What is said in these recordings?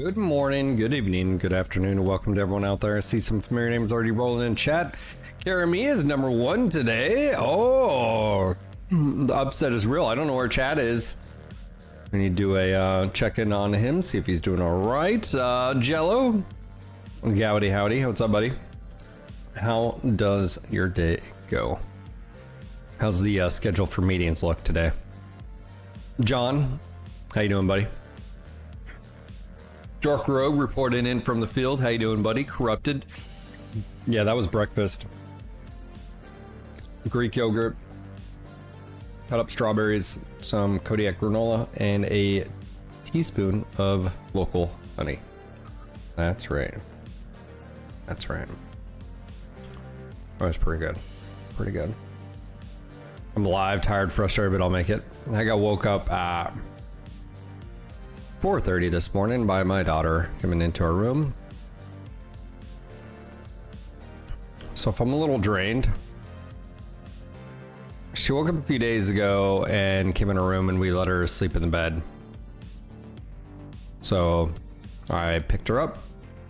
Good morning, good evening, good afternoon, and welcome to everyone out there. I see some familiar names already rolling in chat. Karami is number one today. Oh, the upset is real. I don't know where Chad is. We need to do a check-in on him, see if he's doing all right. Jello, Gowdy howdy, what's up, buddy? How does your day go? How's the schedule for meetings look today? John, how you doing, buddy? Dark Rogue reporting in from the field. How you doing, buddy? Corrupted. Yeah, that was breakfast. Greek yogurt, cut up strawberries, some Kodiak granola, and a teaspoon of local honey. That's right. That's right. That was pretty good. Pretty good. I'm alive, tired, frustrated, but I'll make it. I got woke up at 4:30 this morning by my daughter coming into our room. So if I'm a little drained, she woke up a few days ago and came in her room and we let her sleep in the bed. So I picked her up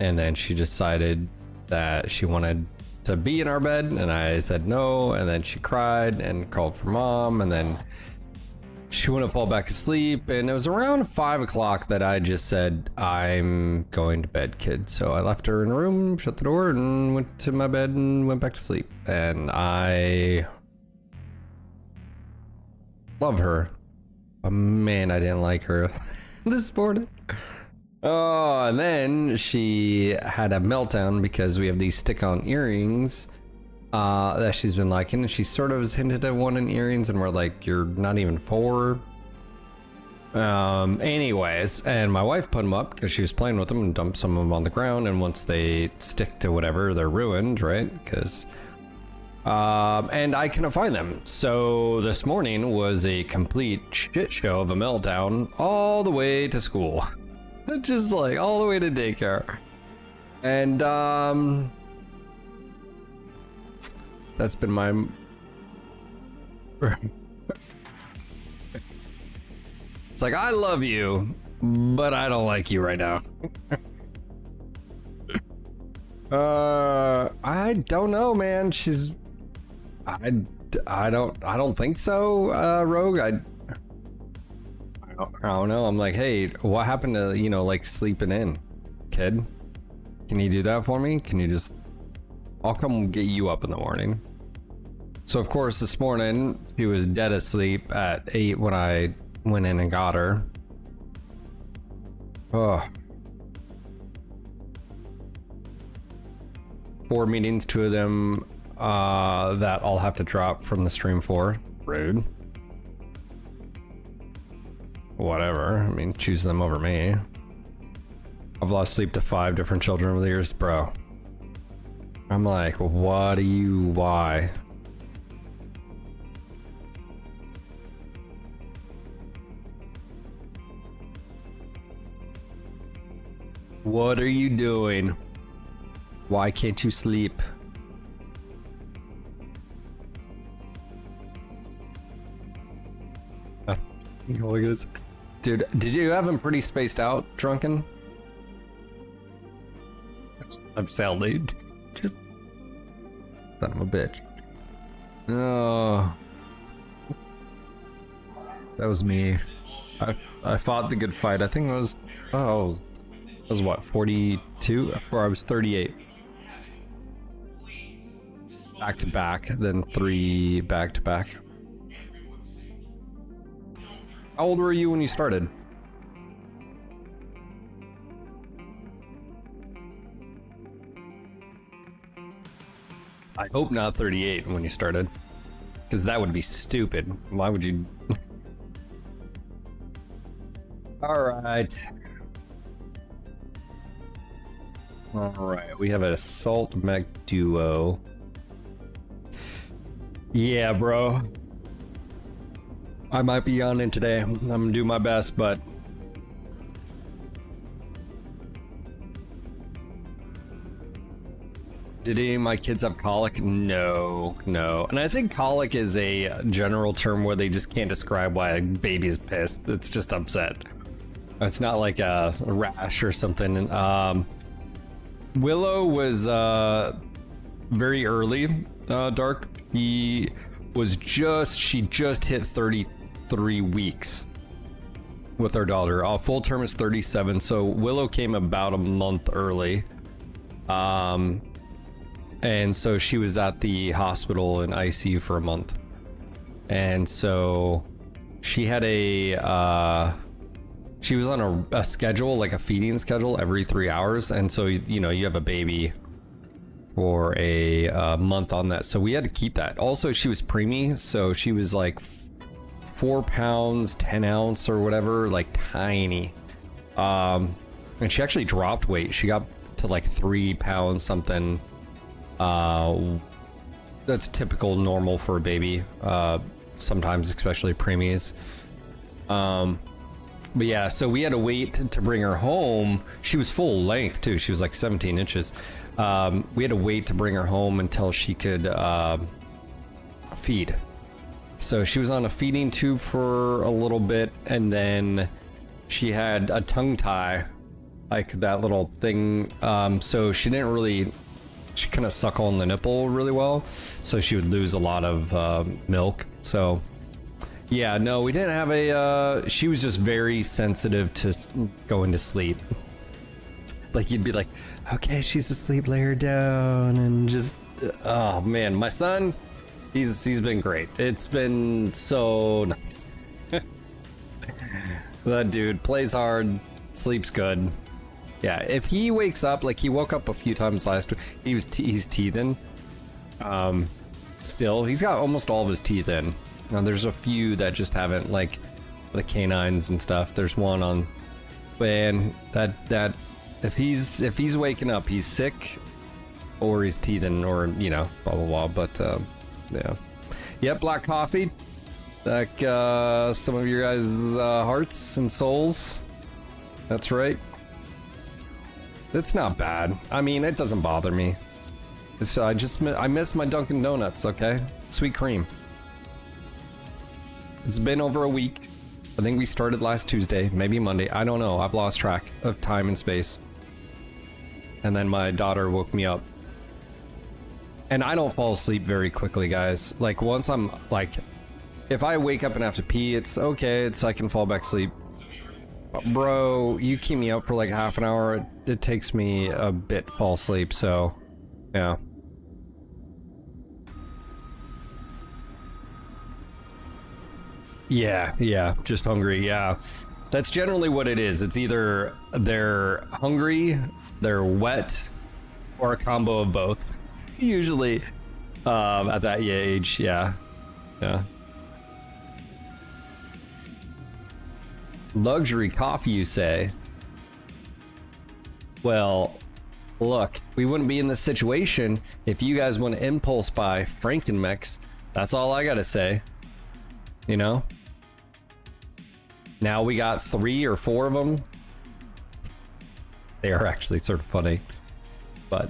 and then she decided that she wanted to be in our bed and I said no, and then she cried and called for mom, and then she wouldn't fall back asleep, and it was around 5 o'clock that I just said, I'm going to bed, kid. So I left her in her room, shut the door, and went to my bed and went back to sleep. And I love her. But man, I didn't like her this morning. Oh, and then she had a meltdown because we have these stick-on earrings that she's been liking, and she sort of has hinted at wanting earrings, and we're like, you're not even 4. Anyways, and my wife put them up because she was playing with them and dumped some of them on the ground, and once they stick to whatever, they're ruined, right? Because and I couldn't find them. So this morning was a complete shit show of a meltdown all the way to school. Just like all the way to daycare. And that's been my it's like, I love you, but I don't like you right now. I don't know, man. I don't think so, Rogue. I don't know. I'm like, hey, what happened to, you know, like sleeping in, kid? Can you do that for me? Can you just, I'll come get you up in the morning. So of course this morning she was dead asleep at 8 when I went in and got her. Oh. 4 meetings, 2 of them that I'll have to drop from the stream for. Rude. Whatever. I mean, choose them over me. I've lost sleep to 5 different children over the years, bro. I'm like, what do you, why? What are you doing? Why can't you sleep? Look at this. Dude, did you have him pretty spaced out, drunken? I'm sadly. Son of a bitch. Oh. That was me. I fought the good fight. I think it was, oh, it was what, 42? Or I was 38. Back to back, then 3 back to back. How old were you when you started? I hope not 38 when you started, because that would be stupid. Why would you? Alright. Alright, we have an Assault Mech Duo. Yeah, bro. I might be on in today. I'm gonna do my best, but did any of my kids have colic? No. And I think colic is a general term where they just can't describe why a baby is pissed. It's just upset. It's not like a rash or something. Willow was very early, Dark. She just hit 33 weeks with our daughter. Full term is 37, so Willow came about a month early. And so she was at the hospital in ICU for a month. And so she had she was on a schedule, like a feeding schedule every 3 hours. And so, you know, you have a baby for a month on that. So we had to keep that. Also, she was preemie. So she was like 4 pounds, 10 ounce or whatever, like tiny. And she actually dropped weight. She got to like 3 pounds something. That's typical normal for a baby. Sometimes, especially preemies. But yeah, so we had to wait to bring her home. She was full length too. She was like 17 inches. We had to wait to bring her home until she could feed. So she was on a feeding tube for a little bit, and then she had a tongue tie, like that little thing. So she didn't really, she couldn't suckle on the nipple really well. So she would lose a lot of milk. So yeah, no, we didn't have a, she was just very sensitive to going to sleep. Like you'd be like, okay, she's asleep, lay her down, and just, oh man, my son, he's been great. It's been so nice. That dude plays hard, sleeps good. Yeah, if he wakes up, like he woke up a few times last week, he's teething. Still, he's got almost all of his teeth in. Now there's a few that just haven't, like the canines and stuff. There's one on, and that if he's waking up, he's sick, or he's teething, or you know, blah blah blah. But yeah, yep, black coffee, like some of your guys' hearts and souls. That's right. It's not bad. I mean, it doesn't bother me. It's I miss my Dunkin' Donuts. Okay, sweet cream. It's been over a week. I think we started last Tuesday, maybe Monday. I don't know. I've lost track of time and space. And then my daughter woke me up. And I don't fall asleep very quickly, guys. Like once I'm like, if I wake up and have to pee, it's okay. I can fall back asleep. But bro, you keep me up for like half an hour. It takes me a bit to fall asleep. So yeah. Yeah, just hungry, yeah. That's generally what it is. It's either they're hungry, they're wet, or a combo of both. Usually, at that age, yeah. Luxury coffee, you say? Well, look, we wouldn't be in this situation if you guys want to impulse buy Frankenmechs. That's all I gotta say. You know? Now we got 3 or 4 of them. They are actually sort of funny. But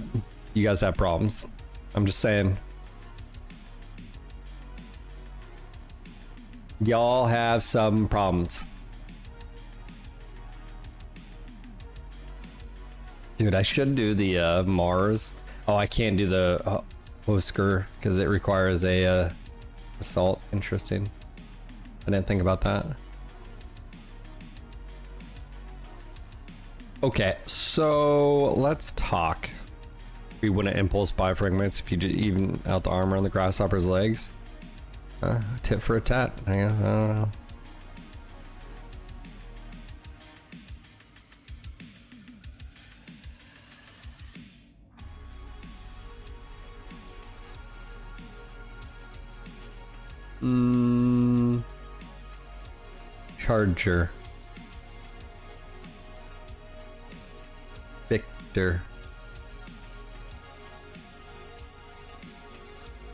you guys have problems. I'm just saying. Y'all have some problems. Dude, I should do the Mars. Oh, I can't do the Oscar because it requires a assault. Interesting. I didn't think about that. Okay, so let's talk. We wouldn't impulse buy fragments if you even out the armor on the grasshopper's legs. Tit for a tat. I don't know. Charger. Victor.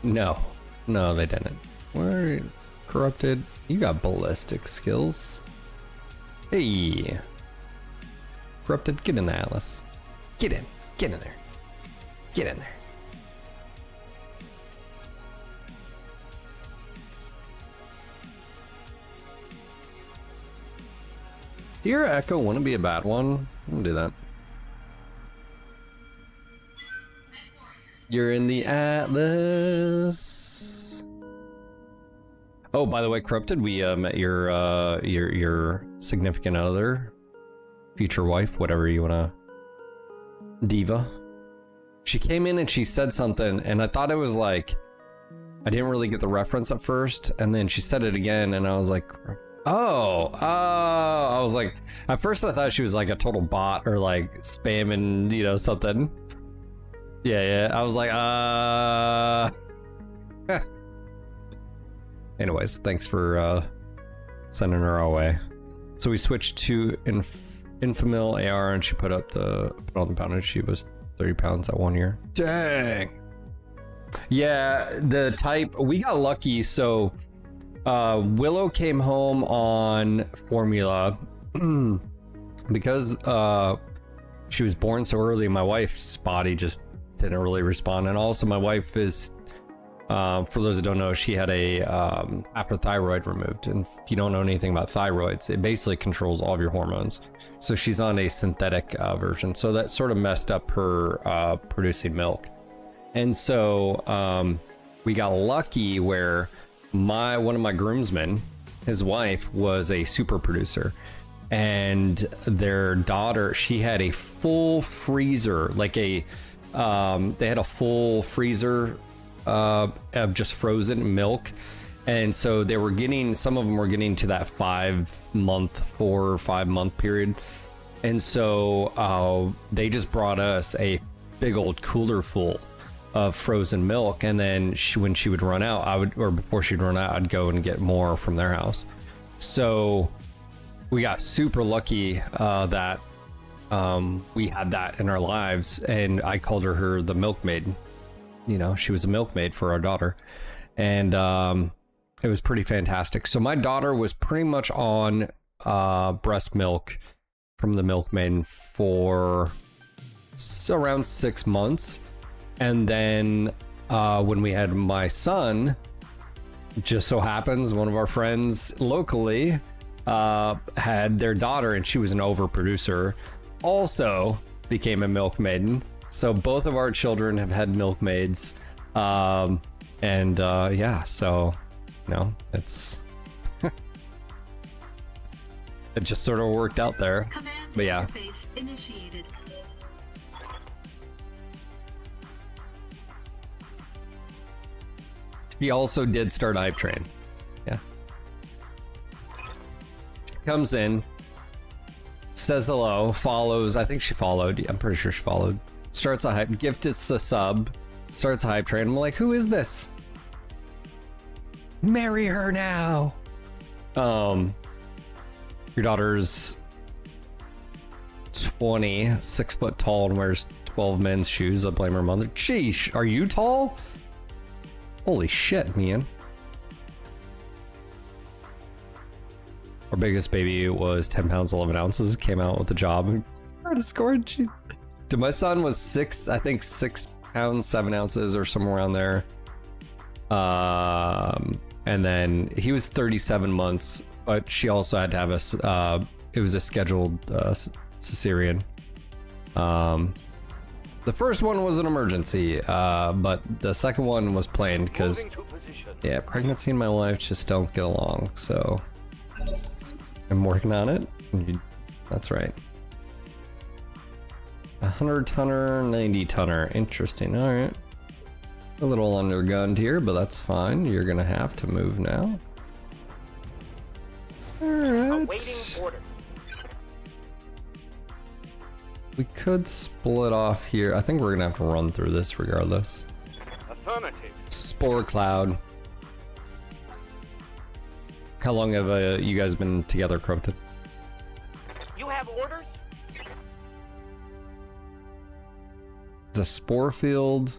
No, they didn't. Where corrupted? You got ballistic skills. Hey, corrupted, get in there, Alice. Get in there. Get in there. Dear Echo, want to be a bad one? I'm gonna do that. You're in the Atlas. Oh, by the way, Corrupted, we met your significant other, future wife, whatever you wanna, diva. She came in and she said something, and I thought it was like, I didn't really get the reference at first, and then she said it again, and I was like, I was like, at first I thought she was like a total bot or like spamming, you know, something. Yeah, I was like, Anyways, thanks for sending her our way. So we switched to Infamil AR, and she put on the poundage. She was 30 pounds at 1 year. Dang. Yeah, the type, we got lucky. So Willow came home on formula because she was born so early. My wife's body just didn't really respond, and also my wife is, for those that don't know, she had a after thyroid removed, and if you don't know anything about thyroids, it basically controls all of your hormones. So she's on a synthetic version, so that sort of messed up her producing milk. And so we got lucky where one of my groomsmen, his wife, was a super producer, and their daughter, she had a full freezer, like they had a full freezer of just frozen milk. And so they were getting, some of them were getting to that 4 or 5 month period. And so they just brought us a big old cooler full of frozen milk, and then when she would run out, before she'd run out, I'd go and get more from their house. So we got super lucky that we had that in our lives, and I called her the milkmaid. You know, she was a milkmaid for our daughter, and it was pretty fantastic. So my daughter was pretty much on breast milk from the milkmaid for around 6 months. And then when we had my son, just so happens one of our friends locally had their daughter, and she was an overproducer, also became a milkmaiden. So both of our children have had milkmaids. Yeah, so, you know, it's it just sort of worked out there. But yeah. Initiated. He also did start Hype Train. Yeah. Comes in, says hello, follows. I think she followed. I'm pretty sure she followed. Starts a hype, gifted a sub, starts a Hype Train. I'm like, who is this? Marry her now. Your daughter's 20, 6 foot tall, and wears 12 men's shoes. I blame her mother. Sheesh, are you tall? Holy shit, man. Our biggest baby was 10 pounds, 11 ounces. Came out with a job and scored. My son was 6 pounds, 7 ounces or somewhere around there. And then he was 37 months, but she also had to have it was a scheduled cesarean. The first one was an emergency, but the second one was planned because, yeah, pregnancy and my wife just don't get along. So I'm working on it. That's right. 100 tonner, 90 tonner. Interesting. All right. A little undergunned here, but that's fine. You're gonna have to move now. All right. Awaiting order. We could split off here. I think we're gonna have to run through this regardless. Affirmative. Spore Cloud. How long have you guys been together, Corrupted? You have orders? It's a spore field.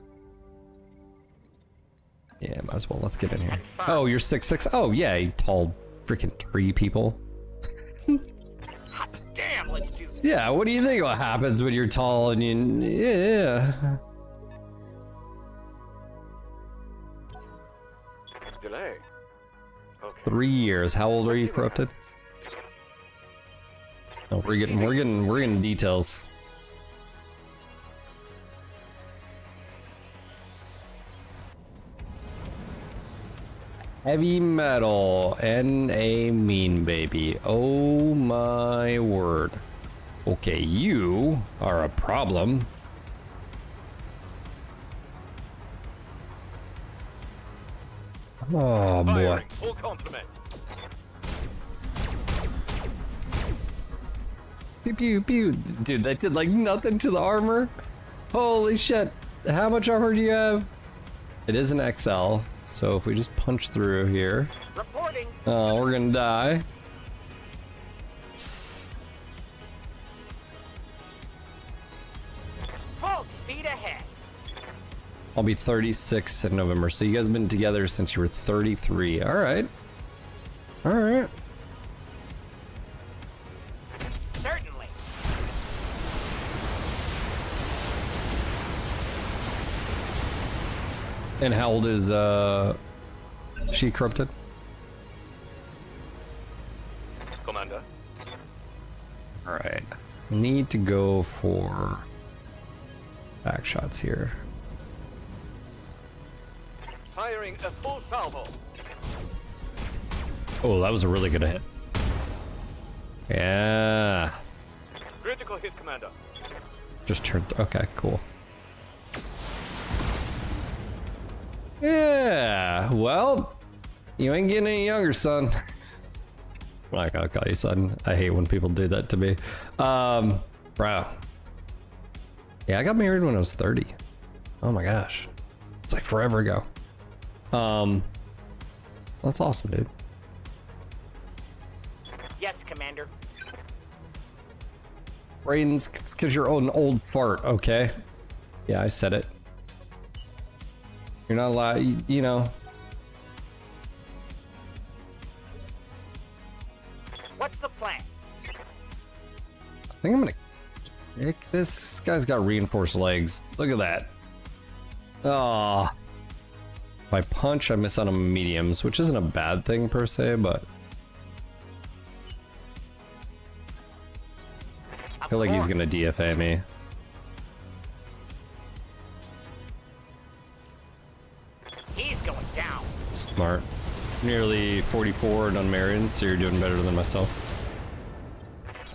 Yeah, might as well. Let's get in here. Oh, you're 6'6". Oh yeah, you tall freaking tree people. Damn, let's do this. Yeah, what do you think what happens when you're tall and you... Yeah. Delay. Okay. 3 years. How old are you, Corrupted? Oh, we're getting details. Heavy metal and a mean baby. Oh my word. Okay, you are a problem. Oh boy. Full complement. Pew pew pew. Dude, that did like nothing to the armor. Holy shit. How much armor do you have? It is an XL, so if we just punch through here. Reporting. Oh, we're gonna die. Full speed ahead. I'll be 36 in November, so you guys have been together since you were 33. All right. All right. Certainly. And how old is she corrupted? Commander. All right. Need to go for back shots here. Firing a full salvo. Oh, that was a really good hit. Yeah. Critical hit, Commander. Just turned. Okay, cool. Yeah. Well, you ain't getting any younger, son. I'm not gonna call you son. I hate when people do that to me. Bro. Yeah, I got married when I was 30. Oh my gosh. It's like forever ago. That's awesome, dude. Yes, Commander. Brains, it's because you're an old fart, okay? Yeah, I said it. You're not allowed, you know. What's the plan? I think I'm gonna kick this. This guy's got reinforced legs. Look at that. Oh. If I punch, I miss out on mediums, which isn't a bad thing per se, but I feel like he's gonna DFA me. He's going down. Smart. Nearly 44 and unmarried, so you're doing better than myself.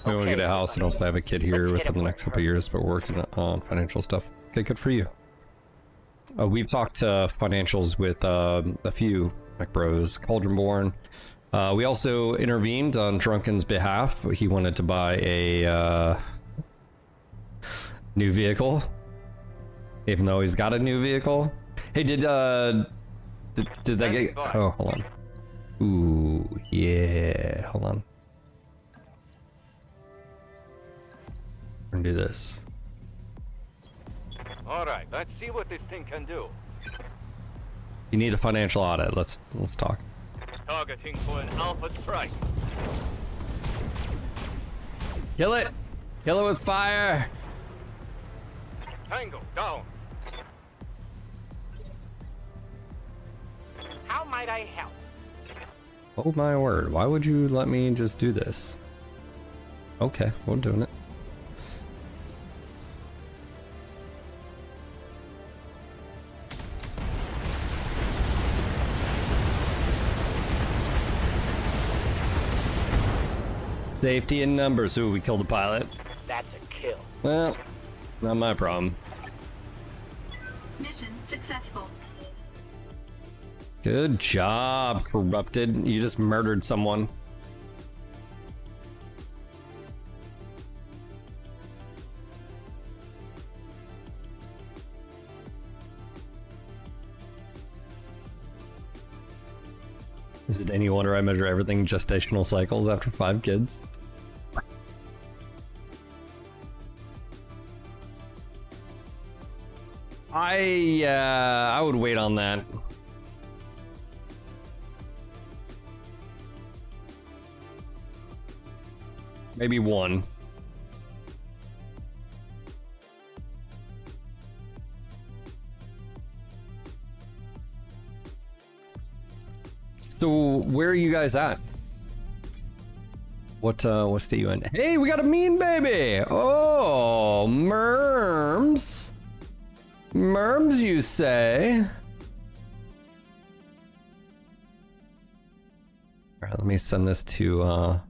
We want to get a house and hopefully have a kid here within the next couple of years, but we're working on financial stuff. Okay, good for you. We've talked financials with a few Mech Bros, Cauldronborn. We also intervened on Drunken's behalf. He wanted to buy a new vehicle, even though he's got a new vehicle. Hey, did that get? Oh, hold on. Ooh, yeah. Hold on. We're gonna do this. All right, let's see what this thing can do. You need a financial audit. Let's talk. Targeting for an alpha strike. Kill it! Kill it with fire! Tango down. How might I help? Oh my word, why would you let me just do this? Okay, we're doing it. Safety in numbers. Ooh, we killed the pilot. That's a kill. Well, not my problem. Mission successful. Good job, Corrupted. You just murdered someone. Is it any wonder I measure everything gestational cycles after 5 kids? I would wait on that. Maybe 1. So where are you guys at? What state you in? Hey, we got a mean baby. Oh, Merms. Merms, you say? All right, let me send this to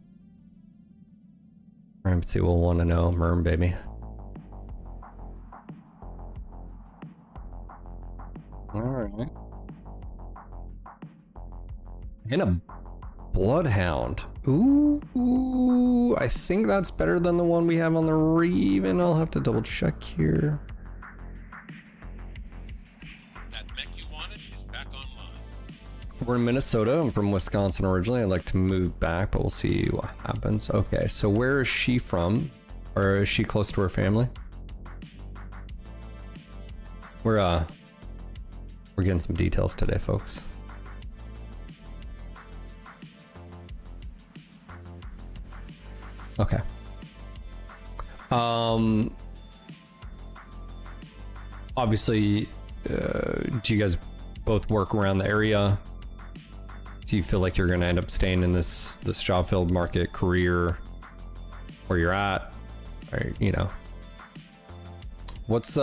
Mermsy will want to know. Merm baby. All right. And a bloodhound. Ooh, I think that's better than the one we have on the Raven. I'll have to double check here. That mech you wanted is back online. We're in Minnesota. I'm from Wisconsin originally. I'd like to move back, but we'll see what happens. Okay, so where is she from? Or is she close to her family? We're getting some details today, folks. Okay. Obviously, do you guys both work around the area? Do you feel like you're going to end up staying in this job field market career where you're at? Or, you know, what's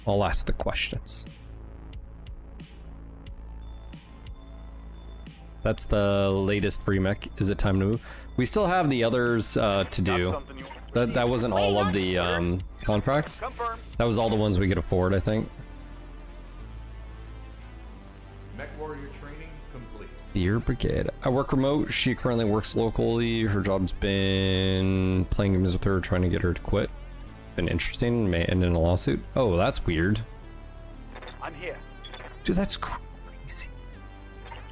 I'll ask the questions. That's the latest free mech. Is it time to move? We still have the others to do. That wasn't all of the contracts. That was all the ones we could afford, I think. MechWarrior training complete. Your brigade. I work remote. She currently works locally. Her job's been playing games with her, trying to get her to quit. It's been interesting. May end in a lawsuit. Oh, that's weird. I'm here. Dude, that's crazy.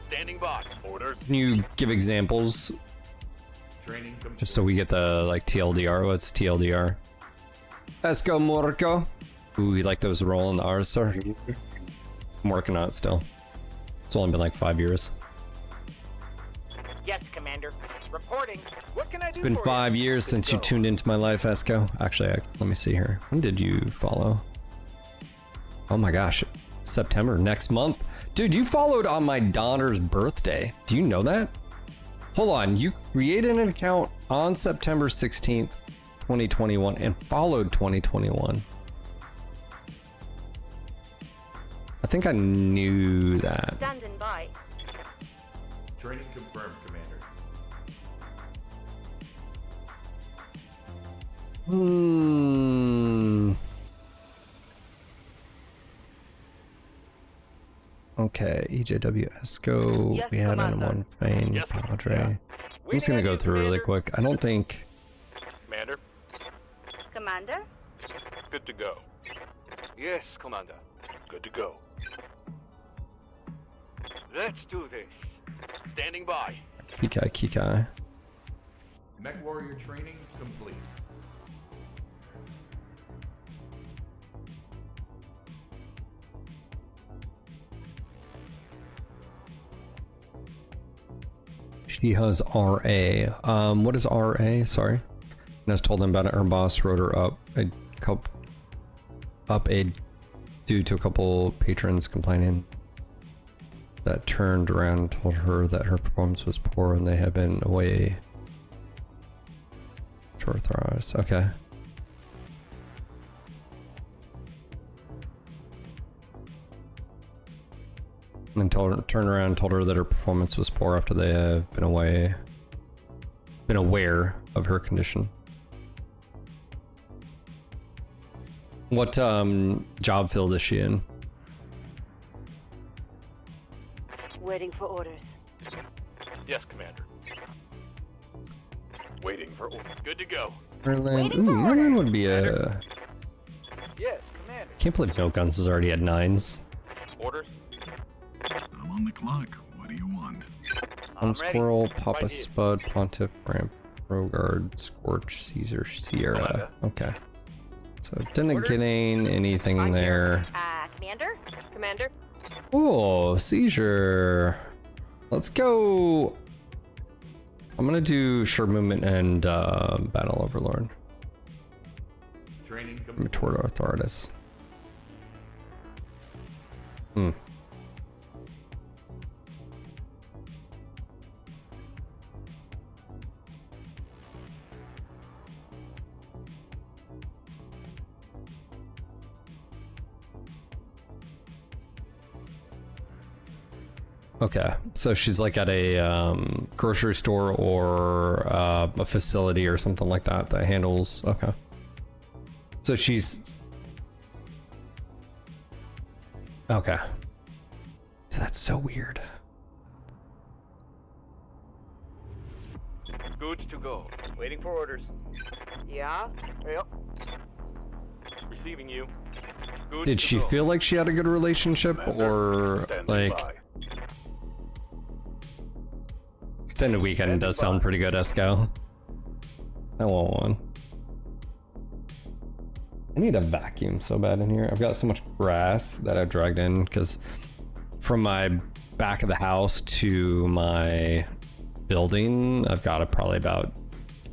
Standing by. Orders. Can you give examples Training complete. just so we get the like TLDR? What's TLDR? Esco Morco. Ooh, you like those rolling the R's, sir? I'm working on it still. It's only been like 5 years. Yes, Commander. Reporting. What can I do? It's been 5 years since you tuned into my life, Esco. Actually, let me see here. When did you follow? Oh my gosh, September, next month. Dude, you followed on my daughter's birthday. Do you know that? Hold on, you created an account on September 16th, 2021 and followed 2021. I think I knew that. Standing by. Training confirmed, Commander. Okay, EJW Esco. Yes, We had Commander. N1 Fane, Yes, Padre. yeah. I'm just gonna go through really quick. I don't think. Commander. Commander? Good to go. Yes, Commander. Good to go. Let's do this. Standing by. Kikai. MechWarrior training complete. She has RA. What is RA? Sorry. Ness told them about it. Her boss wrote her up due to a couple patrons complaining that turned around and told her that her performance was poor and they had been away to arthritis. Okay. And then turned around and told her that her performance was poor after they have been aware of her condition. What job field is she in? Waiting for orders. Yes, Commander. Waiting for orders. Good to go. Merlin. Ooh, Merlin would be a... Yes, Commander. Can't believe No Guns is already at 9s. Orders. I'm on the clock. What do you want? I'm Squirrel, ready. Papa Right here. Spud, Pontiff, Ramp, Rogard, Scorch, Caesar, Sierra. Commander. Okay. So didn't getting anything I'm there. Commander? Commander? Oh, seizure. Let's go. I'm gonna do short movement and battle overlord. Training complete. Toward arthritis. Hmm. Okay, so she's like at a grocery store or a facility or something like that that handles. Okay, so she's okay. That's so weird. Good to go. Waiting for orders. Yeah? Yep. Receiving you. Good Did to she go. feel like she had a good relationship, or Standing like by. extended weekend does sound pretty good, Esco. I want one. I need a vacuum so bad in here. I've got so much grass that I've dragged in because from my back of the house to my building, I've got probably about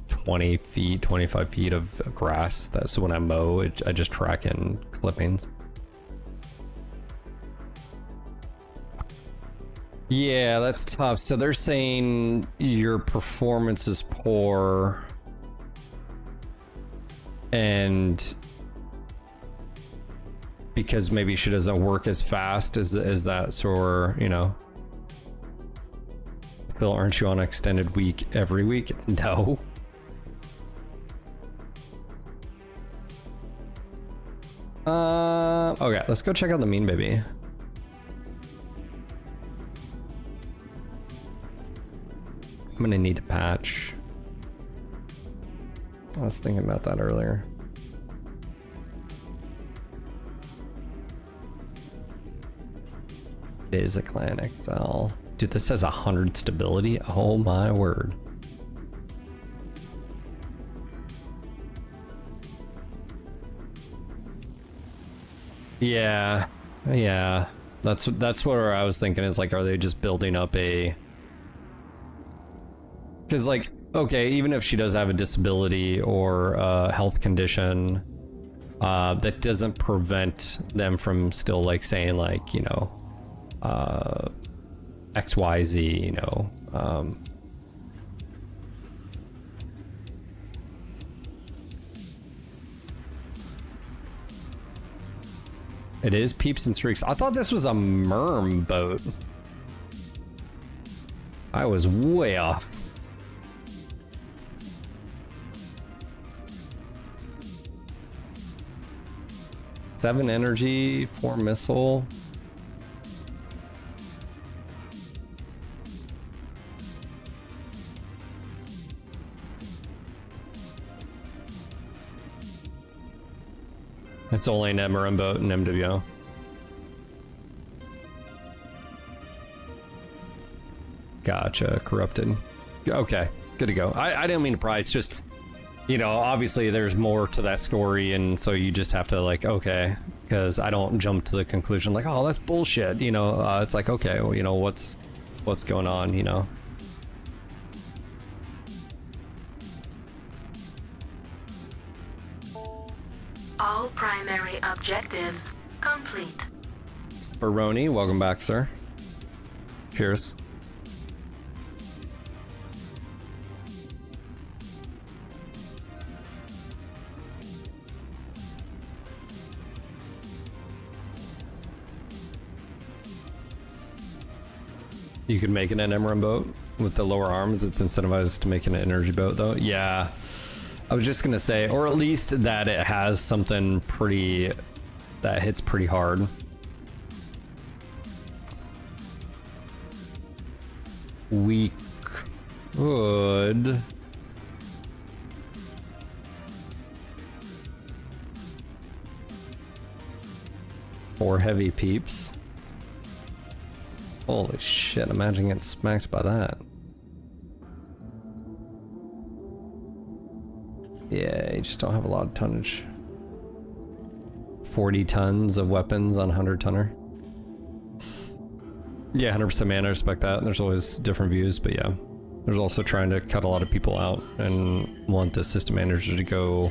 20 feet, 25 feet of grass. So when I mow, I just track in clippings. Yeah, that's tough. So they're saying your performance is poor and because maybe she doesn't work as fast as that, so, you know. Phil, aren't you on an extended week every week? No. Okay, let's go check out the mean baby. I'm gonna need a patch. I was thinking about that earlier. It is a clan XL. Dude, this has 100 stability. Oh my word. Yeah, yeah. That's what I was thinking is like, are they just building up a? Because like, okay, even if she does have a disability or a health condition, that doesn't prevent them from still like saying like, you know, XYZ, you know. It is Peeps and Streaks. I thought this was a merm boat. I was way off. Seven energy, 4 missile. It's only an MRM boat and MWO. Gotcha, corrupted. Okay, good to go. I didn't mean to pry, it's just, you know, obviously there's more to that story, and so you just have to like, okay, because I don't jump to the conclusion like, oh, that's bullshit, you know. It's like, okay, well, you know, what's going on, you know. All primary objectives complete. Speroni, welcome back, sir. Cheers. You could make it an MRM boat with the lower arms. It's incentivized to make it an energy boat, though. Yeah, I was just gonna say, or at least that it has something pretty that hits pretty hard. We could for heavy peeps. Holy shit, imagine getting smacked by that. Yeah, you just don't have a lot of tonnage. 40 tons of weapons on 100 tonner. Yeah, 100% man, I respect that. There's always different views, but yeah. There's also trying to cut a lot of people out and want the system manager to go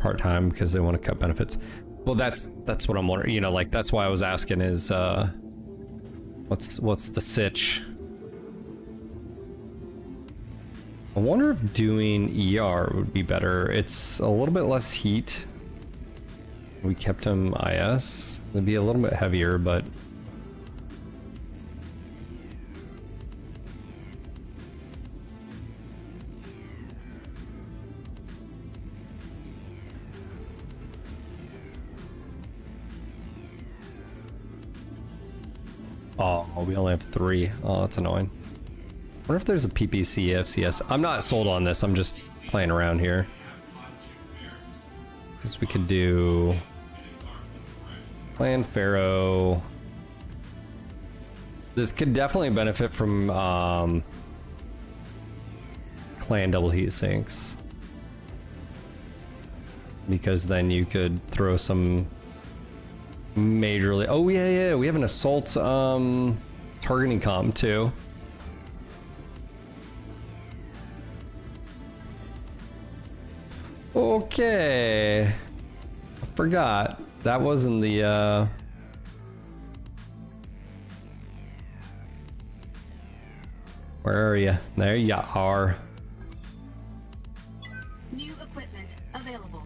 part-time because they want to cut benefits. Well, that's what I'm wondering, you know, like that's why I was asking is, What's the sitch? I wonder if doing ER would be better. It's a little bit less heat. We kept him IS. It'd be a little bit heavier, but oh, we only have 3. Oh, that's annoying. I wonder if there's a PPC FCS. I'm not sold on this. I'm just playing around here. Because we could do Clan Pharaoh. This could definitely benefit from Clan double heat sinks. Because then you could throw some majorly. Oh yeah, we have an assault targeting comp too. Okay, I forgot that wasn't the where are you? There you are. New equipment available.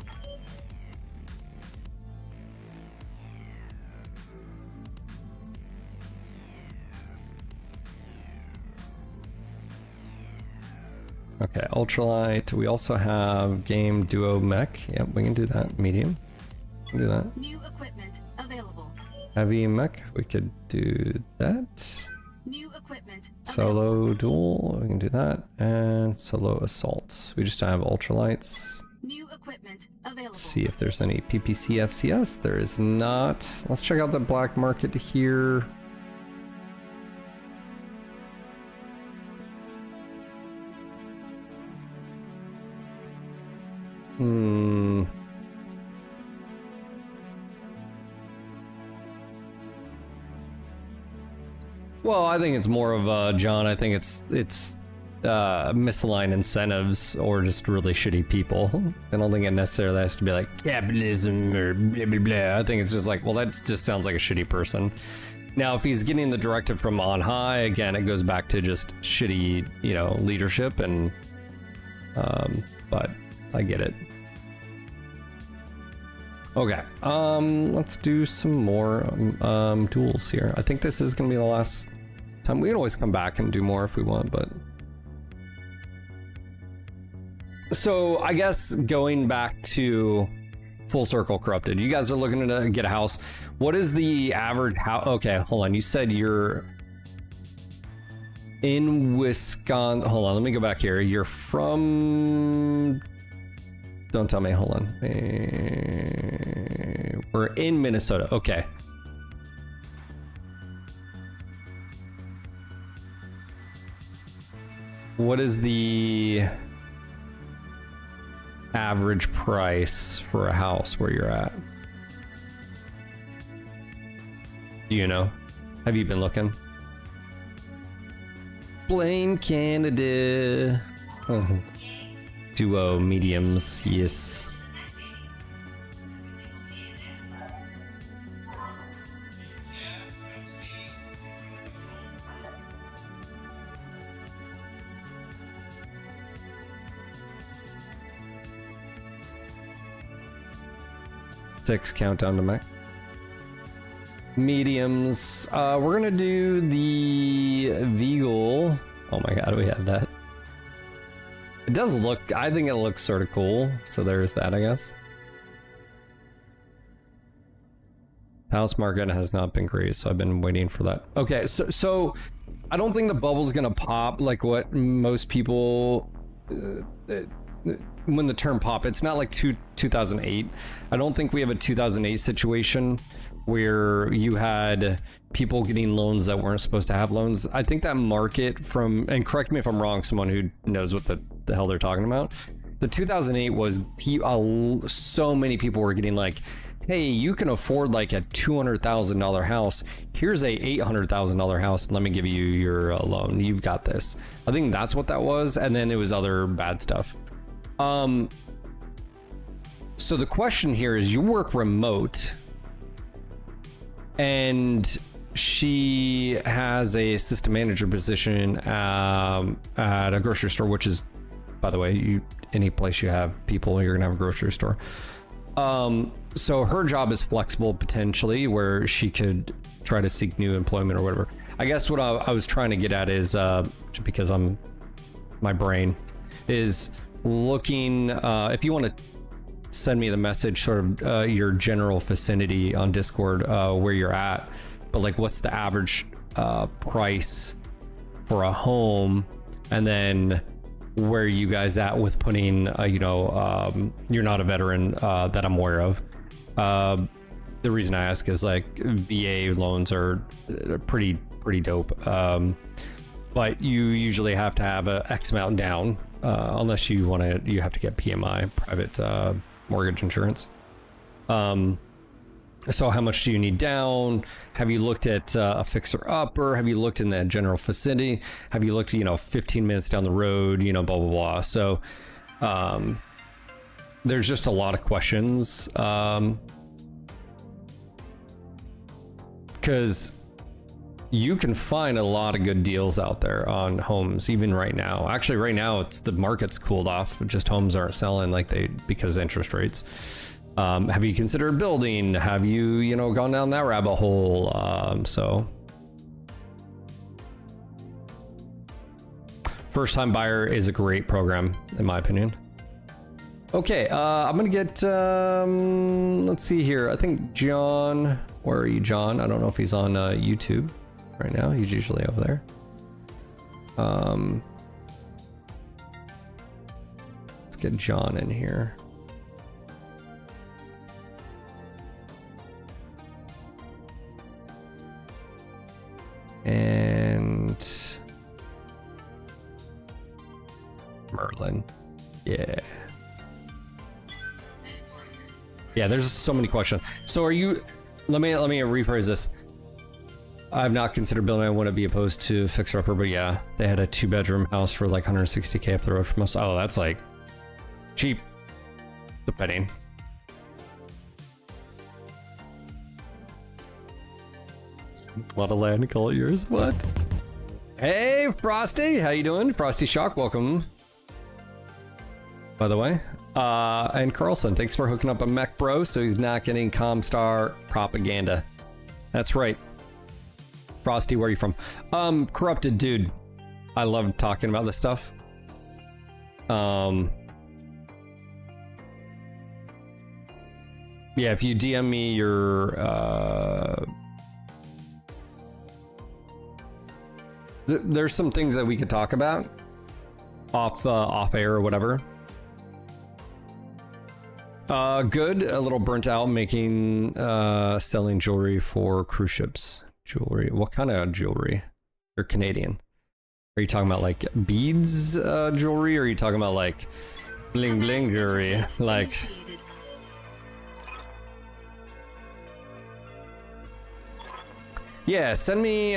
Okay, ultralight. We also have game duo mech. Yep, we can do that. Medium. We can do that. New equipment available. Heavy mech. We could do that. New equipment Solo duel. We can do that. And solo assault. We just don't have ultralights. New equipment available. Let's see if there's any PPC FCS. There is not. Let's check out the black market here. Well, I think it's more of John. I think it's misaligned incentives or just really shitty people. I don't think it necessarily has to be like capitalism or blah blah blah. I think it's just like, well, that just sounds like a shitty person. Now, if he's getting the directive from on high, again, it goes back to just shitty, you know, leadership and. But I get it. Okay, let's do some more duels here. I think this is gonna be the last time. We can always come back and do more if we want, but so I guess going back to full circle corrupted, you guys are looking to get a house. What is the average house? Okay, hold on. You said you're in Wisconsin. Hold on, let me go back here. You're from. Don't tell me, hold on. We're in Minnesota, okay. What is the average price for a house where you're at? Do you know? Have you been looking? Blame Canada. Duo mediums, yes. Six countdown to mech. Mediums. We're gonna do the Veagle. Oh my god, we have that. It does look, I think it looks sort of cool. So there's that, I guess. House market has not been great, so I've been waiting for that. Okay, so I don't think the bubble's gonna pop like what most people, when the term pop, it's not like 2008. I don't think we have a 2008 situation where you had people getting loans that weren't supposed to have loans. I think that market from, and correct me if I'm wrong, someone who knows what the hell they're talking about. The 2008 was so many people were getting like, hey, you can afford like a $200,000 house. Here's a $800,000 house. Let me give you your loan. You've got this. I think that's what that was. And then it was other bad stuff. So the question here is, you work remote and she has a system manager position at a grocery store, which is, by the way, any place you have people, you're gonna have a grocery store. So her job is flexible potentially, where she could try to seek new employment or whatever. I guess what I was trying to get at is, because my brain is looking, if you want to send me the message, sort of your general vicinity on Discord, where you're at, but like what's the average price for a home, and then where you guys at with putting, you're not a veteran that I'm aware of. The reason I ask is like VA loans are pretty dope, but you usually have to have a X amount down, unless you have to get PMI, private mortgage insurance. So how much do you need down? Have you looked at a fixer upper? Have you looked in that general vicinity? Have you looked, 15 minutes down the road, blah, blah, blah. So there's just a lot of questions. Because you can find a lot of good deals out there on homes, even right now. Actually, right now, the market's cooled off. Just homes aren't selling because of interest rates. Have you considered building? Have you, gone down that rabbit hole? So first time buyer is a great program, in my opinion. Okay, I'm gonna get, let's see here. I think John, where are you, John? I don't know if he's on YouTube right now. He's usually over there. Let's get John in here. And Merlin. Yeah, there's so many questions. So are you, let me rephrase this. I've not considered building. I wouldn't be opposed to fixer upper, but yeah, they had a 2-bedroom house for like 160K up the road from us. Oh, that's like cheap, depending. A lot of land, call it yours. What? Hey, Frosty, how you doing? Frosty Shock, welcome. By the way, and Carlson, thanks for hooking up a mech bro, so he's not getting Comstar propaganda. That's right. Frosty, where are you from? Corrupted dude. I love talking about this stuff. Yeah, if you DM me your there's some things that we could talk about off air or whatever. Good. A little burnt out making selling jewelry for cruise ships. Jewelry. What kind of jewelry? You're Canadian. Are you talking about like beads jewelry, or are you talking about like bling bling jewelry? Like, yeah, send me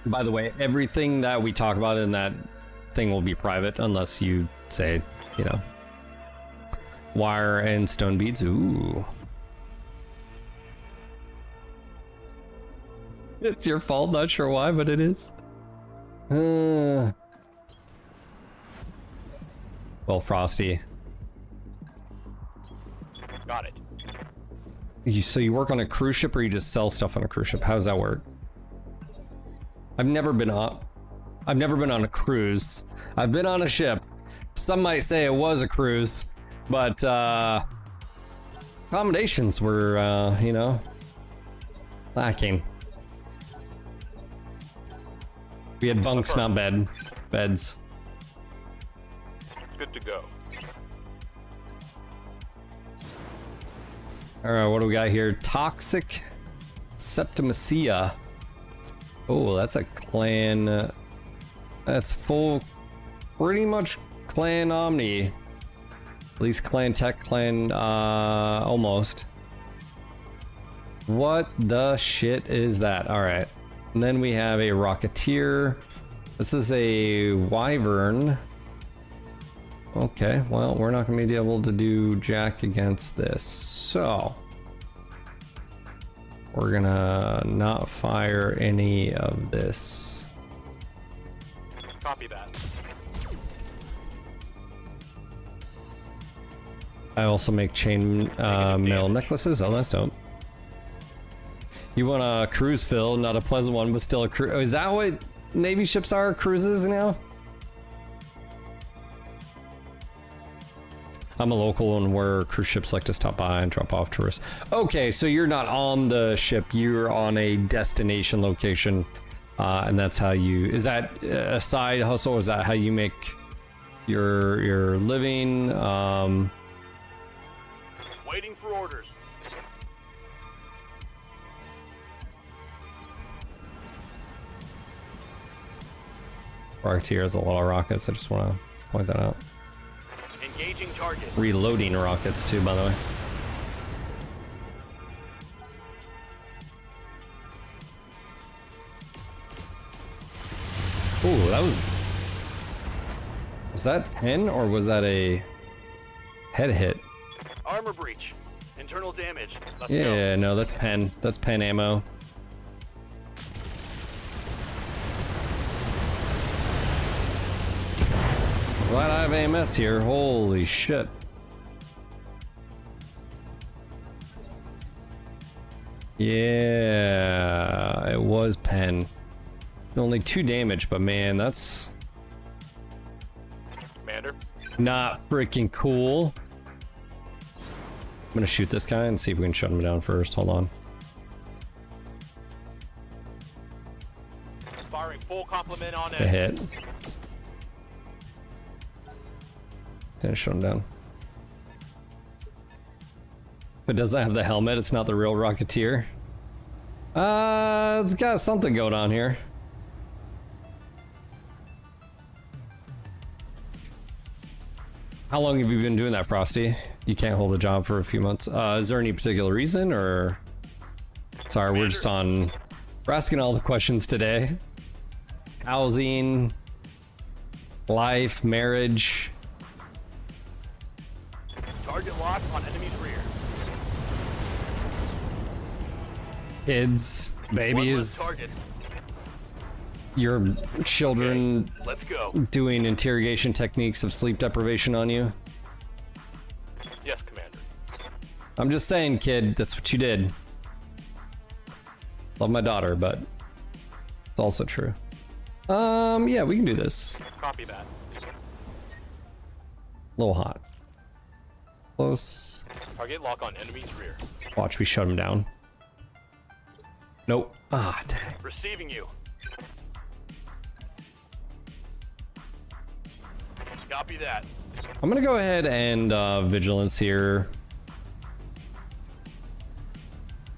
by the way, everything that we talk about in that thing will be private unless you say, wire and stone beads. Ooh. It's your fault, not sure why, but it is. Well, Frosty. Got it. So you work on a cruise ship, or you just sell stuff on a cruise ship? How does that work? I've never been on a cruise. I've been on a ship. Some might say it was a cruise, but accommodations were, lacking. We had bunks, not beds. Good to go. All right, what do we got here? Toxic Septimacia. Oh, that's a clan. That's full, pretty much clan Omni. At least clan tech, clan, almost. What the shit is that? All right. And then we have a Rocketeer. This is a Wyvern. Okay, well, we're not going to be able to do jack against this. So, we're going to not fire any of this. Copy that. I also make chain mail necklaces. Oh, that's dope. You want a cruise fill, not a pleasant one, but still a cruise. Is that what Navy ships are? Cruises now? I'm a local and where cruise ships like to stop by and drop off tourists. Okay, so you're not on the ship, you're on a destination location. And that's how you, is that a side hustle? Or is that how you make your living? Waiting for orders. Rocketeer has a lot of rockets. I just want to point that out. Engaging target. Reloading rockets too, by the way. Ooh, that was that pen or was that a head hit? Armor breach. Internal damage. Let's Yeah, no, that's pen. That's pen ammo. Glad I have AMS here. Holy shit. Yeah, it was pen. Only 2 damage, but man, that's Commander. not freaking cool. I'm gonna shoot this guy and see if we can shut him down first. Hold on. Firing full complement on A it. hit. Didn't shut him down. But does that have the helmet? It's not the real Rocketeer. It's got something going on here. How long have you been doing that, Frosty? You can't hold a job for a few months. Is there any particular reason, or? Sorry, we're just on. We're asking all the questions today. Housing, life, marriage. Target locked on enemy's rear. Kids, One less babies, target. your children Let's go. doing interrogation techniques of sleep deprivation on you. Yes, Commander. I'm just saying, kid, that's what you did. Love my daughter, but it's also true. Yeah, we can do this. Copy that. A little hot. Close. Target lock on enemy's rear. Watch, we shut him down. Nope. Ah, dang. Receiving you. Copy that. I'm gonna go ahead and vigilance here.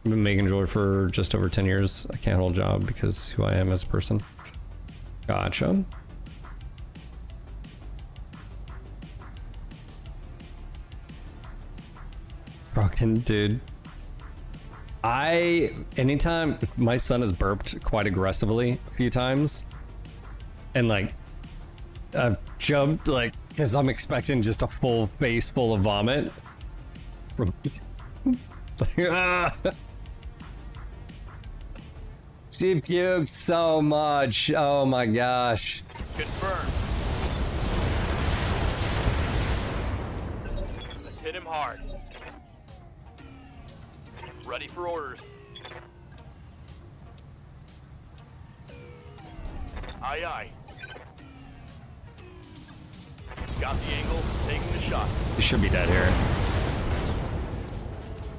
I've been making jewelry for just over 10 years. I can't hold a job because who I am as a person. Gotcha. Broken, dude. Anytime my son has burped quite aggressively a few times, and like I've jumped like because I'm expecting just a full face full of vomit. She puked so much. Oh my gosh. Confirmed. Let's hit him hard. Ready for orders. Aye, aye. Got the angle, taking the shot. You should be dead here.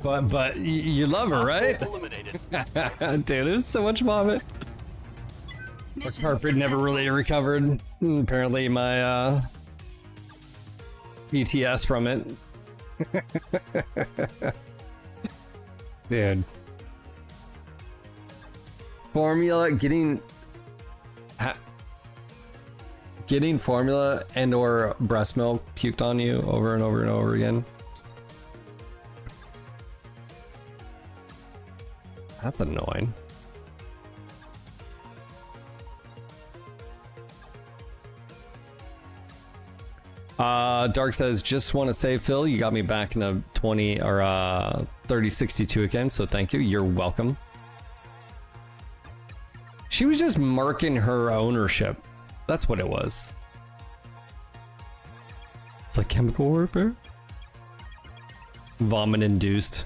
But you love her, right? Eliminated. Dude, there's so much vomit. My Mission carpet never successful. really recovered. Apparently my BTS from it. Dude. Formula getting formula and or breast milk puked on you over and over and over again. That's annoying. Dark says, just want to say, Phil, you got me back in a 20 or 3062 again, so thank you. You're welcome. She was just marking her ownership. That's what it was. It's like chemical warfare. Vomit induced.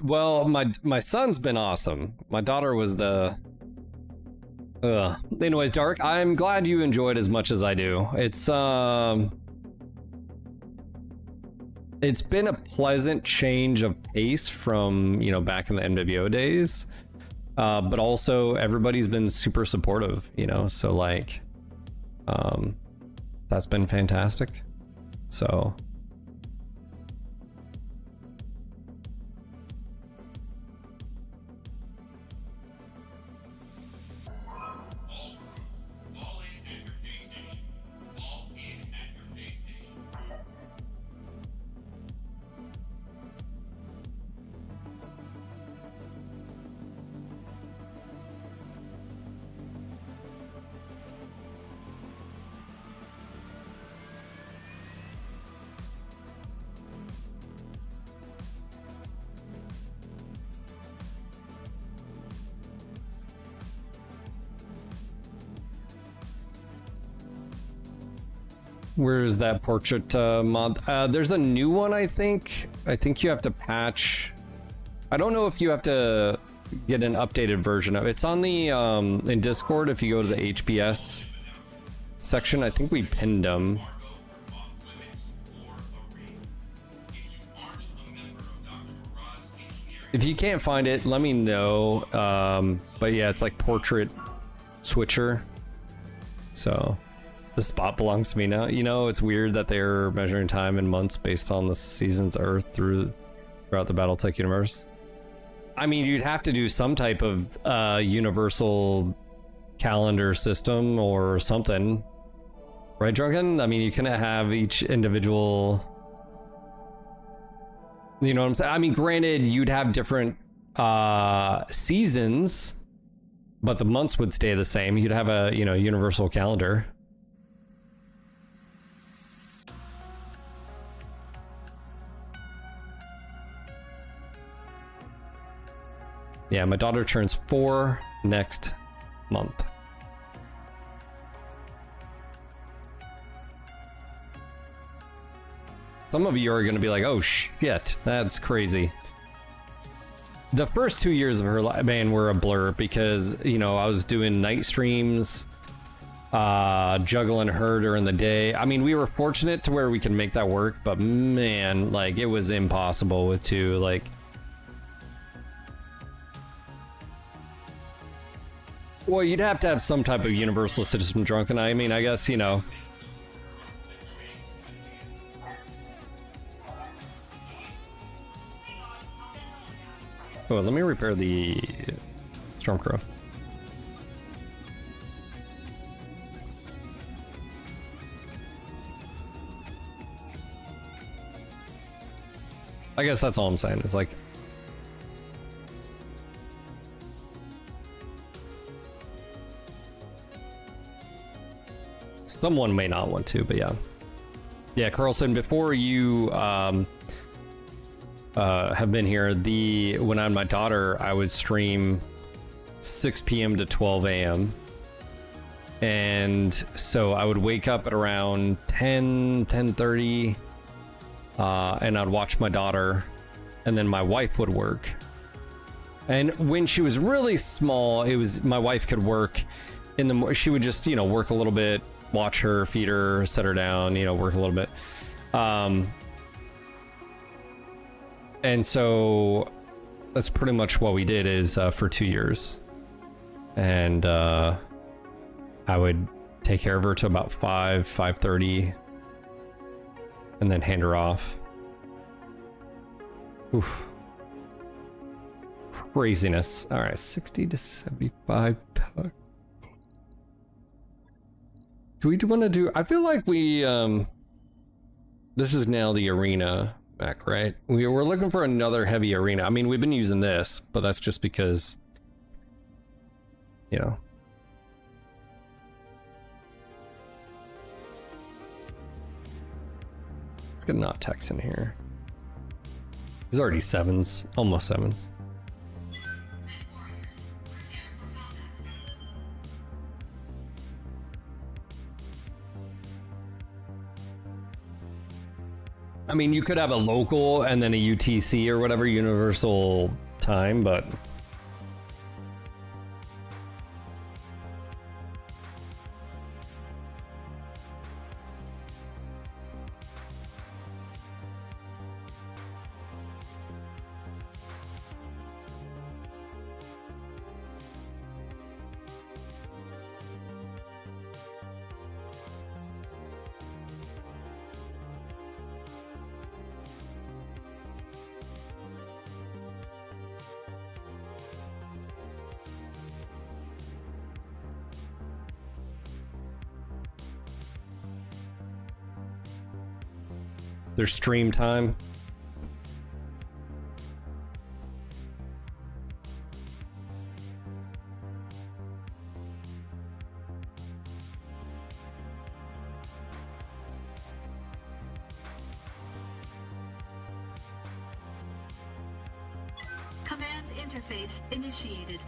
Well, my son's been awesome. My daughter was the... Anyways, Dark, I'm glad you enjoyed as much as I do. It's been a pleasant change of pace from, you know, back in the MWO days. But also everybody's been super supportive, you know, so like, that's been fantastic. So... Where's that portrait mod? There's a new one, I think. I think you have to patch. I don't know if you have to get an updated version of it. It's on the in Discord. If you go to the HPS section, I think we pinned them. If you can't find it, let me know. But yeah, it's like portrait switcher. So. The spot belongs to me now. You know, it's weird that they're measuring time in months based on the season's Earth throughout the BattleTech universe. I mean, you'd have to do some type of universal calendar system or something. Right, Drunken? I mean, you couldn't have each individual... You know what I'm saying? I mean, granted, you'd have different seasons, but the months would stay the same. You'd have a, you know, universal calendar. Yeah, my daughter turns 4 next month. Some of you are going to be like, oh shit, that's crazy. The first 2 years of her life, man, were a blur because, you know, I was doing night streams, juggling her during the day. I mean, we were fortunate to where we can make that work, but man, like, it was impossible with 2, like... Well, you'd have to have some type of universal system, Drunken. I mean, I guess, you know. Oh, let me repair the Stormcrow. I guess that's all I'm saying, is like... Someone may not want to, but yeah. Yeah, Carlson, before you have been here, when I had my daughter, I would stream 6 p.m. to 12 a.m. And so I would wake up at around 10:30, and I'd watch my daughter, and then my wife would work. And when she was really small, it was my wife could work in the she would just, you know, work a little bit, watch her, feed her, set her down, you know, work a little bit. And so that's pretty much what we did is for 2 years. And I would take care of her to about 5:30, and then hand her off. Oof. Craziness. All right, 60 to 75. Do we want to do? I feel like we this is now the arena back, right? We're looking for another heavy arena. I mean, we've been using this, but that's just because, you know. Let's get not text in here. There's already 7s, almost 7s. I mean, you could have a local and then a UTC or whatever, universal time, but there's stream time. Command interface initiated.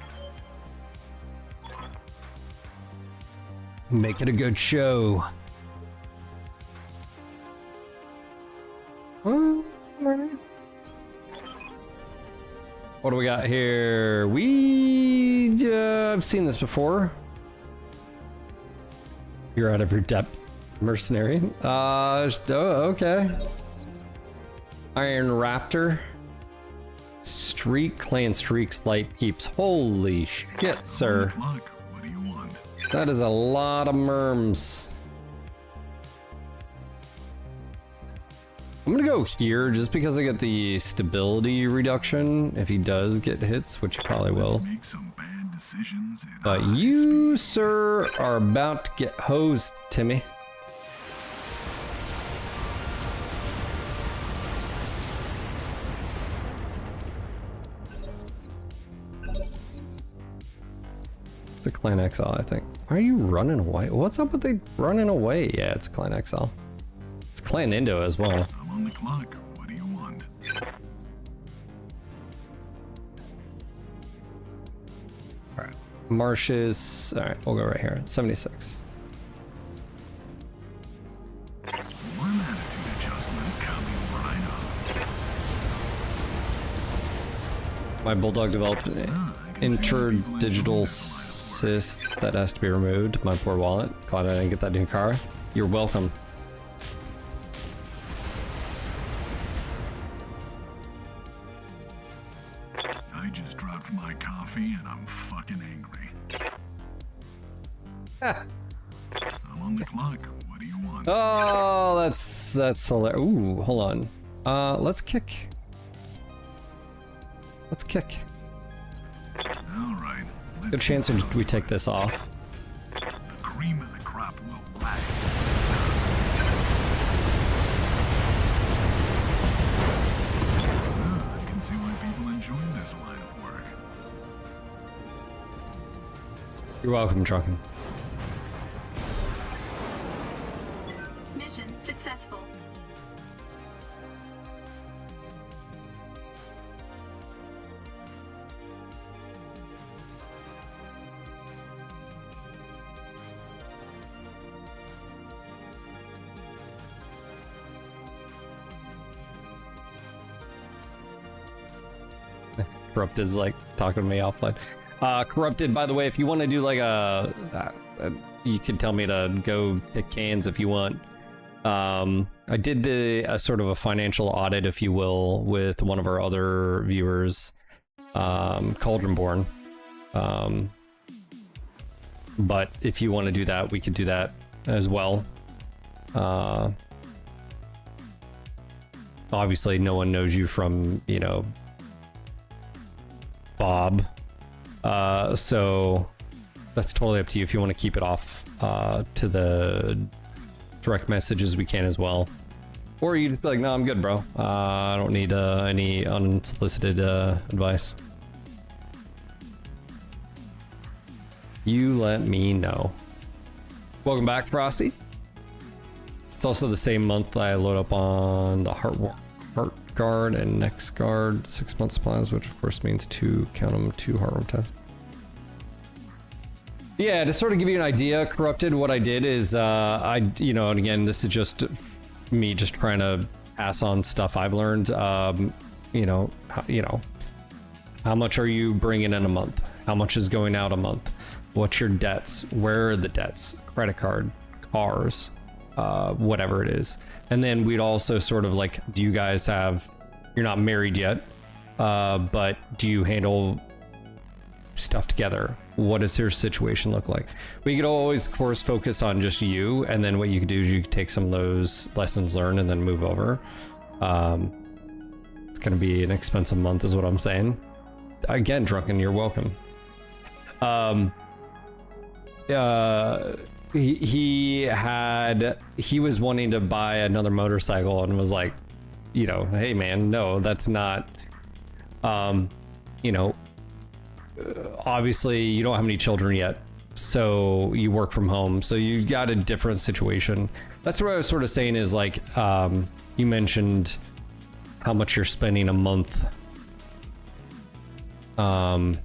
Make it a good show. What do we got here? I've seen this before. You're out of your depth, mercenary. Oh, okay. Iron Raptor. Streak, clan streaks, light keeps. Holy shit, sir. What do you want? That is a lot of merms. I'm gonna go here just because I get the stability reduction if he does get hits, which he probably will. Let's make some bad decisions at But high you, speed. sir, are about to get hosed, Timmy. The Clan XL, I think. Why are you running away? What's up with the running away? Yeah, it's Clan XL. It's Clan Indo as well. I'm on the clock. What do you want? Alright. Marshes. Alright, we'll go right here. 76. One attitude adjustment coming right up. My Bulldog developed an I can see why people interdigital enjoy this line of work. cyst that has to be removed. My poor wallet. Glad I didn't get that new car. You're welcome. I just dropped my coffee and I'm fucking angry. I'm on the clock. What do you want? Oh, that's hilarious. Ooh, hold on. Let's kick. Let's kick. All right. Let's Good chance we take this off. The cream of the crop will lag. I can see why people enjoy this line of work. You're welcome, Drunken. Mission successful. Corrupted's like talking to me offline. Corrupted, by the way, if you want to do like you can tell me to go hit cans if you want. I did the sort of a financial audit, if you will, with one of our other viewers, Cauldronborn. But if you want to do that, we could do that as well. Obviously, no one knows you from, you know, Bob. So that's totally up to you if you want to keep it off to the direct messages we can as well. Or you just be like, no, I'm good, bro. I don't need any unsolicited advice. You let me know. Welcome back, Frosty. It's also the same month I load up on the Heart Guard and Next Guard 6 month supplies, which of course means two Heartworm tests. Yeah, to sort of give you an idea, Corrupted, what I did is and again, this is just me just trying to pass on stuff I've learned. How much are you bringing in a month? How much is going out a month? What's your debts? Where are the debts? Credit card, cars, whatever it is. And then we'd also sort of like, do you guys have, you're not married yet, but do you handle stuff together? What does your situation look like? We could always, of course, focus on just you, and then what you could do is you could take some of those lessons learned and then move over. It's gonna be an expensive month is what I'm saying. Again, Drunken, you're welcome. He was wanting to buy another motorcycle and was like, hey man, no, that's not, obviously you don't have any children yet, so you work from home, so you got a different situation. That's what I was sort of saying is like, you mentioned how much you're spending a month. I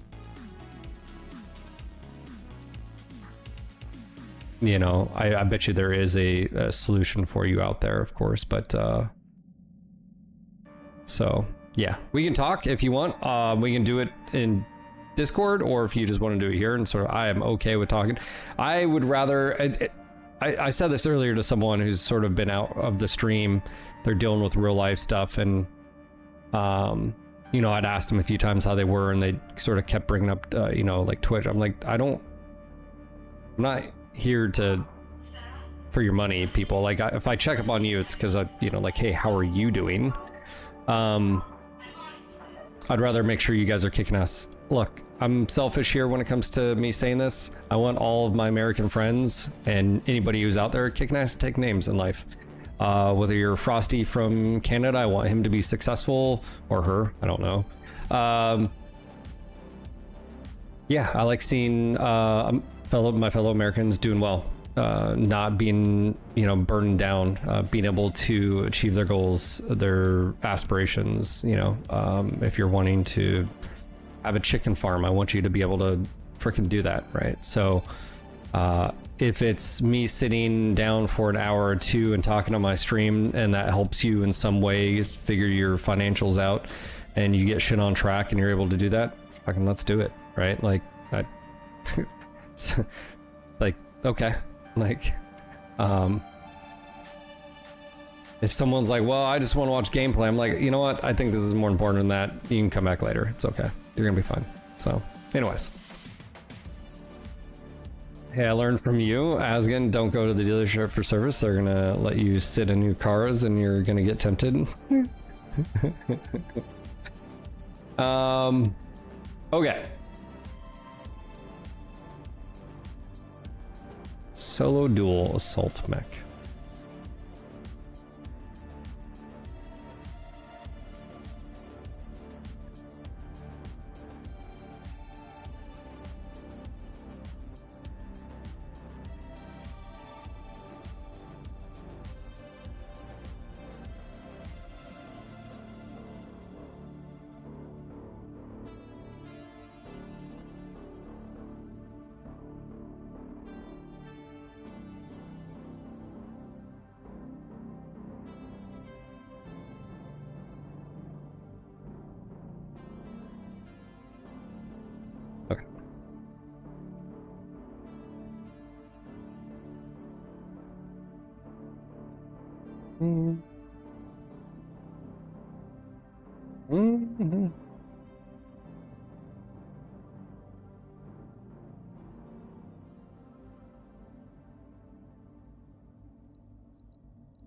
bet you there is a solution for you out there, of course, but so yeah, we can talk if you want. We can do it in Discord, or if you just want to do it here, and sort of I am okay with talking. I would rather, I said this earlier to someone who's sort of been out of the stream. They're dealing with real life stuff, and I'd asked them a few times how they were, and they sort of kept bringing up like Twitch. I'm like, I'm not here for your money, people. Like, if I check up on you, it's because like, hey, how are you doing? I'd rather make sure you guys are kicking ass. Look, I'm selfish here when it comes to me saying this. I want all of my American friends and anybody who's out there kicking ass to take names in life. Whether you're Frosty from Canada, I want him to be successful, or her, I don't know. Yeah, I like seeing my fellow Americans doing well, not being burdened down, being able to achieve their goals, their aspirations. If you're wanting to have a chicken farm, I want you to be able to freaking do that, right? So if it's me sitting down for an hour or two and talking on my stream, and that helps you in some way figure your financials out, and you get shit on track and you're able to do that, fucking let's do it, right? Like, like, okay, like, if someone's like, well, I just want to watch gameplay, I'm like, you know what, I think this is more important than that. You can come back later, it's okay, you're gonna be fine. So anyways, hey, I learned from you, Asgan, don't go to the dealership for service. They're gonna let you sit in new cars and you're gonna get tempted. Okay. Solo dual assault mech. Mm-hmm.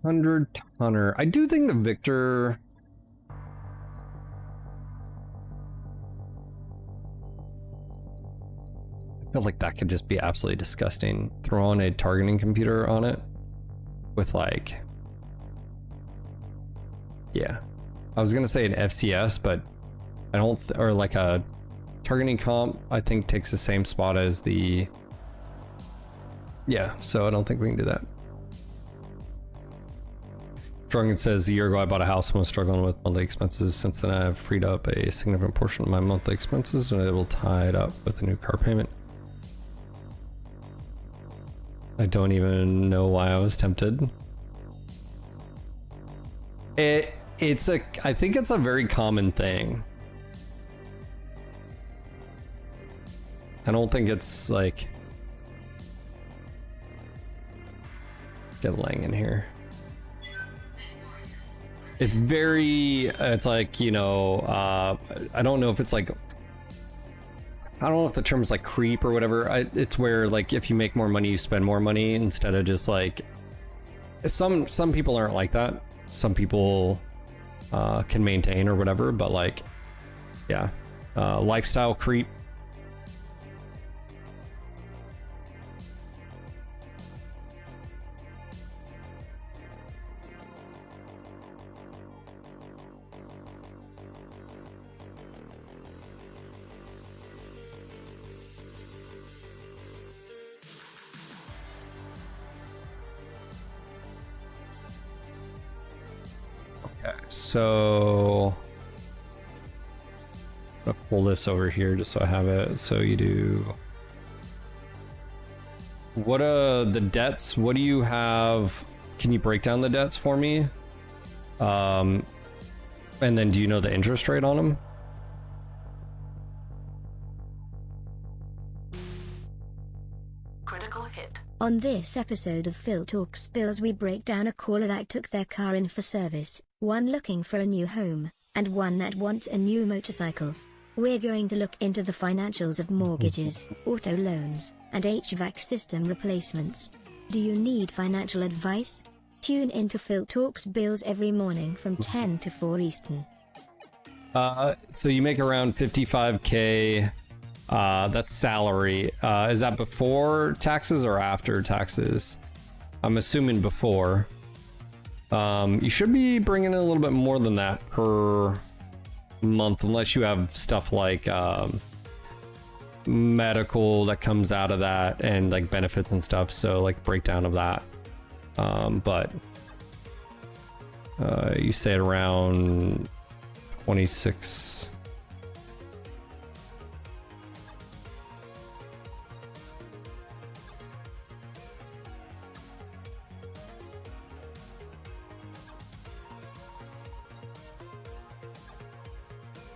$100 I do think the Victor. I feel like that could just be absolutely disgusting. Throw on a targeting computer on it with like, yeah. I was gonna say an FCS, but I don't, or like a targeting comp, I think takes the same spot as the, yeah, so I don't think we can do that. Drunken says, a year ago I bought a house and was struggling with monthly expenses. Since then I've freed up a significant portion of my monthly expenses and able to tie it up with a new car payment. I don't even know why I was tempted. I think it's a very common thing. I don't think it's like, get Lang in here. It's very, it's like, you know, I don't know if it's like, I don't know if the term is like creep or whatever. It's where like if you make more money, you spend more money instead of just like, some people aren't like that. Some people can maintain or whatever, but like, yeah, lifestyle creep. So I'm gonna pull this over here just so I have it. So you do, what the debts, what do you have? Can you break down the debts for me? And then do you know the interest rate on them? Critical hit. On this episode of Phil Talk Spills, we break down a caller that took their car in for service, one looking for a new home, and one that wants a new motorcycle. We're going to look into the financials of mortgages, auto loans, and HVAC system replacements. Do you need financial advice? Tune into Phil Talks Bills every morning from 10 to 4 Eastern. So you make around 55K. That's salary. Is that before taxes or after taxes? I'm assuming before. You should be bringing in a little bit more than that per month, unless you have stuff like medical that comes out of that and like benefits and stuff. So like breakdown of that. But you say around 26.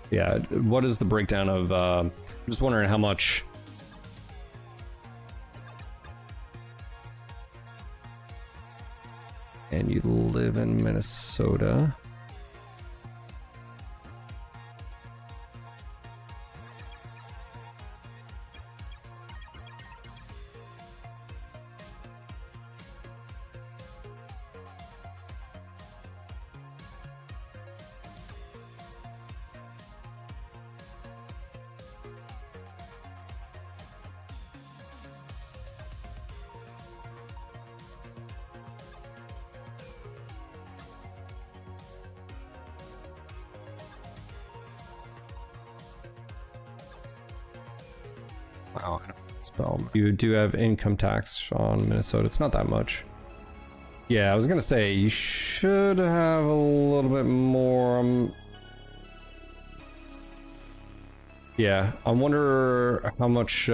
Yeah, what is the breakdown of, I'm just wondering how much. And you live in Minnesota. Wow, I don't spell. You do have income tax on Minnesota. It's not that much. Yeah, I was gonna say you should have a little bit more. Yeah, I wonder how much.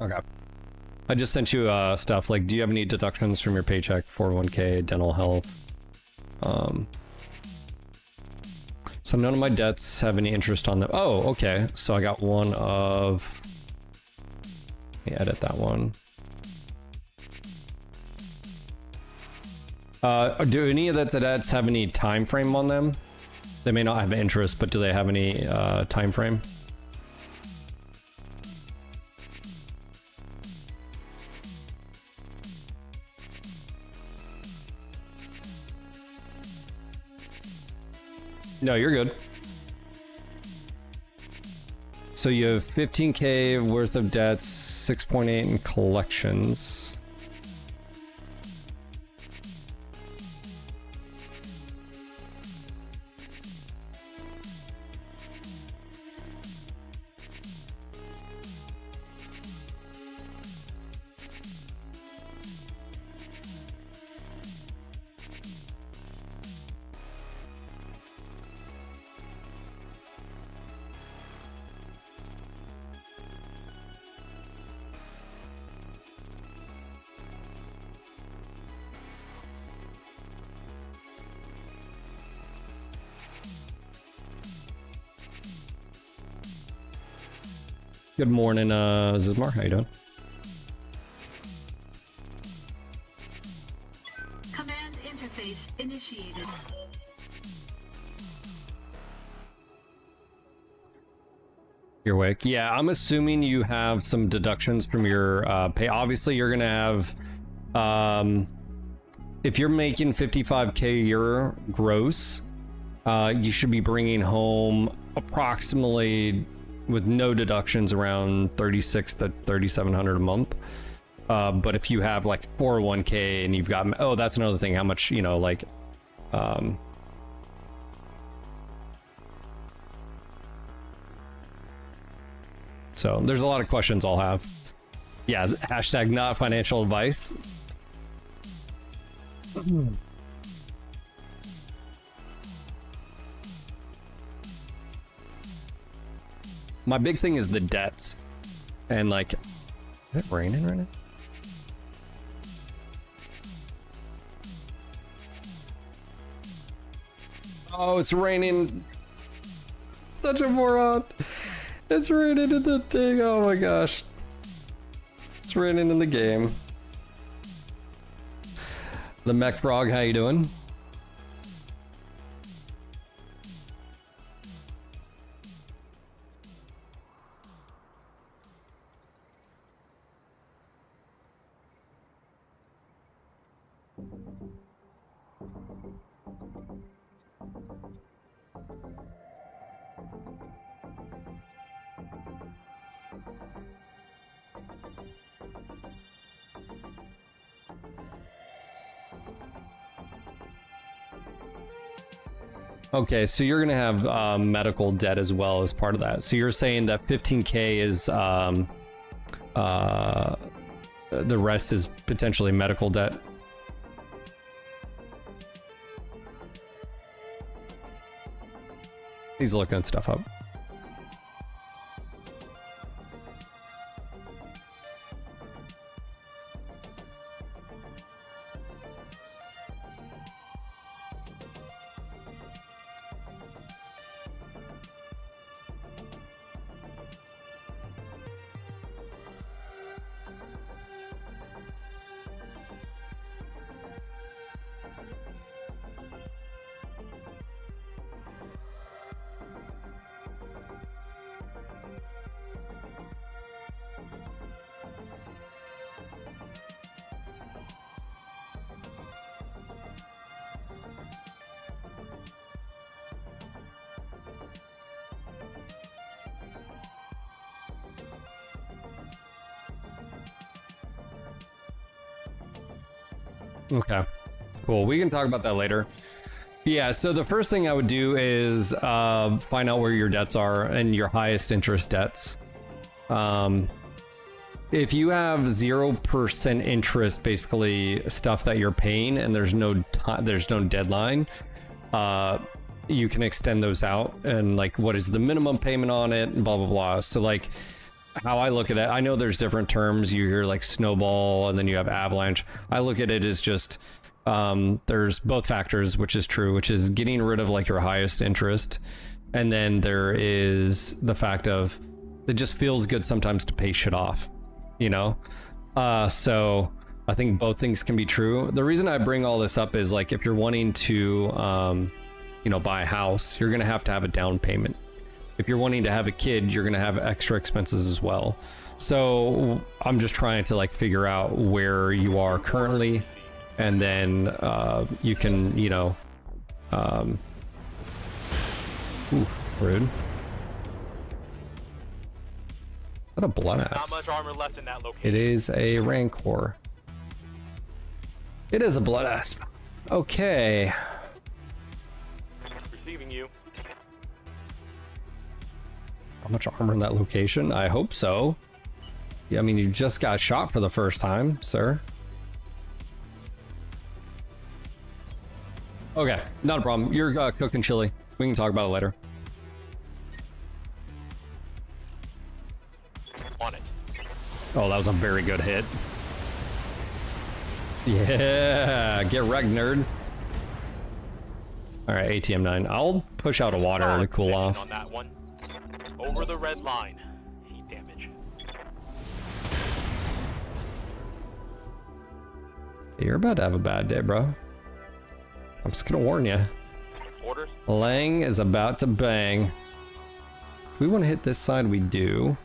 Okay. I just sent you stuff like, do you have any deductions from your paycheck, 401k, dental health? So none of my debts have any interest on them. Oh, okay. So I got one of... Let me edit that one. Do any of the debts have any time frame on them? They may not have interest, but do they have any time frame? No, you're good. So you have 15K worth of debts, 6.8 in collections. Good morning, Zizmar. How you doing? Command interface initiated. You're awake. Yeah, I'm assuming you have some deductions from your pay. Obviously, you're gonna have, if you're making 55K a year gross, you should be bringing home approximately, with no deductions, around 36 to 3,700 a month. But if you have like 401k and you've got, oh, that's another thing, how much, you know, like, so there's a lot of questions I'll have. Yeah, hashtag not financial advice. My big thing is the debts. And like, is it raining right now? Oh, it's raining. Such a moron. It's raining in the thing. Oh my gosh. It's raining in the game. The Mech Frog, how you doing? Okay, so you're gonna have medical debt as well as part of that. So you're saying that 15K is the rest is potentially medical debt. He's looking stuff up. Okay, cool. We can talk about that later. Yeah, so the first thing I would do is find out where your debts are and your highest interest debts. If you have 0% interest, basically stuff that you're paying and there's no deadline, you can extend those out, and like what is the minimum payment on it and blah blah blah. So like how I look at it, I know there's different terms. You hear like snowball and then you have avalanche. I look at it as just there's both factors, which is true, which is getting rid of like your highest interest. And then there is the fact of it just feels good sometimes to pay shit off, you know? So I think both things can be true. The reason I bring all this up is like if you're wanting to, you know, buy a house, you're going to have a down payment. If you're wanting to have a kid, you're going to have extra expenses as well. So I'm just trying to like figure out where you are currently, and then you can, you know, ooh, rude. Is that a blood axe? Not much armor left in that location. It is a rancor. It is a blood asp. Okay. Receiving you. How much armor in that location? I hope so. Yeah, I mean, you just got shot for the first time, sir. Okay, not a problem. You're cooking chili. We can talk about it later. On it. Oh, that was a very good hit. Yeah, get wrecked, nerd. All right, ATM 9. I'll push out a water to cool off. On that one. Over the red line. Heat damage. You're about to have a bad day, bro. I'm just gonna warn you. Orders. Lang is about to bang. If we want to hit this side, we do.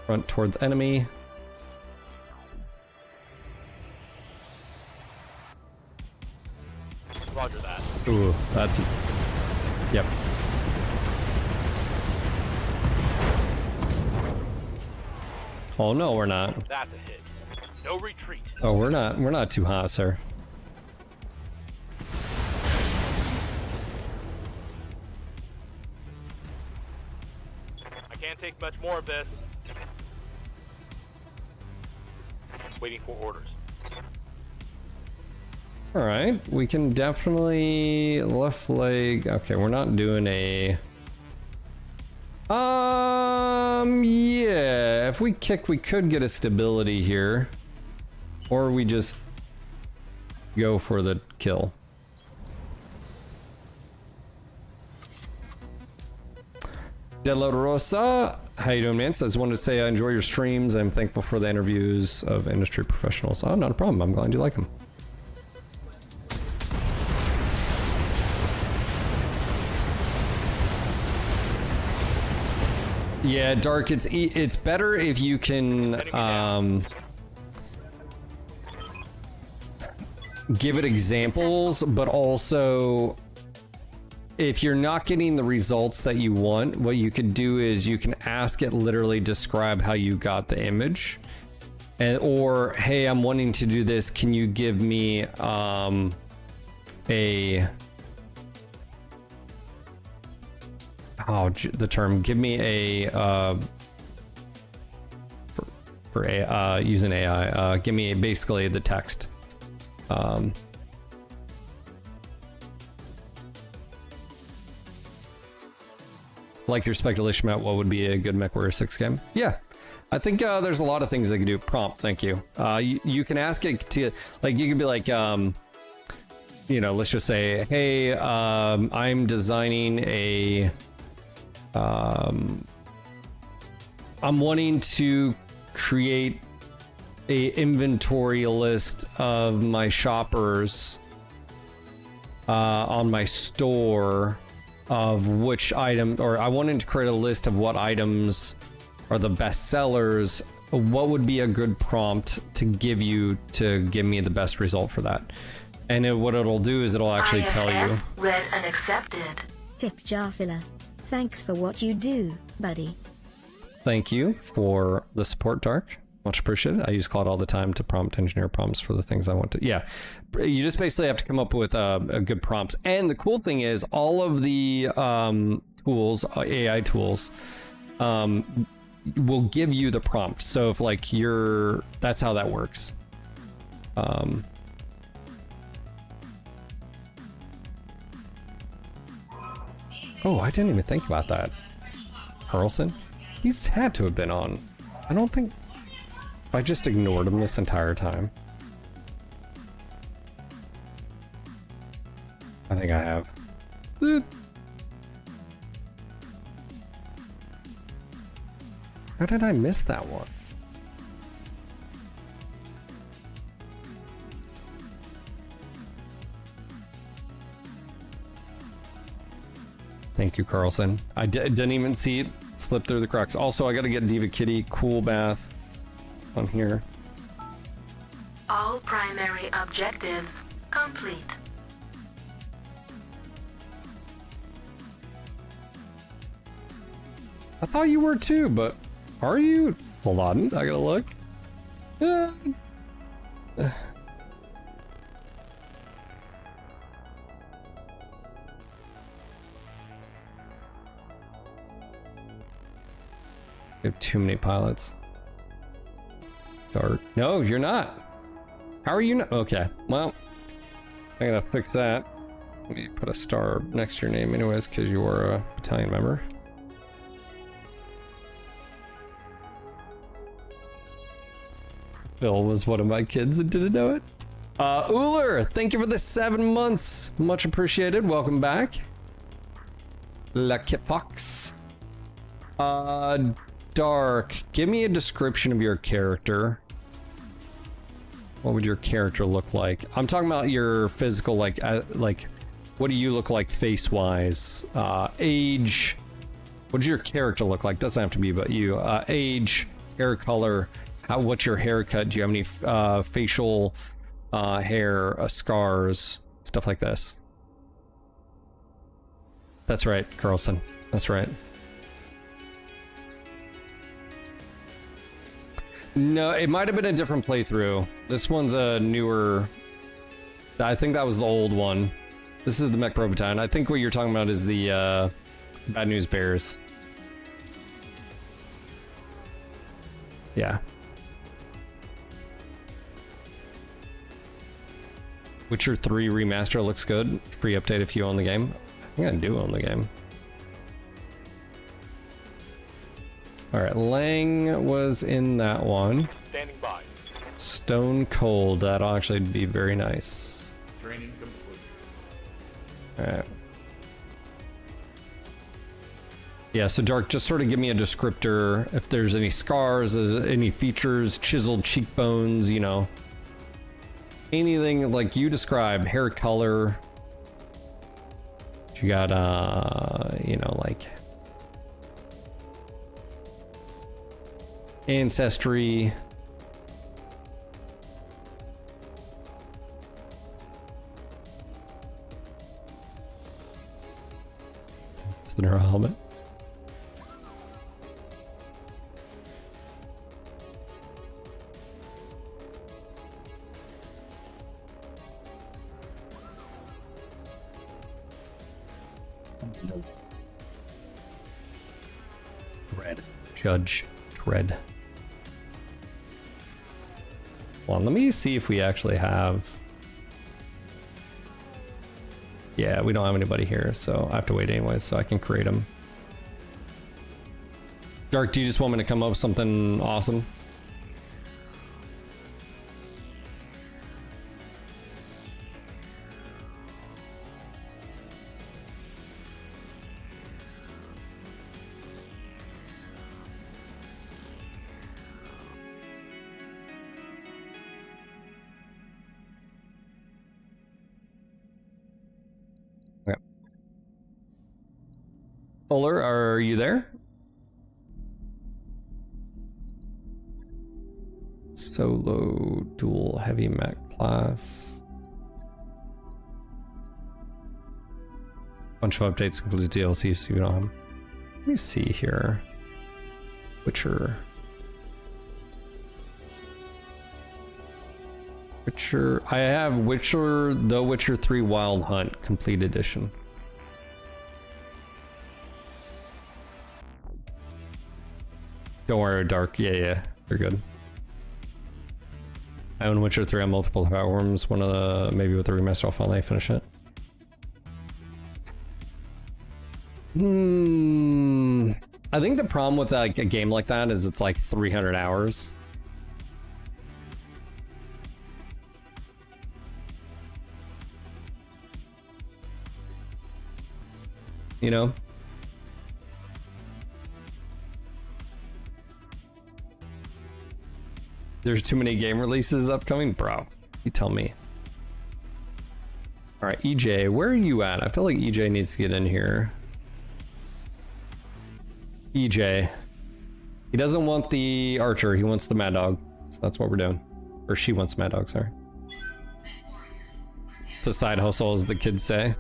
Front towards enemy. Roger that. Ooh, that's it. Yep. Oh no, we're not. That's a hit. No retreat. Oh, we're not too hot, sir. I can't take much more of this. Waiting for orders. All right, we can definitely left leg. Okay, we're not doing a. Yeah, if we kick, we could get a stability here, or we just go for the kill. De La Rosa, how you doing, man? So I just wanted to say I enjoy your streams. I'm thankful for the interviews of industry professionals. Oh, not a problem. I'm glad you like them. Yeah, Dark, it's better if you can give it examples, but also if you're not getting the results that you want, what you could do is you can ask it literally describe how you got the image, and or hey, I'm wanting to do this, can you give me the term, give me a for using AI, give me basically the text. Like your speculation about what would be a good MechWarrior 6 game. Yeah, I think there's a lot of things they can do. Prompt, thank you. You can ask it to, like, you can be like, you know, let's just say, hey, I'm designing a, I'm wanting to create a inventory list of my shoppers on my store of which item, or I wanted to create a list of what items are the best sellers. What would be a good prompt to give you to give me the best result for that? And what it'll do is it'll actually tell you. Read and accepted. Tip jar filler. Thanks for what you do, buddy. Thank you for the support, Dark. Much appreciated. I use Claude all the time to prompt engineer prompts for the things I want to. Yeah, you just basically have to come up with a good prompts. And the cool thing is all of the tools, AI tools, will give you the prompt. So if like that's how that works. Oh, I didn't even think about that. Carlson? He's had to have been on. I don't think... I just ignored him this entire time. I think I have. How did I miss that one? Thank you, Carlson. I didn't even see it slip through the cracks. Also, I gotta get Diva Kitty Cool Bath on here. All primary objectives complete. I thought you were too, but are you? Hold on, I gotta look. You have too many pilots. Dart. No, you're not. How are you not? Okay, well, I gotta fix that. Let me put a star next to your name anyways, because you are a battalion member. Phil was one of my kids and didn't know it. Uller, thank you for the 7 months. Much appreciated. Welcome back. Lucky Fox. Dark, give me a description of your character. What would your character look like? I'm talking about your physical, like what do you look like face-wise? Age. What does your character look like? Doesn't have to be about you. Age, hair color. What's your haircut? Do you have any facial hair, scars, stuff like this? That's right, Carlson. That's right. No, it might have been a different playthrough. This one's a newer... I think that was the old one. This is the Mech Pro Battalion. I think what you're talking about is the Bad News Bears. Yeah. Witcher 3 Remaster looks good. Free update if you own the game. I think I do own the game. Alright, Lang was in that one. Standing by. Stone Cold, that'll actually be very nice. Training complete. Alright. Yeah, so Dark, just sort of give me a descriptor. If there's any scars, any features, chiseled cheekbones, you know. Anything like you describe, hair color. You got, you know, like... ancestry. It's in her helmet. Red. Judge Dredd. Well, let me see if we actually have... Yeah, we don't have anybody here, so I have to wait anyways, so I can create them. Dark, do you just want me to come up with something awesome? Fuller, are you there? Solo dual heavy mech class. Bunch of updates include DLC, so you don't have. Let me see here. Witcher. I have Witcher, The Witcher 3 Wild Hunt Complete Edition. Don't worry, Dark. Yeah, you're good. I own Witcher 3 on multiple platforms. One of the, maybe with the remaster, I'll finally finish it. I think the problem with like a game like that is it's like 300 hours. You know? There's too many game releases upcoming? Bro, you tell me. All right, EJ, where are you at? I feel like EJ needs to get in here. EJ. He doesn't want the archer, he wants the mad dog. So that's what we're doing. Or she wants mad dog, sorry. It's a side hustle, as the kids say.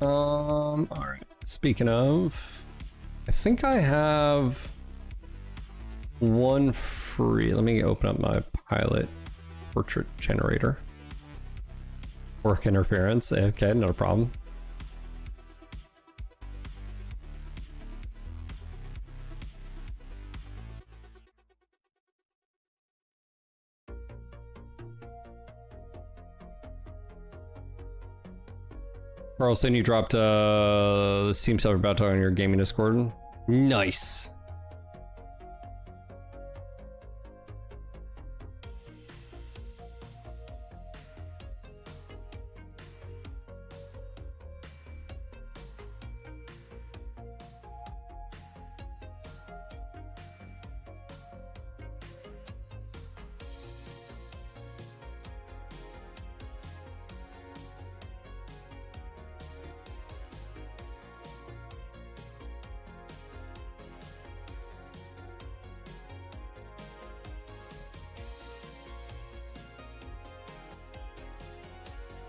All right. Speaking of, I think I have one free. Let me open up my pilot portrait generator. Work interference. Okay, not a problem. Carlson, you dropped the Steam Server Battle on your gaming Discord. Nice.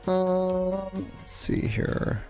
Let's see here.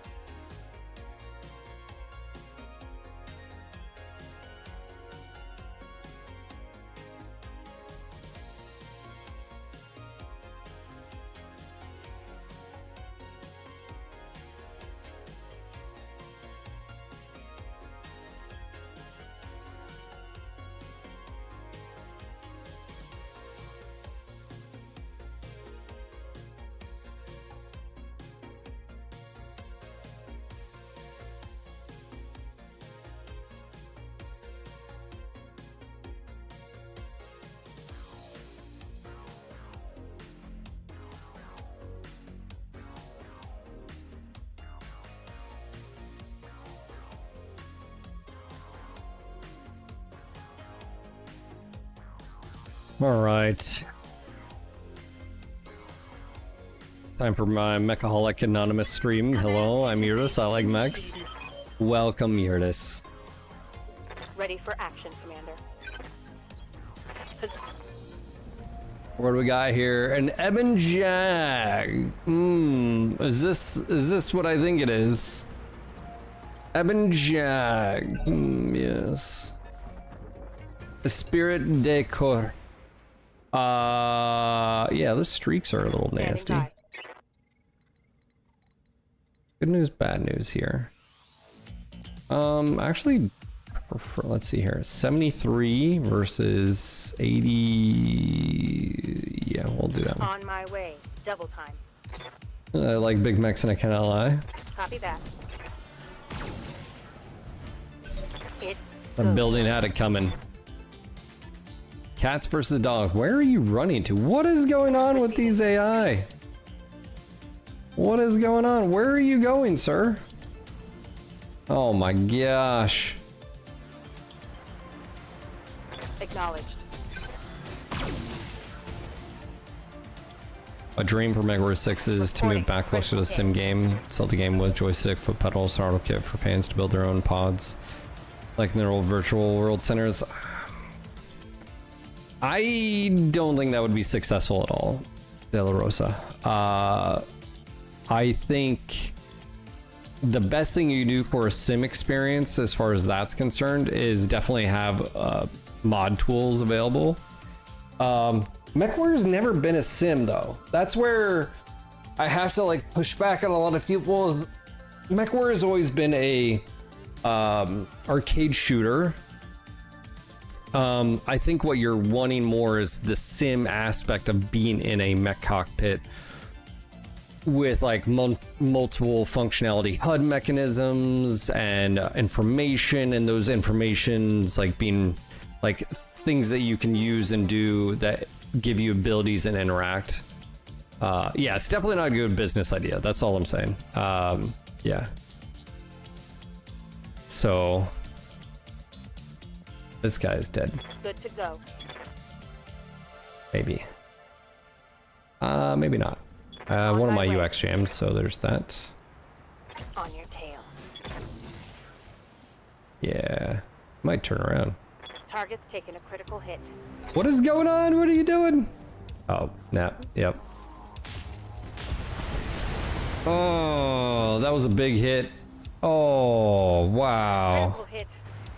All right. Time for my Mechaholic Anonymous stream. Hello, I'm Yurtis. I like mechs. Welcome, Yurtis. Ready for action, Commander. What do we got here? An Ebon Jag. Is this what I think it is? Ebon Jag. Yes. A Spirit Decor. Yeah, those streaks are a little nasty. Good news, bad news here. Actually, let's see here. 73 versus 80. Yeah, we'll do that one. On my way. Double time. I like big mechs and I cannot lie. Copy that. Our building had it coming. Cats versus dog. Where are you running to? What is going on with these AI? What is going on? Where are you going, sir? Oh my gosh. Acknowledged. A dream for MechWarrior 6 is to move back closer to the sim game, sell the game with joystick, foot pedals, throttle kit for fans to build their own pods, like in their old virtual world centers. I don't think that would be successful at all, De La Rosa. I think the best thing you do for a sim experience, as far as that's concerned, is definitely have mod tools available. MechWarrior's never been a sim though. That's where I have to like push back on a lot of people. Is MechWarrior's always been a arcade shooter. I think what you're wanting more is the sim aspect of being in a mech cockpit with like multiple functionality HUD mechanisms and information, and those informations like being like things that you can use and do that give you abilities and interact. Yeah, it's definitely not a good business idea. That's all I'm saying. Yeah. So this guy is dead. Good to go. Maybe. Maybe not. One of my UX jammed, so there's that. On your tail. Yeah. Might turn around. Target's taken a critical hit. What is going on? What are you doing? Oh, nah. Yep. Oh, that was a big hit. Oh, wow. Critical hit.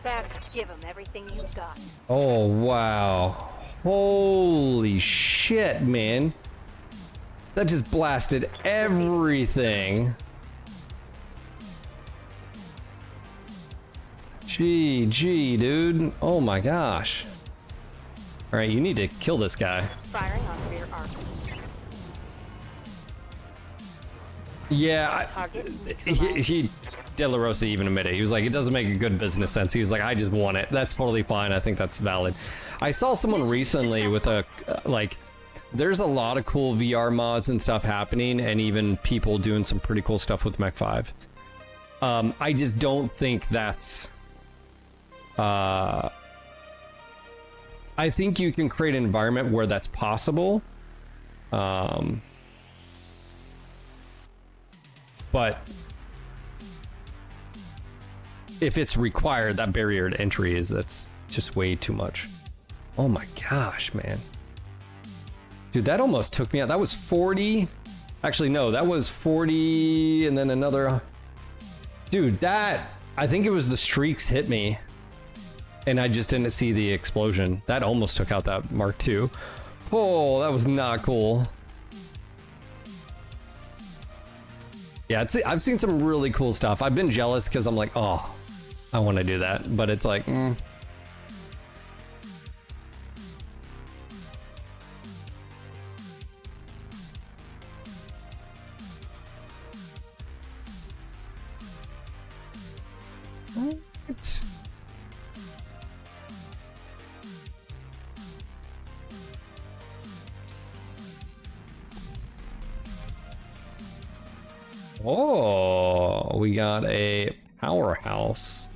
Back, give him everything you've got. Oh, wow. Holy shit, man. That just blasted everything. GG, dude. Oh my gosh. All right, you need to kill this guy. Firing on rear arc. Yeah, Target he De La Rosa even admitted. He was like, it doesn't make a good business sense. He was like, I just want it. That's totally fine. I think that's valid. I saw someone recently with a, like, there's a lot of cool VR mods and stuff happening, and even people doing some pretty cool stuff with Mech 5. I just don't think that's... I think you can create an environment where that's possible. But if it's required, that barrier to entry that's just way too much. Oh my gosh, man. Dude, that almost took me out. That was 40. Actually, no, that was 40 and then another. Dude, that, I think it was the streaks hit me and I just didn't see the explosion. That almost took out that Mark II. Oh, that was not cool. Yeah, I've seen some really cool stuff. I've been jealous because I'm like, oh, I want to do that. But it's like, What? Oh, we got a powerhouse.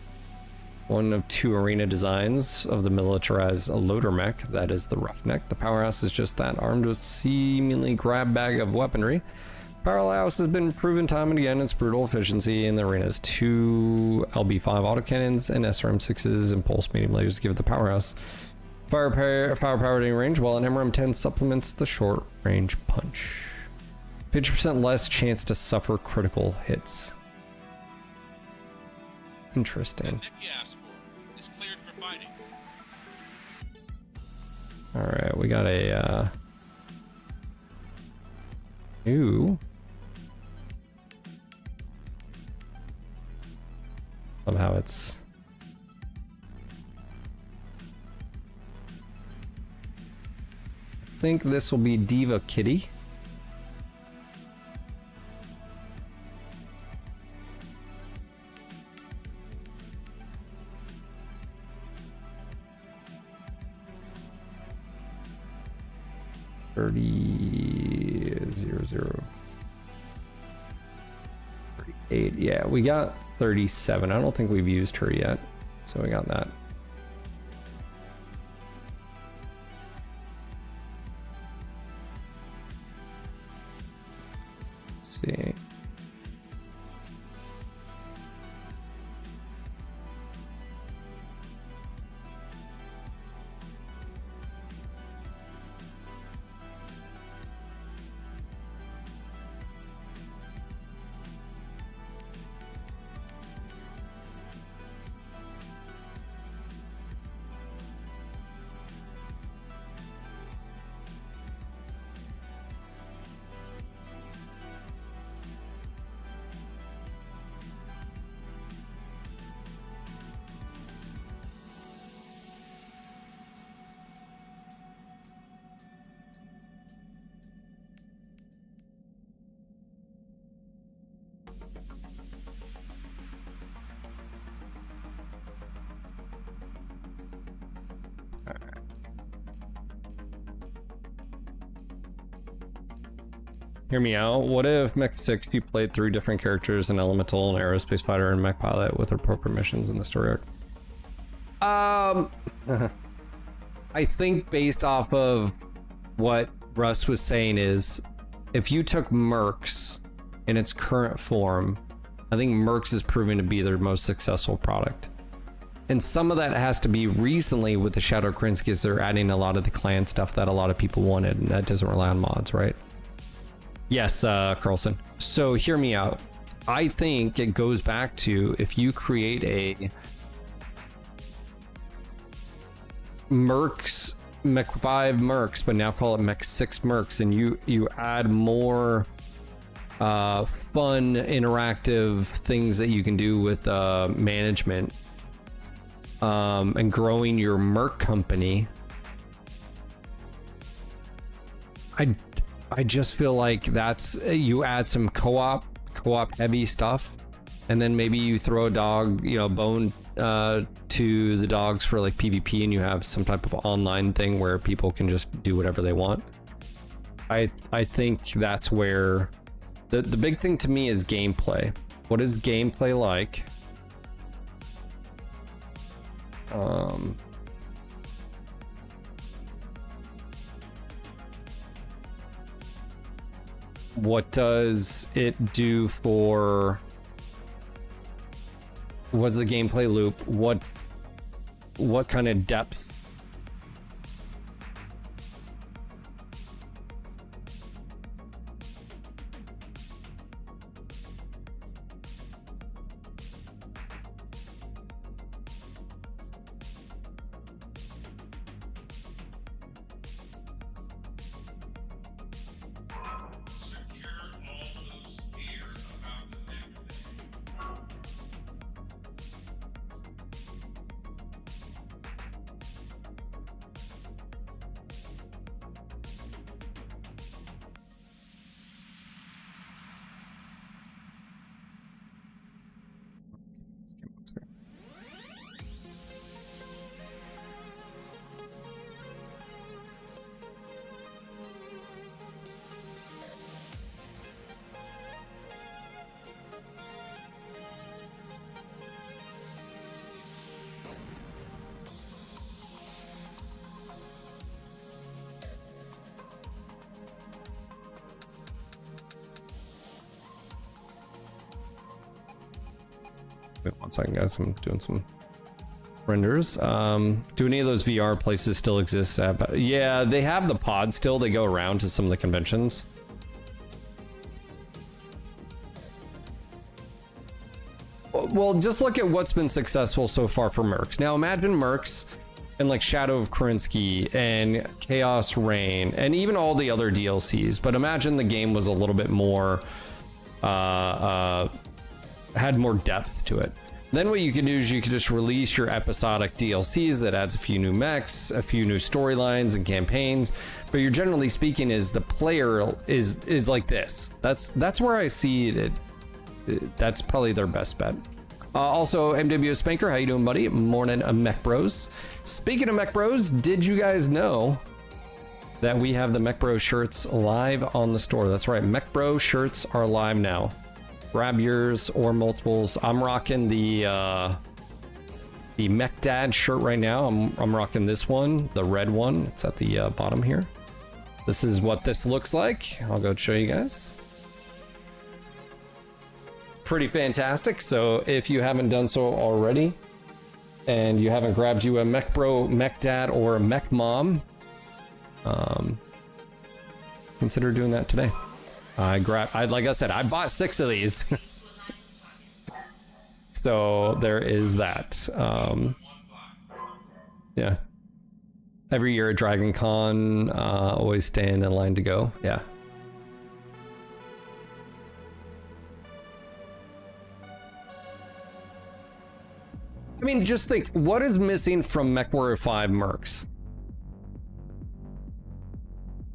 One of two arena designs of the militarized loader mech. That is the Roughneck. The powerhouse is just that, armed with seemingly grab bag of weaponry. Powerhouse has been proven time and again its brutal efficiency in the arenas. 2 LB5 autocannons and SRM6s and pulse medium lasers to give it the powerhouse firepower range, while an MRM10 supplements the short range punch. 50% less chance to suffer critical hits. Interesting. Nick you asked for is cleared for fighting. All right, we got a new. Love how it's. I think this will be Diva Kitty. Yeah, we got 37. I don't think we've used her yet, so we got that. hear me out. What if Mech 6 you played 3 different characters, an elemental, an aerospace fighter, and mech pilot with appropriate missions in the story arc? I think based off of what Russ was saying is, if you took Mercs in its current form, I think Mercs is proving to be their most successful product. And some of that has to be recently with the Shadow Krinsky's, they're adding a lot of the clan stuff that a lot of people wanted, and that doesn't rely on mods, right? Yes, Carlson. So hear me out. I think it goes back to if you create a Mercs, Mech 5 Mercs, but now call it Mech 6 Mercs, and you add more fun, interactive things that you can do with management, and growing your Merc company. I just feel like that's, you add some co-op heavy stuff, and then maybe you throw a dog, you know, bone to the dogs for like PvP, and you have some type of online thing where people can just do whatever they want. I think that's where the big thing to me is gameplay. What is gameplay like? What does it do for, what's the gameplay loop? What kind of depth? Wait 1 second, guys. I'm doing some renders. Do any of those VR places still exist? Yeah, they have the pod still. They go around to some of the conventions. Well, just look at what's been successful so far for Mercs. Now imagine Mercs and like Shadow of Krinsky and Chaos Reign and even all the other DLCs. But imagine the game was a little bit more had more depth to it. Then what you can do is you can just release your episodic DLCs that adds a few new mechs, a few new storylines and campaigns. But you're generally speaking is the player is like this. That's where I see it. That's probably their best bet. Also, MW Spanker, how you doing, buddy? Morning, Mech Bros. Speaking of Mech Bros, did you guys know that we have the Mech Bros shirts live on the store? That's right, Mech Bros shirts are live now. Grab yours or multiples. I'm rocking the Mech Dad shirt right now. I'm rocking this one, the red one. It's at the bottom here. This is what this looks like. I'll go show you guys. Pretty fantastic. So if you haven't done so already, and you haven't grabbed you a Mech Bro, Mech Dad, or a Mech Mom, consider doing that today. Like I said, I bought 6 of these. So there is that. Yeah. Every year at Dragon Con, always staying in line to go. Yeah. I mean, just think, what is missing from MechWarrior 5 Mercs?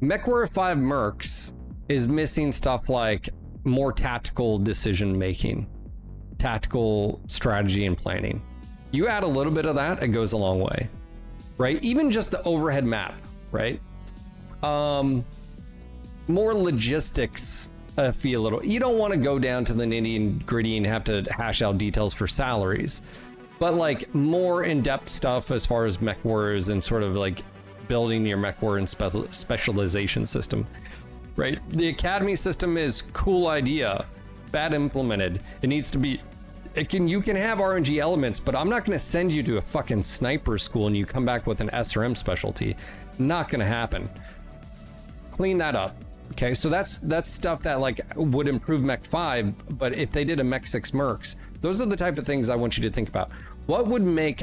MechWarrior 5 Mercs is missing stuff like more tactical decision making, tactical strategy and planning. You add a little bit of that, it goes a long way, right? Even just the overhead map, right? more logistics. Feel a little. You don't want to go down to the nitty and gritty and have to hash out details for salaries, but like more in-depth stuff as far as MechWarriors and sort of like building your MechWarrior and specialization system, right? The academy system is cool idea, bad implemented. It needs to be. You can have RNG elements, but I'm not going to send you to a fucking sniper school and you come back with an SRM specialty. Not going to happen. Clean that up. Okay, so that's stuff that like would improve Mech 5, but if they did a Mech 6 Mercs, those are the type of things I want you to think about. What would make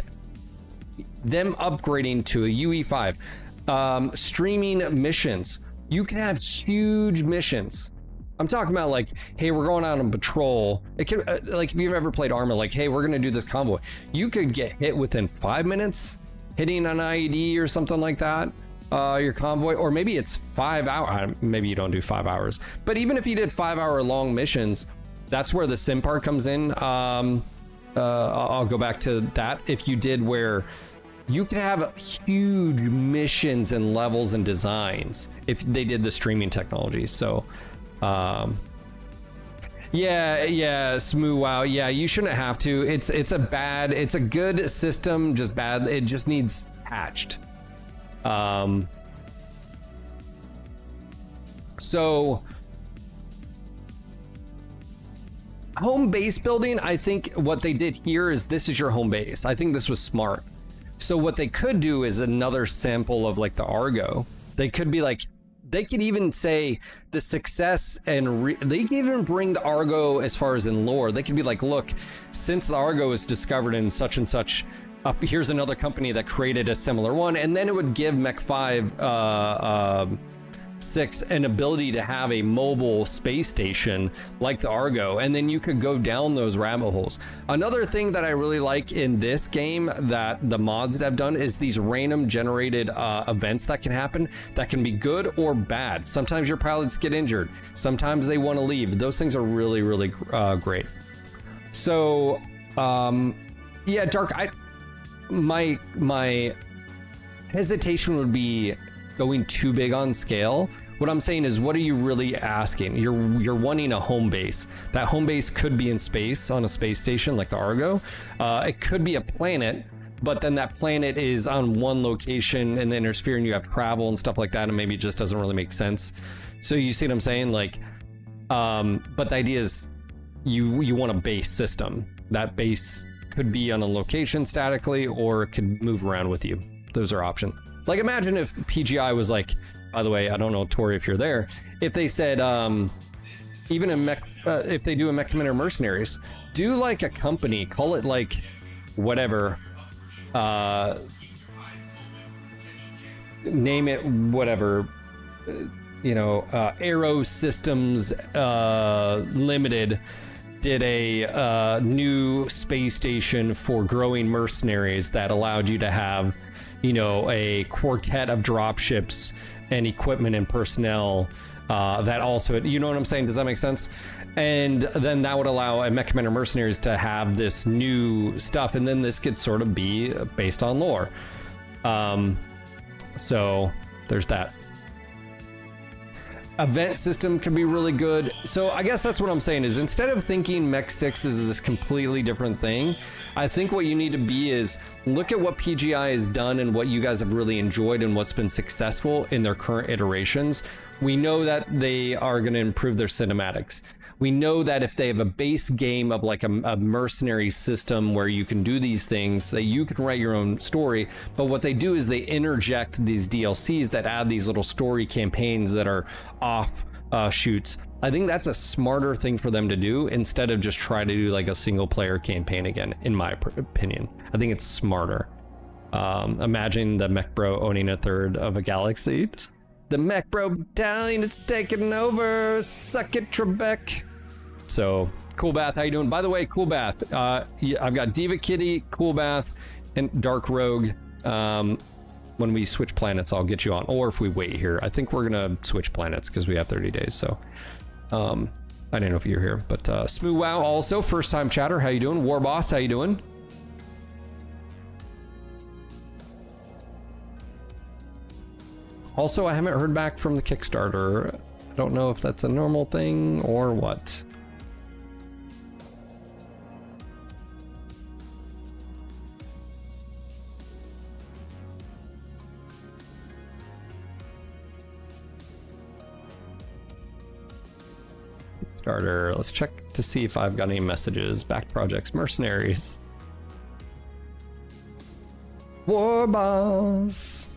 them upgrading to a UE5? Streaming missions. You can have huge missions. I'm talking about like, hey, we're going out on patrol. It could like if you've ever played Arma, like, hey, we're gonna do this convoy. You could get hit within 5 minutes, hitting an IED or something like that. Your convoy, or maybe it's 5 hours. Maybe you don't do 5 hours, but even if you did 5 hour long missions, that's where the sim part comes in. I'll go back to that. If you did where you could have huge missions and levels and designs if they did the streaming technology. So, yeah, smooth. Wow. Yeah, you shouldn't have to. It's a good system, just bad. It just needs patched. So home base building, I think what they did here is this is your home base. I think this was smart. So what they could do is another sample of like the Argo. They could be like, they could even say the success and they could even bring the Argo as far as in lore. They could be like, look, since the Argo was discovered in such and such, here's another company that created a similar one, and then it would give Mech 5 6 an ability to have a mobile space station like the Argo, and then you could go down those rabbit holes. Another thing that I really like in this game that the mods have done is these random generated events that can happen that can be good or bad. Sometimes your pilots get injured, sometimes they want to leave. Those things are really, really great. So yeah, Dark, my hesitation would be going too big on scale. What I'm saying is, what are you really asking? You're wanting a home base. That home base could be in space on a space station like the Argo. It could be a planet, but then that planet is on one location in the inner sphere and you have travel and stuff like that, and maybe it just doesn't really make sense. So you see what I'm saying? Like, but the idea is you want a base system. That base could be on a location statically, or it could move around with you. Those are options. Like, imagine if PGI was like, by the way, I don't know, Tori, if you're there, if they said, even a mech, if they do a Mech Commander Mercenaries, do like a company, call it like whatever, name it whatever, you know, Aero Systems Limited did a new space station for growing mercenaries that allowed you to have, you know, a quartet of dropships and equipment and personnel that also, you know what I'm saying? Does that make sense? And then that would allow a Mech Commander Mercenaries to have this new stuff, and then this could sort of be based on lore. So there's that. Event system can be really good. So I guess that's what I'm saying is, instead of thinking Mech 6 is this completely different thing, I think what you need to be is look at what PGI has done and what you guys have really enjoyed and what's been successful in their current iterations. We know that they are going to improve their cinematics. We know that if they have a base game of like a mercenary system where you can do these things, that you can write your own story, but what they do is they interject these DLCs that add these little story campaigns that are off shoots. I think that's a smarter thing for them to do instead of just try to do like a single player campaign again, in my opinion. I think it's smarter. Imagine the Mech Bro owning a third of a galaxy. The Mech Bro battalion is taking over. Suck it, Trebek. So, Cool Bath, how you doing? By the way, Cool Bath, I've got Diva Kitty, Cool Bath, and Dark Rogue. When we switch planets, I'll get you on. Or if we wait here, I think we're gonna switch planets because we have 30 days. So, I didn't know if you're here, but Smooth Wow also, first time chatter. How you doing? War Boss, how you doing? Also, I haven't heard back from the Kickstarter. I don't know if that's a normal thing or what. Starter, let's check to see if I've got any messages. Back projects, mercenaries. War boss.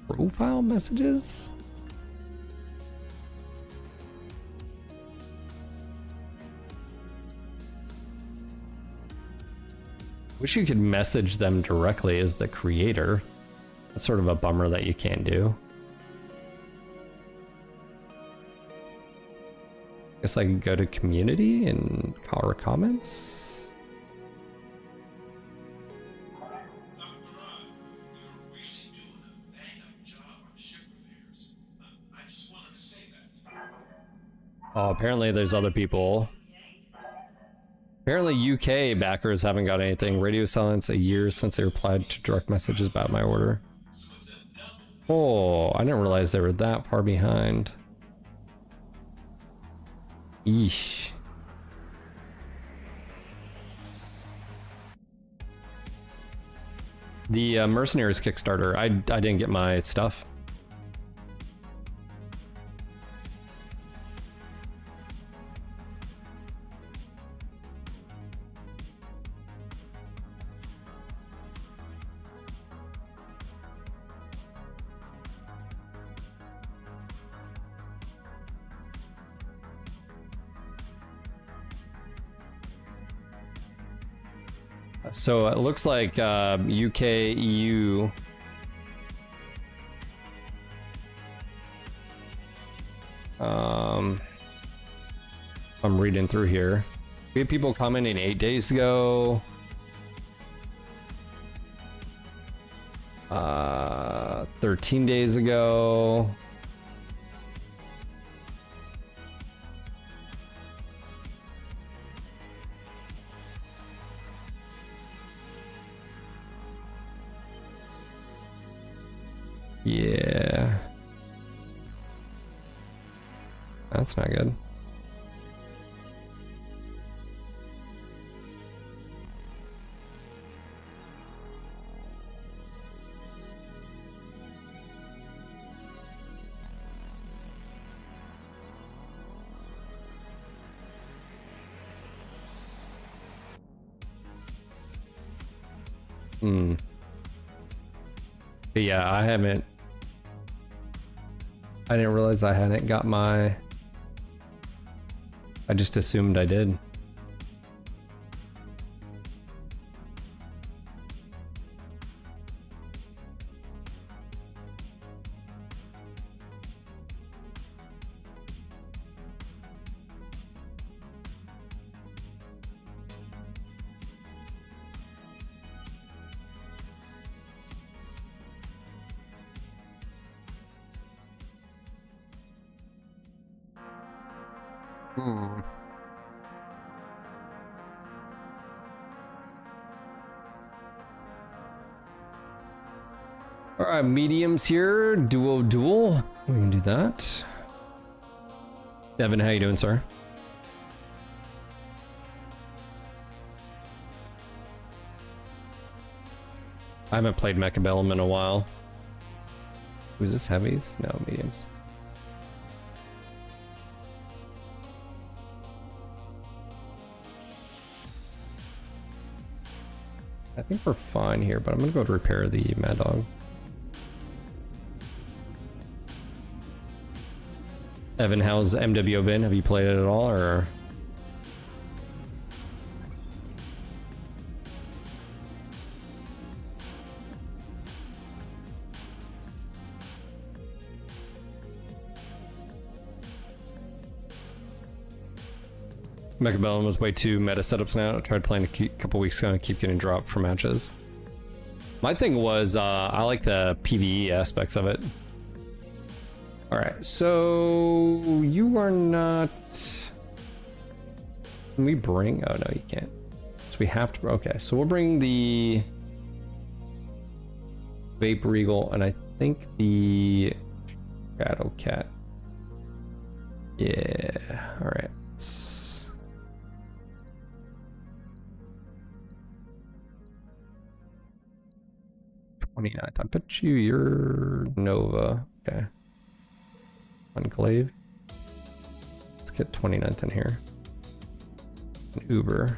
Profile messages? Wish you could message them directly as the creator. That's sort of a bummer that you can't do. Guess I could go to community and call comments. Oh, apparently there's other people. Apparently UK backers haven't got anything. Radio silence a year since they replied to direct messages about my order. Oh, I didn't realize they were that far behind. Eesh. The Mercenaries Kickstarter, I didn't get my stuff. So it looks like UK, EU. I'm reading through here. We had people commenting 8 days ago. 13 days ago. Yeah. That's not good. But yeah, I didn't realize I hadn't got my... I just assumed I did. Alright, mediums here. Dual. We can do that. Devin, how you doing, sir? I haven't played Mechabellum in a while. Was this heavies? No, mediums. I think we're fine here, but I'm gonna go to repair the Mad Dog. Evan, how's MWO been? Have you played it at all, or? Mechabellum was way too meta setups now. I tried playing a couple weeks ago and keep getting dropped for matches. My thing was, I like the PvE aspects of it. Alright, so you are not... Can we bring... Oh no, you can't. we have to. Okay, so we'll bring the Vapor Eagle and I think the Shadow Cat. Yeah, all right. 29th. I bet you're Nova. Okay. Enclave. Let's get 29th in here. An Uber.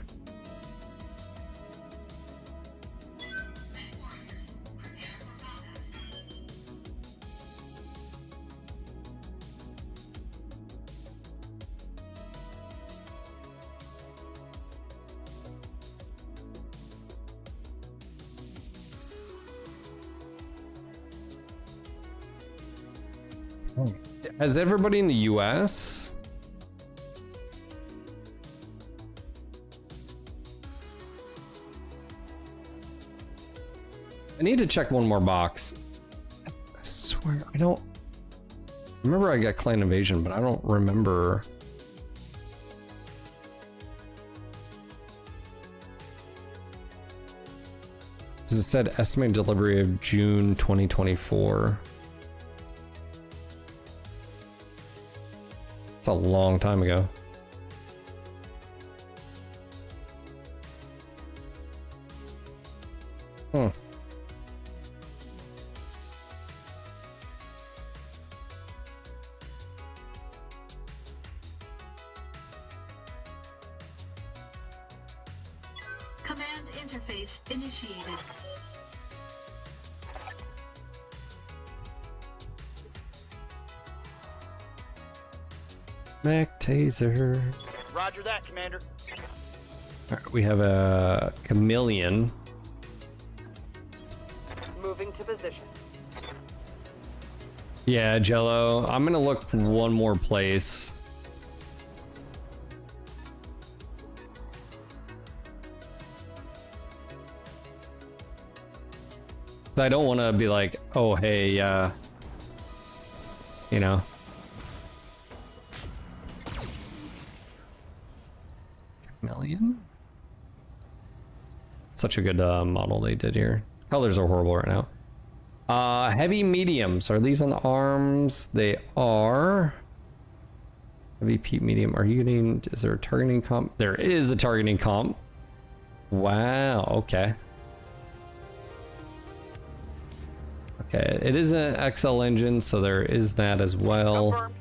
Has everybody in the US? I need to check one more box. I swear, I don't remember I got Clan Invasion, but I don't remember. Because it said estimated delivery of June 2024. It's a long time ago. Hmm. Command interface initiated. Mech Taser. Roger that, Commander. All right, we have a Chameleon. Moving to position. Yeah, Jello. I'm gonna look for one more place. I don't want to be like, oh hey, you know. Chameleon. Such a good model they did here. Colors are horrible right now. Heavy mediums. Are these on the arms? They are. Heavy Pete medium. Are you getting? Is there a targeting comp? There is a targeting comp. Wow. Okay. Okay. It is an XL engine, so there is that as well. Confirmed.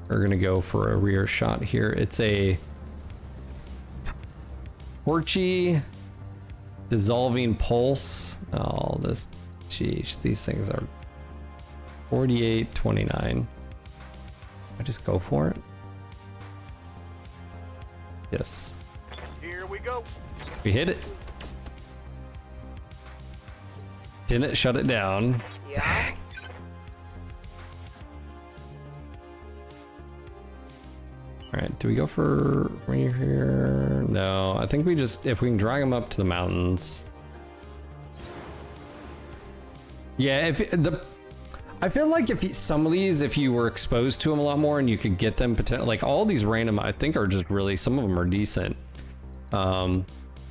We're gonna go for a rear shot here. It's a Torchy dissolving pulse. Oh, this, geez, these things are 48.29. I just go for it. Yes, Here we go. we hit it. Didn't shut it down. Yeah. All right, do we go for right here? No, I think we just, if we can drag them up to the mountains. Yeah, if the, I feel like if some of these, if you were exposed to them a lot more and you could get them potentially, like all these random, I think are just really, some of them are decent. But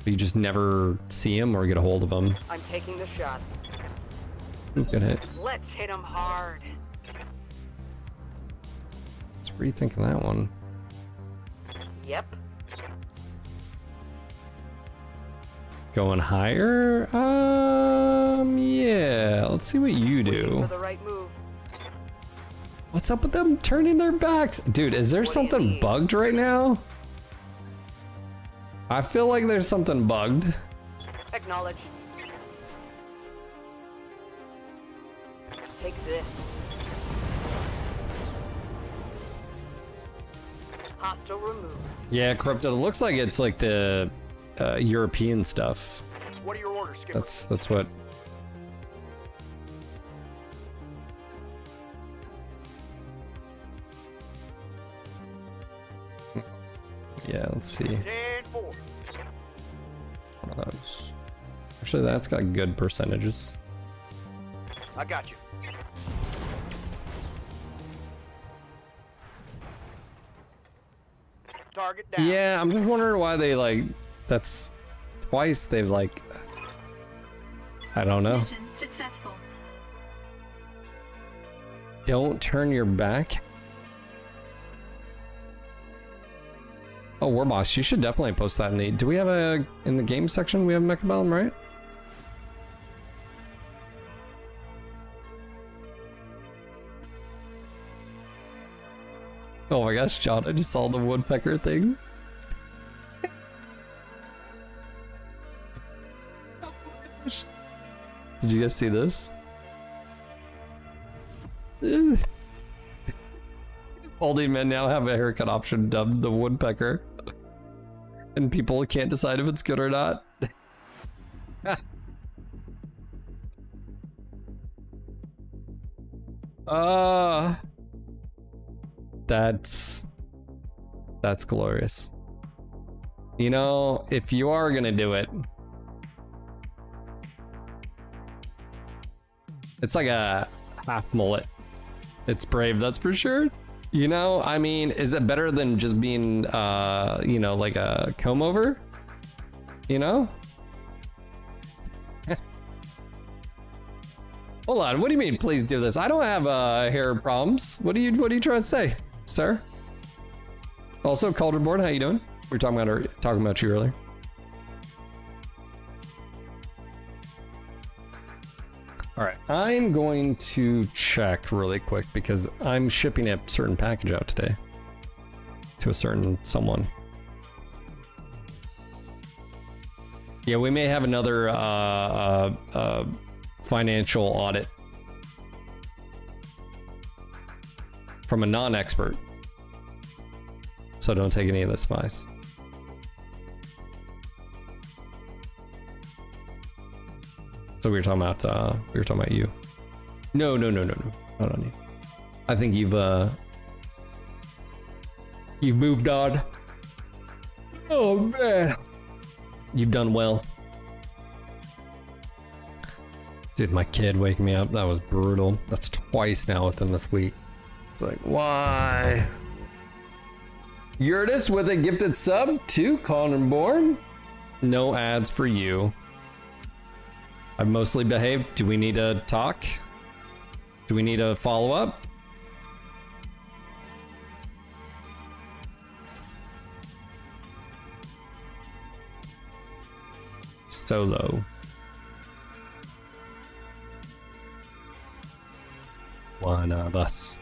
you just never see them or get a hold of them. I'm taking the shot. Good hit. Let's hit him hard. Let's rethink that one. Yep. Going higher? Yeah. Let's see what you Waiting do. for the right move. What's up with them turning their backs? Dude, is there What do you something need? bugged right now? I feel like there's something bugged. Acknowledge. Take this. Hostile removed. Yeah, corrupted. It looks like it's like the European stuff. What are your orders, Skipper? That's what. Yeah, let's see. 10-4. One of those. Actually, that's got good percentages. I got you. target down. Yeah, I'm just wondering why they like. That's twice they've like. I don't know. Mission successful. Don't turn your back. Oh, Warboss, you should definitely post that in the. Do we have in the game section? We have Mechabellum, right? Oh my gosh, John, I just saw the woodpecker thing. Did you guys see this? Balding men now have a haircut option dubbed the woodpecker. And people can't decide if it's good or not. That's glorious. You know, if you are gonna do it, it's like a half mullet. It's brave, that's for sure. You know, I mean, is it better than just being, you know, like a comb over? You know? Hold on, what do you mean, please do this? I don't have hair problems. What are you trying to say, sir? Also, Cauldron Board, how you doing? We were talking about you earlier. All right, I'm going to check really quick because I'm shipping a certain package out today to a certain someone. Yeah, we may have another financial audit from a non-expert, so don't take any of this advice. So we were talking about you. No, not on you. I think you've moved on. Oh man, you've done well. Dude, my kid waking me up, that was brutal. That's twice now within this week. It's like, why? Yurtis with a gifted sub to Cauldron Born. No ads for you. I've mostly behaved. Do we need to talk? Do we need a follow-up? Solo. One of us.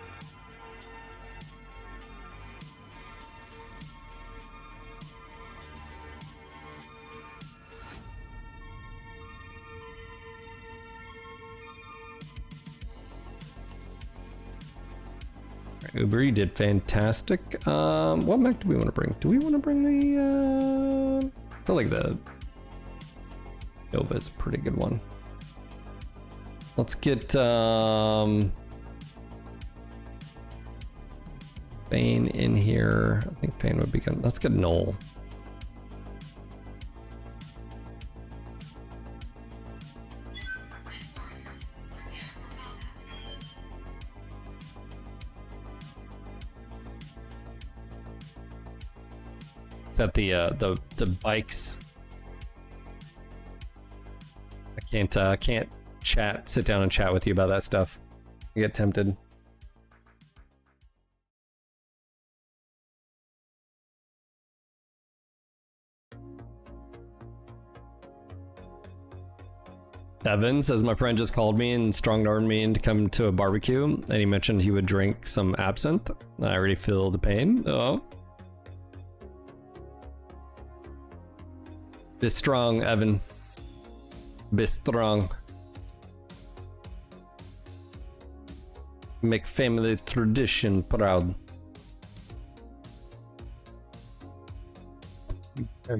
Uber, you did fantastic. What mech do we want to bring? Do we want to bring the I feel like the Nova is a pretty good one. Let's get Bane in here. I think Bane would be good. Let's get Noel. Is that the bikes? I can't sit down and chat with you about that stuff. I get tempted. Evan says, my friend just called me and strong-armed me into coming to a barbecue, and he mentioned he would drink some absinthe. I already feel the pain. Oh. Be strong, Evan. Be strong. Make family tradition proud.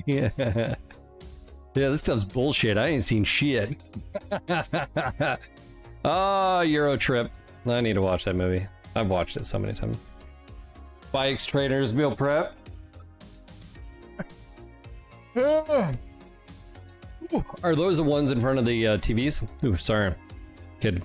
Yeah. Yeah, this stuff's bullshit. I ain't seen shit. Oh, Euro Trip. I need to watch that movie. I've watched it so many times. Bikes, trainers, meal prep. Are those the ones in front of the TVs? Ooh, sorry. Kid.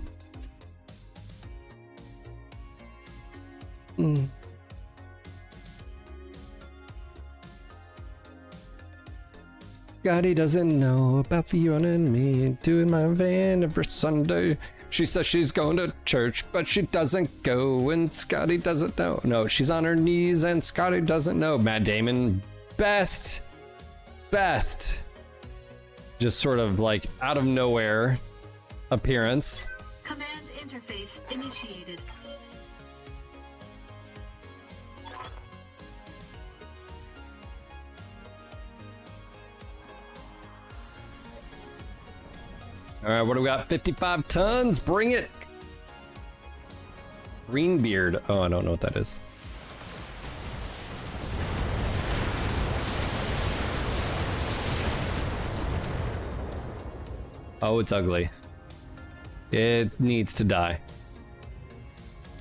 Scotty doesn't know about Fiona and me doing my van every Sunday. She says she's going to church, but she doesn't go, and Scotty doesn't know. No, she's on her knees, and Scotty doesn't know. Matt Damon, best. Just sort of like out of nowhere appearance. Command interface initiated. All right, what do we got? 55 tons. Bring it. Greenbeard. Oh, I don't know what that is. Oh, it's ugly. It needs to die.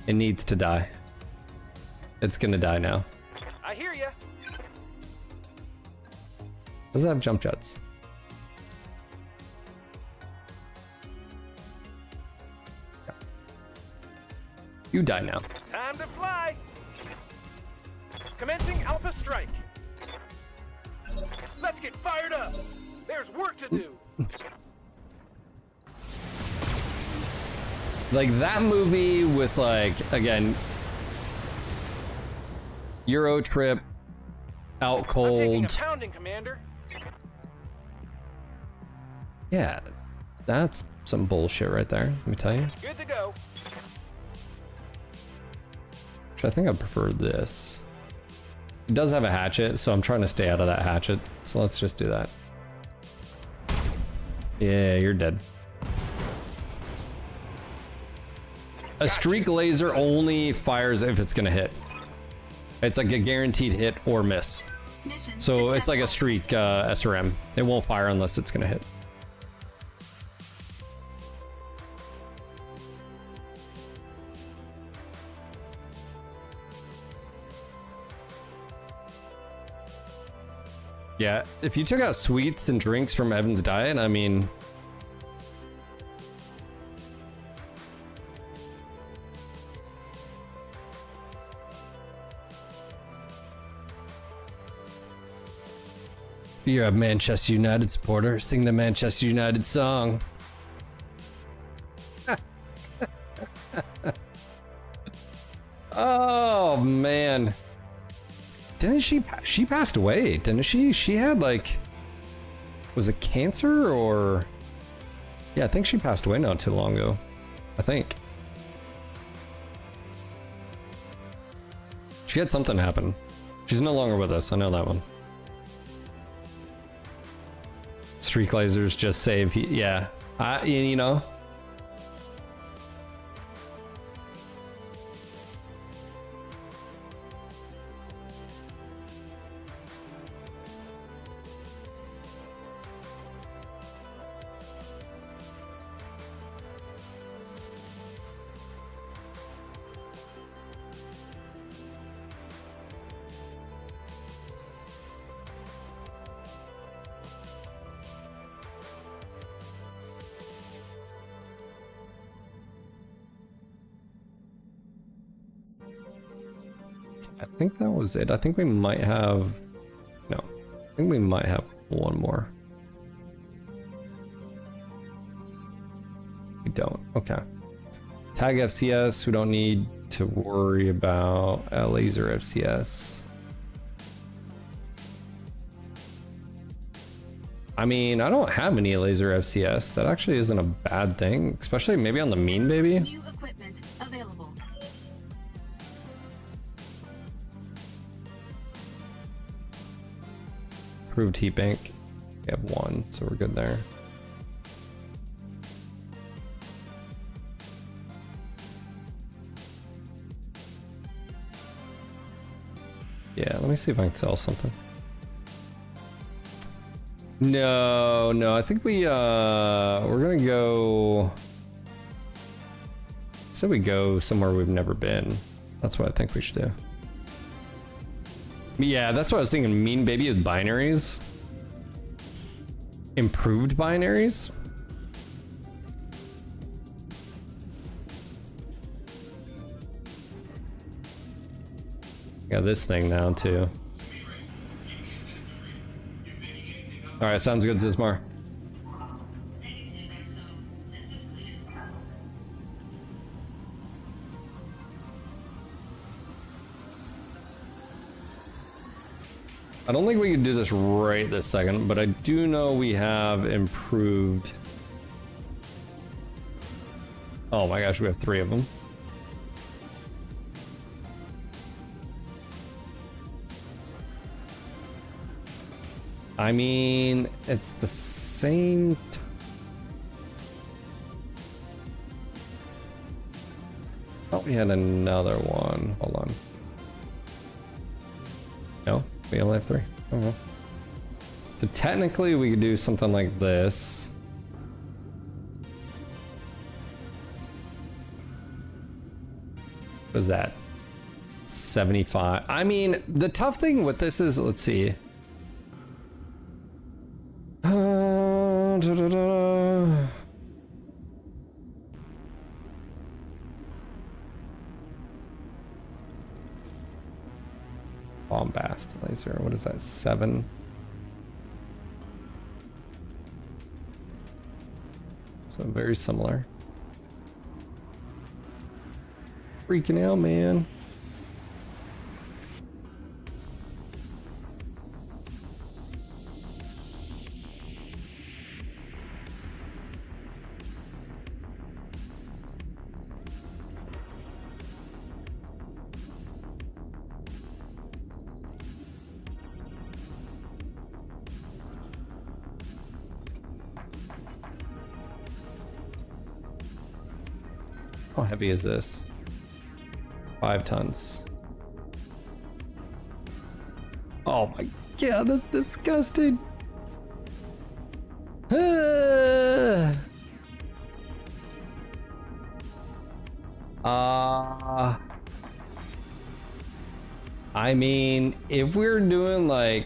It needs to die. It's gonna die now. I hear ya. Does it have jump jets? You die now. Time to fly. Commencing Alpha Strike. Let's get fired up. There's work to do. Like that movie with like, again, Euro trip, out I'm taking a cold. pounding, Commander. Yeah, that's some bullshit right there, let me tell you. Good to go. Which I think I prefer this. It does have a hatchet, so I'm trying to stay out of that hatchet. So let's just do that. Yeah, you're dead. A streak laser only fires if it's gonna hit. It's like a guaranteed hit or miss. Mission So it's like a successful. streak SRM. It won't fire unless it's gonna hit. Yeah, if you took out sweets and drinks from Evan's diet, I mean... If you're a Manchester United supporter, sing the Manchester United song. Oh, man. Didn't she passed away, didn't she? She had like, was it cancer or? Yeah, I think she passed away not too long ago. I think. She had something happen. She's no longer with us, I know that one. Streak lasers just save, yeah. You know. I think that was it. I think we might have... No. I think we might have one more. We don't. Okay. Tag FCS. We don't need to worry about a laser FCS. I mean, I don't have any laser FCS. That actually isn't a bad thing. Especially maybe on the mean baby. New equipment available. Approved heat bank. We have one, so we're good there. Yeah, let me see if I can sell something. No, I think we're gonna go. So we go somewhere we've never been. That's what I think we should do. Yeah, that's what I was thinking. Mean baby with binaries. Improved binaries. Got this thing now too. All right, sounds good, Zismar. I don't think we can do this right this second, but I do know we have improved. Oh my gosh, we have 3 of them. I mean, it's the same. Oh, we had another one. Hold on. No, we only have 3. Okay. So technically, we could do something like this. What is that? 75. I mean, the tough thing with this is, let's see. Bombast laser. What is that? 7. So very similar. Freaking out, man. How heavy is this? 5 tons. Oh my god, that's disgusting. I mean, if we're doing like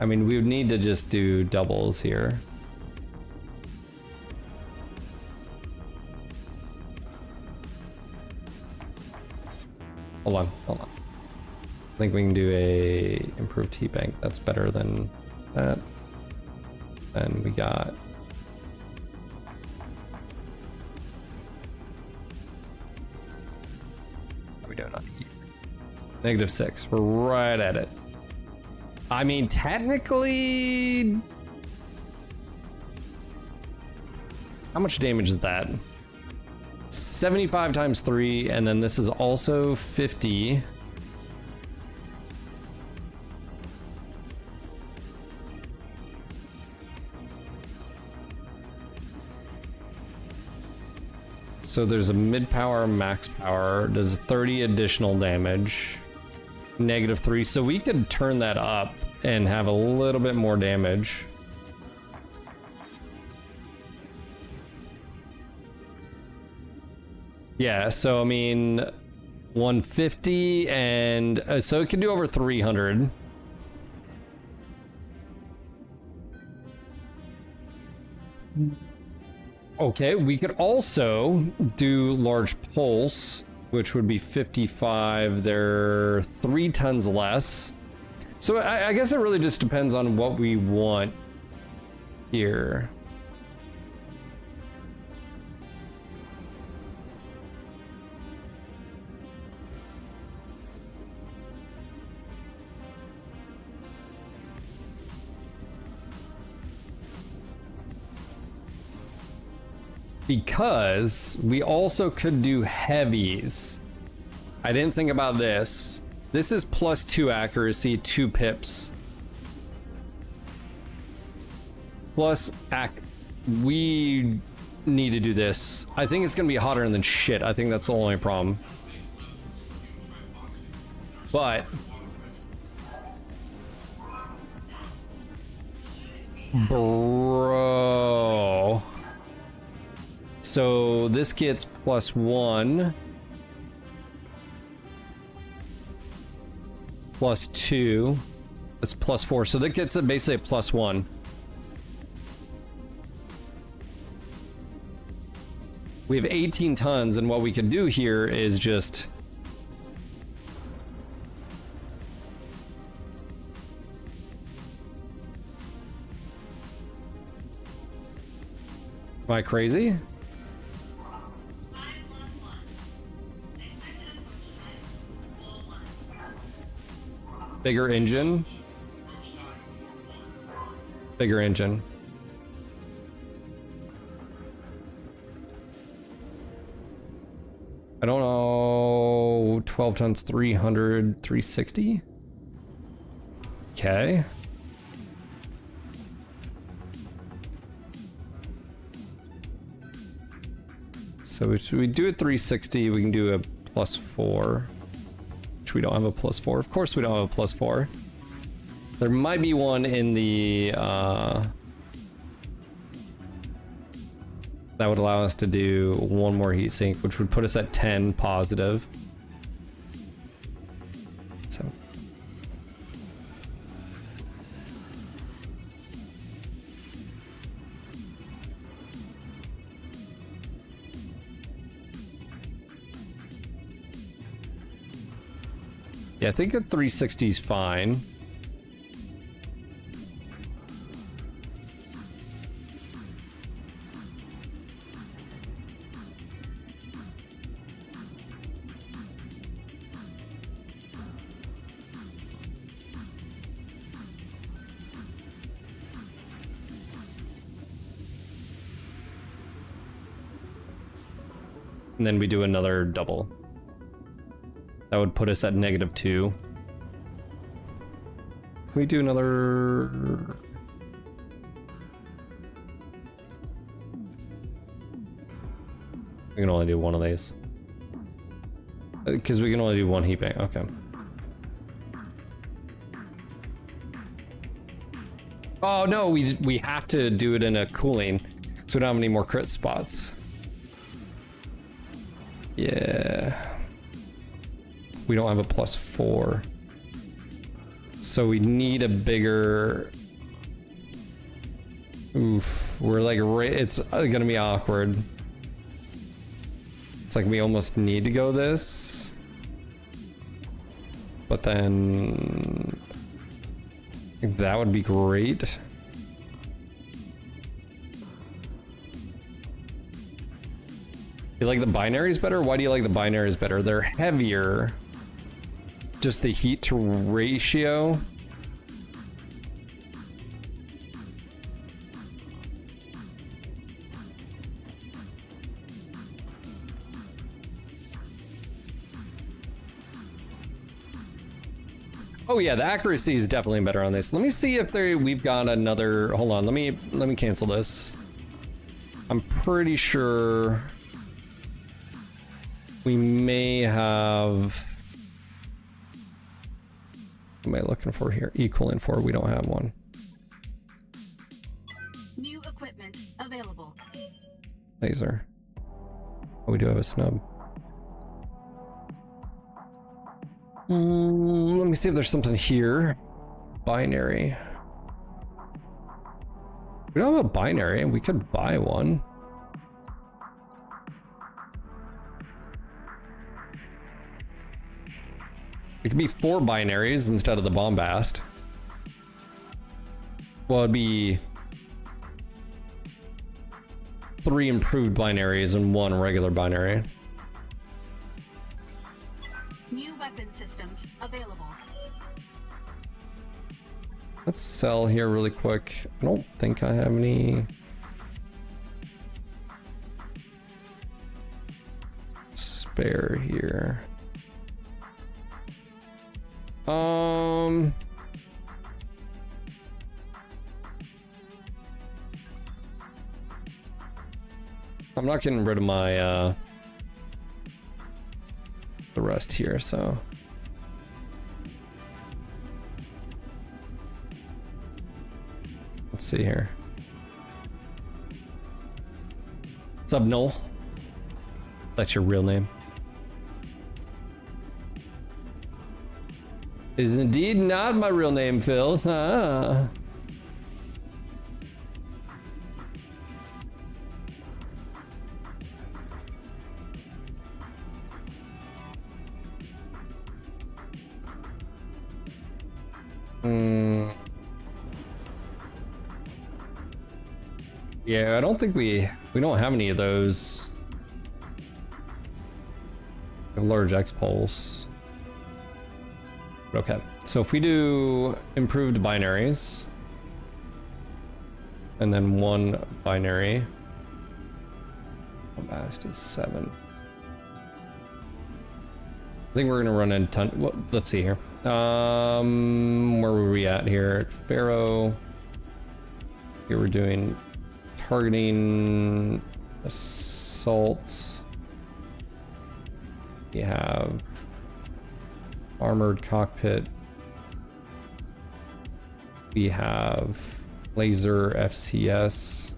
we would need to just do doubles here. Hold on. I think we can do a improved heat bank. That's better than that. And we got how are we doing on heat? -6. We're right at it. I mean, technically, how much damage is that? 75 times 3, and then this is also 50. So there's a mid power, max power, does 30 additional damage. -3, so we could turn that up and have a little bit more damage. Yeah, so I mean 150 and so it can do over 300. Okay, we could also do large pulse, which would be 55. They're 3 tons less. So I guess it really just depends on what we want here. Because we also could do heavies. I didn't think about this. This is +2 accuracy, 2 pips. Plus, we need to do this. I think it's gonna be hotter than shit. I think that's the only problem. But bro. So this gets +1. +2. That's +4. So that gets it basically a +1. We have 18 tons, and what we can do here is just Am I crazy? Bigger engine. Bigger engine. I don't know. 12 tons, 300, 360. Okay. So if we do a 360, we can do a +4. Which we don't have a +4. Of course we don't have a +4. There might be one in the that would allow us to do one more heatsink, which would put us at 10 positive. So yeah, I think a 360 is fine. And then we do another double. That would put us at -2. We do another. We can only do one of these. Because we can only do one heat bank. Okay. Oh no, we have to do it in a cooling, so we don't have any more crit spots. Yeah. We don't have a +4. So we need a bigger... Oof. We're like, it's gonna be awkward. It's like we almost need to go this. But then... I think that would be great. You like the binaries better? Why do you like the binaries better? They're heavier. Just the heat to ratio. Oh yeah, the accuracy is definitely better on this. Let me see if we've got another. Hold on, let me cancel this. I'm pretty sure we may have. What am I looking for here? Equaling for. We don't have one. New equipment available. Laser. Oh, we do have a snub. Let me see if there's something here. Binary. We don't have a binary. We could buy one. It could be 4 binaries instead of the bombast. Well, it'd be 3 improved binaries and 1 regular binary. New weapon systems available. Let's sell here really quick. I don't think I have any spare here. I'm not getting rid of my the rest here, so let's see here. What's up, Noel? That's your real name. Is indeed not my real name, Phil. Ah. Yeah, I don't think we don't have any of those. Large X pulse. Okay, so if we do improved binaries and then one binary, Bombast is 7. I think we're gonna run a ton. Well, let's see here. Where were we at here? Pharaoh. Here we're doing targeting, assault. We have armored cockpit. We have laser FCS.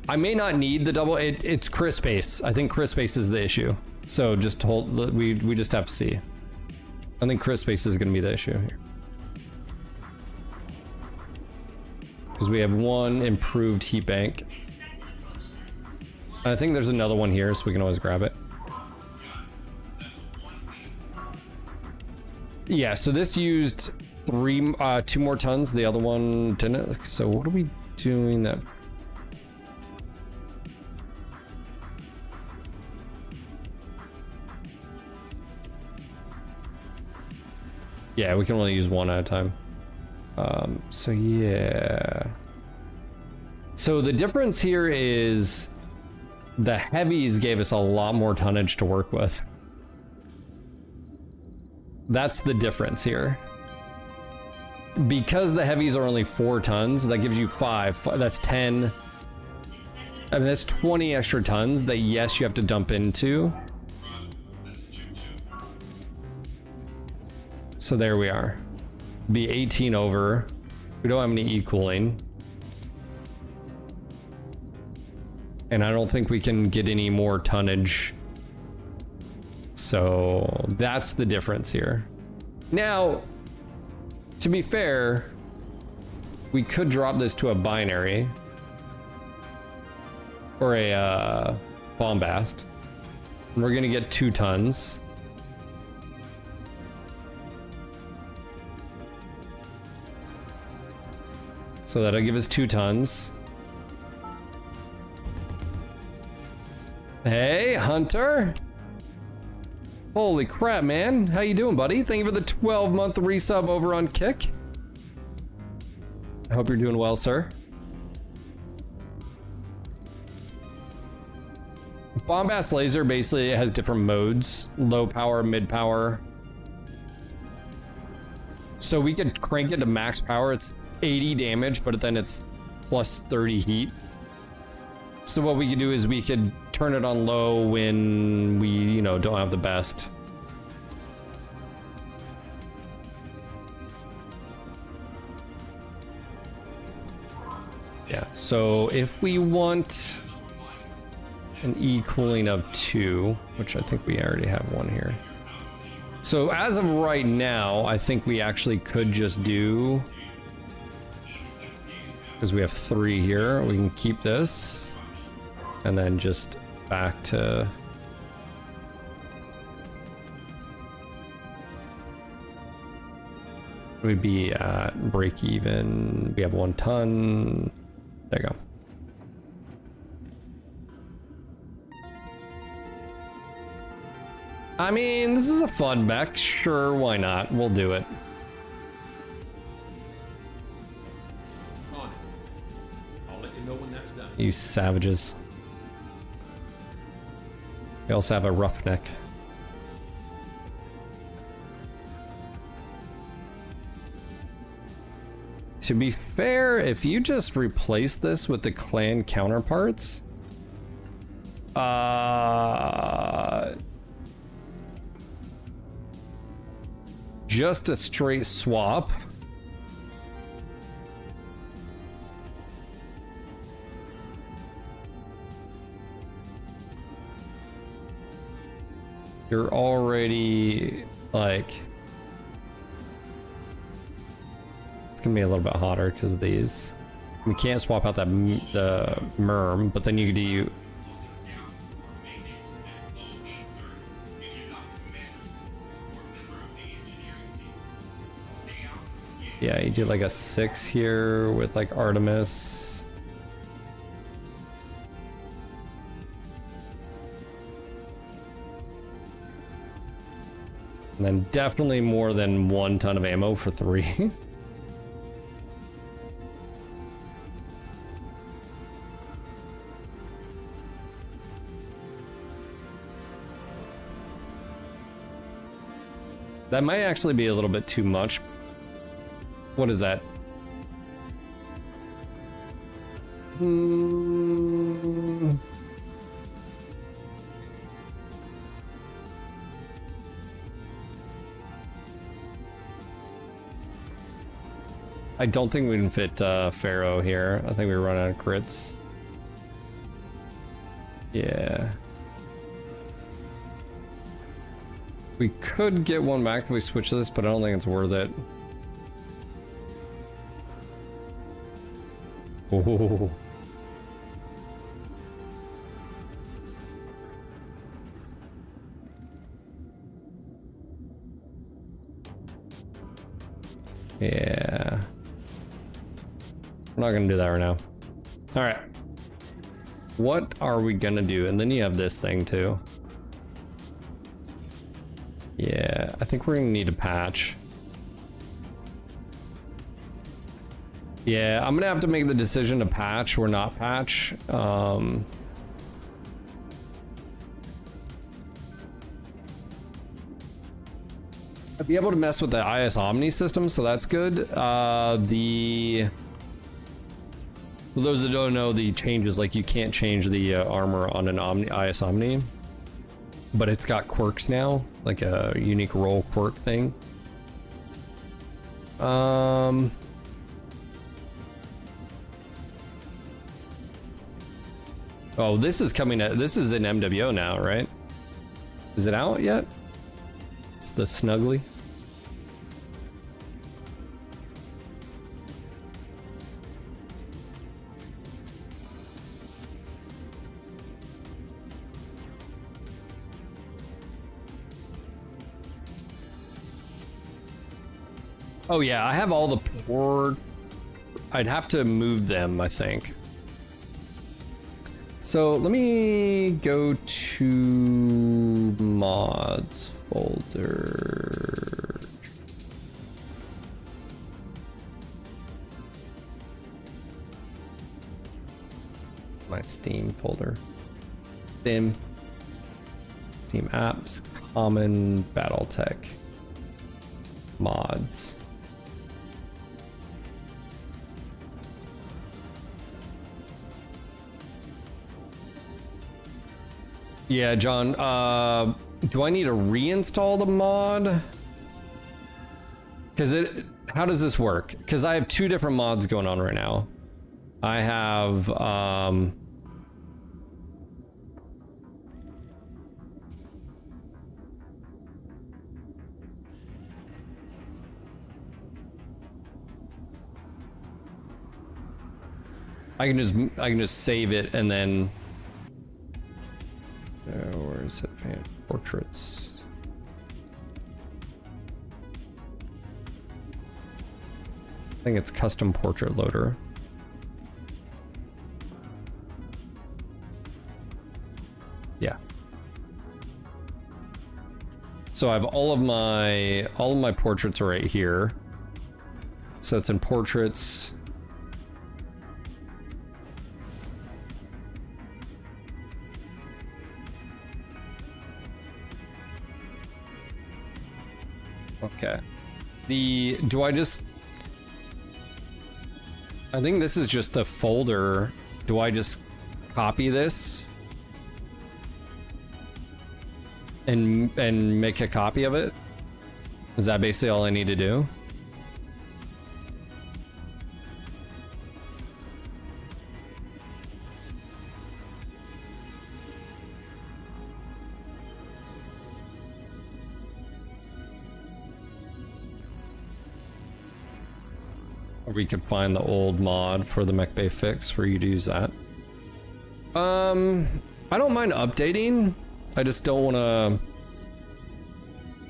I may not need the double. It's crisp space. I think crisp space is the issue. So just hold. We just have to see. I think crisp space is going to be the issue here. Because we have one improved heat bank. I think there's another one here, so we can always grab it. Yeah, so this used 2 more tons. The other one didn't. So what are we doing that? Yeah, we can only use one at a time. So yeah. So the difference here is the heavies gave us a lot more tonnage to work with. That's the difference here. Because the heavies are only 4 tons, that gives you 5. That's 10. I mean, that's 20 extra tons that, yes, you have to dump into. So there we are. Be 18 over. We don't have any E-cooling. And I don't think we can get any more tonnage. So that's the difference here. Now, to be fair, we could drop this to a binary. Or a bombast. And we're gonna get 2 tons. So that'll give us 2 tons. Hey, Hunter. Holy crap, man. How you doing, buddy? Thank you for the 12-month resub over on Kick. I hope you're doing well, sir. Bombast Laser basically has different modes. Low power, mid power. So we could crank it to max power. It's 80 damage, but then it's plus 30 heat. So what we could do is we could turn it on low when we, you know, don't have the best. Yeah, so if we want an E-cooling of 2, which I think we already have one here. So as of right now, I think we actually could just do, because we have 3 here, we can keep this and then just back to we'd be at break even. We have 1 ton. There you go. I mean, this is a fun mech. Sure, why not? We'll do it. On. I'll let you know when that's done. You savages. We also have a roughneck. To be fair, if you just replace this with the clan counterparts, just a straight swap. You're already like, it's gonna be a little bit hotter because of these. We can't swap out that the merm, but then you could do. Yeah, you do like a 6 here with like Artemis. And then definitely more than 1 ton of ammo for 3. That might actually be a little bit too much. What is that? I don't think we can fit Pharaoh here. I think we run out of crits. Yeah. We could get one back if we switch this, but I don't think it's worth it. Oh. Yeah. I'm not gonna do that right now. All right. What are we gonna do? And then you have this thing too. Yeah, I think we're gonna need a patch. Yeah, I'm gonna have to make the decision to patch or not patch. I'd be able to mess with the IS Omni system, so that's good. For those that don't know, the changes, like you can't change the armor on an IS Omni. But it's got quirks now, like a unique role quirk thing. Oh, this is coming at, this is in MWO now, right? Is it out yet? It's the Snuggly. Oh yeah, I have all the port. I'd have to move them, I think. So let me go to mods folder. My Steam folder. Steam apps, common BattleTech mods. Yeah, John, do I need to reinstall the mod? Because how does this work? Because I have 2 different mods going on right now. I have, I can just save it and then, where is it? Portraits. I think it's custom portrait loader. Yeah. So I have all of my portraits are right here. So it's in portraits. Okay. I think this is just the folder. Do I just copy this and make a copy of it? Is that basically all I need to do? Or we could find the old mod for the mech bay fix for you to use that. I don't mind updating. I just don't want to.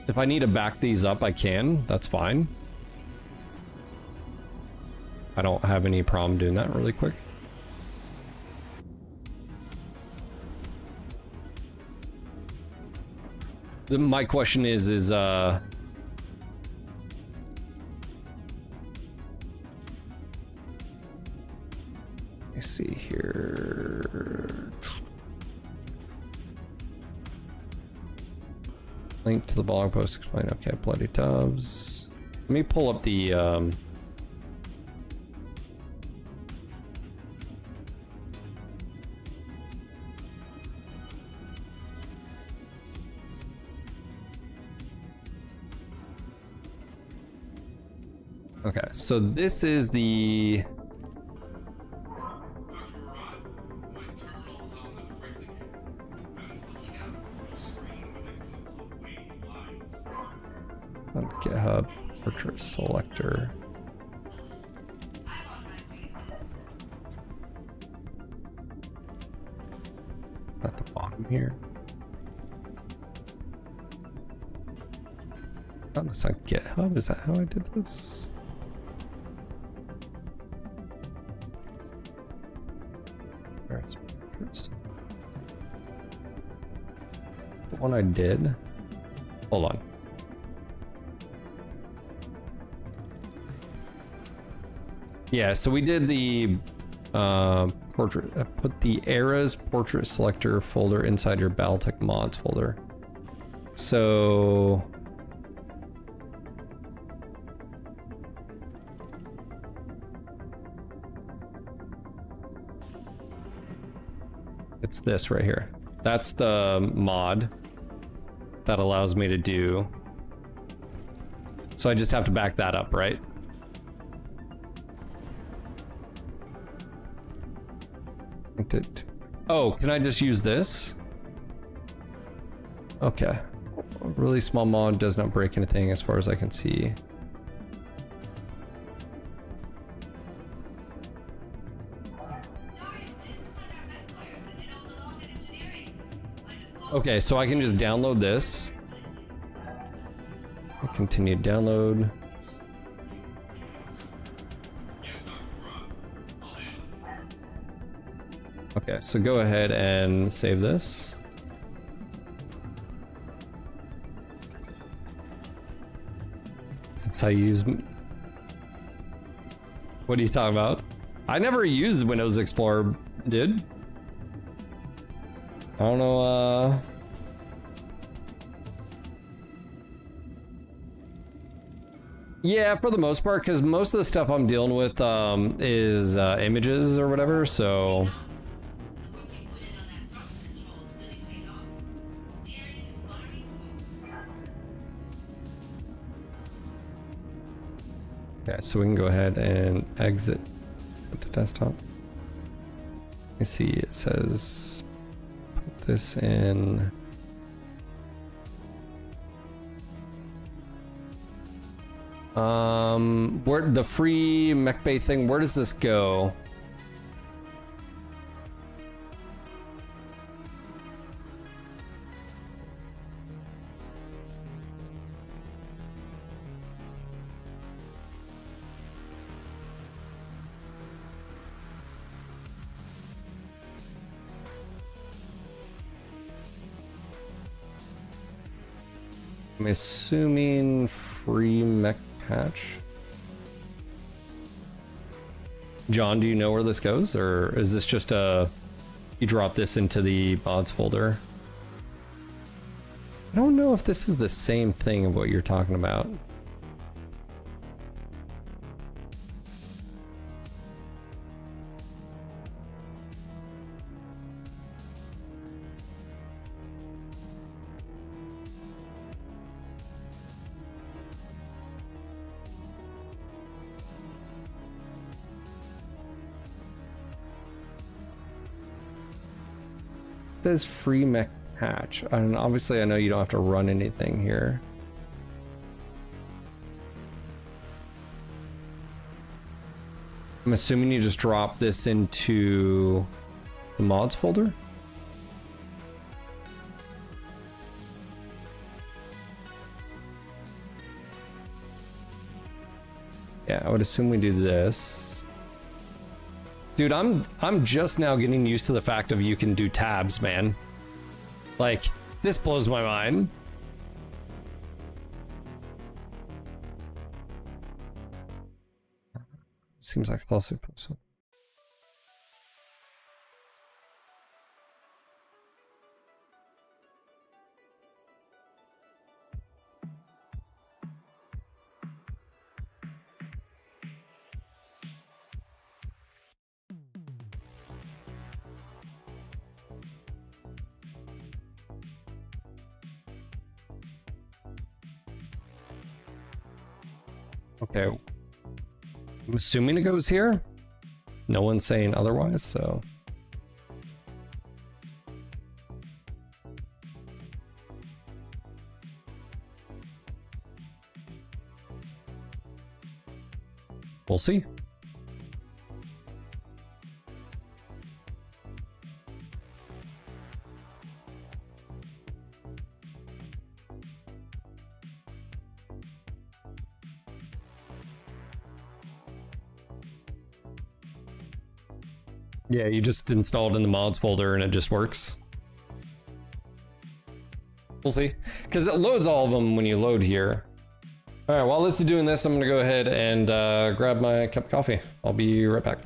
If I need to back these up, I can. That's fine. I don't have any problem doing that really quick. My question is let's see here. Link to the blog post explain. Okay, bloody tubs. Let me pull up the okay, so this is the on GitHub portrait selector. At the bottom here. Not this on GitHub, is that how I did this? Alright, portraits. The one I did. Hold on. Yeah, so we did the portrait. Put the Eras portrait selector folder inside your BattleTech mods folder. So it's this right here. That's the mod that allows me to do. So I just have to back that up, right? Oh, can I just use this? Okay. A really small mod does not break anything as far as I can see. Okay, so I can just download this. Continue download. Okay, so go ahead and save this. That's how you use. What are you talking about? I never used Windows Explorer, dude. I don't know. Yeah, for the most part, because most of the stuff I'm dealing with is images or whatever, so. Okay, so we can go ahead and exit the desktop. You see, it says put this in. Where the free MechBay thing? Where does this go? I'm assuming free mech patch. John, do you know where this goes, or is this just you drop this into the mods folder? I don't know if this is the same thing of what you're talking about. It says free mech patch, and obviously I know you don't have to run anything here. I'm assuming you just drop this into the mods folder. Yeah, I would assume we do this. Dude, I'm just now getting used to the fact of you can do tabs, man. Like, this blows my mind. Seems like a lawsuit. Okay. I'm assuming it goes here. No one's saying otherwise, so. We'll see. Yeah, you just installed in the mods folder and it just works. We'll see. Because it loads all of them when you load here. Alright, while this is doing this, I'm going to go ahead and grab my cup of coffee. I'll be right back.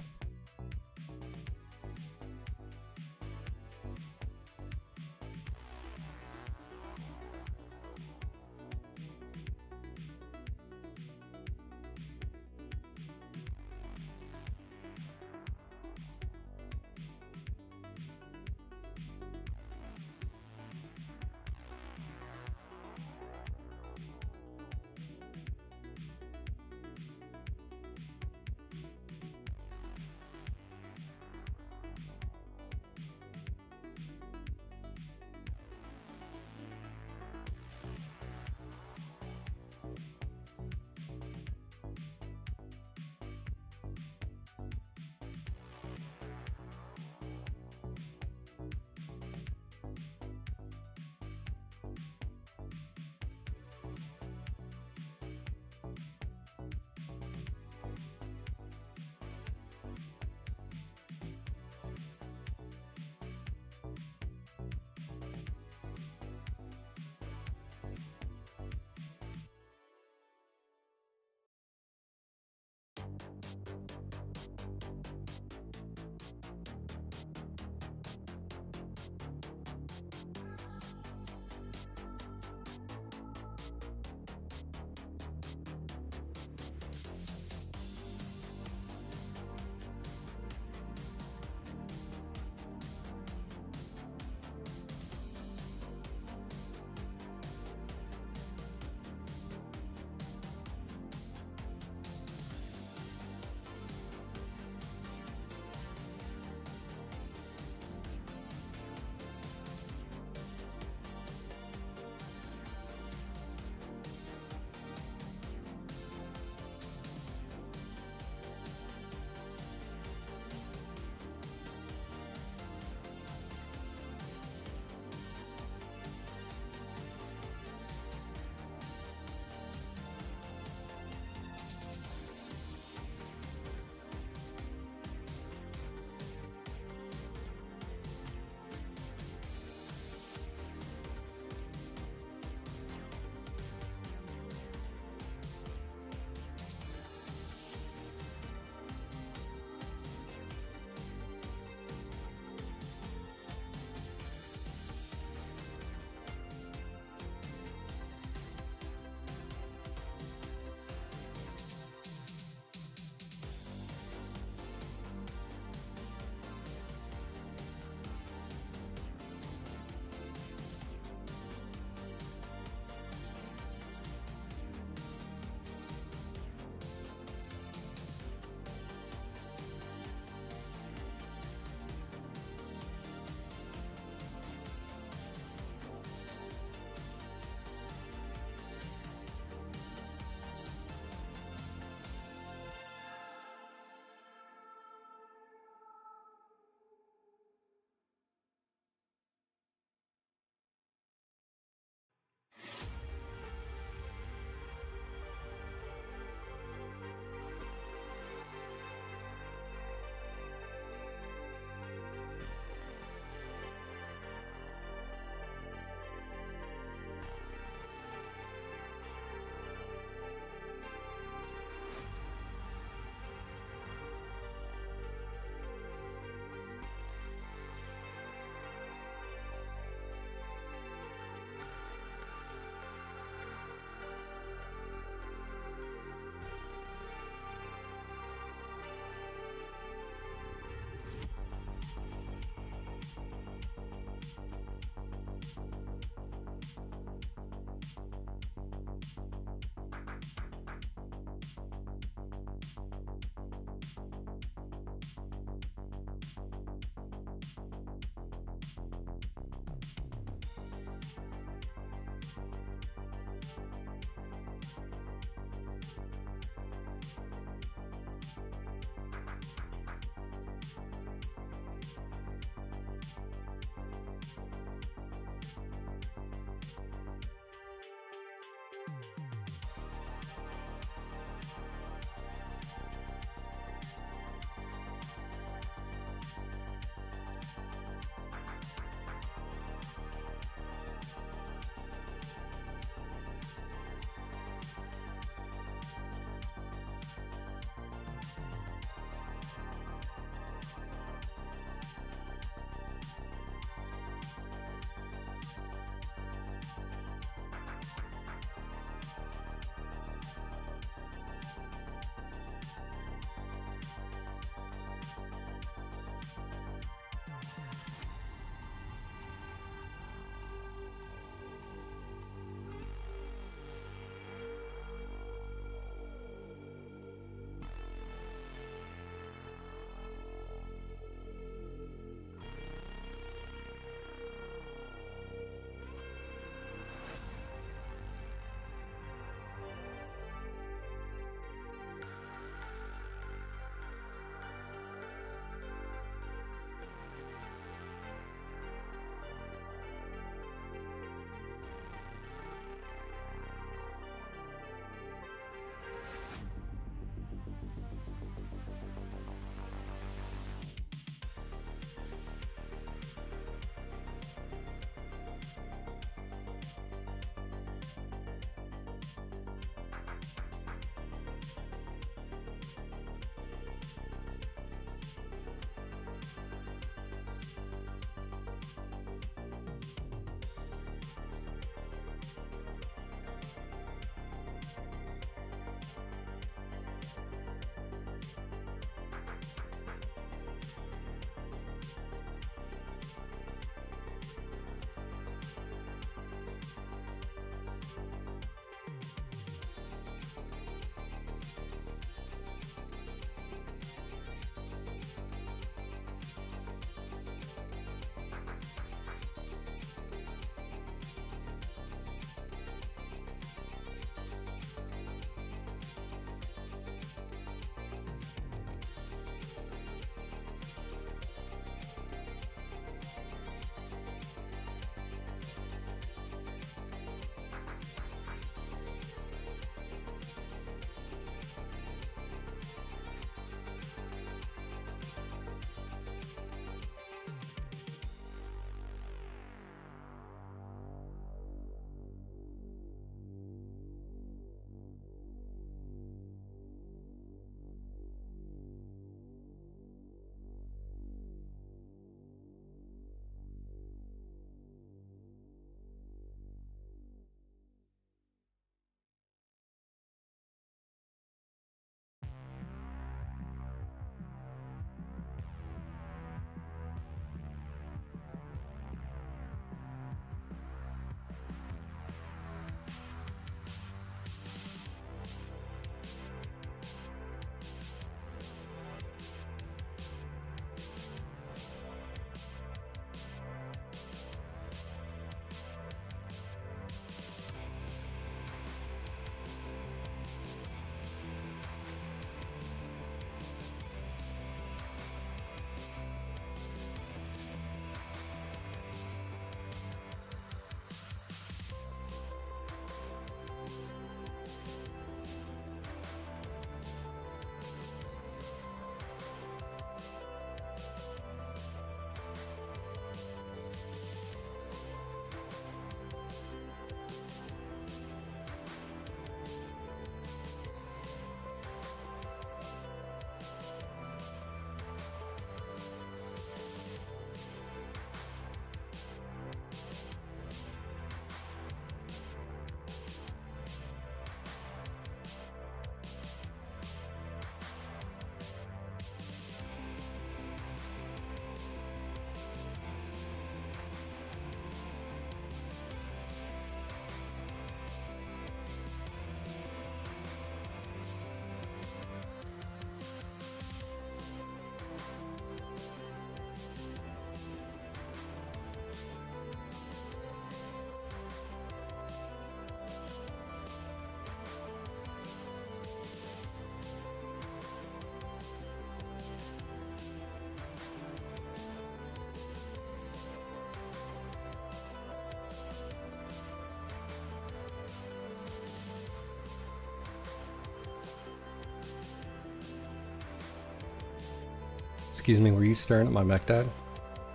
Excuse me, were you staring at my mech dad?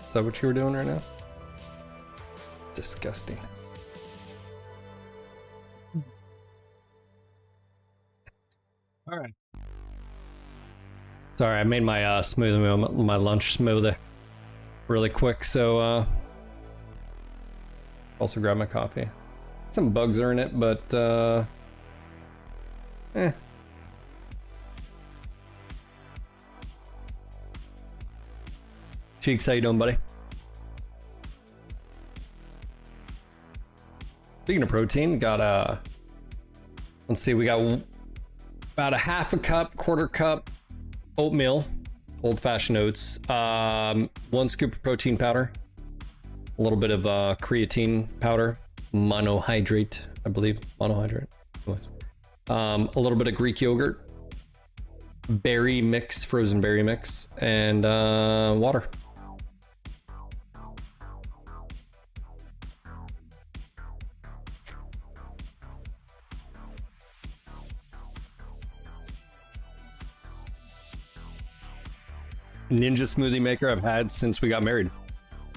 Is that what you were doing right now? Disgusting. All right. Sorry, I made my smoothie, my lunch smoothie really quick, so also grab my coffee. Some bugs are in it, but Cheeks, how you doing, buddy? Speaking of protein, got let's see, we got about a half a cup, quarter cup oatmeal, old-fashioned oats, 1 scoop of protein powder, a little bit of creatine powder, monohydrate, I believe, monohydrate. A little bit of Greek yogurt, berry mix, frozen berry mix, and water. Ninja smoothie maker I've had since we got married.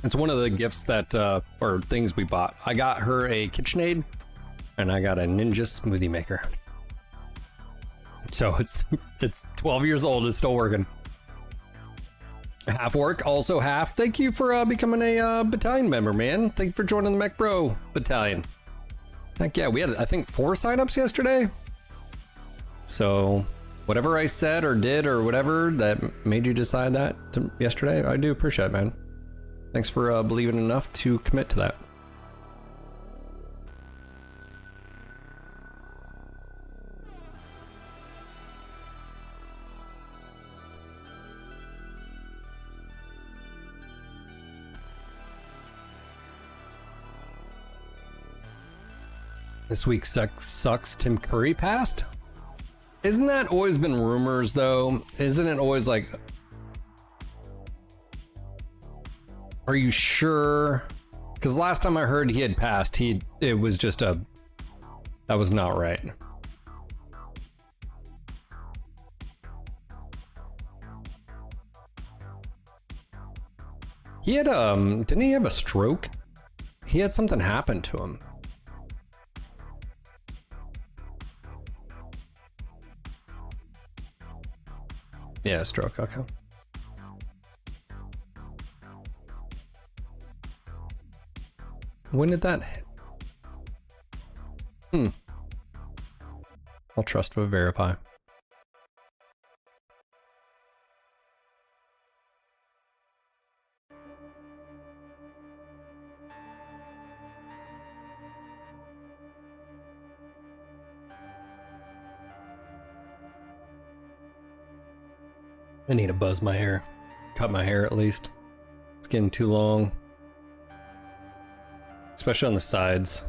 It's one of the gifts that, or things we bought. I got her a KitchenAid, and I got a Ninja smoothie maker. So it's 12 years old, it's still working. Half work, also half. Thank you for becoming a battalion member, man. Thank you for joining the Mech Bro battalion. Heck yeah, we had, I think, 4 signups yesterday. So whatever I said or did or whatever that made you decide that yesterday, I do appreciate it, man. Thanks for believing enough to commit to that. This week sucks. Tim Curry passed? Isn't that always been rumors though? Isn't it always like, are you sure? Because last time I heard he had passed, it was just that was not right. He had didn't he have a stroke? He had something happen to him. Yeah, stroke, okay. When did that hit? I'll trust but verify. I need to buzz my hair. Cut my hair at least. It's getting too long. Especially on the sides.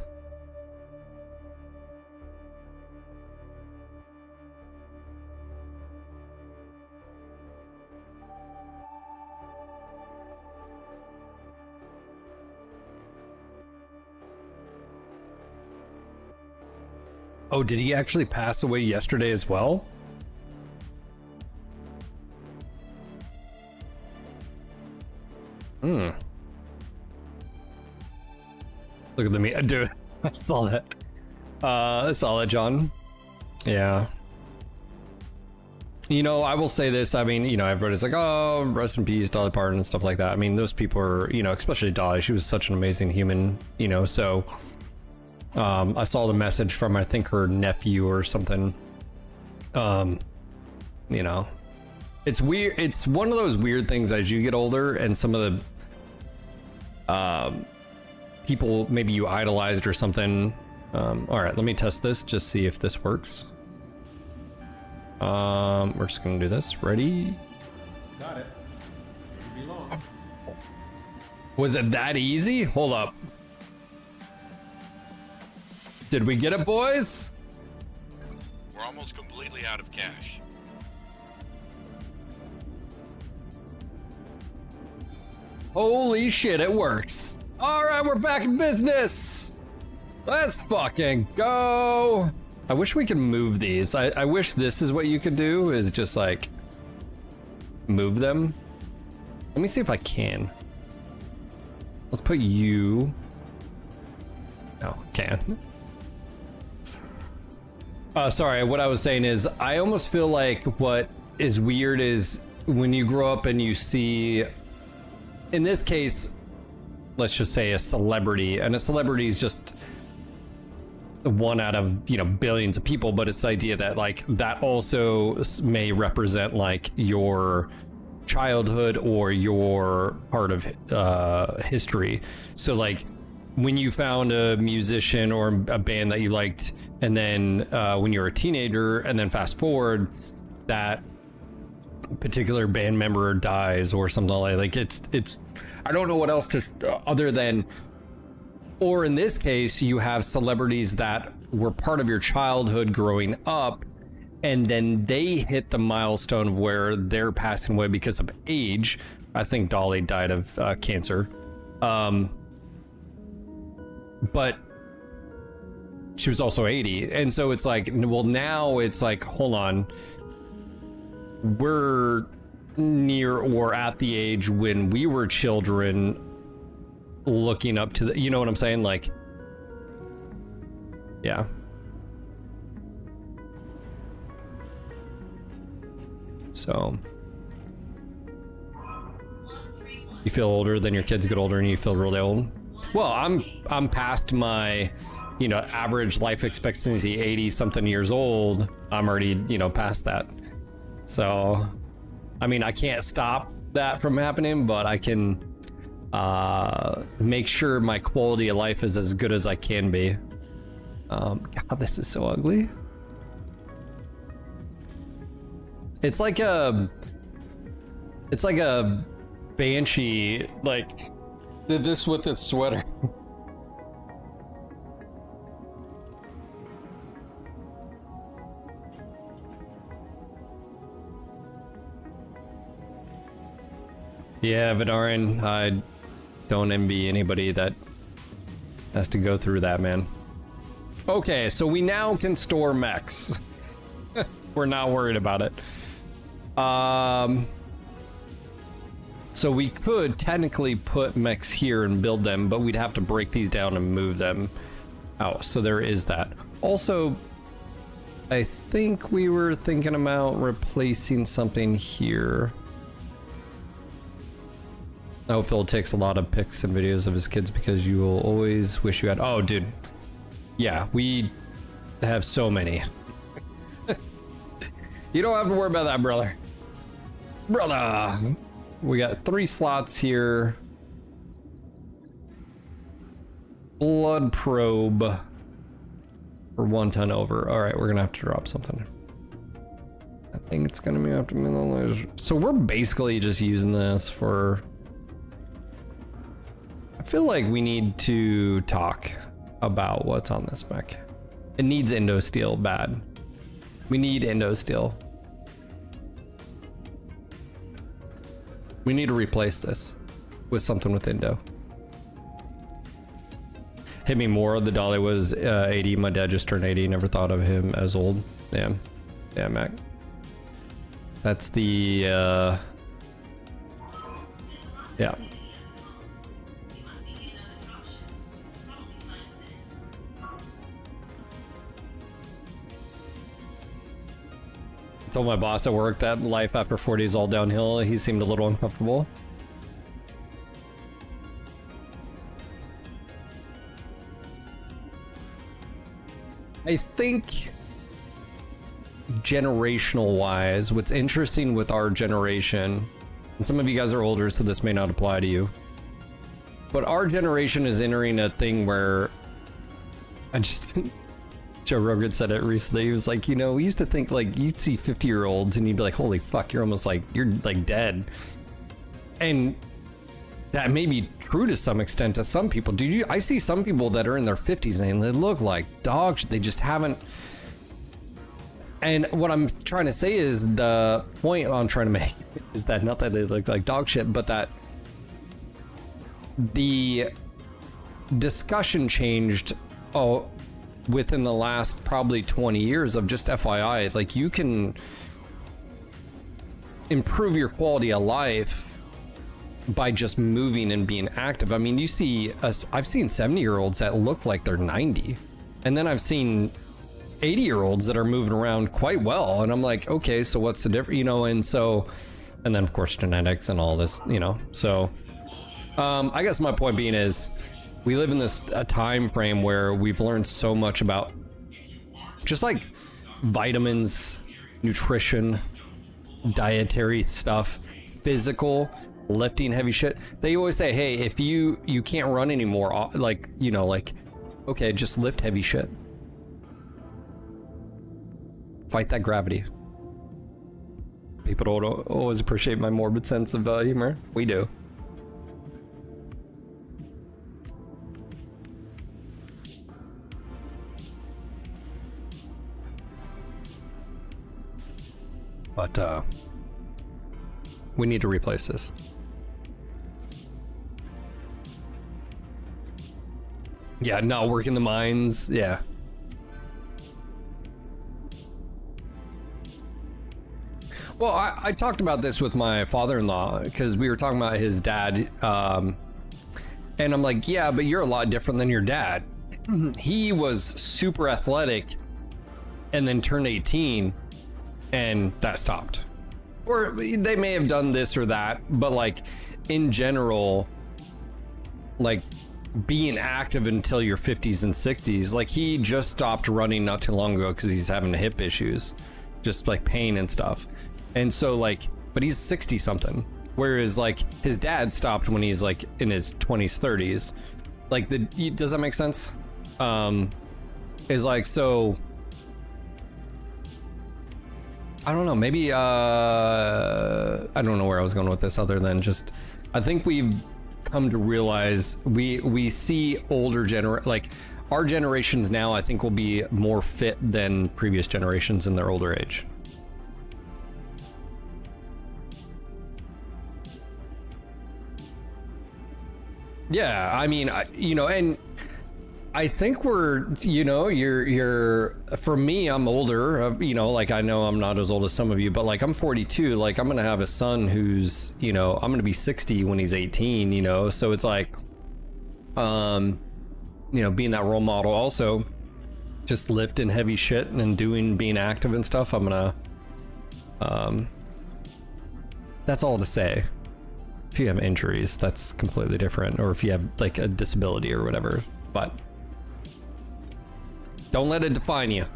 Oh, did he actually pass away yesterday as well? Look at the meat, dude. I saw that. John. Yeah. You know, I will say this. I mean, you know, everybody's like, "Oh, rest in peace, Dolly Parton," and stuff like that. I mean, those people are, you know, especially Dolly. She was such an amazing human, you know. So, I saw the message from, I think, her nephew or something. You know, it's weird. It's one of those weird things as you get older, and some of the people maybe you idolized or something. All right, let me test this, just see if this works. We're just gonna do this. Ready? Got it. Shouldn't be long. Was it that easy? Hold up. Did we get it, boys? We're almost completely out of cash. Holy shit, it works. All right, we're back in business. Let's fucking go. I wish we could move these. I wish this is what you could do, is just like move them. Let me see if I can. Let's put you. No, can. Sorry, what I was saying is I almost feel like what is weird is when you grow up and you see, in this case, let's just say a celebrity, and a celebrity is just one out of, you know, billions of people, but it's the idea that like that also may represent like your childhood or your part of history. So like when you found a musician or a band that you liked, and then when you're a teenager, and then fast forward, that particular band member dies or something like it's I don't know what else to other than, or in this case you have celebrities that were part of your childhood growing up, and then they hit the milestone of where they're passing away because of age. I think Dolly died of cancer, but she was also 80, and so it's like, well, now it's like, hold on, we're near or at the age when we were children looking up to the, you know what I'm saying? Like, yeah. So you feel older, then your kids get older and you feel really old. Well, I'm past my, you know, average life expectancy, 80 something years old. I'm already, you know, past that. So, I mean, I can't stop that from happening, but I can make sure my quality of life is as good as I can be. God, this is so ugly. It's like a banshee, like, did this with its sweater. Yeah, Vidarin, I don't envy anybody that has to go through that, man. Okay, so we now can store mechs. We're not worried about it. So we could technically put mechs here and build them, but we'd have to break these down and move them out. So there is that. Also, I think we were thinking about replacing something here. Oh, Phil takes a lot of pics and videos of his kids because you will always wish you had. Oh, dude. Yeah, we have so many. You don't have to worry about that, brother. Brother! We got 3 slots here. Blood probe for 1 ton over. All right, we're gonna have to drop something. I think it's gonna be after. So we're basically just using this for. I feel like we need to talk about what's on this mech. It needs Indo steel bad. We need Indo steel. We need to replace this with something with Indo. Hit me more. The Dolly was 80. My dad just turned 80. Never thought of him as old. Damn. Yeah, Mac. That's the yeah. Told my boss at work that life after 40 is all downhill. He seemed a little uncomfortable. I think generational wise, what's interesting with our generation, and some of you guys are older, so this may not apply to you, but our generation is entering a thing where I just Joe Rogan said it recently. He was like, you know, we used to think like you'd see 50-year-olds and you'd be like, holy fuck, you're almost like, you're like dead. And that may be true to some extent to some people. Dude, I see some people that are in their 50s and they look like dogs. They just haven't. And what I'm trying to say is, the point I'm trying to make is that not that they look like dog shit, but that the discussion changed within the last probably 20 years of just FYI, like you can improve your quality of life by just moving and being active. I mean, you see us, I've seen 70-year-olds that look like they're 90, and then I've seen 80-year-olds that are moving around quite well, and I'm like, okay, so what's the difference, you know? And so, and then of course genetics and all this, you know. So I guess my point being is, we live in this time frame where we've learned so much about just like vitamins, nutrition, dietary stuff, physical, lifting heavy shit. They always say, hey, if you can't run anymore, like, you know, like, okay, just lift heavy shit. Fight that gravity. People don't always appreciate my morbid sense of humor. We do. But we need to replace this. Yeah, not working the mines. Yeah. Well, I talked about this with my father-in-law because we were talking about his dad. And I'm like, yeah, but you're a lot different than your dad. He was super athletic and then turned 18 and that stopped. Or they may have done this or that, but like in general, like being active until your 50s and 60s, like he just stopped running not too long ago because he's having hip issues, just like pain and stuff. And so like, but he's 60 something, whereas like his dad stopped when he's like in his 20s, 30s. Like does that make sense? Is like, so I don't know, maybe I don't know where I was going with this other than just, I think we've come to realize we see older like our generations now, I think will be more fit than previous generations in their older age. Yeah, I mean, you know, and I think we're, you know, you're for me, I'm older, you know, like I know I'm not as old as some of you, but like I'm 42, like I'm gonna have a son who's, you know, I'm gonna be 60 when he's 18, you know, so it's like, you know, being that role model, also just lifting heavy shit and being active and stuff. I'm gonna, that's all to say. If you have injuries, that's completely different, or if you have like a disability or whatever, but don't let it define you.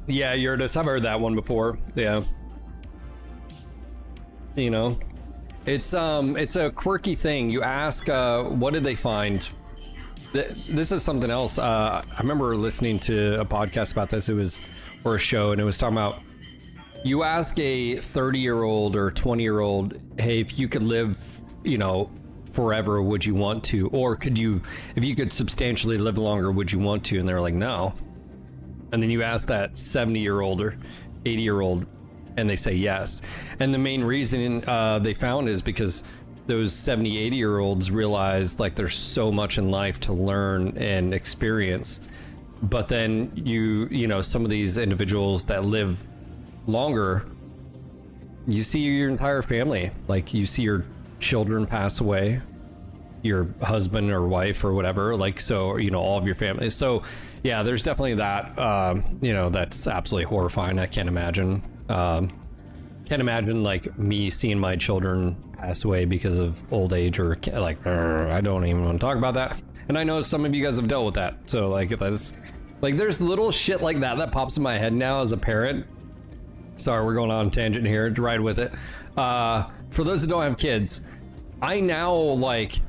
Yeah, Yurtis, I've heard that one before. Yeah. You know, it's a quirky thing. You ask, what did they find? This is something else. I remember listening to a podcast about this. It was, or a show, and it was talking about, you ask a 30-year-old or 20-year-old, hey, if you could live, you know, forever, would you want to? Or could you, if you could substantially live longer, would you want to? And they're like, no. And then you ask that 70-year-old or 80-year-old, and they say yes. And the main reason they found is because those 70, 80-year-olds realize like there's so much in life to learn and experience. But then you know, some of these individuals that live longer, you see your entire family, like you see your children pass away, your husband or wife or whatever, like, so, you know, all of your family. So yeah, there's definitely that, you know, that's absolutely horrifying. I can't imagine like me seeing my children pass away because of old age, or like, I don't even want to talk about that. And I know some of you guys have dealt with that. So like, that's like, there's little shit like that pops in my head now as a parent. Sorry, we're going on a tangent here, to ride with it. For those that don't have kids, I now like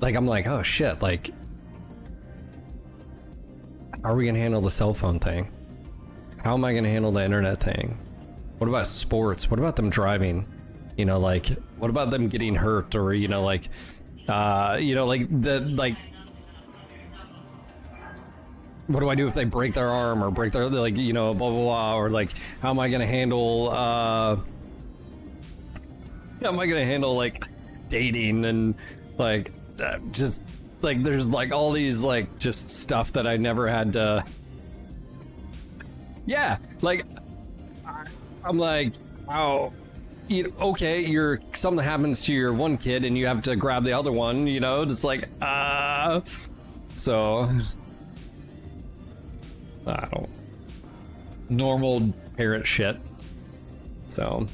I'm like, oh shit, like, how are we gonna handle the cell phone thing? How am I gonna handle the internet thing? What about sports? What about them driving? You know, like, what about them getting hurt? Or, you know, like, like what do I do if they break their arm or break their, like, you know, blah, blah, blah, or like, how am I gonna handle, like, dating and like just like there's like all these like just stuff that I never had to. Yeah, like I'm like, oh, okay, something happens to your one kid and you have to grab the other one, you know, just like so I don't normal parent shit. So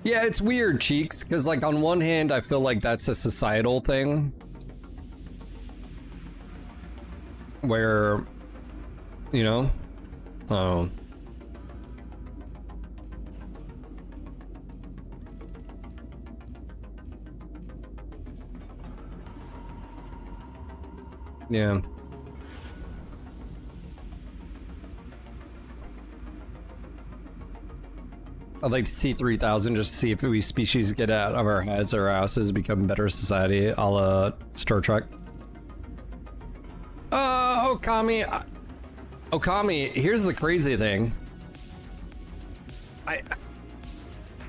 yeah, it's weird, Cheeks, because like on one hand I feel like that's a societal thing where, you know, yeah. I'd like to see 3000 just to see if we species get out of our heads or our asses, become a better society, a la Star Trek. Okami, here's the crazy thing. Can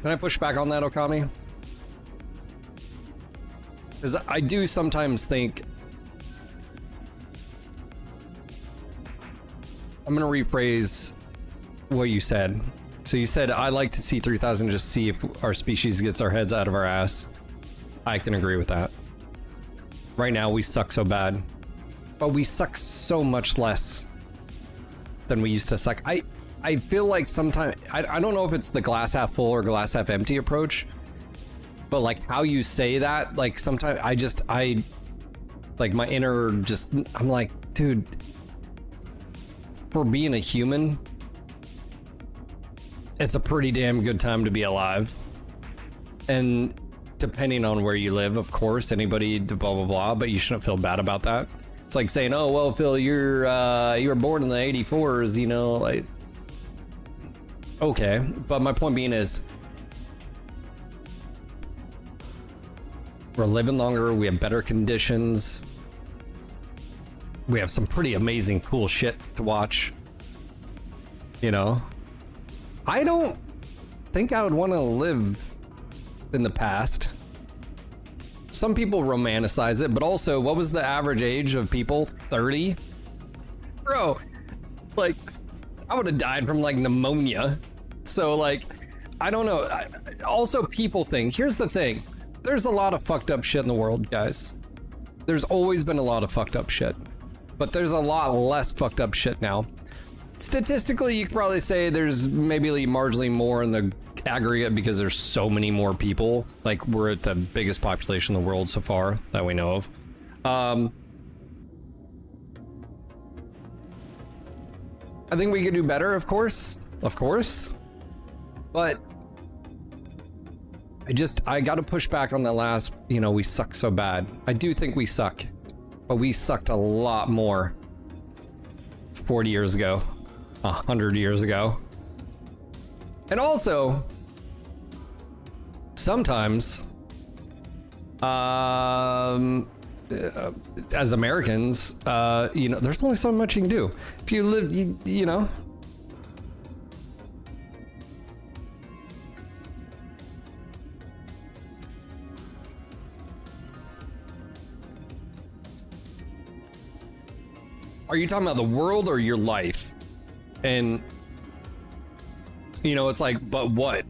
I push back on that, Okami? Because I do sometimes think, I'm gonna rephrase what you said. So you said, I like to see 3000 just see if our species gets our heads out of our ass. I can agree with that. Right now we suck so bad, but we suck so much less than we used to suck. I feel like sometimes, I don't know if it's the glass half full or glass half empty approach, but like how you say that, like sometimes I like my inner just, I'm like, dude, for being a human, it's a pretty damn good time to be alive. And depending on where you live, of course, anybody blah blah blah, but you shouldn't feel bad about that. It's like saying, oh well, Phil, you were born in the 84s, you know, like okay, but my point being is we're living longer, we have better conditions, we have some pretty amazing cool shit to watch, you know. I don't think I would want to live in the past. Some people romanticize it, but also, what was the average age of people? 30? Bro, like, I would have died from like pneumonia. So like, I don't know. Also, people think, here's the thing. There's a lot of fucked up shit in the world, guys. There's always been a lot of fucked up shit, but there's a lot less fucked up shit now. Statistically, you could probably say there's maybe marginally more in the aggregate because there's so many more people. Like, we're at the biggest population in the world so far that we know of. I think we could do better, of course, but I gotta push back on that last, you know, we suck so bad. I do think we suck, but we sucked a lot more 40 years ago. 100 years ago. And also, sometimes, as Americans, you know, there's only so much you can do. If you live, you know. Are you talking about the world or your life? And you know, it's like, but what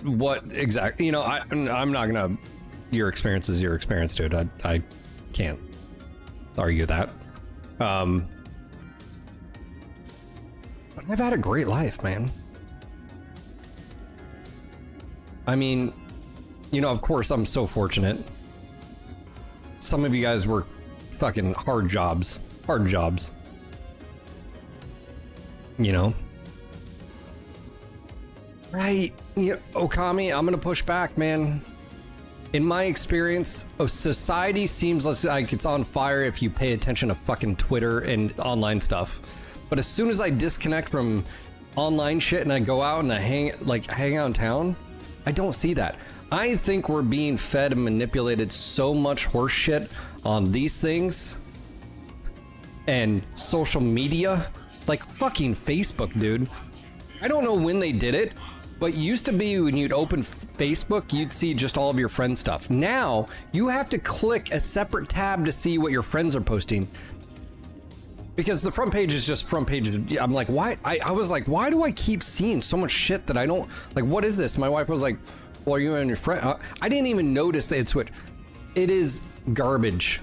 exactly, you know, I'm not gonna, your experience is your experience, dude. I can't argue that. But I've had a great life, man. I mean, you know, of course I'm so fortunate. Some of you guys work fucking hard jobs, you know. Right, you know, Okami, I'm gonna push back, man. In my experience, society seems like it's on fire if you pay attention to fucking Twitter and online stuff. But as soon as I disconnect from online shit and I go out and I hang out in town, I don't see that. I think we're being fed and manipulated so much horse shit on these things and social media, like fucking Facebook, dude. I don't know when they did it, but it used to be when you'd open Facebook, you'd see just all of your friends' stuff. Now, you have to click a separate tab to see what your friends are posting. Because the front page is just front pages. I'm like, why? I was like, why do I keep seeing so much shit that I don't, like, what is this? My wife was like, well, are you and your friend? I didn't even notice that it's switched. It is garbage.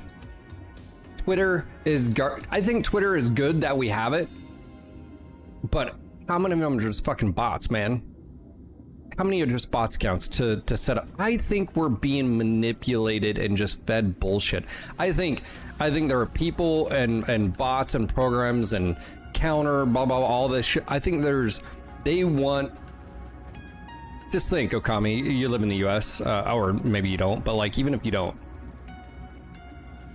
Twitter is I think Twitter is good that we have it, but how many of them are just fucking bots, man? How many are just bots accounts to set up? I think we're being manipulated and just fed bullshit. I think there are people and bots and programs and counter blah blah all this shit. I think they want. Just think, Okami, you live in the U.S. Or maybe you don't, but like even if you don't,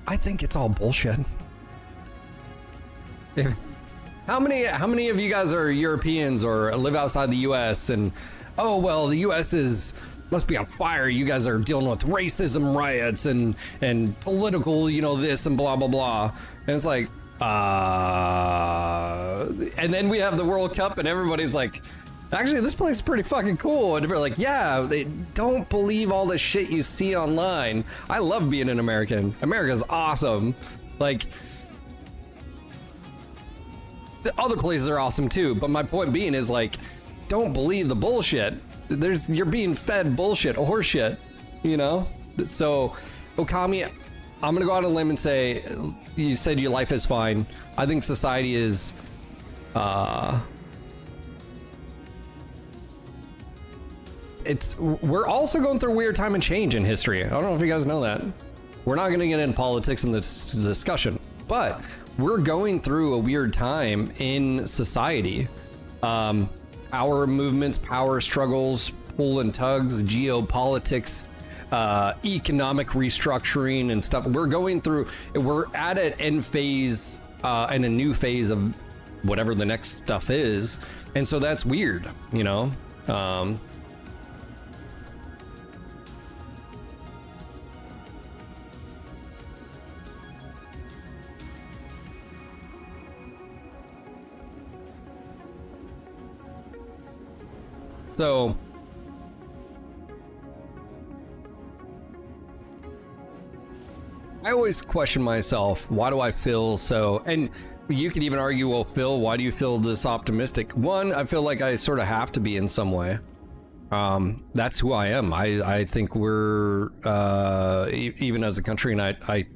I think it's all bullshit. How many of you guys are Europeans or live outside the U.S. and oh well, the U.S. must be on fire. You guys are dealing with racism riots and political, this and blah blah blah. And it's like, and then we have the World Cup and everybody's like, actually this place is pretty fucking cool. And we're like, yeah, they don't believe all the shit you see online. I love being an American. America's awesome. Like, the other places are awesome too, but my point being is like, don't believe the bullshit. You're being fed bullshit, horseshit, So, Okami, I'm gonna go out on a limb and say, you said your life is fine. I think society is, we're also going through a weird time and change in history. I don't know if you guys know that. We're not gonna get into politics in this discussion, but we're going through a weird time in society. Power movements, power struggles, pull and tugs, geopolitics, economic restructuring and stuff. We're at an end phase and a new phase of whatever the next stuff is. And so that's weird, So I always question myself, why do I feel so, and you could even argue, well, Phil, why do you feel this optimistic? One, I feel like I sort of have to be in some way. That's who I am. I think we're, even as a country, and I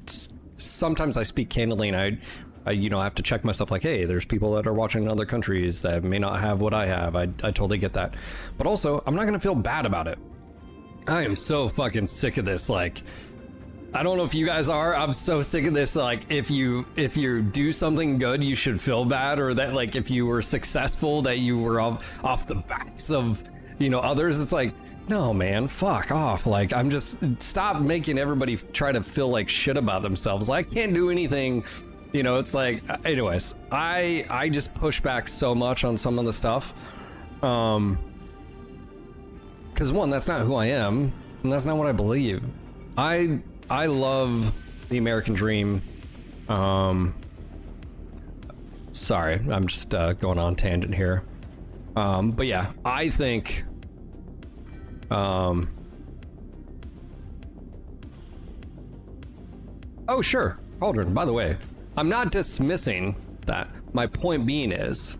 sometimes I speak candidly, and I have to check myself like, hey, there's people that are watching in other countries that may not have what I have. I totally get that. But also, I'm not going to feel bad about it. I am so fucking sick of this. Like, I don't know if you guys are. I'm so sick of this. Like, if you do something good, you should feel bad, or that like if you were successful, that you were off the backs of, others. It's like, no, man, fuck off. Like, stop making everybody try to feel like shit about themselves. Like, I can't do anything. It's like, anyways, I just push back so much on some of the stuff. Because one, that's not who I am, and that's not what I believe. I love the American dream. Sorry, I'm just going on tangent here. But yeah, I think oh sure, Cauldron, by the way, I'm not dismissing that. My point being is,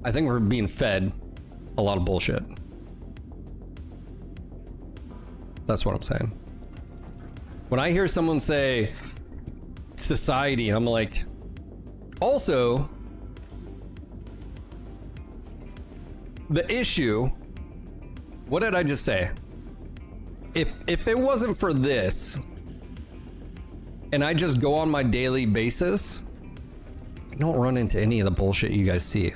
I think we're being fed a lot of bullshit. That's what I'm saying. When I hear someone say society, I'm like, also, the issue, what did I just say? If it wasn't for this, and I just go on my daily basis, I don't run into any of the bullshit you guys see.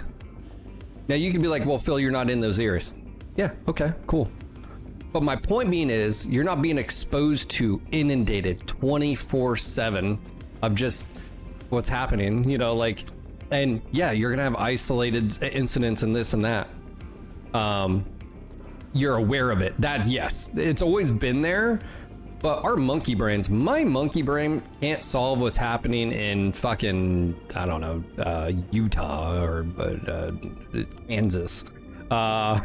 Now you could be like, well, Phil, you're not in those areas. Yeah, okay, cool. But my point being is, you're not being exposed to, inundated 24/7 of just what's happening, and yeah, you're gonna have isolated incidents and this and that. You're aware of it. That, yes, it's always been there, But our monkey brains, my monkey brain can't solve what's happening in fucking, I don't know, Utah or Kansas. I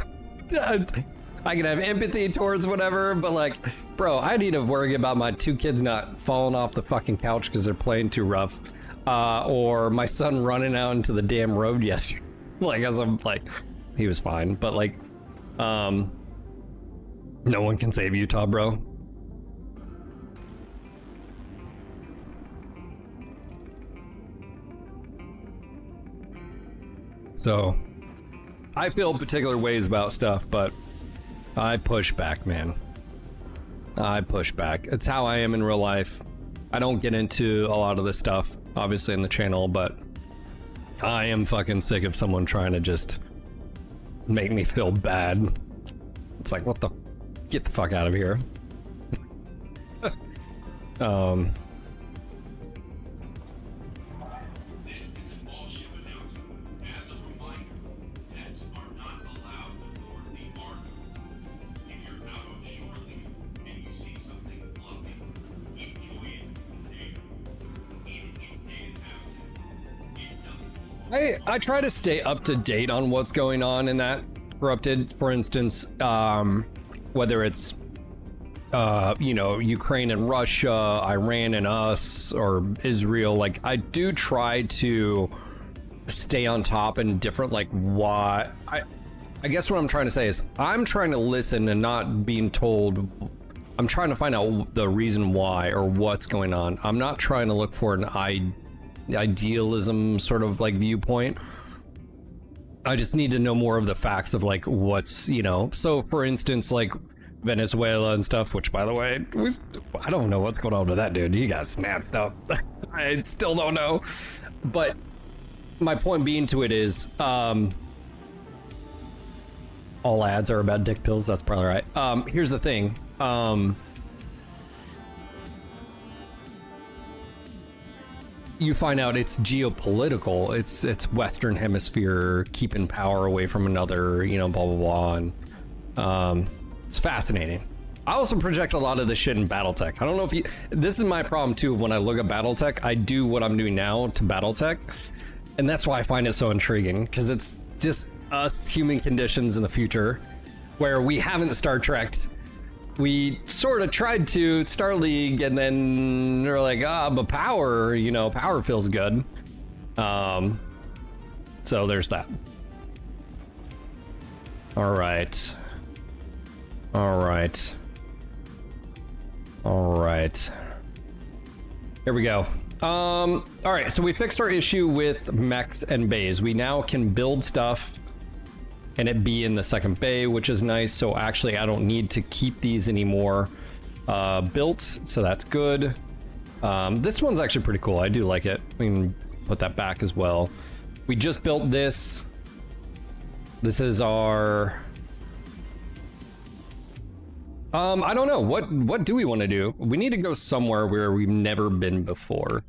can have empathy towards whatever, but like, bro, I need to worry about my 2 kids not falling off the fucking couch because they're playing too rough. Or my son running out into the damn road yesterday. Like, as I'm like, he was fine, but like, no one can save Utah, bro. So, I feel particular ways about stuff, but I push back, man. I push back. It's how I am in real life. I don't get into a lot of this stuff, obviously, in the channel, but I am fucking sick of someone trying to just make me feel bad. It's like, what the? Get the fuck out of here. I try to stay up to date on what's going on in that corrupted. For instance, whether it's you know, Ukraine and Russia, Iran and us, or Israel, like I do try to stay on top and different, like why I guess what I'm trying to say is I'm trying to listen and not being told. I'm trying to find out the reason why or what's going on. I'm not trying to look for an idealism sort of like viewpoint. I just need to know more of the facts of like what's, you know. So for instance, like Venezuela and stuff, which by the way, I don't know what's going on with that dude. He got snapped up. I still don't know. But my point being to it is, all ads are about dick pills. That's probably right. Here's the thing. You find out it's geopolitical. It's Western Hemisphere keeping power away from another, you know, blah, blah, blah. And it's fascinating. I also project a lot of this shit in BattleTech. I don't know if you, this is my problem too. When I look at BattleTech, I do what I'm doing now to BattleTech. And that's why I find it so intriguing, because it's just us human conditions in the future where we haven't Star Trek'd. We sort of tried to Star League, and then they're like, but power, you know, power feels good. So there's that. All right. All right. All right. Here we go. All right, so we fixed our issue with mechs and bays. We now can build stuff and it be in the second bay, which is nice. So actually I don't need to keep these anymore built, so that's good. This one's actually pretty cool. I do like it. We can put that back as well. We just built this. This is our I don't know, what do we want to do? We need to go somewhere where we've never been before.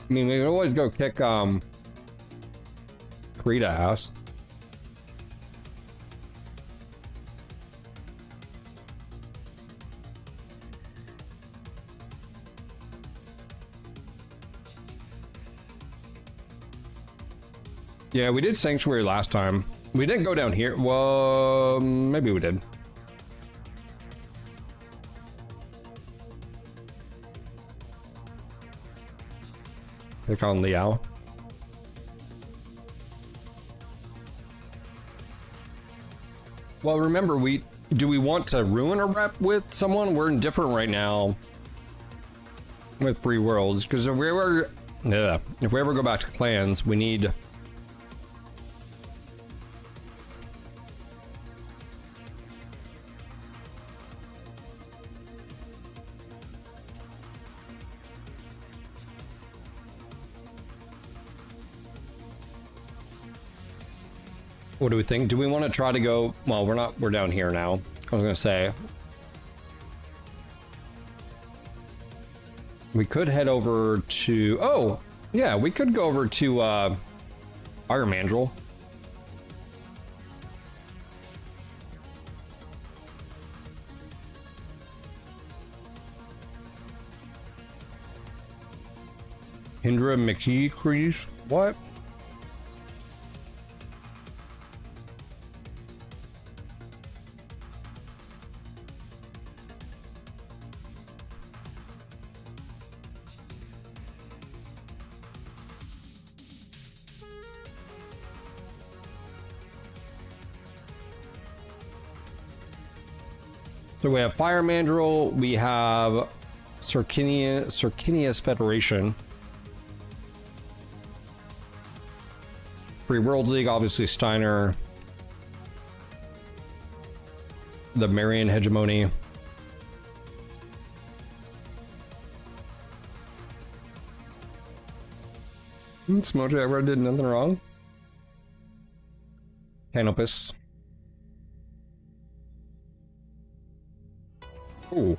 I mean, we could always go kick Krita ass. Yeah, we did Sanctuary last time. We didn't go down here. Well, maybe we did. They found Liao. Well, remember, do we want to ruin a rep with someone? We're indifferent right now with Free Worlds, because if we ever go back to clans, we need. What do we think? Do we want to try to go? Well, we're down here now. I was gonna say we could head over to, Yeah, we could go over to Fire Mandrill. Hindra McKee Crease? What? So we have Fire Mandrill, we have Circinius Federation. Free Worlds League, obviously Steiner. The Marian Hegemony. Smojo ever did nothing wrong. Canopus. Ooh.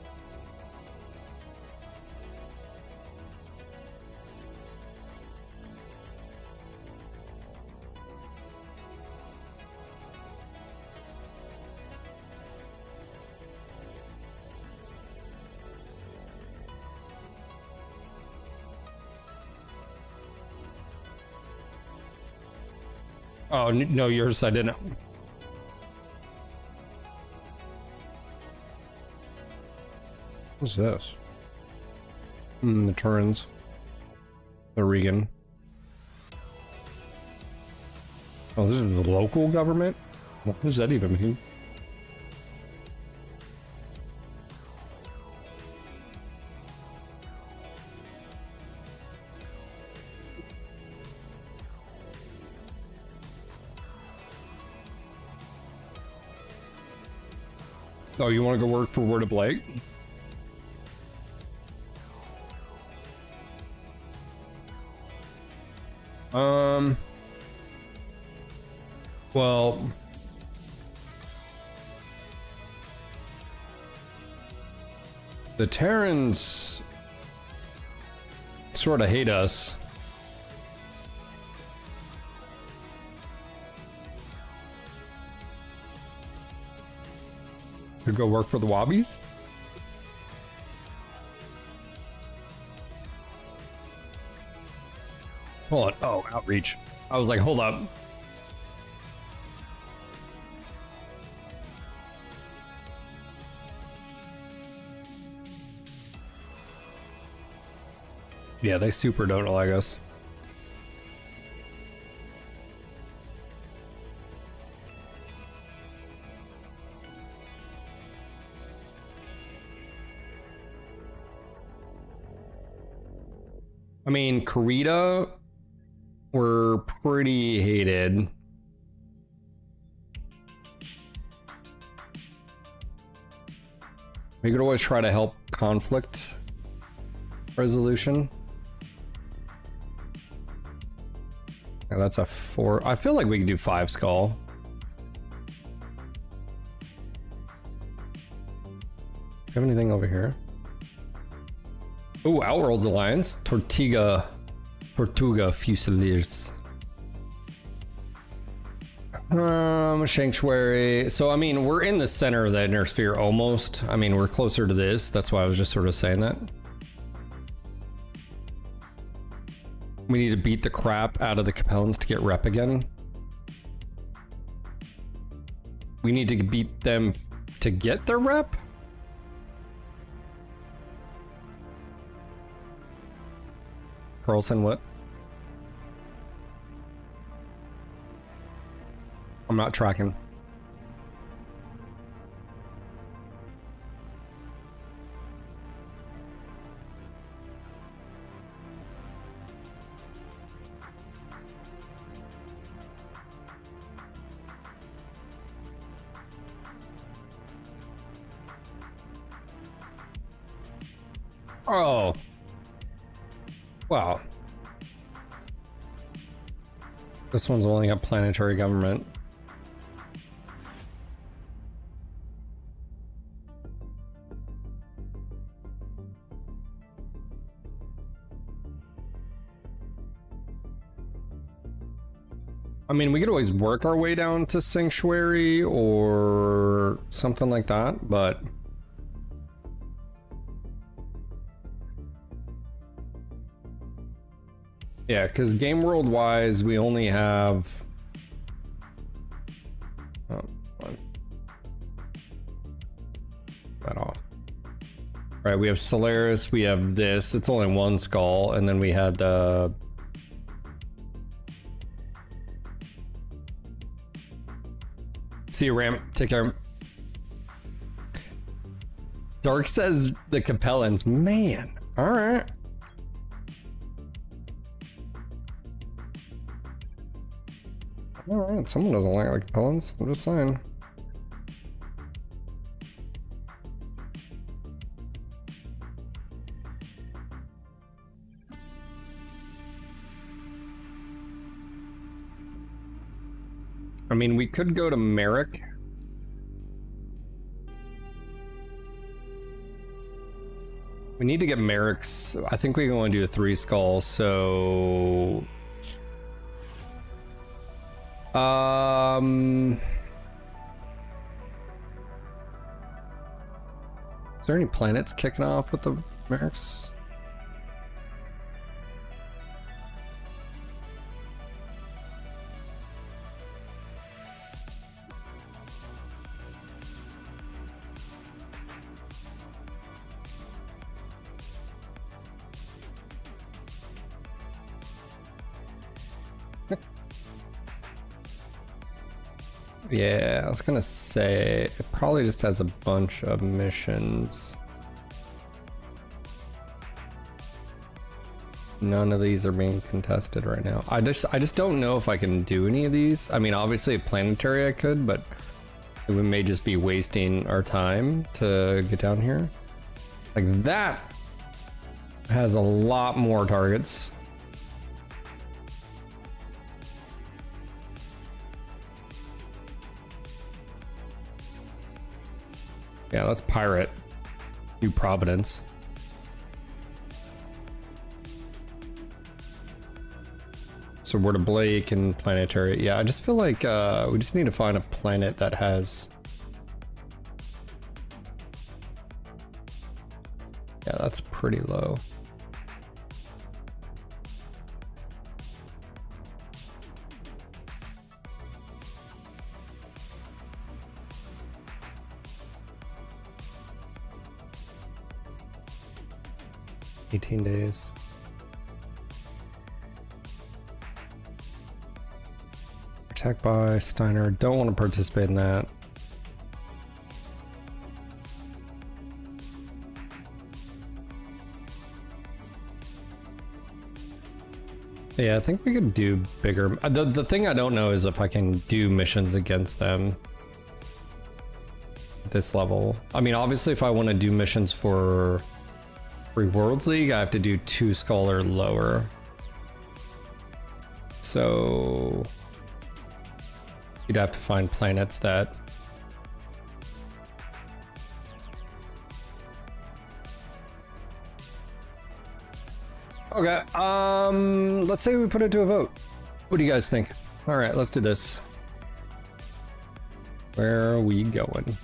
Oh, no, yours I didn't. What's this? The Turns. The Regan. Oh, this is the local government? What does that even mean? Oh, you want to go work for Word of Blake? Well, the Terrans sort of hate us. To go work for the Wobbies? Hold on. Oh, outreach. I was like, hold up. Yeah, they super don't like us. I mean, Karita were pretty hated. We could always try to help conflict resolution. Yeah, that's a 4. I feel like we could do 5 skull. Have anything over here? Oh, Outworlds Alliance. Tortuga Fusiliers. Sanctuary. So, I mean, we're in the center of the inner sphere almost. I mean, we're closer to this. That's why I was just sort of saying that. We need to beat the crap out of the Capellans to get rep again. We need to beat them to get their rep? Carlson, what? I'm not tracking. Oh. Wow. This one's only got planetary government. I mean, we could always work our way down to Sanctuary or something like that, but yeah, because game world wise, we only have that off. Right, we have Solaris, we have this. It's only one skull, and then we had the see you, Ram. Take care. Dark says the Capellans. Man, all right. All right, someone doesn't like the Capellans. I'm just saying. I mean, we could go to Merrick. We need to get Merrick's. I think we can only do a 3 skull, so is there any planets kicking off with the Merrick's? Yeah, I was gonna say it probably just has a bunch of missions. None of these are being contested right now. I just don't know if I can do any of these. I mean, obviously a planetary I could, but we may just be wasting our time to get down here. Like that has a lot more targets. Yeah, let's pirate New Providence. So we're to Blake and planetary. Yeah, I just feel like we just need to find a planet that has. Yeah, that's pretty low. $18 days. Attack by Steiner. Don't want to participate in that. Yeah, I think we could do bigger. The thing I don't know is if I can do missions against them at this level. I mean, obviously, if I want to do missions for Free Worlds League, I have to do 2 skull or lower. So you'd have to find planets that okay, let's say we put it to a vote. What do you guys think? All right, let's do this. Where are we going?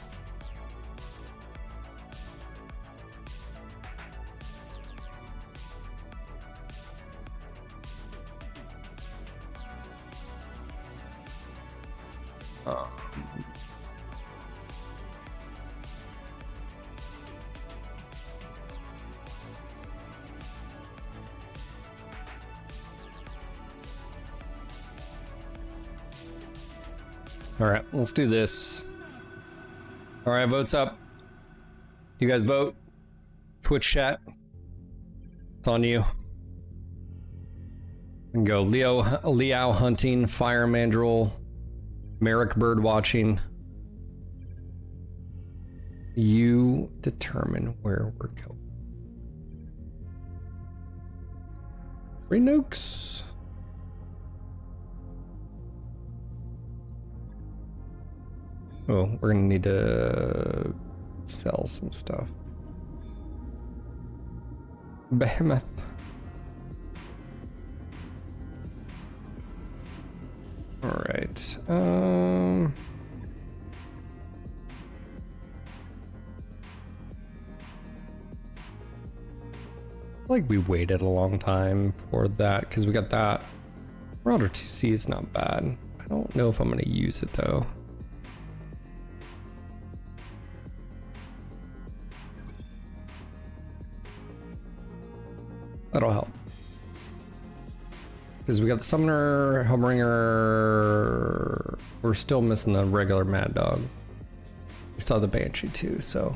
All right, let's do this. All right, votes up. You guys vote. Twitch chat. It's on you. And go Liao hunting, fire mandrill, Merrick bird watching. You determine where we're going. 3 nukes. Oh, we're gonna need to sell some stuff. Behemoth. All Like we waited a long time for that because we got that. Marauder 2C is not bad. I don't know if I'm gonna use it though. That'll help. Because we got the Summoner, Hellbringer. We're still missing the regular Mad Dog. We still have the Banshee too, so.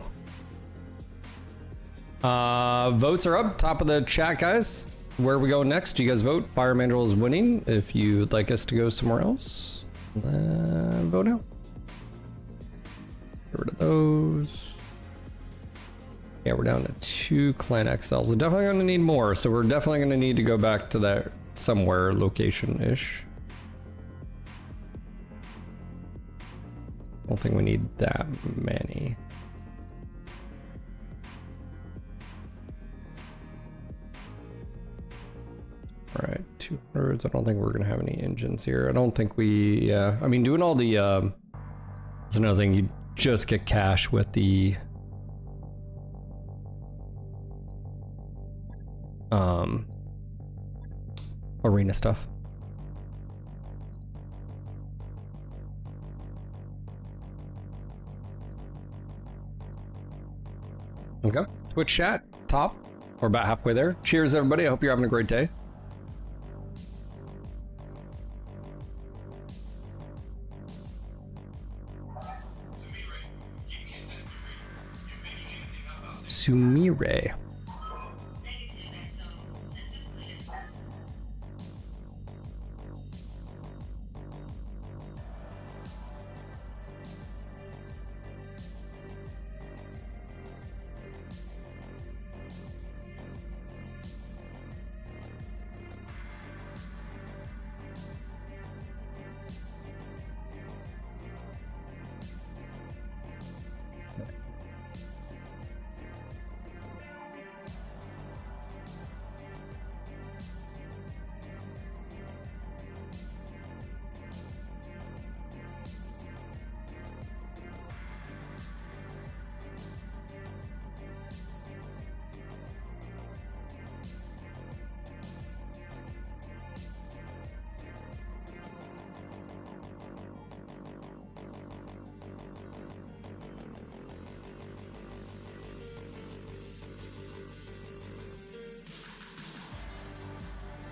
Votes are up, top of the chat, guys. Where are we going next? Do you guys vote? Fire Mandrill is winning. If you'd like us to go somewhere else, then vote now. Get rid of those. Yeah, we're down to 2 Clan XLs. We're definitely going to need more, so we're definitely going to need to go back to that somewhere location-ish. I don't think we need that many. All right, 200s. I don't think we're going to have any engines here. I don't think we, I mean, doing all the, that's another thing. You just get cash with the, arena stuff. Okay, Twitch chat, top. We're about halfway there. Cheers, everybody. I hope you're having a great day. Sumire.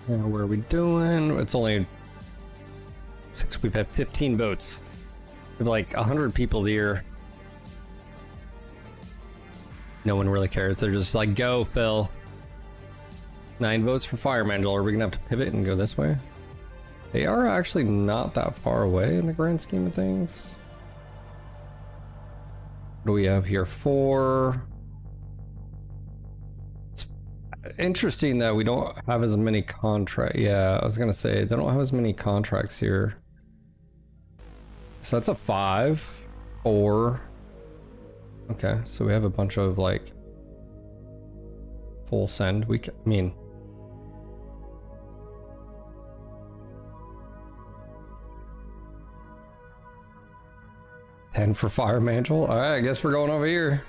Now, what are we doing? It's only 6. We've had 15 votes. We have like 100 people here. No one really cares. They're just like, go, Phil. 9 votes for Fire Mandrill. Are we gonna have to pivot and go this way? They are actually not that far away in the grand scheme of things. What do we have here? 4. Interesting that we don't have as many contracts. Yeah, I was gonna say they don't have as many contracts here. So that's a 5, 4. Okay, so we have a bunch of like full send. I mean, $10 for Fire Mandrill. All right, I guess we're going over here.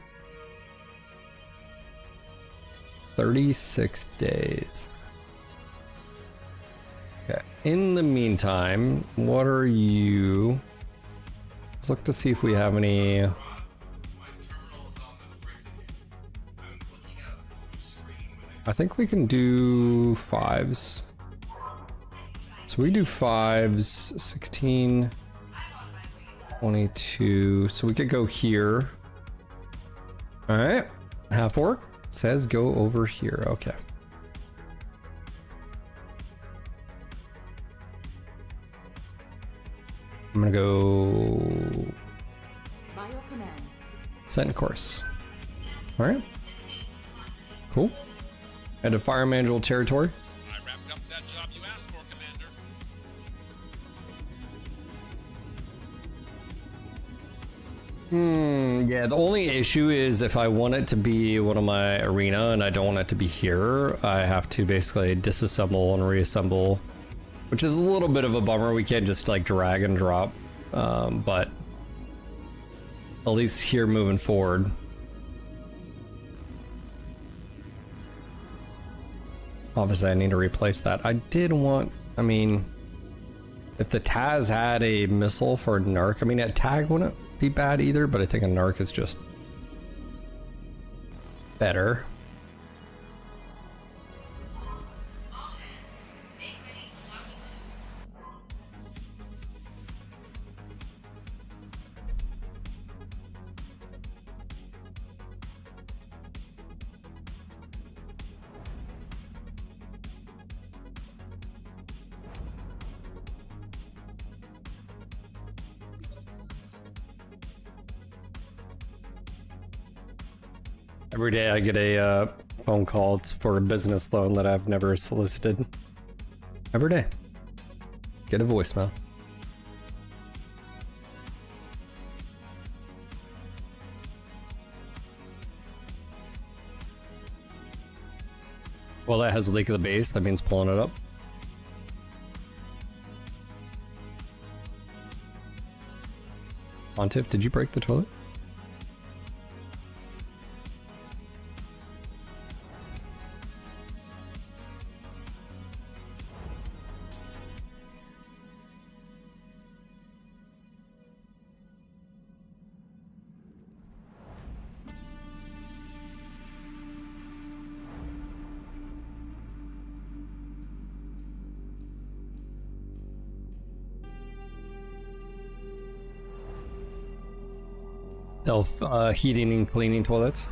36 days. Okay. In the meantime, what are you? Let's look to see if we have any. I think we can do 5s. So we do 5s, 16, 22. So we could go here. All right, half work. Says go over here. Okay. I'm gonna go set in course. All right. Cool. Head to Fire Mandrill territory. I wrapped up that job you asked for, Commander. Yeah, the only issue is if I want it to be one of my arena and I don't want it to be here, I have to basically disassemble and reassemble, which is a little bit of a bummer. We can't just like drag and drop but at least here moving forward. Obviously, I need to replace that. I did want, I mean, if the Taz had a missile for a Narc, I mean, a tag wouldn't be bad either, but I think a Narc is just better. Every day I get a phone call. It's for a business loan that I've never solicited. Every day. Get a voicemail. Well, that has a leak of the base. That means pulling it up. Pontiff, did you break the toilet? Self heating and cleaning toilets.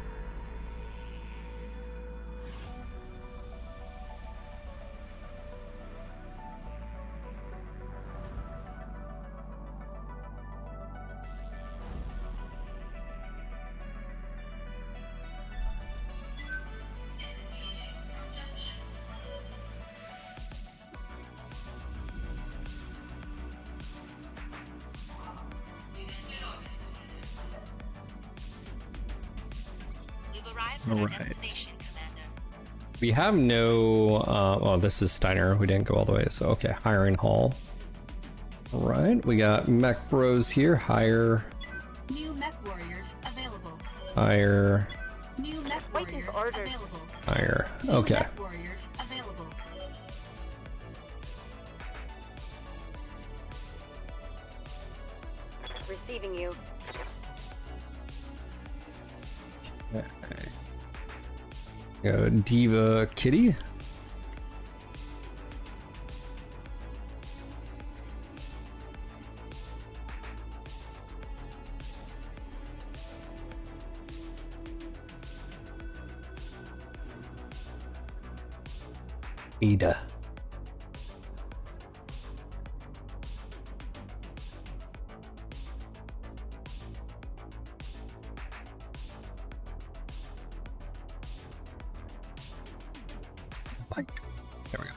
All right. We have no, well, this is Steiner. We didn't go all the way, so okay. Hiring hall. All right, we got Mech Bros here. Hire. New Mech Warriors available. Hire. New Mech Warriors available. Hire. New Okay. Mech Warriors available. Receiving you. Okay. Go Diva Kitty. Ada. There we go.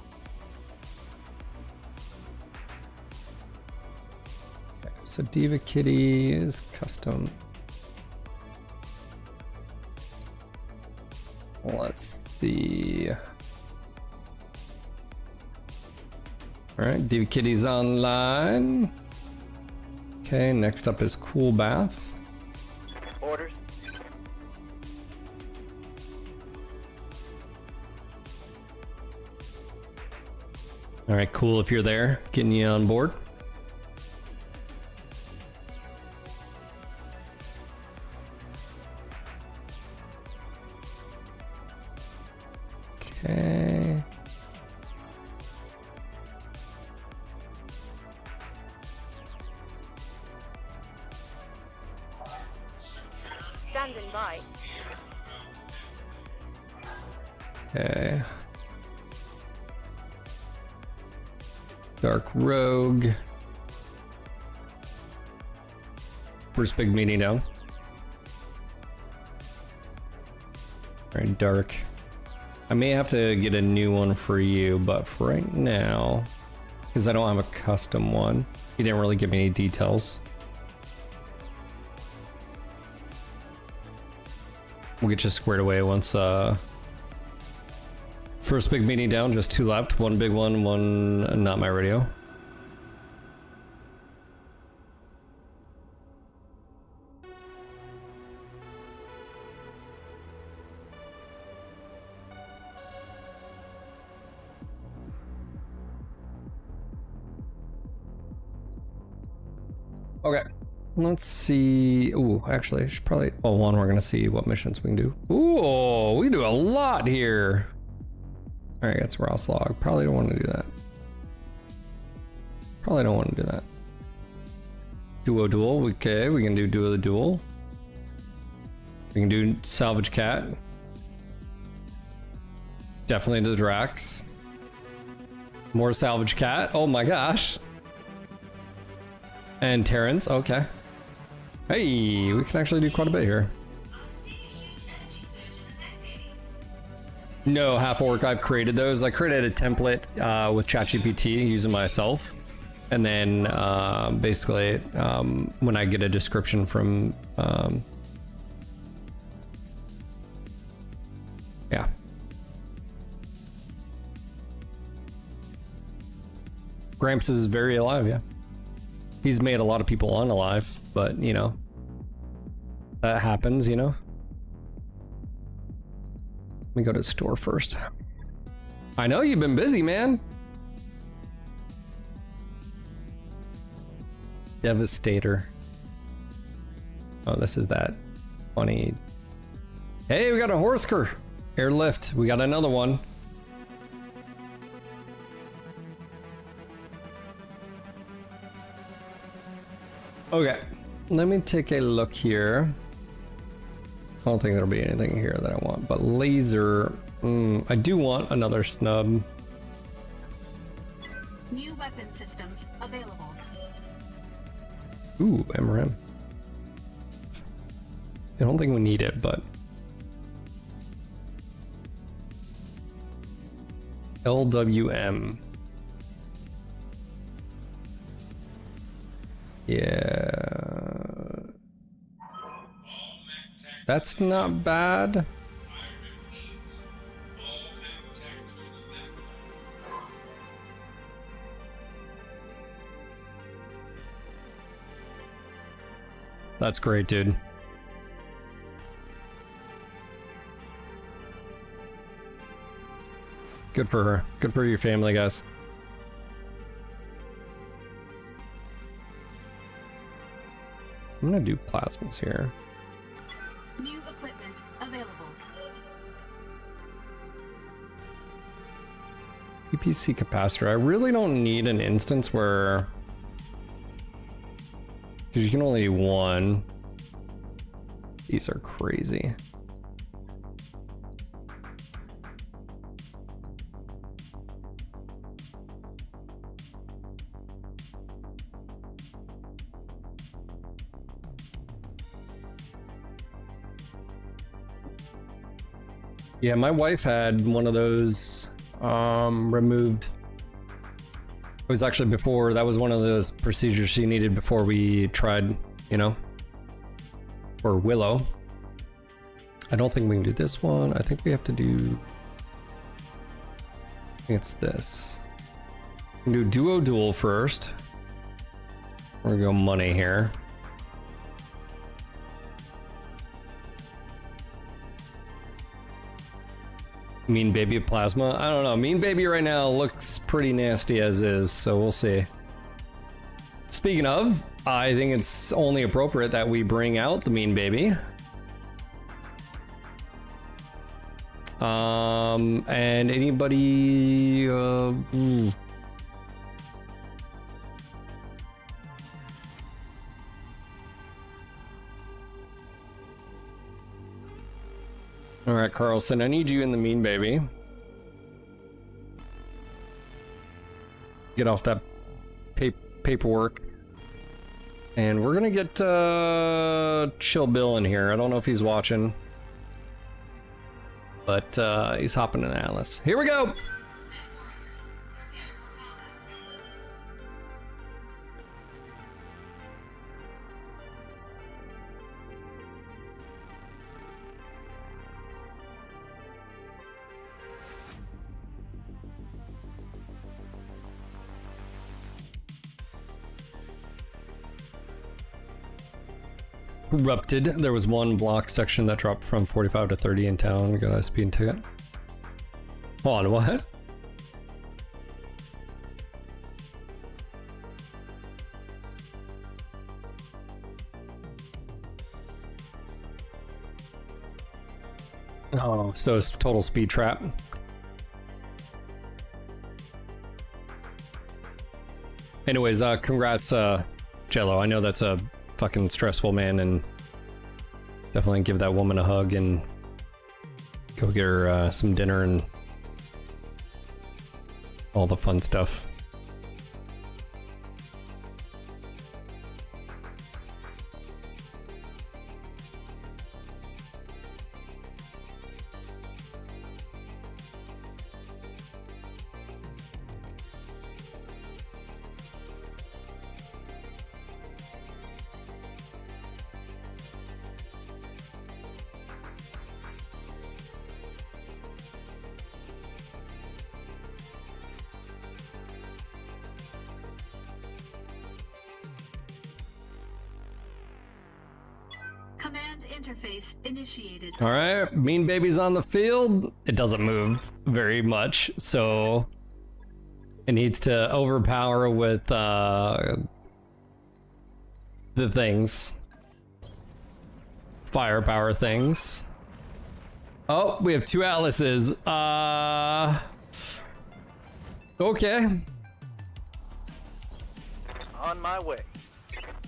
Okay, so Diva Kitty is custom. Let's see. All right, Diva Kitty's online. Okay, next up is Cool Bath. Orders. All right, cool. If you're there, getting you on board. Okay. Standing by. Okay. Dark Rogue. First big meeting down. Alright, Dark. I may have to get a new one for you, but for right now, because I don't have a custom one, he didn't really give me any details. We'll get you squared away once first big meeting down, just two left. One big one, one not my radio. Okay, let's see. Ooh, actually, I should probably. Well, one, we're gonna see what missions we can do. Ooh, we do a lot here. All right, that's Ross log. Probably don't want to do that. Probably don't want to do that. Duo duel. Okay, we can do duo the duel. We can do salvage cat. Definitely the Drax. More salvage cat. Oh my gosh. And Terrence. Okay. Hey, we can actually do quite a bit here. No, half orc. I've created those. I created a template with ChatGPT using myself, and then basically when I get a description from yeah. Gramps is very alive, yeah. He's made a lot of people unalive, but you know, that happens, you know. Let me go to the store first. I know you've been busy, man. Devastator. Oh, this is that funny. Hey, we got a Horsker airlift. We got another one. Okay, let me take a look here. I don't think there'll be anything here that I want, but laser. I do want another snub. New weapon systems available. Ooh, MRM. I don't think we need it, but LWM. Yeah. That's not bad. That's great, dude. Good for her. Good for your family, guys. I'm gonna do plasmas here. New equipment available. EPC capacitor. I really don't need an instance where, because you can only do one. These are crazy. Yeah, my wife had one of those removed. It was actually before, that was one of those procedures she needed before we tried, you know, for Willow. I don't think we can do this one. I think we have to do, I think it's this. We can do duo duel first. We're gonna go money here. Mean Baby Plasma. I don't know. Mean Baby right now looks pretty nasty as is, so we'll see. Speaking of, I think it's only appropriate that we bring out the Mean Baby. And anybody... All right, Carlson, I need you in the Mean Baby. Get off that paperwork. And we're gonna get Chill Bill in here. I don't know if he's watching, but he's hopping in Atlas. Here we go. Erupted. There was one block section that dropped from 45 to 30 in town. We got a speeding ticket. Hold on, what? Oh, so it's total speed trap. Anyways, congrats, Jello. I know that's a fucking stressful, man, and definitely give that woman a hug and go get her some dinner and all the fun stuff. Command interface initiated. All right, Mean Baby's on the field. It doesn't move very much, so it needs to overpower with the things. Firepower things. Oh, we have 2 Atlases. Okay. On my way.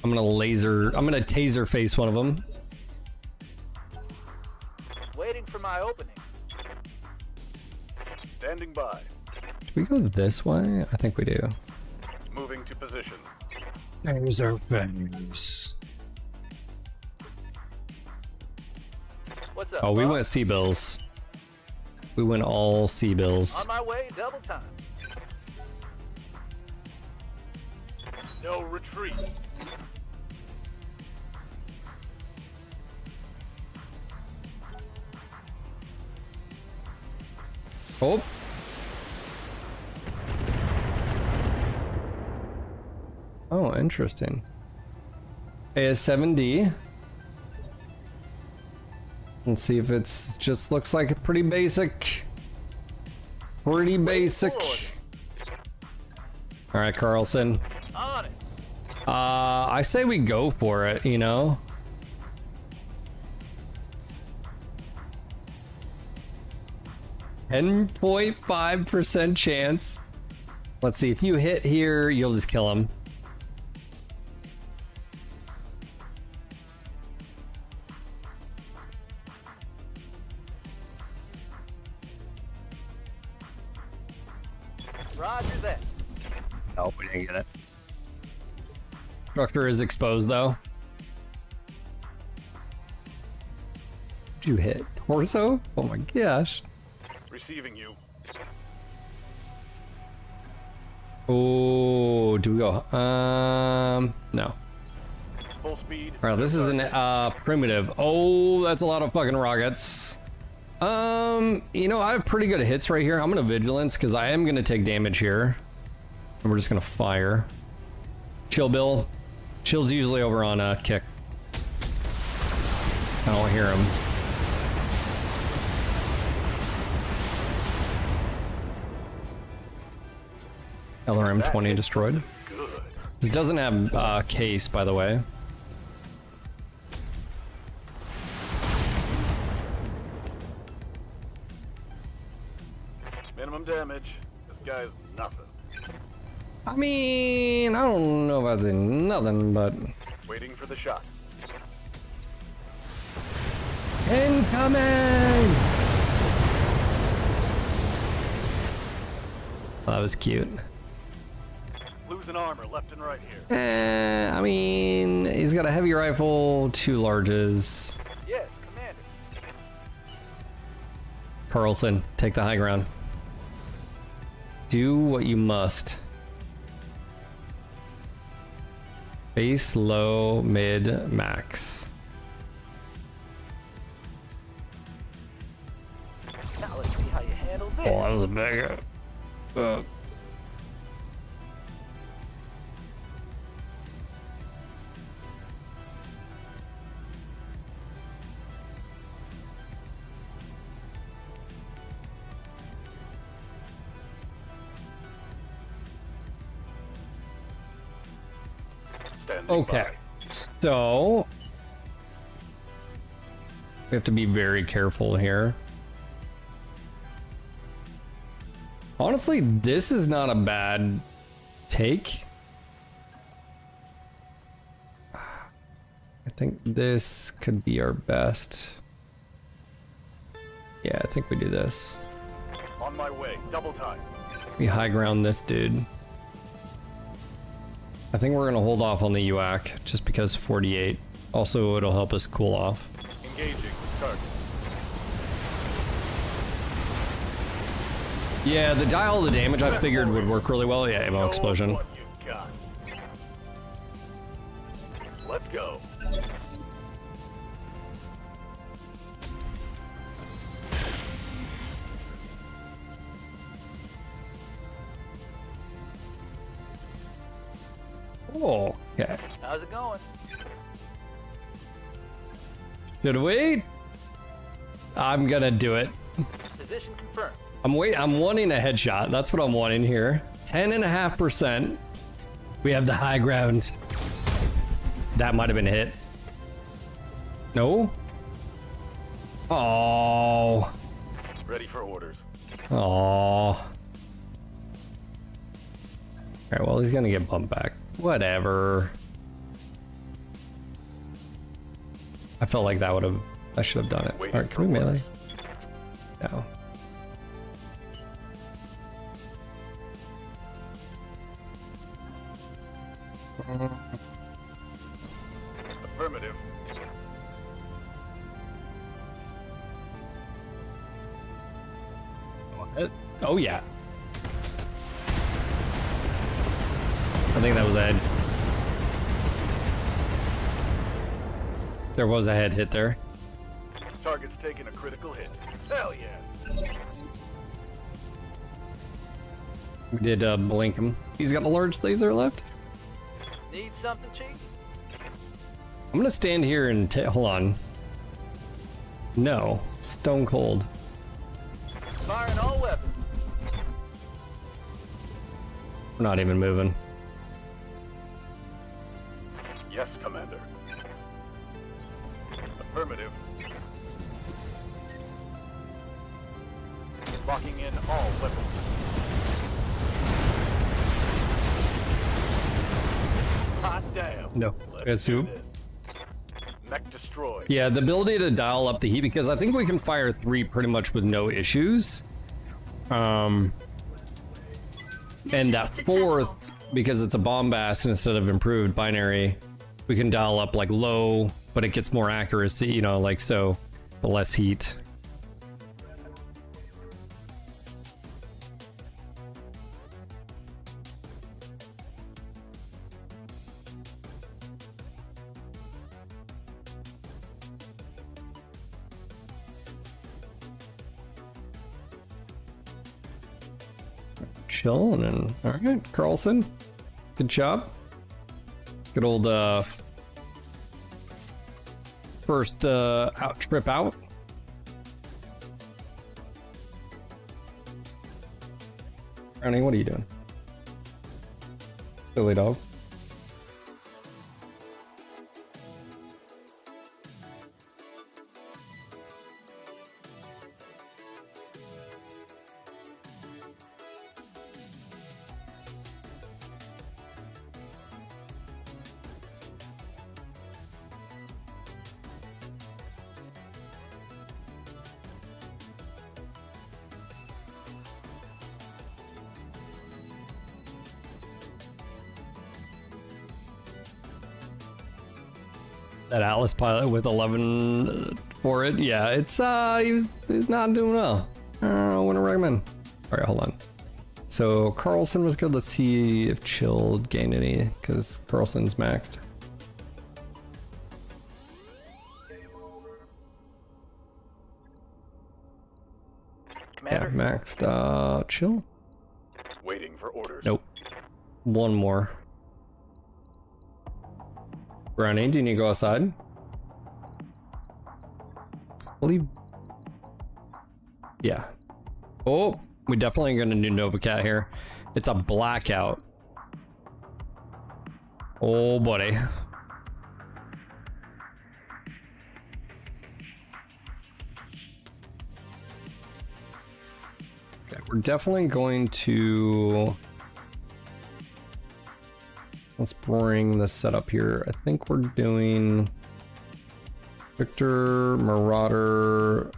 I'm gonna taser face one of them. Waiting for my opening. Standing by. Do we go this way? I think we do. Moving to position. Taser face. What's up? Oh, we Bob? went C-bills. We went all C-bills. On my way, double time. No retreat. Oh. Oh, interesting. AS7D. Let's see if it's just looks like a pretty basic. Pretty basic. All right, Carlson. On it. I say we go for it, you know? .5% chance. Let's see, if you hit here, you'll just kill him. Roger that. Nope, we didn't get it. Structure is exposed though. Did you hit torso? Oh my gosh. Receiving you. Oh, do we go? No. Full speed. All right, this is an primitive. Oh, that's a lot of fucking rockets. You know, I have pretty good hits right here. I'm gonna vigilance because I am gonna take damage here, and we're just gonna fire. Chill, Bill. Chill's usually over on kick. I don't hear him. LRM-20 destroyed. Good. This doesn't have case, by the way. Minimum damage. This guy's nothing. I mean, I don't know if that's nothing, but Waiting for the shot. incoming. Oh, that was cute. Losing armor left and right here. I mean, he's got a heavy rifle, 2 larges. Yes, Commander. Carlson, take the high ground. Do what you must. Base, low, mid, max. Now let's see how you handle this. Oh, that was a big. Standing Okay, by. so we have to be very careful here. Honestly, this is not a bad take. I think this could be our best. Yeah, I think we do this. On my way. Double time. We high ground this dude. I think we're gonna hold off on the UAC just because 48. Also, it'll help us cool off. Engaging. Target. Yeah, the dial the damage I figured would work really well. Yeah, ammo explosion. What you got. Let's go. Oh, okay. How's it going? Should we? I'm gonna do it. Position confirmed. I'm wanting a headshot. That's what I'm wanting here. 10.5%. We have the high ground. That might have been a hit. No? Oh. Ready for orders. Oh. Alright, well, he's gonna get bumped back. Whatever. I felt like I should have done it. Alright, can we melee? No. Affirmative. Oh yeah. I think that was a head. There was a head hit there. Target's taking a critical hit. Hell yeah. We did blink him. He's got a large laser left. Need something, Chief? I'm gonna stand here and hold on. No, stone cold. Firing all weapons. We're not even moving. Yes, Commander. Affirmative. Locking in all weapons. Hot damn. No. Let's do Soup. this. Mech destroyed. Yeah, the ability to dial up the heat, because I think we can fire 3 pretty much with no issues. And that 4th, because it's a bombast instead of improved binary, we can dial up like low, but it gets more accuracy, you know, like so, but less heat. Chill and then, all right, Carlson, good job. Good old first out trip out. Brownie, what are you doing? Silly dog. That Atlas pilot with 11 for it, yeah, it's he's not doing well. I wouldn't recommend. All right, hold on. So Carlson was good. Let's see if Chilled gained any, because Carlson's maxed. Commander? Yeah, maxed. Chill. Waiting for orders. Nope. One more. Brownie, do you need to go outside? Believe. Yeah. Oh, we definitely gonna do Novacat here. It's a blackout. Oh, buddy. Okay. we're definitely going to... Let's bring the setup here. I think we're doing Victor, Marauder,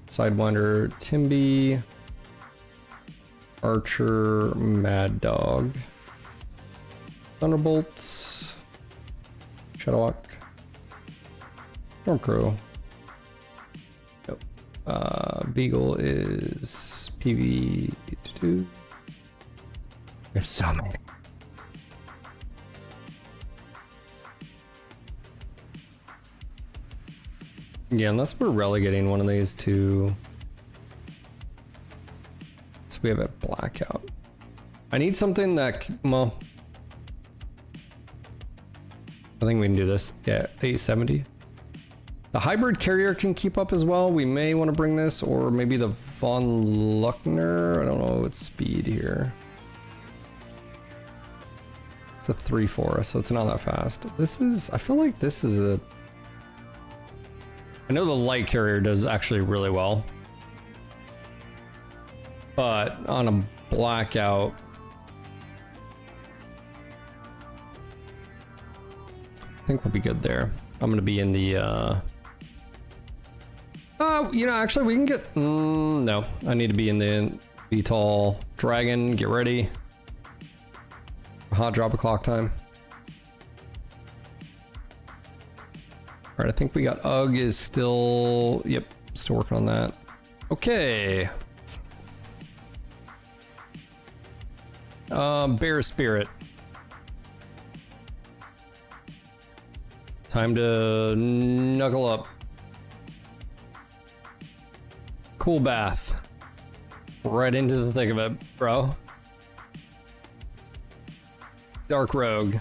Sidewinder, Timby, Archer, Mad Dog, Thunderbolt, Shadowhawk, Stormcrow. Yep. Beagle is PV2. There's so many. Yeah, unless we're relegating one of these to... So we have a blackout. I need something that... Well... I think we can do this. Yeah, 870. The hybrid carrier can keep up as well. We may want to bring this, or maybe the Von Luckner. I don't know its speed here. It's a 3-4, so it's not that fast. This is... I feel like this is a... I know the light carrier does actually really well, but on a blackout, I think we'll be good there. I'm gonna be in the, you know, actually we can get, no, I need to be in the VTOL Dragon, get ready. Hot drop of clock time. All right, I think we got UG is still, yep, still working on that. Okay. Bear Spirit. Time to knuckle up. Cool bath. Right into the thick of it, bro. Dark Rogue.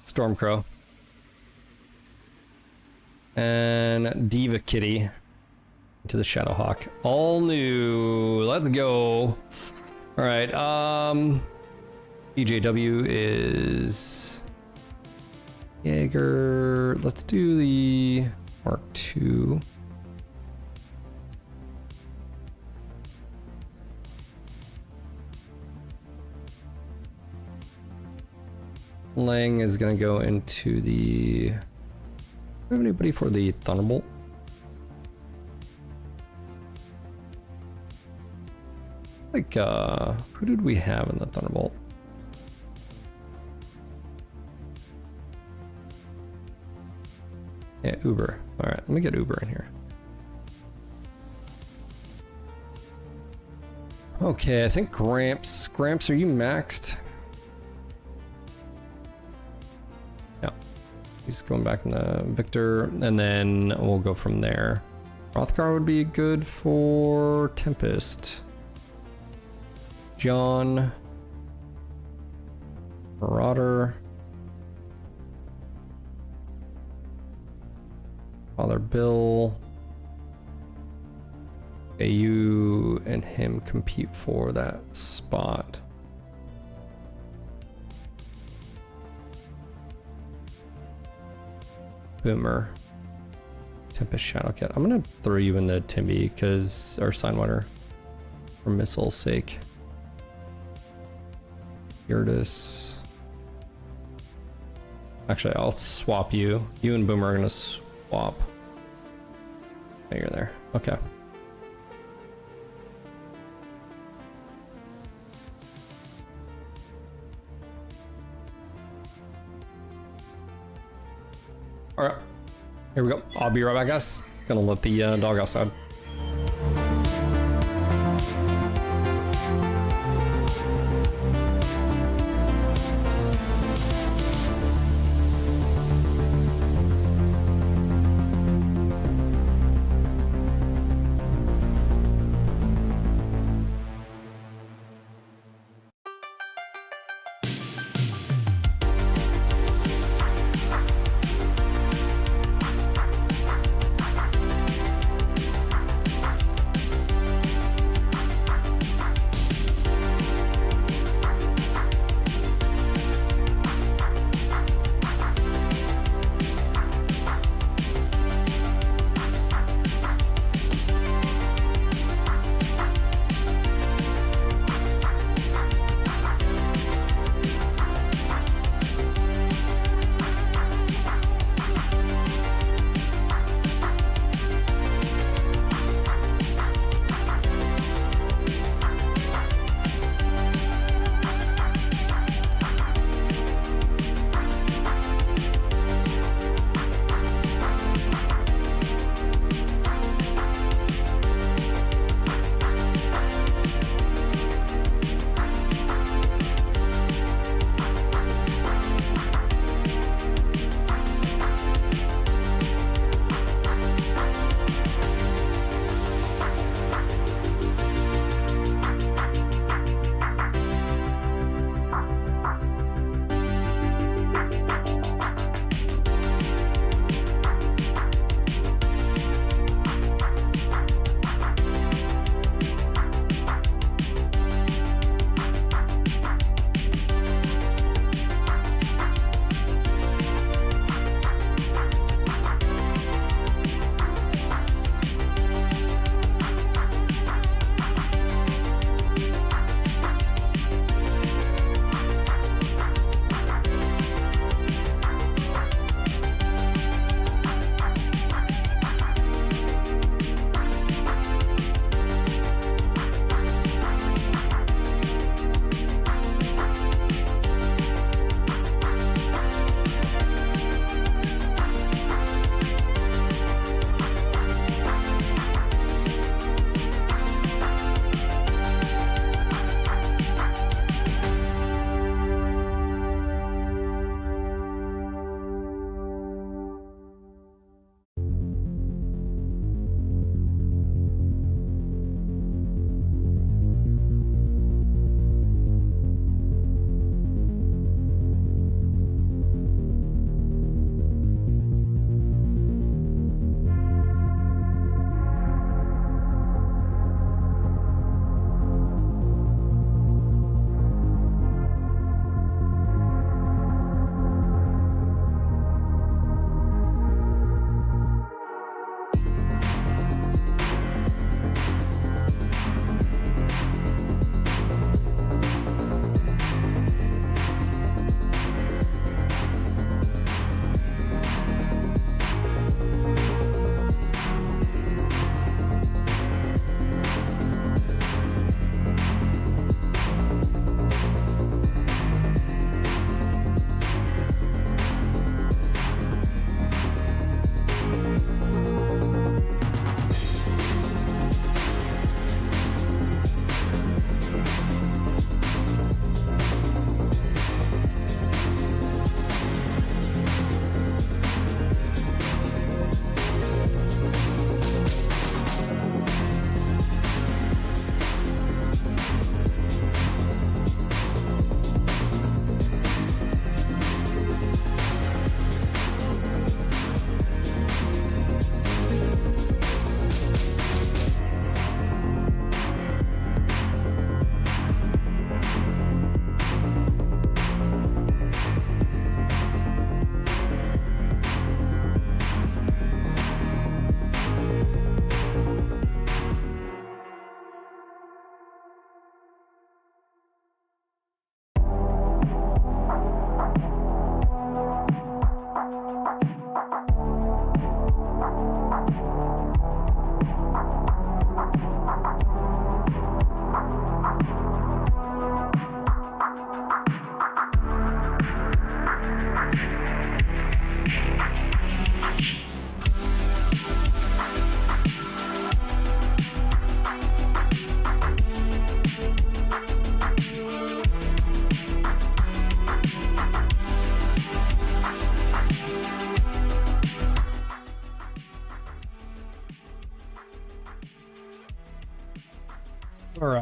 Stormcrow. And Diva Kitty to the Shadowhawk. All new. Let's go. All right. EJW is Jaeger. Let's do the Mark II. Lang is gonna go into the... Do we have anybody for the Thunderbolt? Like, who did we have in the Thunderbolt? Yeah, Uber. All right, let me get Uber in here. Okay, I think Gramps. Gramps, are you maxed? Yeah. He's going back in the Victor, and then we'll go from there. Rothgar would be good for Tempest. John. Marauder. Father Bill. Okay, you and him compete for that spot. Boomer. Tempest Shadowcat. I'm gonna throw you in the Timby because, or Sidewinder, for missile's sake. Gyarados. Actually, I'll swap you. You and Boomer are gonna swap. Oh, you're there. Okay. All right, here we go. I'll be right back, guys. Gonna let the dog outside.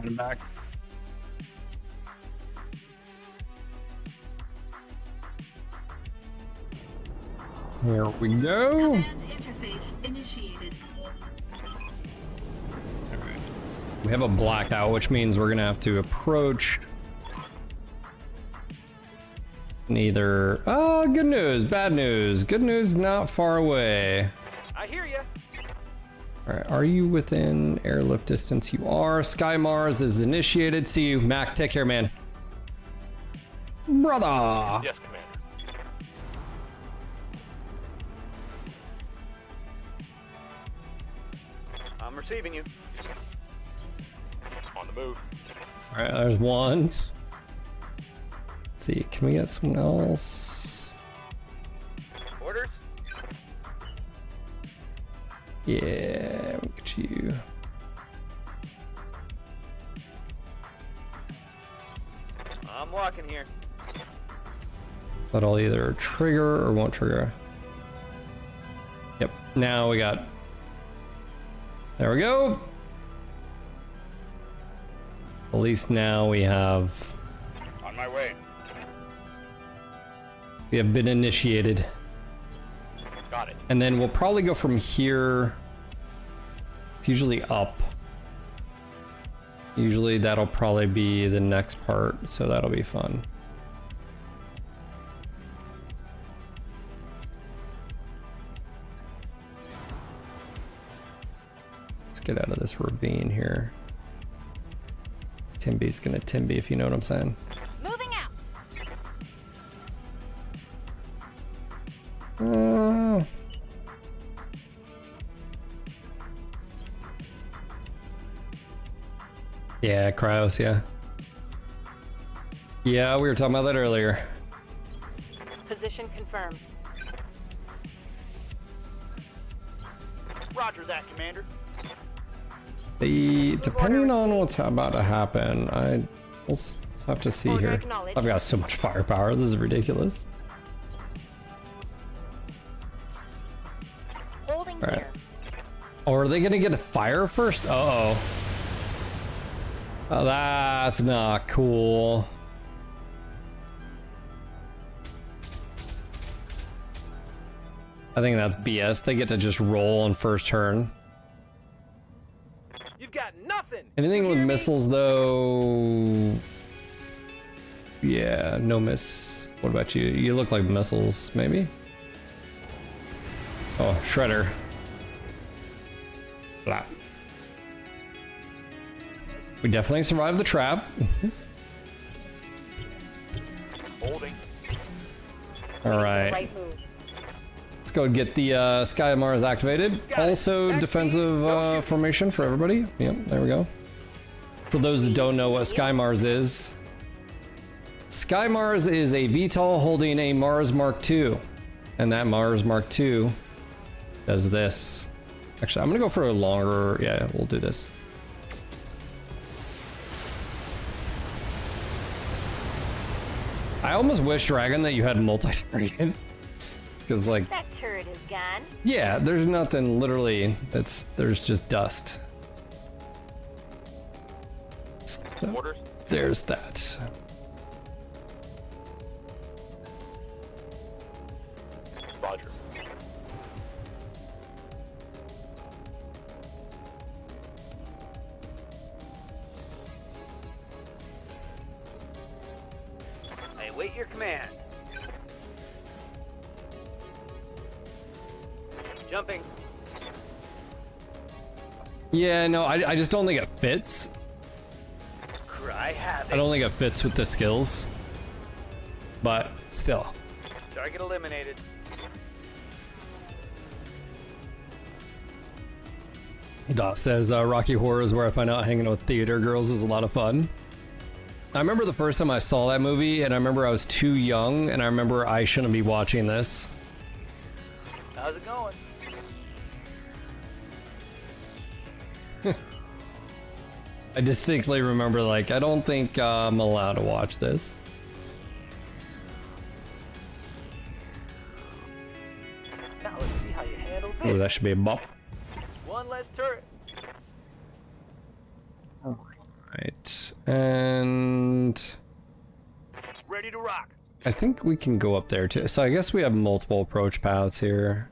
Running back. Here we go. Command interface initiated. We have a blackout, which means we're gonna have to approach. Neither. Oh, good news, bad news. Good news, not far away. I hear ya. All right, are you within airlift distance? You are. Sky Mars is initiated. See you, Mac. Take care, man. Brother. Yes, Commander. I'm receiving you. On the move. All right, there's one. Let's see, can we get someone else? Orders? Yeah, look at you. I'm walking here. But I'll either trigger or won't trigger. Yep, now we got. There we go. At least now we have. On my way. We have been initiated. Got it. And then we'll probably go from here. It's usually up. Usually that'll probably be the next part, so that'll be fun. Let's get out of this ravine here. Timby's gonna Timby, if you know what I'm saying. Moving out. Yeah, Cryos, yeah. Yeah, we were talking about that earlier. Position confirmed. Roger that, Commander. Depending on what's about to happen, we'll have to see Order here. acknowledged. I've got so much firepower, this is ridiculous. Holding All right. here. Oh, are they gonna get a fire first? Uh-oh. Oh, that's not cool. I think that's BS. They get to just roll on first turn. You've got nothing. Anything You with hear me? missiles, though... Yeah, no miss. What about you? You look like missiles, maybe? Oh, Shredder. Blah. We definitely survived the trap. Holding. Alright. Right move. Let's go and get the Sky Mars activated. Also, defensive formation for everybody. Yep, there we go. For those that don't know what Sky Mars is, Sky Mars is a VTOL holding a Mars Mark II. And that Mars Mark II does this. Actually, I'm gonna go for a longer, yeah, we'll do this. I almost wish, Dragon, that you had multi-target. Because, like, That turret is gone. yeah, there's nothing, literally, there's just dust. So, Orders. there's that. Roger. I await your command. Jumping. Yeah, no, I just don't think it fits. Cry havoc. I don't think it fits with the skills. But, still. Target eliminated. Dot says, Rocky Horror is where I find out hanging out with theater girls is a lot of fun. I remember the first time I saw that movie, and I remember I was too young, and I remember I shouldn't be watching this. How's it going? I distinctly remember, like, I don't think I'm allowed to watch this. Now let's see how you handle Oh, this. that should be a bop. One less turret. Right, and Ready to rock. I think we can go up there too. So I guess we have multiple approach paths here.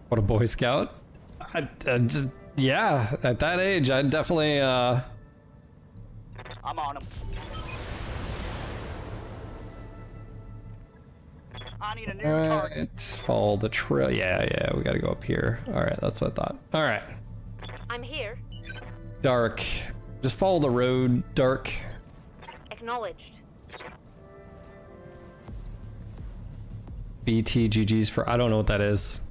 What a Boy Scout. Yeah, at that age, I'd definitely, I'm on him. I need a new target. alright, follow the trail. Yeah, we gotta go up here. Alright, that's what I thought. Alright, I'm here. Dark. Just follow the road, Dark. Acknowledged. BTGG's for, I don't know what that is.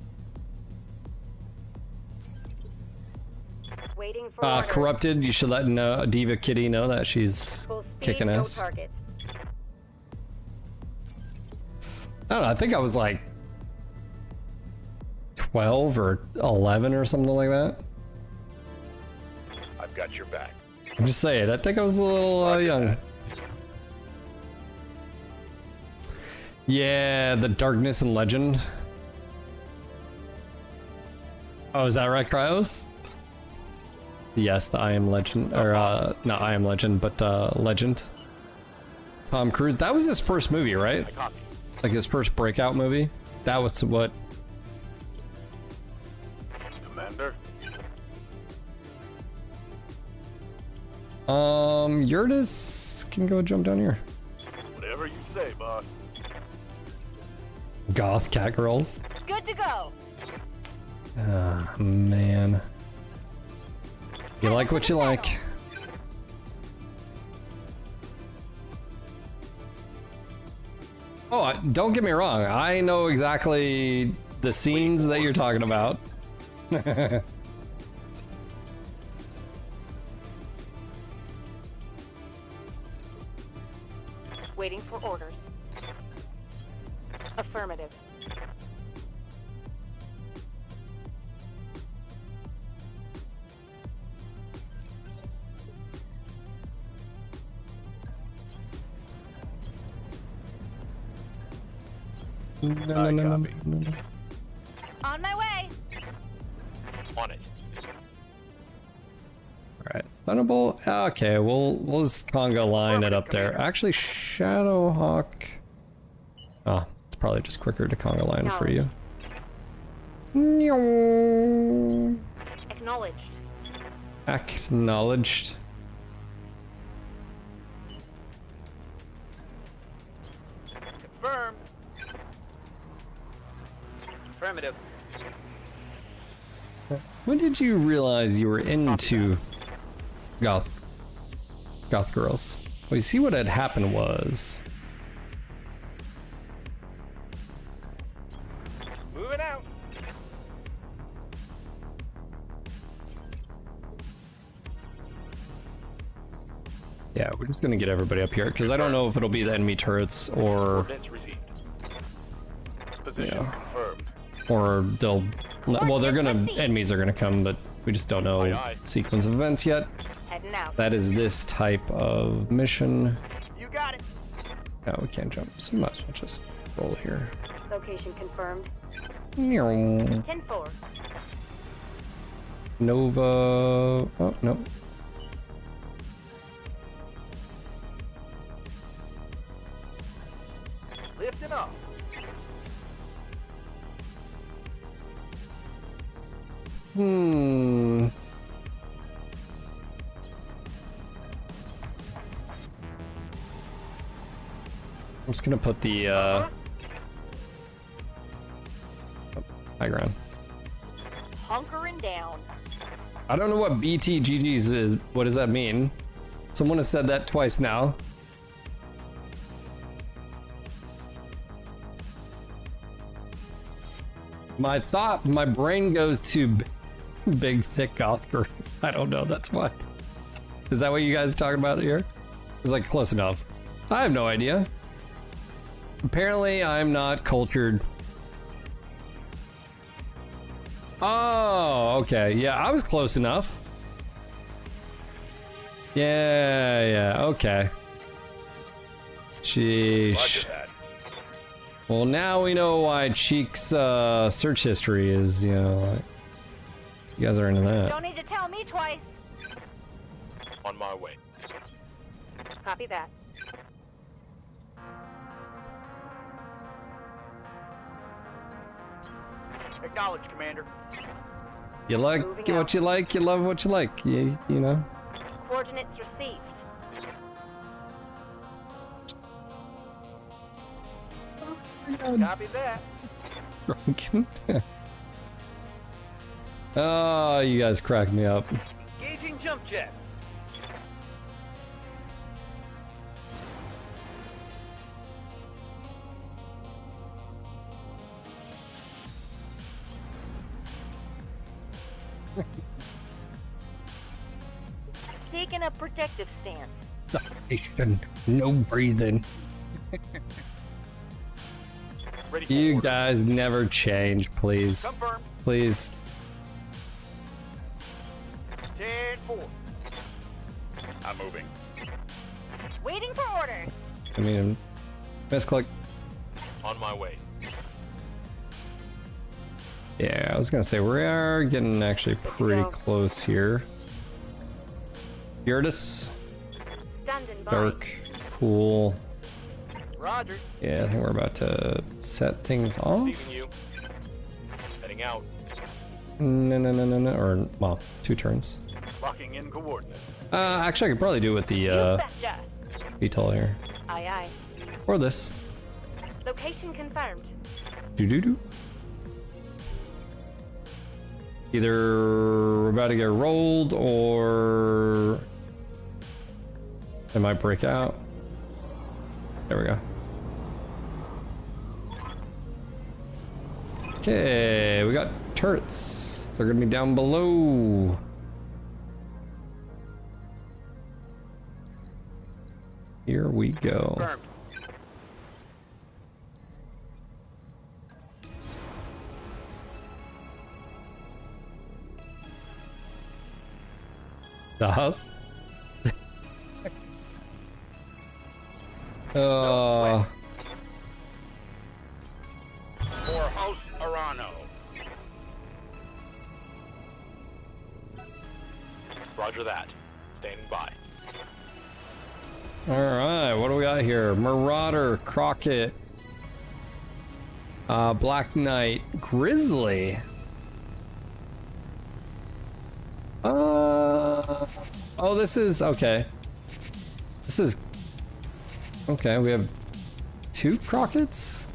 Waiting for orders. Corrupted, you should let Diva Kitty know that she's Full speed, kicking no ass. target. I don't know, I think I was like 12 or 11 or something like that. I've got your back. I'm just saying, I think I was a little young. Yeah, the Darkness and Legend. Oh, is that right, Cryos? Yes, the I Am Legend, or not I Am Legend, but Legend. Tom Cruise, that was his first movie, right? I copy. Like his first breakout movie? That was what? Commander. Yurtis can go jump down here. Whatever you say, boss. Goth cat girls. Good to go. Ah, man. You like what you like. Oh, don't get me wrong. I know exactly the scenes that you're talking about. Waiting for orders. Affirmative. No. On my way. On it. Alright. Thunderbolt. Okay, we'll just conga line it up there. Actually, Shadowhawk. Oh, it's probably just quicker to conga line for you. Acknowledged. Acknowledged. Confirmed. Affirmative. When did you realize you were into goth girls? Well, you see what had happened was Moving out. yeah, we're just gonna get everybody up here because I don't know if it'll be the enemy turrets or Coordinates received. Position Yeah. confirmed. or they'll well they're gonna enemies are gonna come, but we just don't know Aye, aye. sequence of events yet. Heading out. That is this type of mission. You got it. No, we can't jump, so we might as well just roll here. Location confirmed. Nova. 10-4. Oh no. Lifting up. I'm just gonna put the high ground. Hunkering down. I don't know what BTGGs is. What does that mean? Someone has said that twice now. My brain goes to big, thick goth girls. I don't know. That's what. Is that what you guys talking about here? It's like close enough. I have no idea. Apparently, I'm not cultured. Oh, okay. Yeah, I was close enough. Yeah, okay. Sheesh. Roger that. Well, now we know why Cheek's search history is, you know, like, you guys are into that. Don't need Tell me twice. On my way. Copy that. Acknowledge, Commander. You like Moving what out. you like, you love what you like. You know. Coordinates received. Copy that. Drunken. Oh, you guys crack me up. Engaging jump jet. Taking a protective stance. Operation, no breathing. Ready for You order. guys never change, please. Confirmed. Please. 10-4. I'm moving. Waiting for orders. I mean, misclick. On my way. Yeah, I was gonna say we are getting actually pretty close here. Gyarados, Standing by. dark, cool. Roger. Yeah, I think we're about to set things off. Leaving you. Heading out. No. Or, well, 2 turns. Locking in coordinates. Actually, I could probably do it with the You betcha. VTOL here. Aye, aye. Or this. Location confirmed. Do. Either we're about to get rolled or it might break out. There we go. Okay, we got turrets. They're gonna be down below. Here we go. Confirmed. Das? Oh. For House Arano. Roger that. Standing by. Alright, what do we got here? Marauder, Crockett, Black Knight, Grizzly. Oh, this is okay. This is okay. We have 2 Crockett's.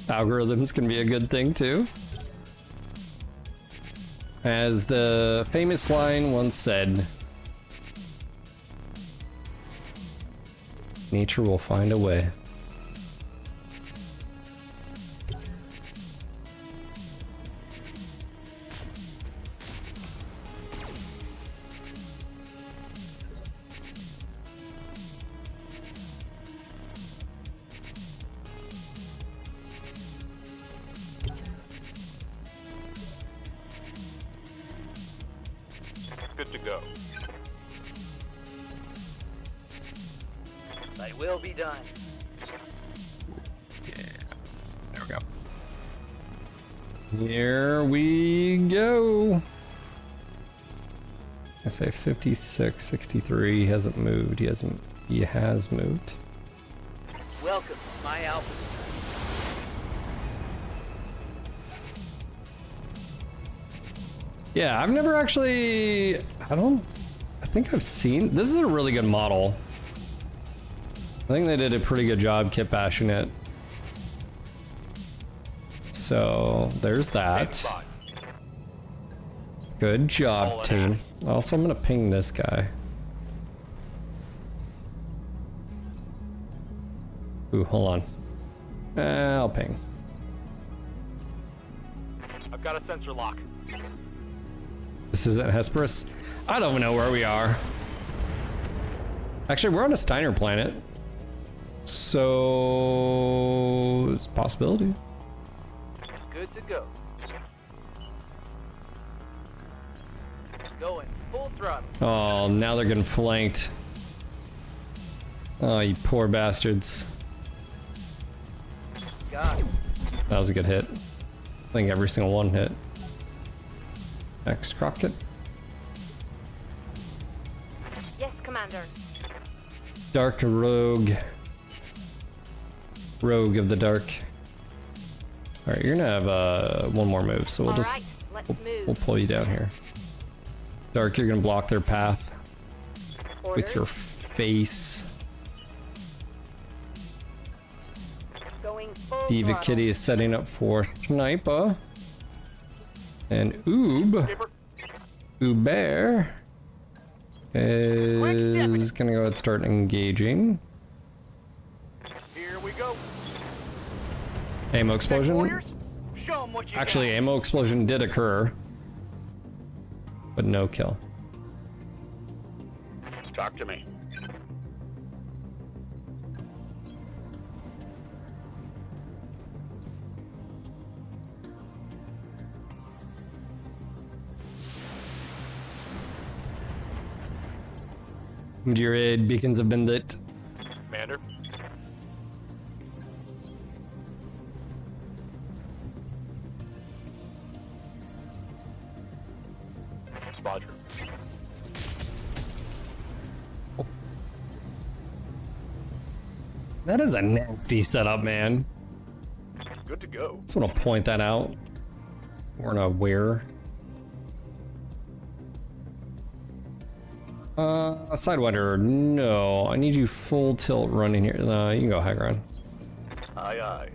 Algorithms can be a good thing too. As the famous line once said, nature will find a way. Good to go. They will be done. There we go. Here we go. I say 56, 63. He hasn't moved. He has moved. Welcome, my alpha. Yeah, I've never actually. I think I've seen. This is a really good model. I think they did a pretty good job kit bashing it. So there's that. Standing Good All job, in team. Also, I'm gonna ping this guy. Ooh, hold on. I'll ping. by. I've got a sensor lock. This isn't Hesperus. I don't know where we are. Actually, we're on a Steiner planet. So it's a possibility. Good to go. Going full throttle. Oh, now they're getting flanked. Oh, you poor bastards. Got it. That was a good hit. I think every single one hit. Next, Crockett. Yes, Commander. Dark Rogue. Rogue of the Dark. Alright, you're gonna have one more move, so we'll just Alright, let's move. we'll pull you down here. Dark, you're gonna block their path with Orders. your face. Going full Diva throttle. Kitty is setting up for Sniper. And Uber is gonna go ahead and start engaging. Here we go. Ammo explosion. Warriors, show 'em what you Actually, got. ammo explosion did occur, but no kill. Talk to me. Your aid beacons have been lit. Commander. Roger. That is a nasty setup, man. Good to go. Just want to point that out. We're not aware. Sidewinder, no. I need you full tilt running here. You can go high ground. Aye, aye.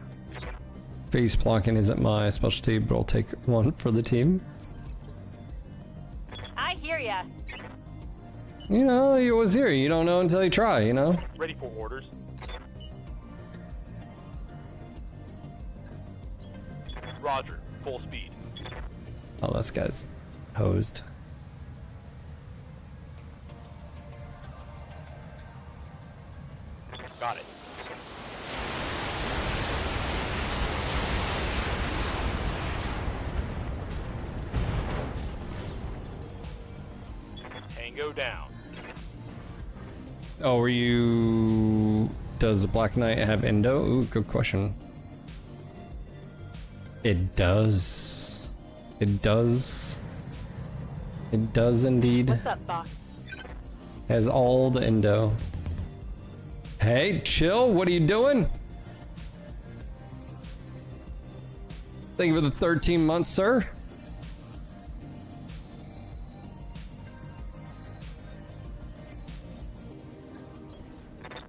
Face blocking isn't my specialty, but I'll take one for the team. I hear ya. You know, you was here. You don't know until you try, you know? Ready for orders. Roger. Full speed. Oh, this guy's hosed. Got it. Tango down. Oh, were you... Does the Black Knight have endo? Ooh, good question. It does. It does. It does indeed. What's up, boss? Has all the endo. Hey, chill, what are you doing? Thank you for the 13 months, sir.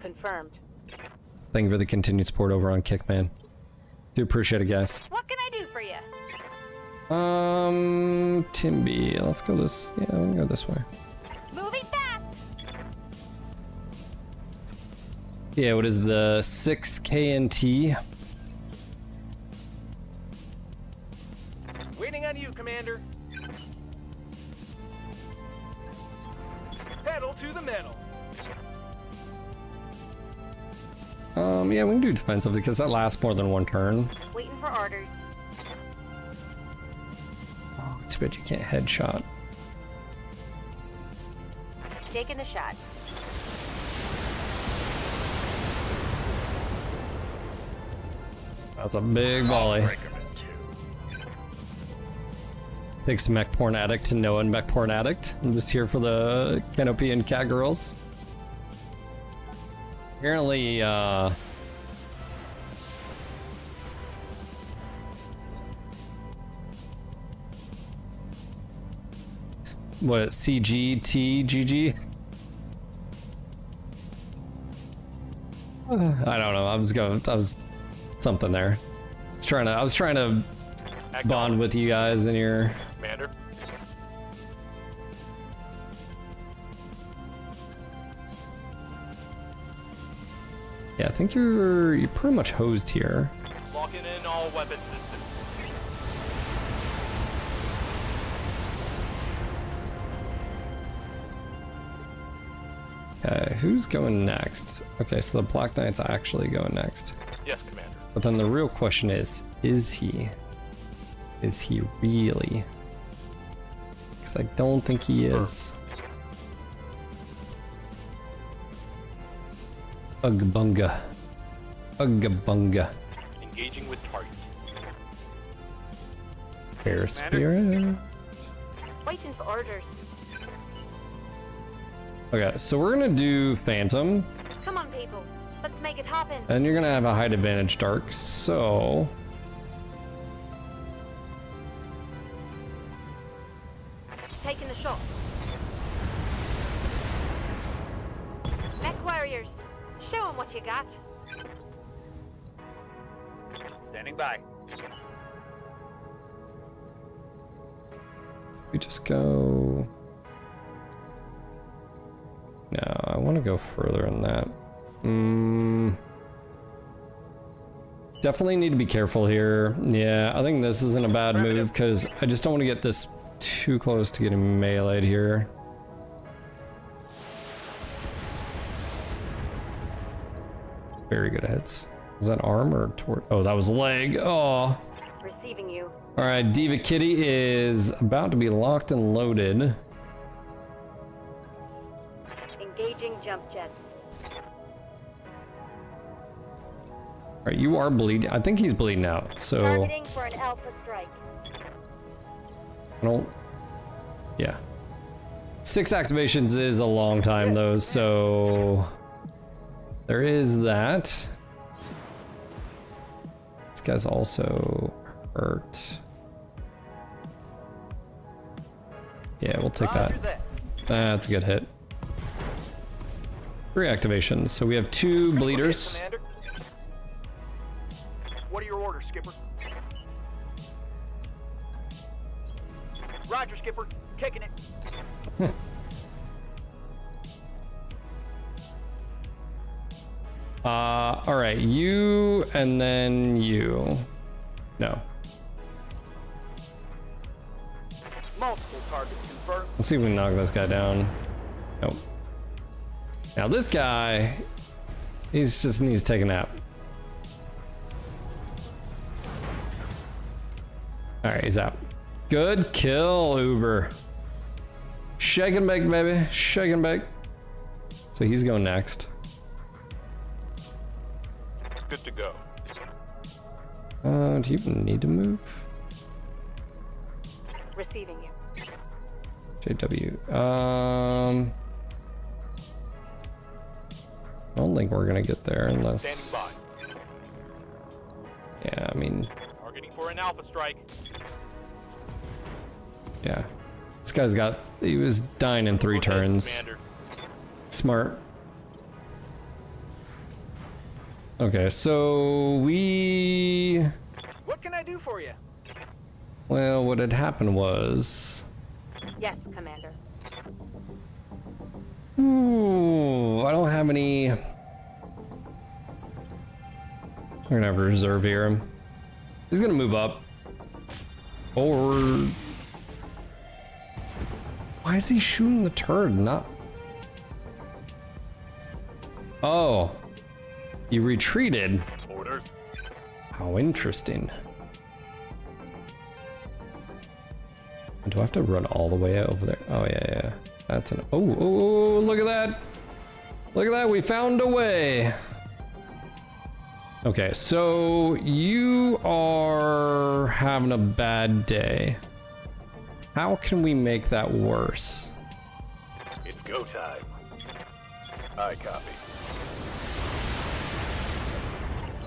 Confirmed. Thank you for the continued support over on Kickman. Do appreciate it, guys. What can I do for you? Timby, let's go this, yeah, we can go this way. Moving fast. Yeah, what is the 6 KNT? Waiting on you, Commander. Pedal to the metal. Yeah, we can do defensive because that lasts more than one turn. Waiting for orders. Oh, too bad you can't headshot. Taking a shot. That's a big volley. Thanks, Mech Porn Addict, to Noah and Mech Porn Addict. I'm just here for the Canopy and Cat Girls. Apparently, what, CGTGG? I don't know. I was something there. I was trying to bond with you guys in your. Commander. Yeah, I think you're pretty much hosed here. Locking in all weapon systems. Okay, who's going next? Okay, so the Black Knight's actually going next. Yes, Commander. But then the real question is he? Is he really? Because I don't think he is. Ugga bunga. Ugga bunga. Engaging with target. Air spirit. Waiting for orders. Okay, so we're gonna do Phantom, Come on, people. Let's make it happen. and you're gonna have a height advantage, Dark. So Taking the shot. MechWarriors, show them what you got. Standing by. we just go. No, I want to go further than that. Definitely need to be careful here. Yeah, I think this isn't a bad move because I just don't want to get this too close to getting meleeed here. Very good hits. Was that arm or oh, that was leg. Oh. Receiving you. All right, Diva Kitty is about to be locked and loaded. Engaging jump jets. All right, you are bleeding. I think he's bleeding out. So Targeting for an alpha strike. I don't. Yeah. 6 activations is a long time though, so there is that. This guy's also hurt. Yeah, we'll take that. That's a good hit. 3 activations, so we have 2 bleeders. Commander. What are your orders, Skipper? Roger, Skipper. Kicking it. All right, you and then you. No. Multiple targets confirmed. Let's see if we can knock this guy down. Nope. Now this guy, he's just needs to take a nap. All right, he's out. Good kill, Uber. Shake and bake, baby. Shake and bake. So he's going next. Good to go. Do you even need to move? Receiving you. JW. I don't think we're gonna get there unless. Standing by. Yeah, I mean, Targeting for an alpha strike. yeah. This guy's got. He was dying in 3 turns. Commander. Smart. Okay, so we. What can I do for you? Well, what had happened was. Yes, Commander. Ooh, I don't have any. We're gonna have a reserve here. He's gonna move up. Or. Why is he shooting the turd? Not. Oh. You retreated. Orders. How interesting. Do I have to run all the way over there? Oh yeah. That's an. Oh, look at that. Look at that. We found a way. Okay, so you are having a bad day. How can we make that worse? It's go time. I copy.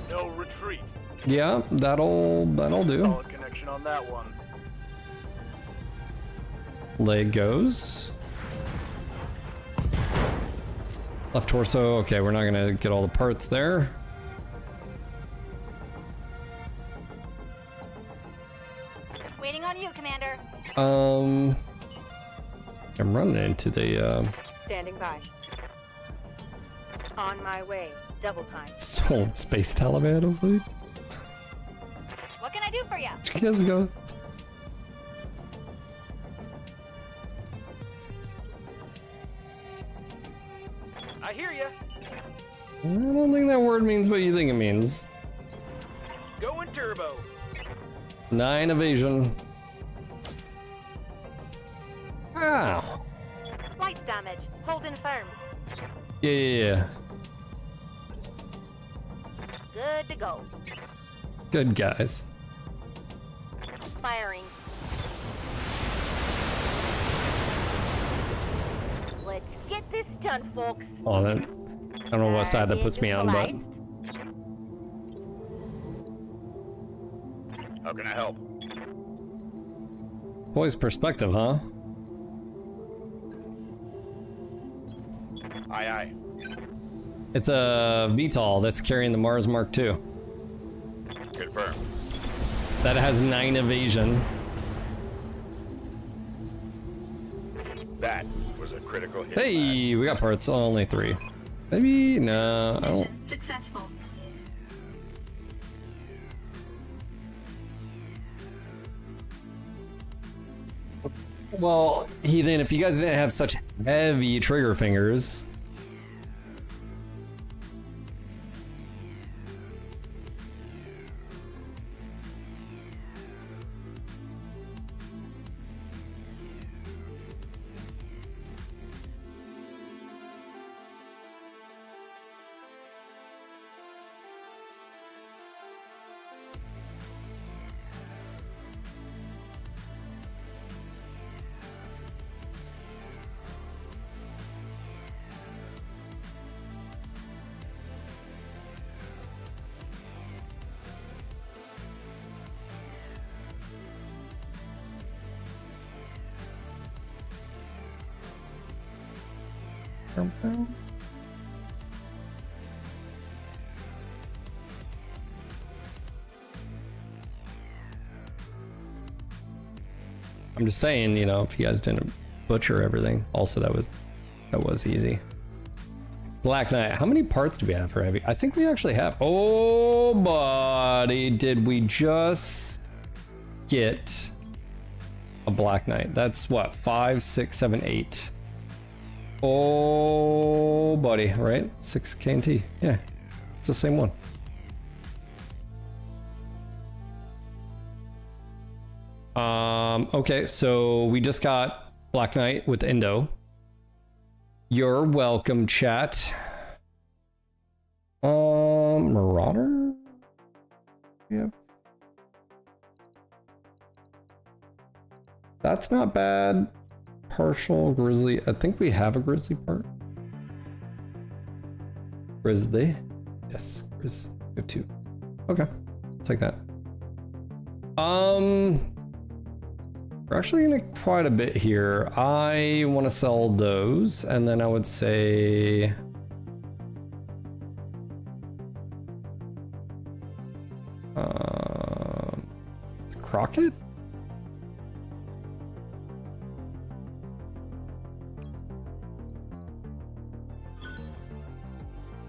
No retreat. Yeah, that'll do. Solid connection on that one. Leg goes. Left torso. Okay, we're not gonna get all the parts there. Waiting on you, Commander. I'm running into the Standing by. On my way. Double time. sold space Taliban, hopefully. What can I do for you? You guys go. I hear you. I don't think that word means what you think it means. Going turbo. 9 evasion. Ow. Flight damage. Holding firm. Yeah. Good to go. Good guys. Firing. Let's get this done, folks. Oh, that, I don't know what side that puts me on, but How can I help? boy's perspective, huh? Aye, aye. It's a VTOL that's carrying the Mars Mark II. Confirmed. That has 9 evasion. That was a critical hit. Hey, we got parts. Oh, only 3. Maybe no. I don't. Mission successful. Well, Heathen, if you guys didn't have such heavy trigger fingers. I'm just saying, you know, if you guys didn't butcher everything. Also, that was easy. Black Knight. How many parts do we have for heavy? I think we actually have. Oh, buddy, did we just get a Black Knight? That's what, 5, 6, 7, 8. Oh, buddy, right? 6 KNT. Yeah, it's the same one. Okay, so we just got Black Knight with Indo. You're welcome, chat. Marauder? Yep. That's not bad. Partial Grizzly. I think we have a Grizzly part. Grizzly. Yes, Grizzly. Good too. Okay, take that. We're actually gonna quite a bit here. I want to sell those, and then I would say Crockett?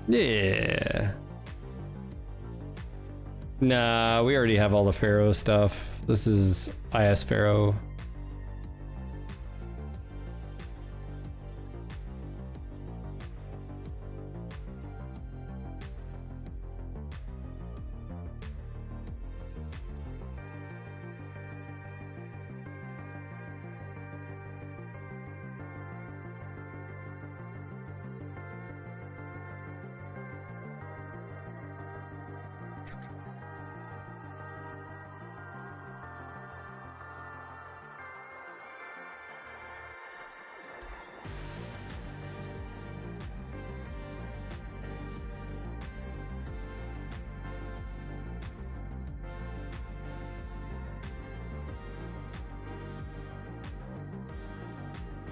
Yeah. Nah, we already have all the Pharaoh stuff. This is IS Pharaoh.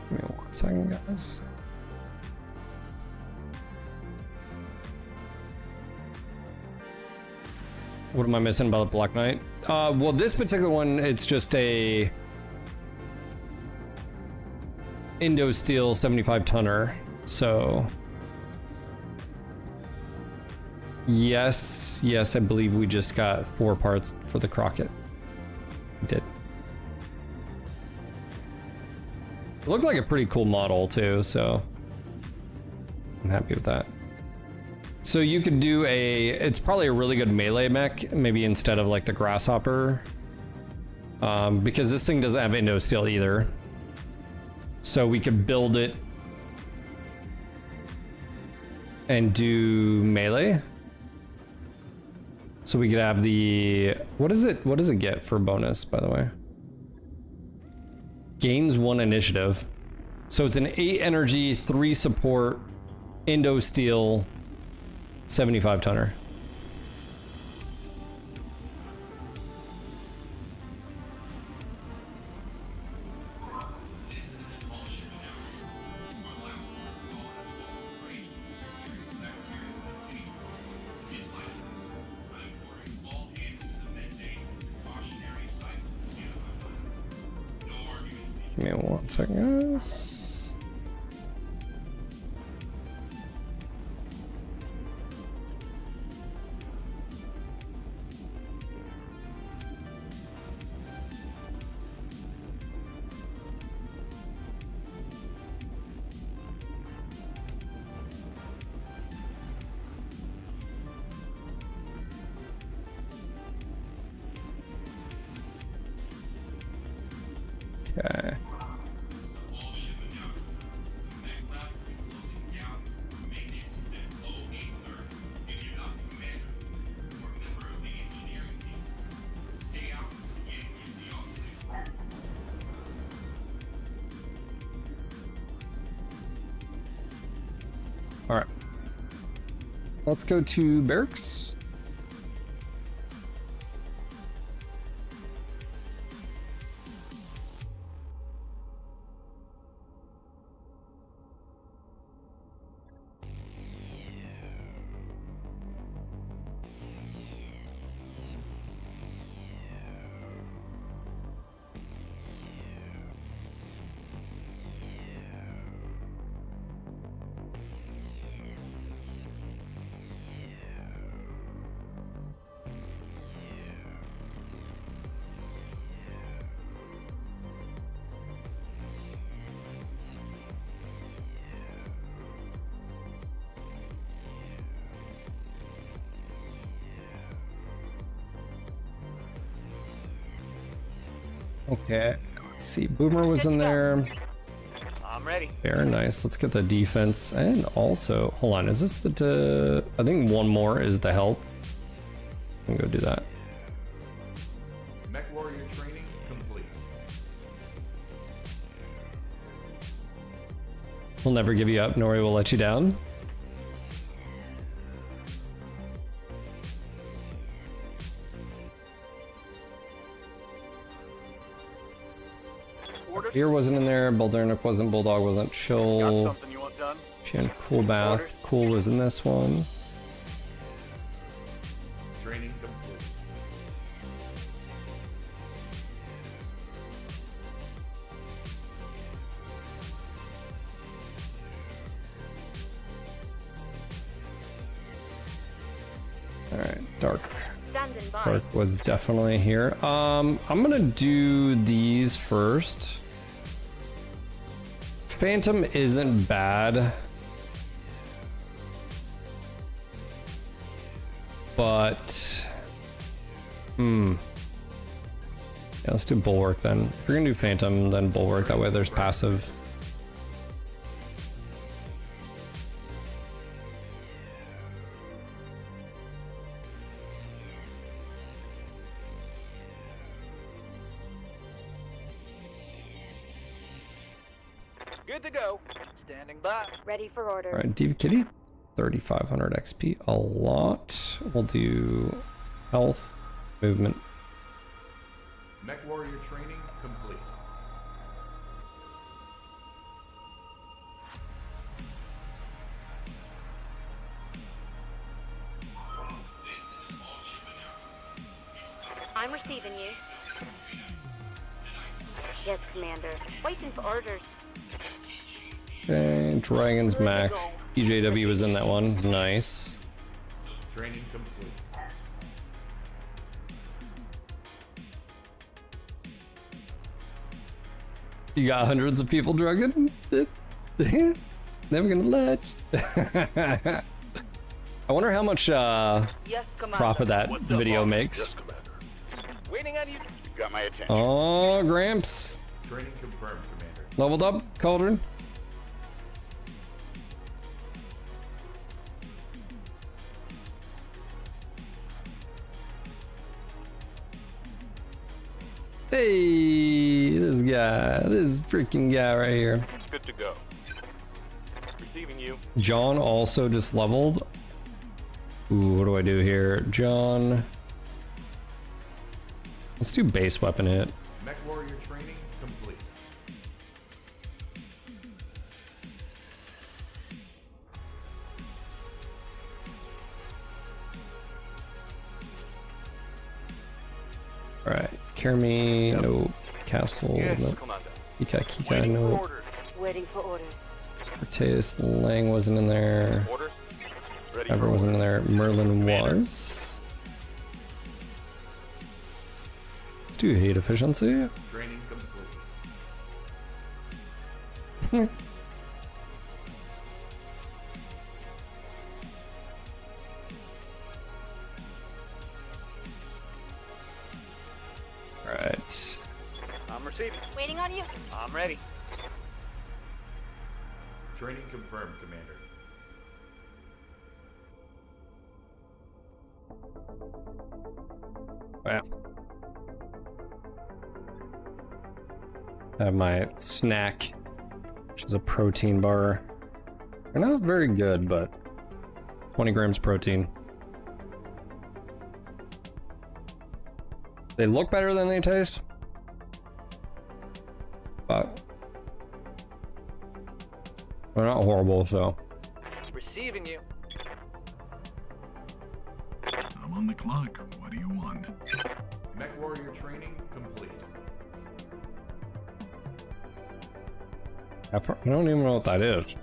Give me 1 second, guys. What am I missing about the Black Knight? Well, this particular one, it's just a Indo Steel 75 tonner. So yes, I believe we just got 4 parts for the Crockett. We did. It looked like a pretty cool model too, so I'm happy with that. So you could do it's probably a really good melee mech, maybe instead of like the Grasshopper, because this thing doesn't have Indo Steel either. So we could build it and do melee. So we could have the, what does it get for bonus, by the way? Gains 1 initiative. So it's an 8 energy, 3 support, Indo Steel, 75 tonner. Give me 1 second, guys. Okay. All right. Let's go to barracks. Okay, let's see. Boomer was in there. I'm ready. Very nice. Let's get the defense. And also, hold on, is this the, I think one more is the health. I'm gonna go do that. MechWarrior training complete. We'll never give you up, nor we will let you down. Ear wasn't in there, Baldernick wasn't, Bulldog wasn't, Chill, Got something you want done? Chan, Cool Bath, Cool was in this one. Training complete. Alright, Dark. Standing by. Dark was definitely here. I'm gonna do these first. Phantom isn't bad, but yeah, let's do Bulwark then. If you're gonna do Phantom, then Bulwark. That way there's passive. Good to go. Standing by. Ready for order. All right, Diva Kitty, 3,500 XP, a lot. We'll do health, movement. MechWarrior training complete. I'm receiving you. Yes, Commander. Waiting for orders. Okay, Dragons max. EJW was in that one. Nice. Training complete. You got hundreds of people drugging? Never gonna let. I wonder how much Yes, Commander. profit that video makes. Yes, Commander. Waiting on you. Got my attention. Oh, Gramps. Training confirmed, Commander. Leveled up, Cauldron. Hey, this freaking guy right here. Good to go. Receiving you. John also just leveled. Ooh, what do I do here? John. Let's do base weapon hit. MechWarrior training complete. Alright, carry me, no. Castle, Yes, no. Commander. Kika, Waiting for no. orders. Waiting for orders. Mateus Lang wasn't in there. Orders. Ready Ever for wasn't in orders. there. Merlin Commander. was. Let's do heat efficiency. Training complete. Alright. I'm receiving. Waiting on you. I'm ready. Training confirmed, Commander. Wow. I have my snack, which is a protein bar. They're not very good, but 20 grams protein. They look better than they taste, but they're not horrible, so. Receiving you. I'm on the clock. What do you want? MechWarrior training complete. I don't even know what that is.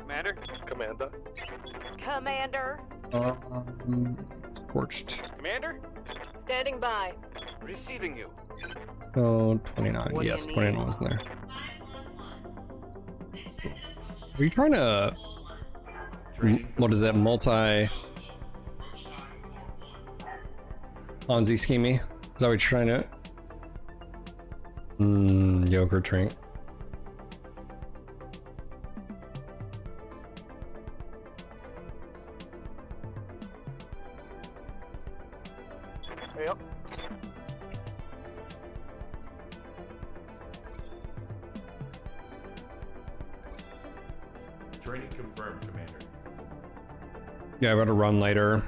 Commander. Commander. Commander. Scorched. Commander. Standing by. Receiving you. Oh, 29. What do Yes, you 29 was in there. Are you trying to... Training What is that? Multi... Ponzi scheme-y? Is that what you're trying to... yogurt drink. Yep. Training confirmed, Commander. Yeah, I gotta run later.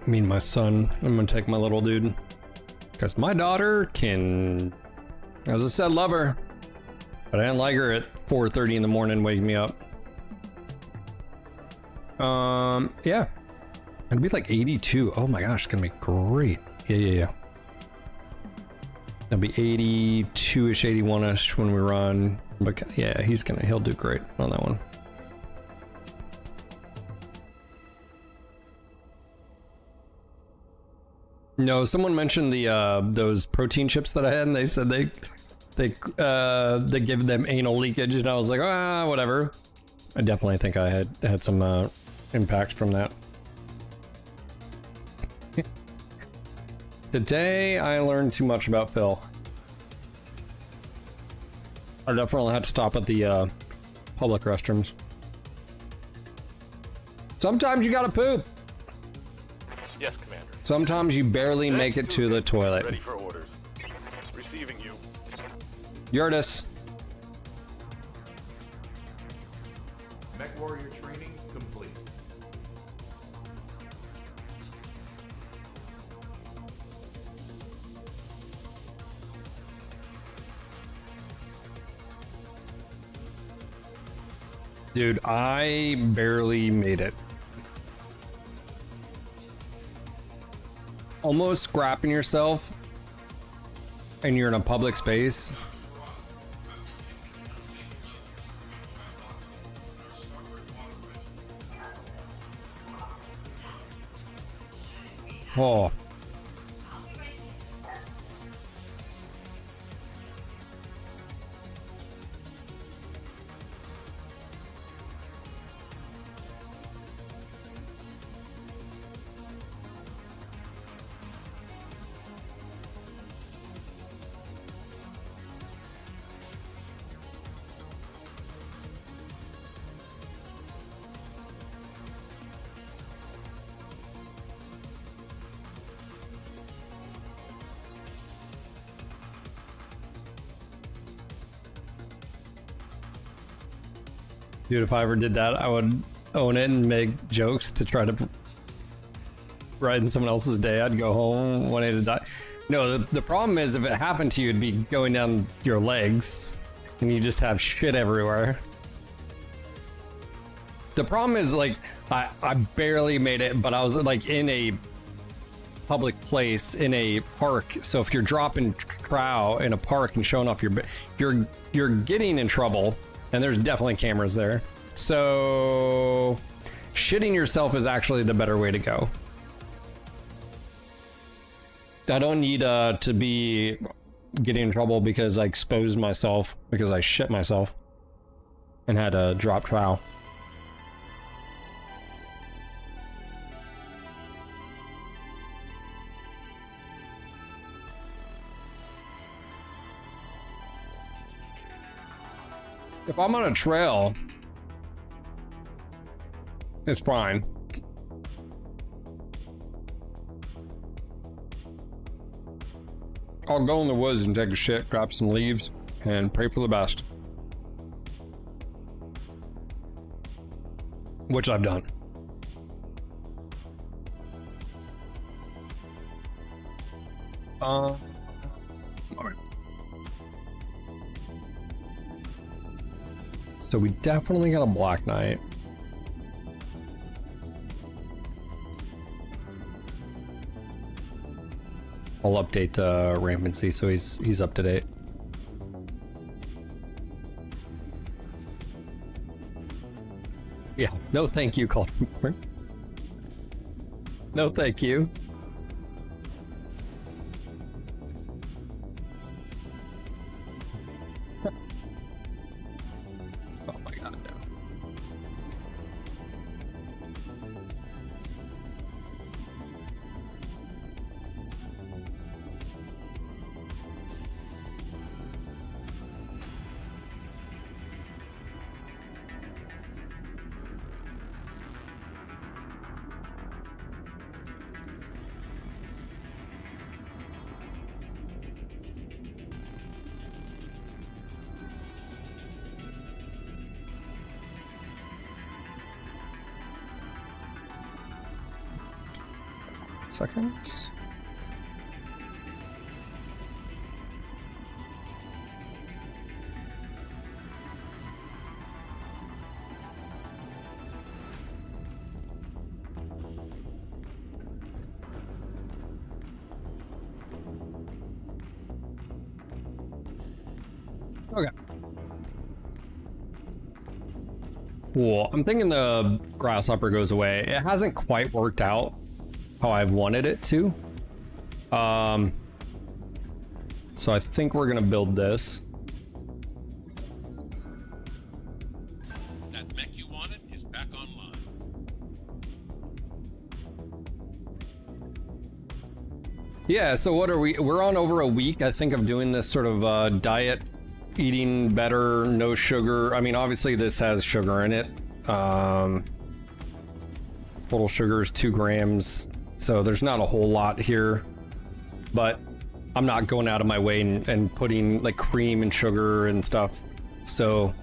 I mean, my son. I'm gonna take my little dude. Because my daughter can... As I said, love her. But I didn't like her at 4:30 in the morning waking me up. Yeah. It'll be like 82. Oh my gosh, it's gonna be great. Yeah. It'll be 82-ish, 81-ish when we run. But yeah, he'll do great on that one. No, someone mentioned the those protein chips that I had, and they said they give them anal leakage, and I was like, whatever. I definitely think I had some impact from that. Today I learned too much about Phil. I definitely had to stop at the public restrooms. Sometimes you gotta poop. Yes, Commander. Sometimes you barely make it to the toilet. Ready for orders. Receiving you. Yurtis. MechWarrior training complete. Dude, I barely made it. Almost scrapping yourself and you're in a public space. Oh. Dude, if I ever did that, I would own it and make jokes to try to brighten someone else's day. I'd go home wanting to die. No, the problem is if it happened to you, it'd be going down your legs and you just have shit everywhere. The problem is, like, I barely made it, but I was like in a public place in a park. So if you're dropping trow in a park and showing off you're getting in trouble, and there's definitely cameras there. So shitting yourself is actually the better way to go. I don't need to be getting in trouble because I exposed myself because I shit myself and had to drop trow. If I'm on a trail, it's fine. I'll go in the woods and take a shit, grab some leaves, and pray for the best. Which I've done. Alright. So we definitely got a Black Knight. I'll update Rampancy so he's up to date. Yeah, no thank you, called for. No thank you. Oh my god, no. Second. Okay. Cool. I'm thinking the grasshopper goes away. It hasn't quite worked out how I've wanted it to. So I think we're gonna build this. That mech you wanted is back online. Yeah, so what are we? We're on over a week, I think, of doing this sort of diet, eating better, no sugar. I mean, obviously this has sugar in it. Total sugar is 2 grams. So there's not a whole lot here, but I'm not going out of my way and putting like cream and sugar and stuff. So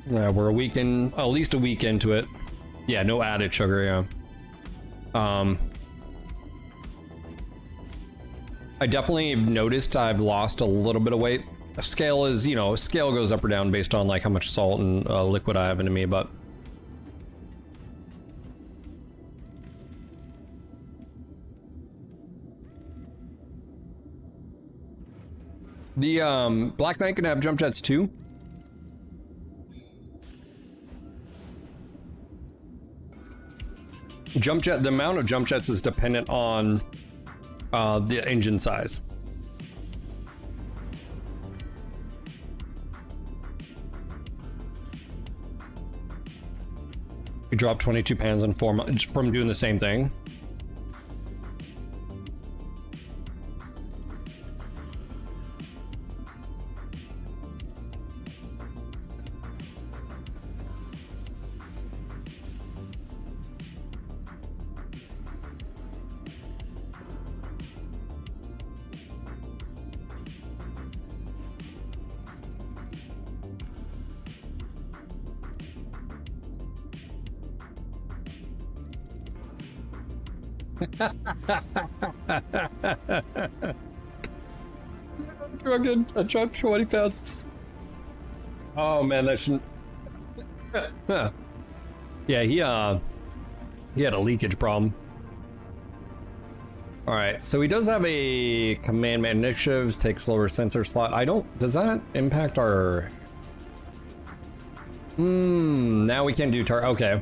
we're a week in, at least a week into it. Yeah, no added sugar, yeah. I definitely noticed I've lost a little bit of weight. Scale is, you know, scale goes up or down based on like how much salt and liquid I have into me, but the Black Knight can have jump jets too. Jump jet, the amount of jump jets is dependent on the engine size. You drop 22 pounds in 4 months from doing the same thing. Drunken, I dropped 20 pounds. Oh man, that shouldn't. Yeah, he had a leakage problem. All right, so he does have a command man initiatives, take slower sensor slot. Does that impact our? Now we can do okay.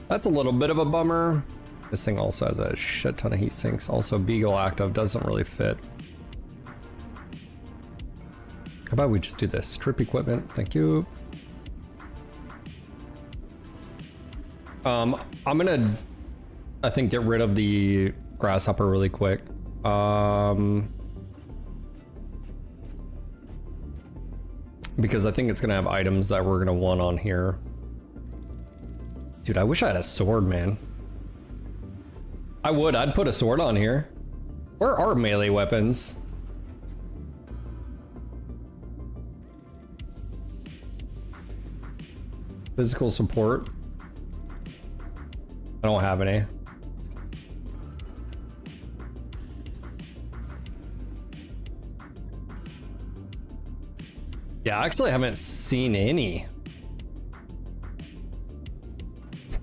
That's a little bit of a bummer. This thing also has a shit ton of heat sinks. Also, Beagle active doesn't really fit. How about we just do this? Strip equipment, thank you. I'm gonna, I think, get rid of the grasshopper really quick. Because I think it's gonna have items that we're gonna want on here. Dude, I wish I had a sword, man. I'd put a sword on here. Where are melee weapons? Physical support. I don't have any. Yeah, I actually haven't seen any.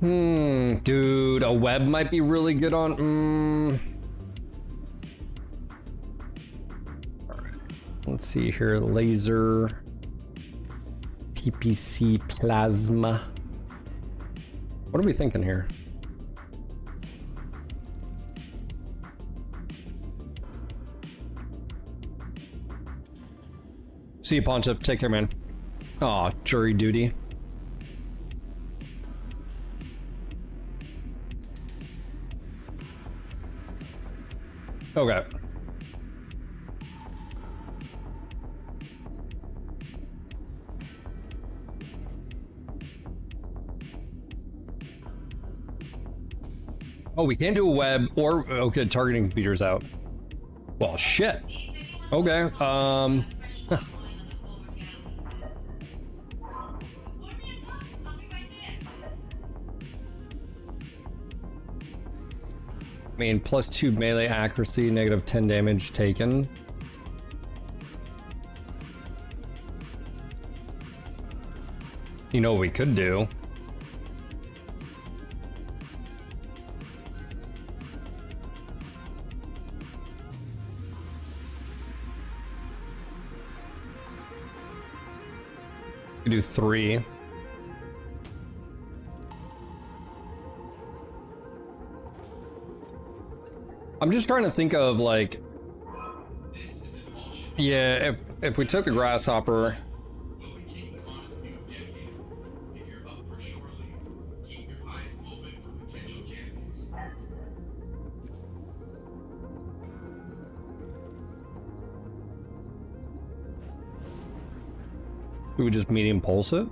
Dude, a web might be really good on. All right. Let's see here. Laser. PPC plasma. What are we thinking here? See you, Pontiff. Take care, man. Aw, jury duty. Okay. Oh, we can't do a web or okay, targeting computers out. Well, shit. Okay. I mean, +2 melee accuracy, -10 damage taken. You know what we could do? We could do 3. I'm just trying to think of like, yeah, if we took the grasshopper, we would just medium pulse it.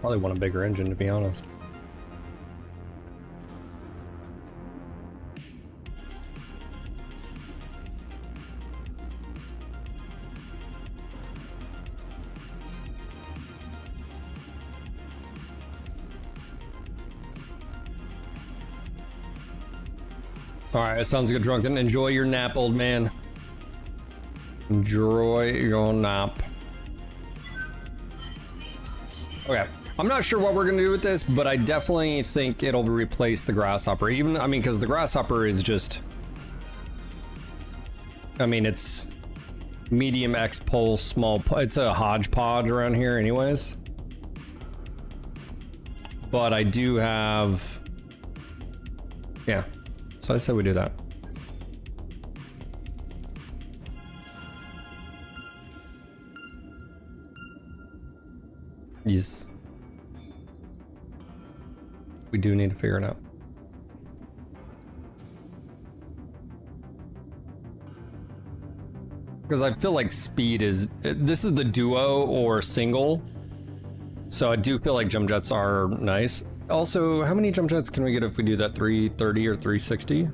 Probably want a bigger engine, to be honest. Alright, that sounds good, Drunken. Enjoy your nap, old man. Enjoy your nap. Okay. I'm not sure what we're gonna do with this, but I definitely think it'll replace the grasshopper. Even, I mean, because the grasshopper is just, I mean, it's medium X pulse, small, it's a hodgepodge around here anyways. But I do have, yeah, so I said we do that. Yes. We do need to figure it out. Because I feel like speed is... This is the duo or single. So I do feel like jump jets are nice. Also, how many jump jets can we get if we do that 330 or 360?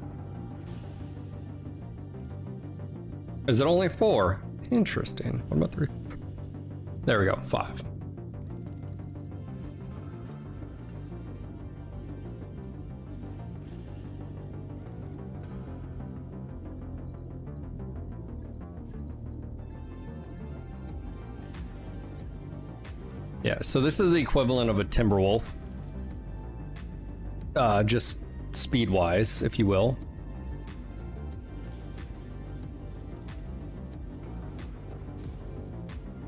Is it only 4? Interesting. What about 3? There we go, 5. Yeah, so this is the equivalent of a Timberwolf. Just speed-wise, if you will.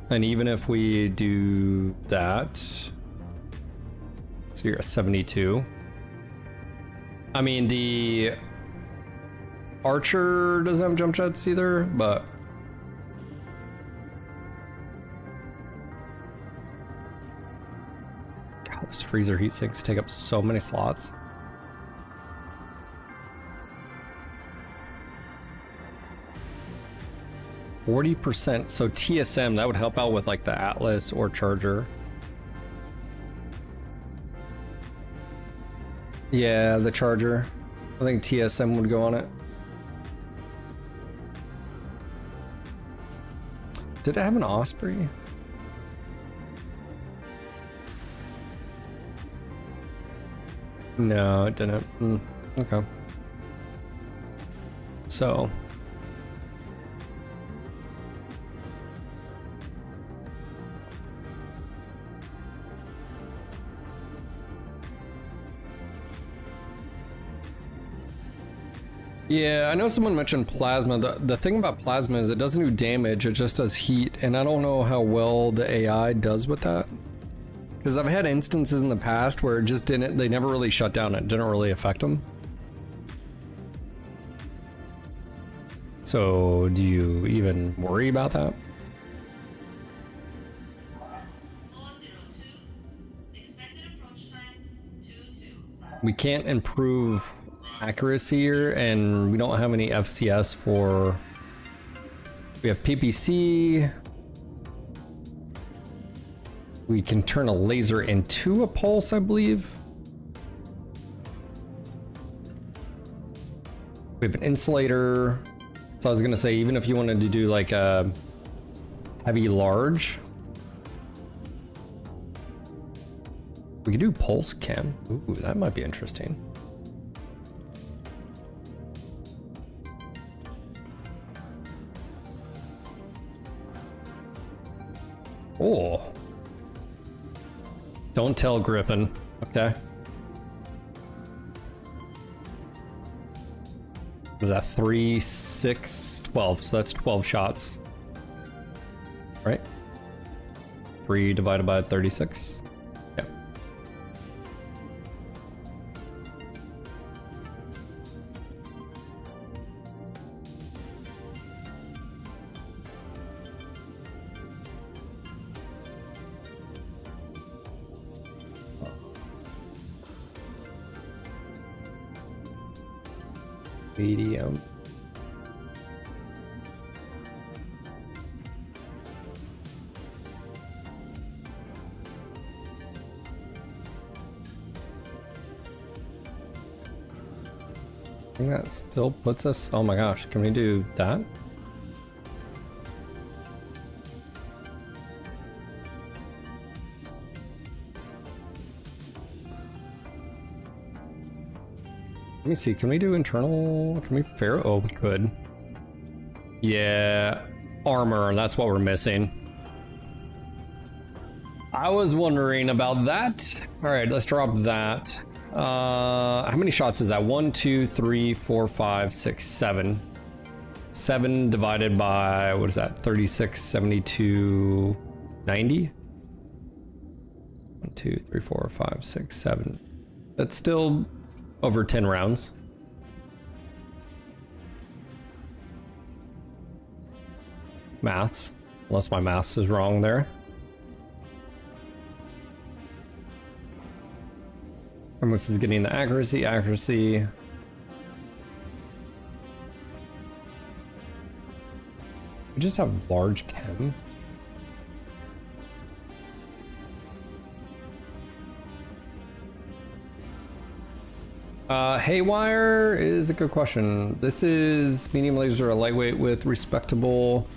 And even if we do that, so you're a 72. I mean, the Archer doesn't have jump jets either, but God, those freezer heat sinks take up so many slots. %, so TSM, that would help out with like the Atlas or Charger. Yeah, the Charger. I think TSM would go on it. Did it have an Osprey? No, it didn't. Okay. So... Yeah, I know someone mentioned plasma. The thing about plasma is it doesn't do damage, it just does heat, and I don't know how well the AI does with that. Because I've had instances in the past where it just didn't, they never really shut down, it didn't really affect them. So, do you even worry about that? We can't improve accuracy here, and we don't have any FCS for... We have PPC. We can turn a laser into a pulse, I believe. We have an insulator. So I was gonna say, even if you wanted to do like a heavy large, we could do pulse cam. Ooh, that might be interesting. Oh. Don't tell Griffin. Okay. Was that 3, 6, 12? So that's 12 shots. Right? 3 divided by 36. Yeah. Medium. I think that still puts us, oh my gosh, can we do that? Let me see, can we do internal, can we fair, oh we could. Yeah, armor, that's what we're missing. I was wondering about that. All right, let's drop that. How many shots is that? 1, 2, 3, 4, 5, 6, 7. 7 divided by, what is that? 36, 72, 90? 1, 2, 3, 4, 5, 6, 7. That's still over 10 rounds. Maths, unless my maths is wrong there. And this is getting the accuracy. We just have large chem. Haywire is a good question. This is medium laser, a lightweight with respectable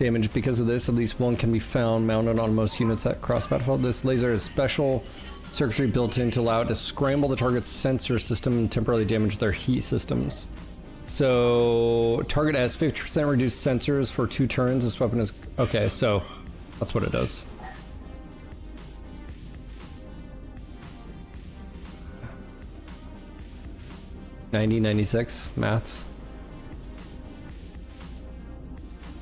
damage. Because of this, at least one can be found mounted on most units at cross battlefield. This laser has special circuitry built in to allow it to scramble the target's sensor system and temporarily damage their heat systems. So target has 50% reduced sensors for 2 turns. This weapon is okay, so that's what it does. (90-96) maths.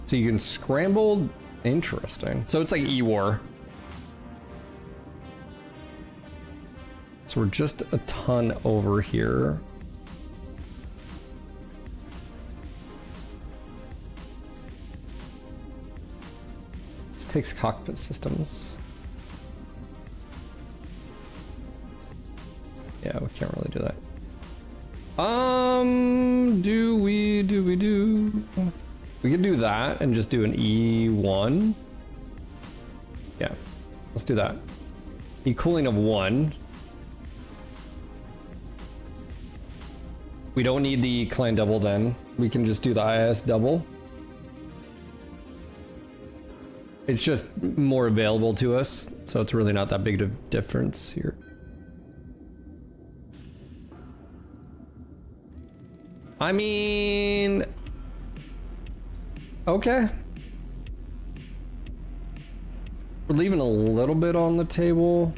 So you can scramble. Interesting. So it's like E-War. So we're just a ton over here. This takes cockpit systems. Yeah, we can't really do that. We could do that and just do an E1. Yeah, let's do that. E-cooling of 1. We don't need the clan double then. We can just do the IS double. It's just more available to us, so it's really not that big of a difference here. I mean, okay. We're leaving a little bit on the table.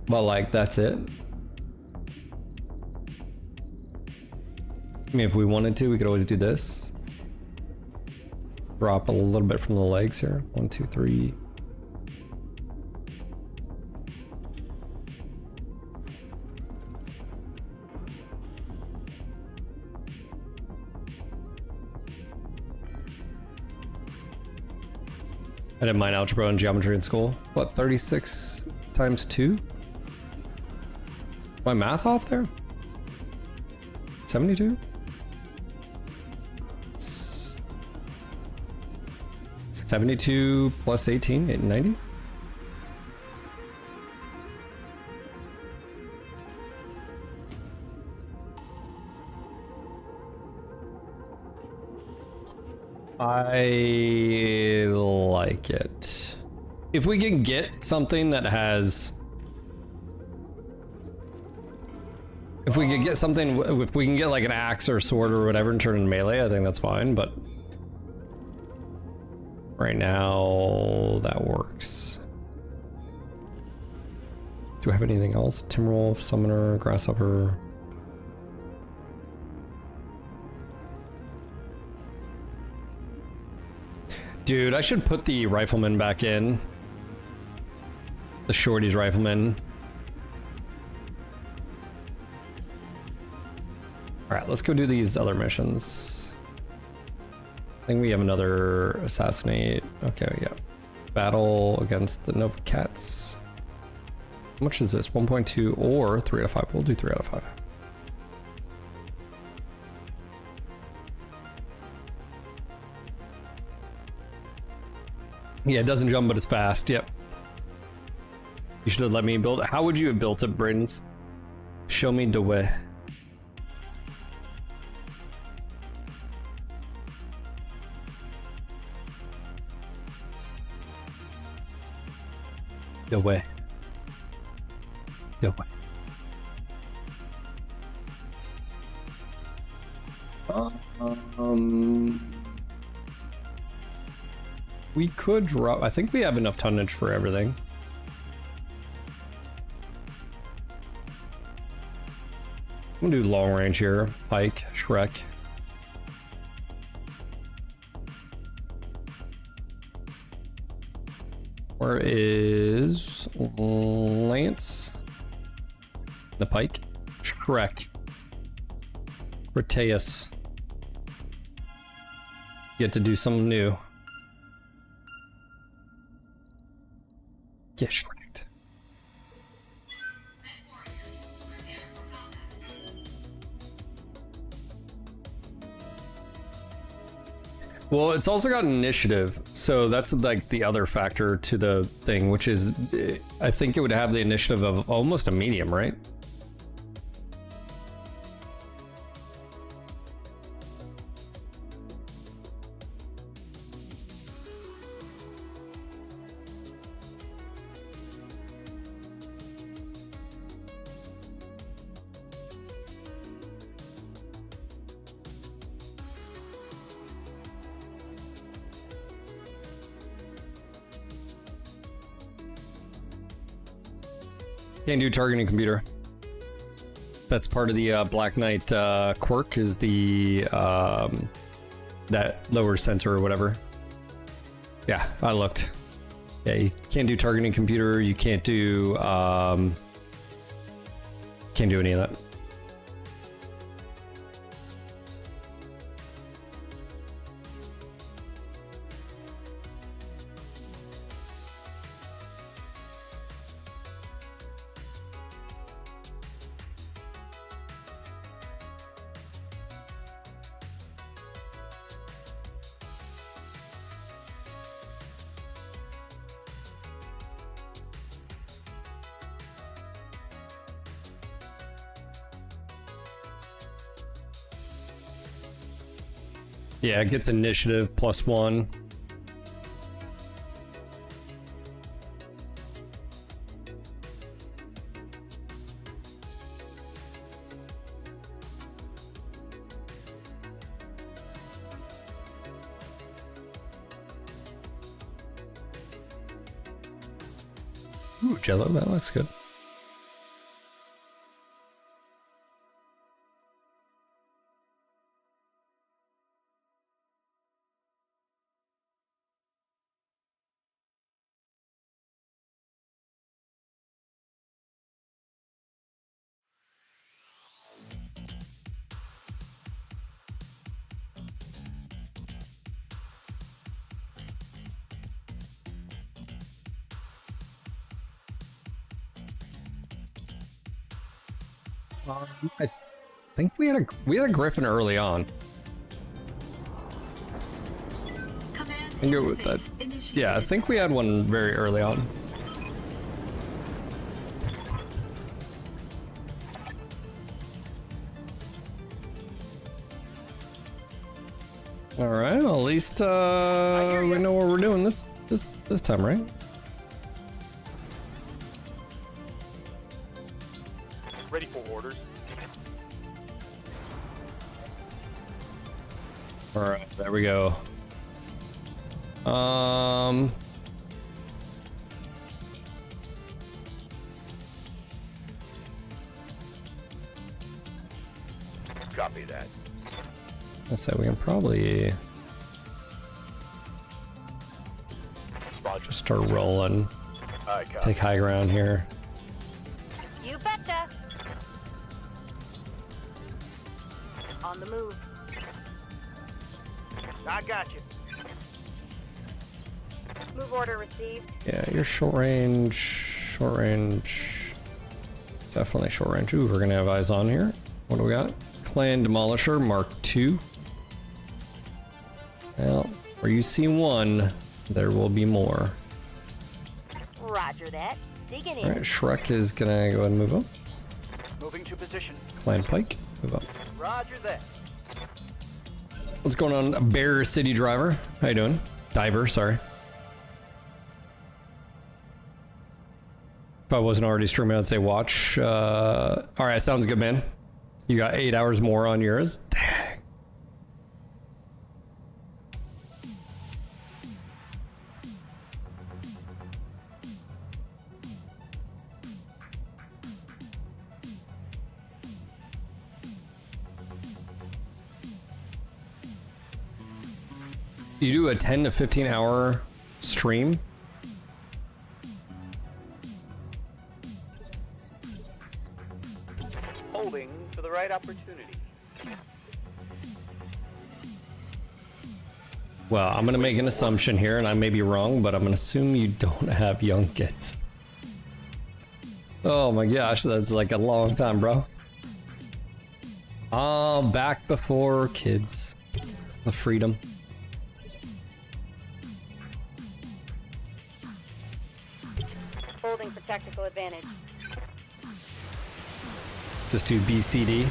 But like, that's it. I mean, if we wanted to, we could always do this. Drop a little bit from the legs here. 1, 2, 3. I did mine algebra and geometry in school. What, 36 times 2? My math off there? 72? 72 plus 18, 90? I like it. If we can get something that has... If we could get something, if we can get like an axe or sword or whatever and turn it into melee, I think that's fine, but... Right now, that works. Do I have anything else? Timberwolf, Summoner, Grasshopper... Dude, I should put the rifleman back in. The shorty's rifleman. Alright, let's go do these other missions. I think we have another assassinate. Okay, yeah. Battle against the Nova Cats. How much is this? 1.2 or 3 out of 5? We'll do 3 out of 5. Yeah, it doesn't jump, but it's fast. Yep. You should have let me build it. How would you have built it, Britons? Show me the way. The way. The way. We could drop. I think we have enough tonnage for everything. I'm gonna do long range here. Pike, Shrek. Where is Lance? The Pike. Shrek. Proteus. Get to do something new. Get shreked. Well, it's also got initiative, so that's like the other factor to the thing, which is, I think it would have the initiative of almost a medium, right? Can't do targeting computer. That's part of the Black Knight quirk, is the that lower sensor or whatever. Yeah, I looked. Yeah, you can't do targeting computer. You can't do any of that. Yeah, it gets initiative +1. Ooh, Jello, that looks good. I think we had a Griffin early on. Command I can go with that. initiated. Yeah, I think we had one very early on. All right, well, at least we know what we're doing this time, right? Ready for orders. All right, there we go. Copy that. I said we can probably Roger. start rolling. Aye, copy. Take high ground here. You betcha. On the move. I got you. Move order received. Yeah, you're short range. Definitely short range. Ooh, we're gonna have eyes on here. What do we got? Clan Demolisher Mark II. Well, where you see one, there will be more. Roger that. Digging in. Alright, Shrek is gonna go ahead and move up. Moving to position. Clan Pike, move up. Roger that. What's going on, Bear City Driver? How you doing? Diver, sorry. If I wasn't already streaming, I'd say watch. Alright, sounds good, man. You got 8 hours more on yours. Dang. You do a 10 to 15 hour stream? Holding for the right opportunity. Well, I'm gonna make an assumption here, and I may be wrong, but I'm gonna assume you don't have young kids. Oh my gosh, that's like a long time, bro. Back before kids. The freedom. Holding for tactical advantage. Just do BCD.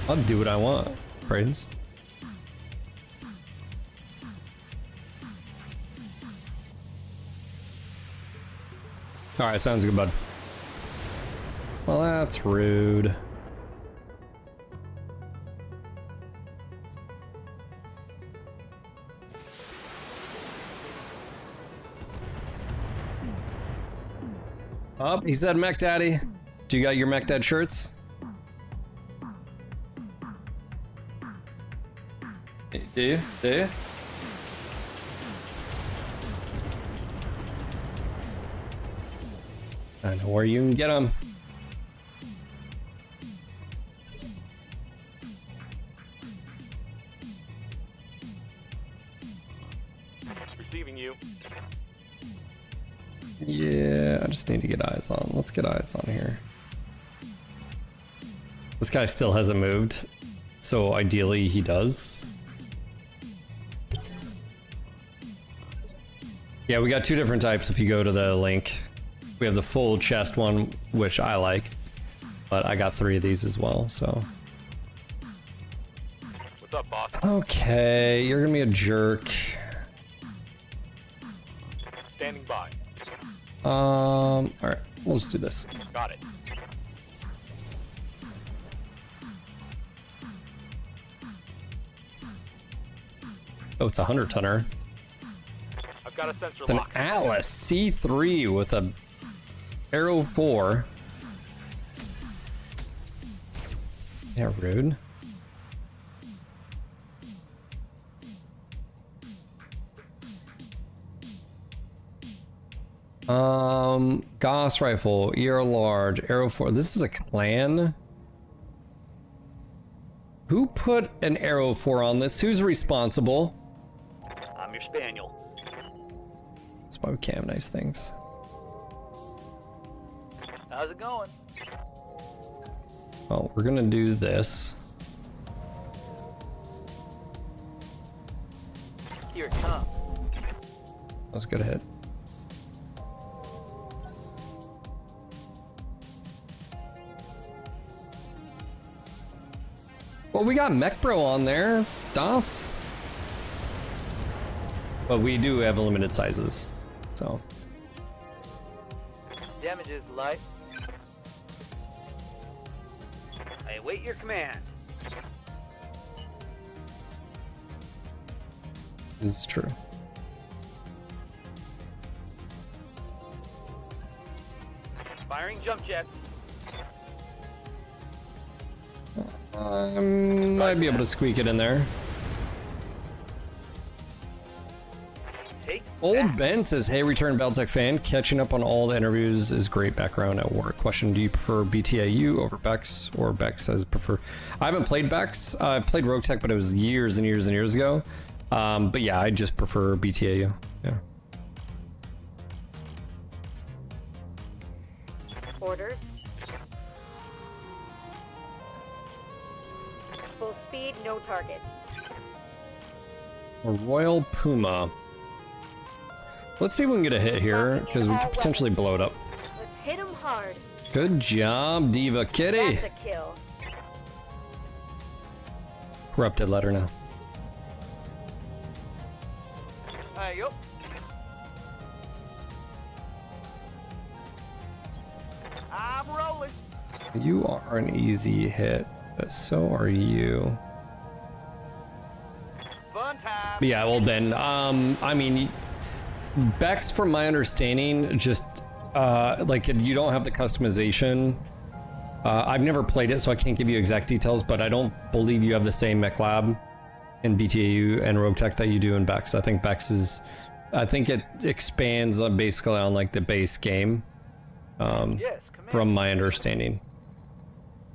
I'll do what I want, friends. Alright, sounds good, bud. Well, that's rude. Oh, he said Mech Daddy. Do you got your Mech Dad shirts? Do you? Do you? I know where you can get them. Receiving you. Yeah, I just need to get eyes on. Let's get eyes on here. This guy still hasn't moved, so ideally he does. Yeah, we got two different types if you go to the link. We have the full chest one, which I like, but I got 3 of these as well, so. What's up, boss? Okay, you're gonna be a jerk. Standing by. Alright, we'll just do this. Got it. Oh, it's a 100-tonner. I've got a sensor It's an lock. Atlas C3 with a Arrow 4. Yeah, rude. Gauss rifle, ER large, Arrow 4. This is a clan. Who put an Arrow 4 on this? Who's responsible? I'm your spaniel. That's why we can't have nice things. How's it going? Oh, we're gonna do this. Here it comes. That was a good hit. Well, we got Mech Bro on there, Das. But we do have limited sizes, so. Damage is light. I await your command. This is true. Firing jump jets. Might be able to squeak it in there. Take Old that. Ben says, hey, return BattleTech fan. Catching up on all the interviews is great background at work. Question, do you prefer BTAU over Bex, or Bex says prefer? I haven't played Bex. I've played Rogue Tech, but it was years and years and years ago. But yeah, I just prefer BTAU. Yeah. Orders. Full speed, no target. A Royal Puma. Let's see if we can get a hit here, because we could potentially blow it up. Let's hit him hard. Good job, Diva Kitty. That's a kill. Corrupted letter now. Hey, yo. I'm rolling. You are an easy hit, but so are you. Fun time. But yeah, well then, I mean, Bex, from my understanding, just like you don't have the customization. I've never played it, so I can't give you exact details, but I don't believe you have the same mech lab in BTAU and Rogue Tech that you do in Bex. I think Bex is, I think it expands on basically on like the base game, Yes, command. from my understanding.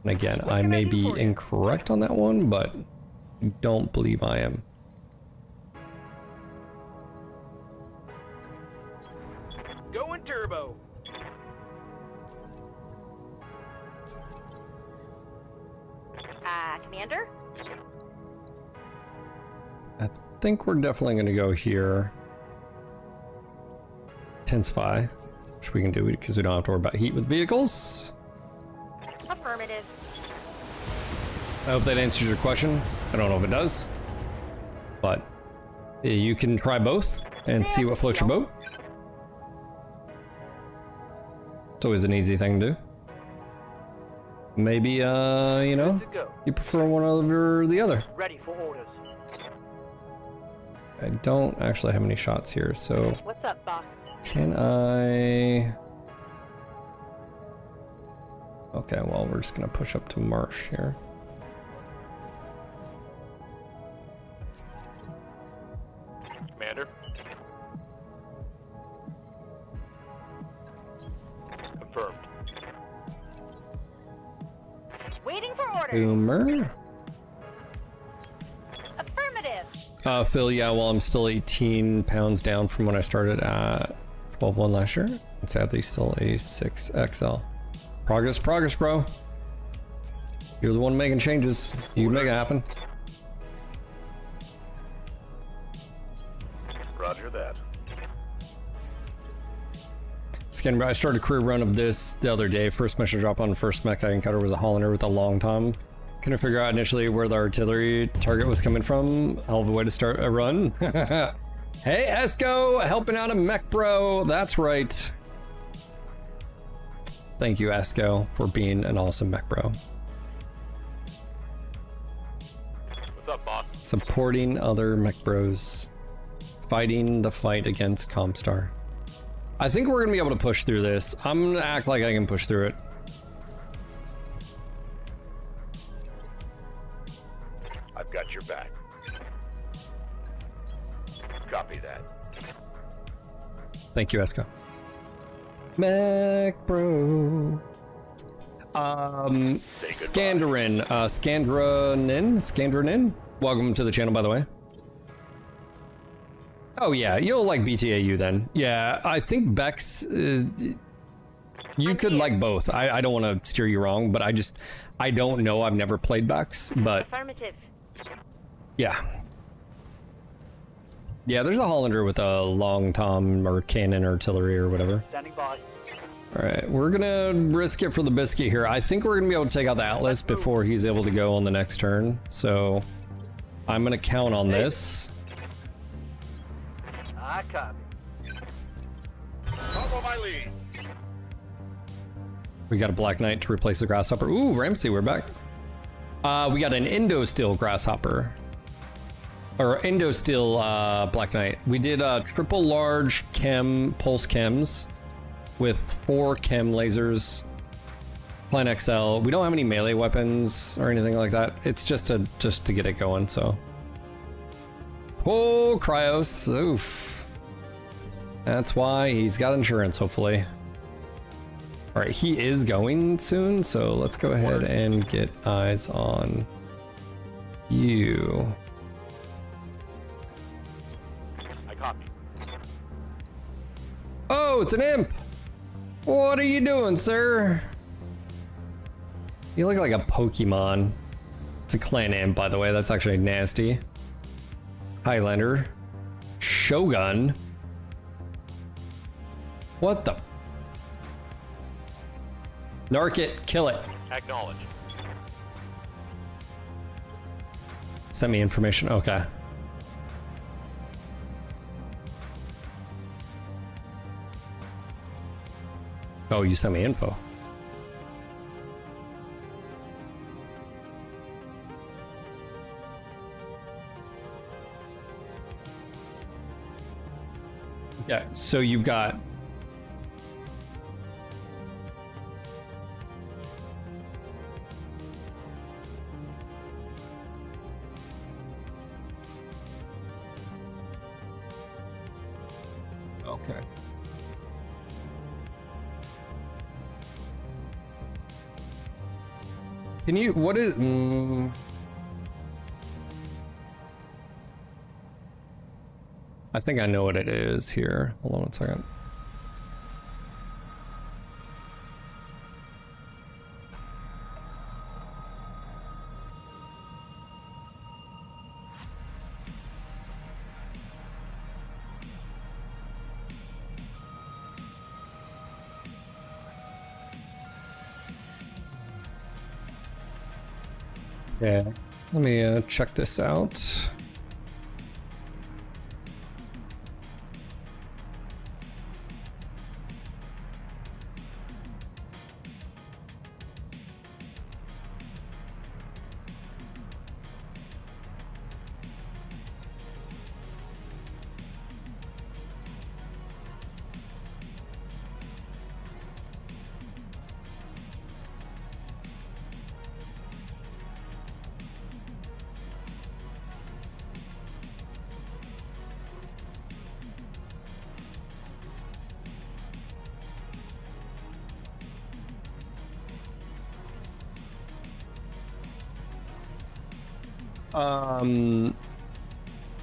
And again, I can I may do be for you? incorrect on that one, but I don't believe I am. Going turbo. Commander? I think we're definitely going to go here. Intensify, which we can do because we don't have to worry about heat with vehicles. Affirmative. I hope that answers your question. I don't know if it does, but you can try both and see what floats your boat. It's always an easy thing to do. Maybe, you know, Good to go. you prefer one over the other. Ready for orders. I don't actually have any shots here, so What's up, boss? can I... Okay, well, we're just gonna push up to Marsh here. Commander? Confirmed. Waiting for orders. Boomer. Affirmative. Phil, yeah, well, I'm still 18 pounds down from when I started at 12-1 last year. And sadly, still a 6XL. Progress, progress, bro. You're the one making changes. You can make it happen. Roger that. Skin, I started a career run of this the other day. First mission drop on the first mech I encountered was a Hollander with a long tom. Couldn't figure out initially where the artillery target was coming from. Hell of a way to start a run. Hey, Esco, helping out a mech bro. That's right. Thank you, Esco, for being an awesome mech bro. What's up, boss? Supporting other mech bros. Fighting the fight against Comstar. I think we're gonna be able to push through this. I'm gonna act like I can push through it. I've got your back. Copy that. Thank you, Esco. Mech bro. Scandarin, Scandranin. Welcome to the channel, by the way. Oh yeah, you'll like BTAU then. Yeah, I think Bex, you could like both. I don't want to steer you wrong, but I don't know. I've never played Bex, but Affirmative. yeah. Yeah, there's a Hollander with a long tom or cannon artillery or whatever. Standing by. All right, we're gonna risk it for the biscuit here. I think we're gonna be able to take out the Atlas before he's able to go on the next turn. So I'm gonna count on this. I copy. Follow my lead. We got a Black Knight to replace the Grasshopper. Ooh, Ramsey, we're back. We got an Indo-Steel Grasshopper. Or Indo-Steel Black Knight. We did triple large chem, pulse chems with 4 chem lasers. Plan XL. We don't have any melee weapons or anything like that. It's just to get it going, so. Oh, Cryos. Oof. That's why he's got insurance, hopefully. All right, he is going soon, so let's go ahead and get eyes on you. I copy. Oh, it's an imp. What are you doing, sir? You look like a Pokemon. It's a clan imp, by the way. That's actually nasty. Highlander. Shogun. What the? Narc it, kill it. Acknowledge. Send me information, okay. Oh, you sent me info. Yeah, so you've got okay. Can you, what is, I think I know what it is here. Hold on one second. Yeah. Let me check this out.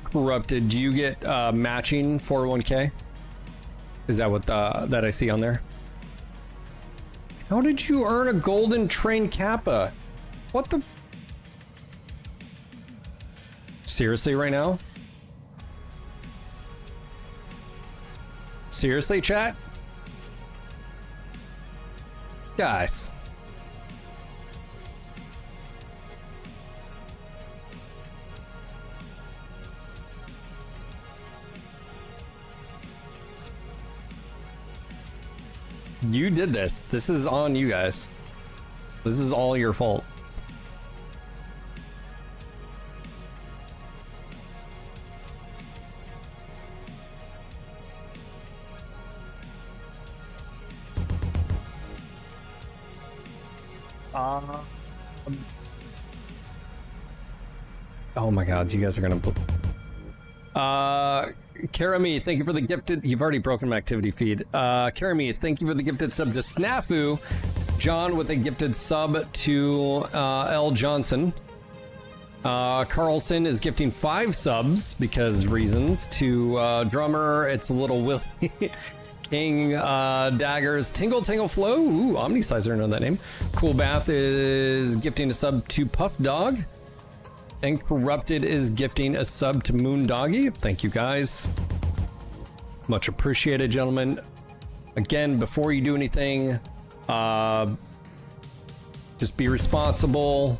Corrupted, do you get matching 401k? Is that what that I see on there? How did you earn a golden train kappa? What the? Seriously right now? Seriously, chat? Guys. You did this. This is on you guys. This is all your fault. Oh my god, you guys are gonna... Karami, thank you for the gifted... You've already broken my activity feed. Karami, thank you for the gifted sub to Snafu. John with a gifted sub to L. Johnson. Carlson is gifting 5 subs because reasons to Drummer. It's a little Willie. King Daggers, Tingle Tingle Flow. Ooh, Omnisizer, I know that name. Cool Bath is gifting a sub to Puff Dog. And Corrupted is gifting a sub to Moon Doggy. Thank you guys. Much appreciated, gentlemen. Again, before you do anything, just be responsible.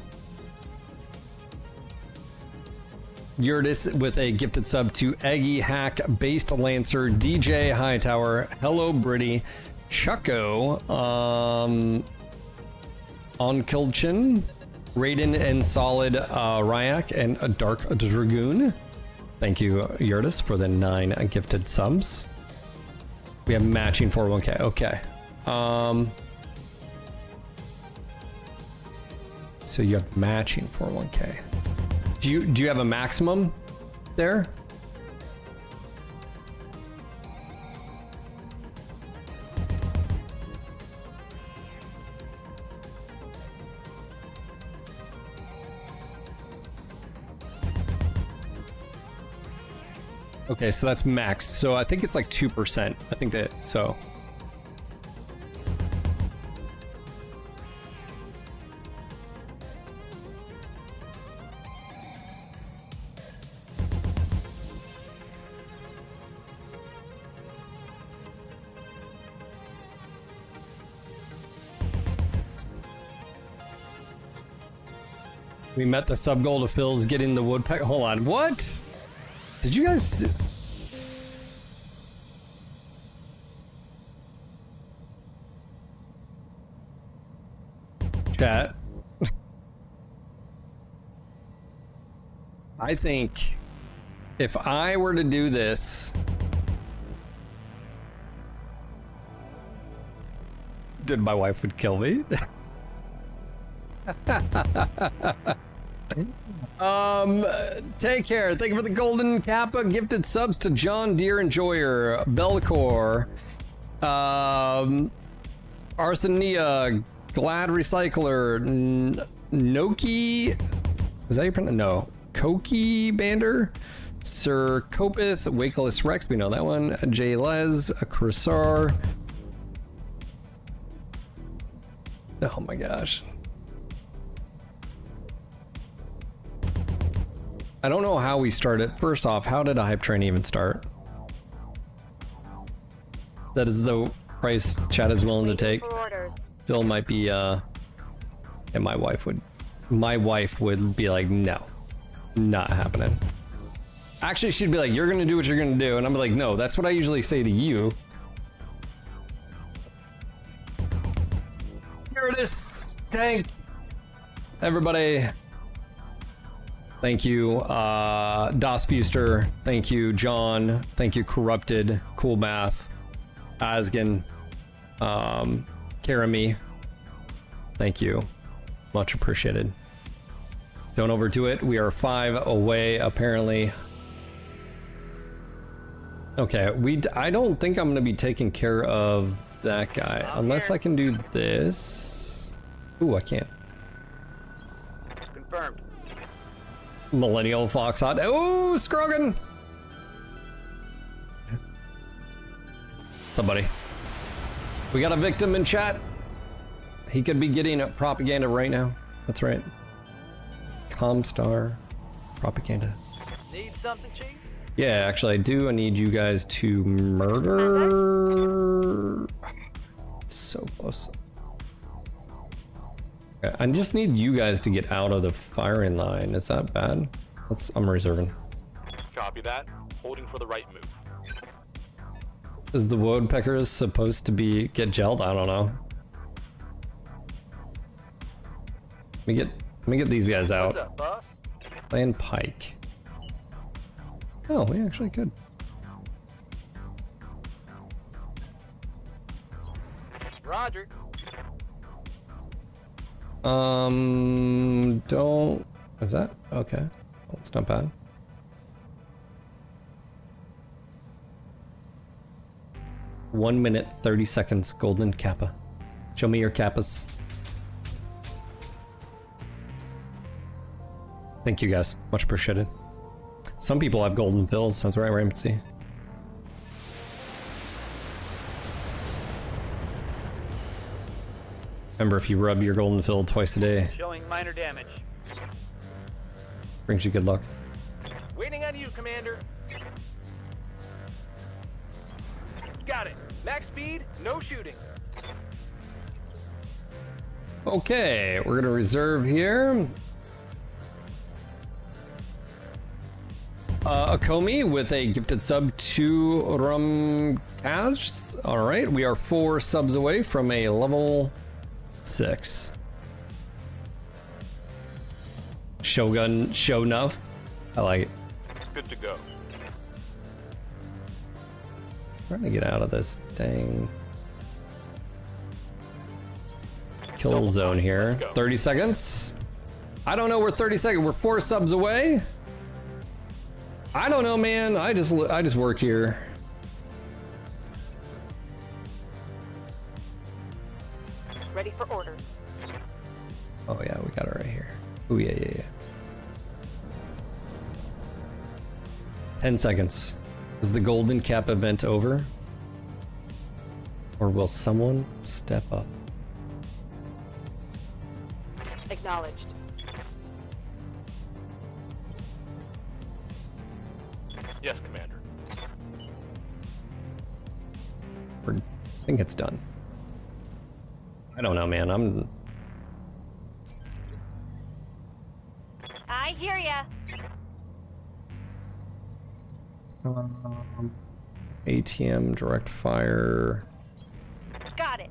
Yurtis with a gifted sub to Eggy Hack, Based Lancer, DJ Hightower, Hello Britty, Chucko, Onkilchin, Raiden and Solid Ryak, and a Dark Dragoon. Thank you, Yurtis, for the 9 gifted subs. We have matching 401k. Okay. So you have matching 401k. Do you have a maximum there? Okay, so that's max. So I think it's like 2%. I think that, so. We met the sub goal to Phil's getting the woodpecker. Hold on, what? Did you guys... Chat. I think if I were to do this... Dude, my wife would kill me. Take care. Thank you for the golden kappa. Gifted subs to John Deere Enjoyer, Belcor, Arsenia, Glad Recycler, Noki. Is that your pronoun? No. Koki Bander, Sir Kopith, Wakeless Rex. We know that one. J Les, a Cursor. Oh my gosh. I don't know how we started. First off, how did a hype train even start? That is the price chat is willing to take. Phil might be, and my wife would my wife would be like, no, not happening. Actually, she'd be like, you're gonna do what you're gonna do. And I'm like, no, that's what I usually say to you. Here it is, tank. Everybody. Thank you, Das Fuster. Thank you, John. Thank you, Corrupted, Cool Math, Asgen, Karami. Thank you. Much appreciated. Don't overdo it. We are 5 away, apparently. Okay, I don't think I'm gonna be taking care of that guy unless I can do this. Ooh, I can't. Confirmed. Millennial Foxhot. Oh, Scroggin! Somebody. We got a victim in chat. He could be getting propaganda right now. That's right. Comstar propaganda. Need something, Chief? Yeah, actually, I do. I need you guys to murder. So close. Okay, I just need you guys to get out of the firing line. Is that bad? I'm reserving. Copy that. Holding for the right move. Is the woodpecker supposed to get gelled? I don't know. Let me get these guys out. What's up, boss? Land pike. Oh, we actually could. Roger. Don't. Is that okay? Well, it's not bad. One minute, 30 seconds, golden kappa. Show me your kappas. Thank you guys, much appreciated. Some people have golden fills, that's right, Ramsey. Remember, if you rub your golden fill twice a day, Showing minor damage. brings you good luck. Waiting on you, Commander. Got it. Max speed, no shooting. Okay, we're gonna reserve here. Akomi with a gifted sub to Rumkaz. All right, we are 4 subs away from a level 6. Shogun, show enough. I like it. Good to go. Trying to get out of this dang kill zone here. 30 seconds. I don't know. We're 30 seconds. We're 4 subs away. I don't know, man. I just work here. Ready for orders. Oh yeah, we got it right here. Oh yeah, yeah, yeah. 10 seconds. Is the golden cap event over? Or will someone step up? Acknowledged. Yes, Commander. I think it's done. I don't know, man. I hear ya. ATM, direct fire. Got it.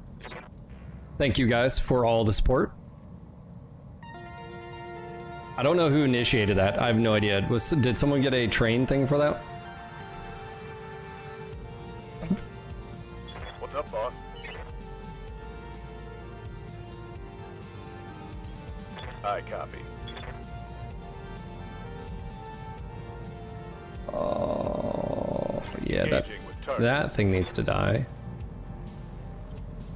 Thank you guys for all the support. I don't know who initiated that. I have no idea. Did someone get a train thing for that? What's up, boss? I copy. Oh, yeah, Engaging with target. that thing needs to die.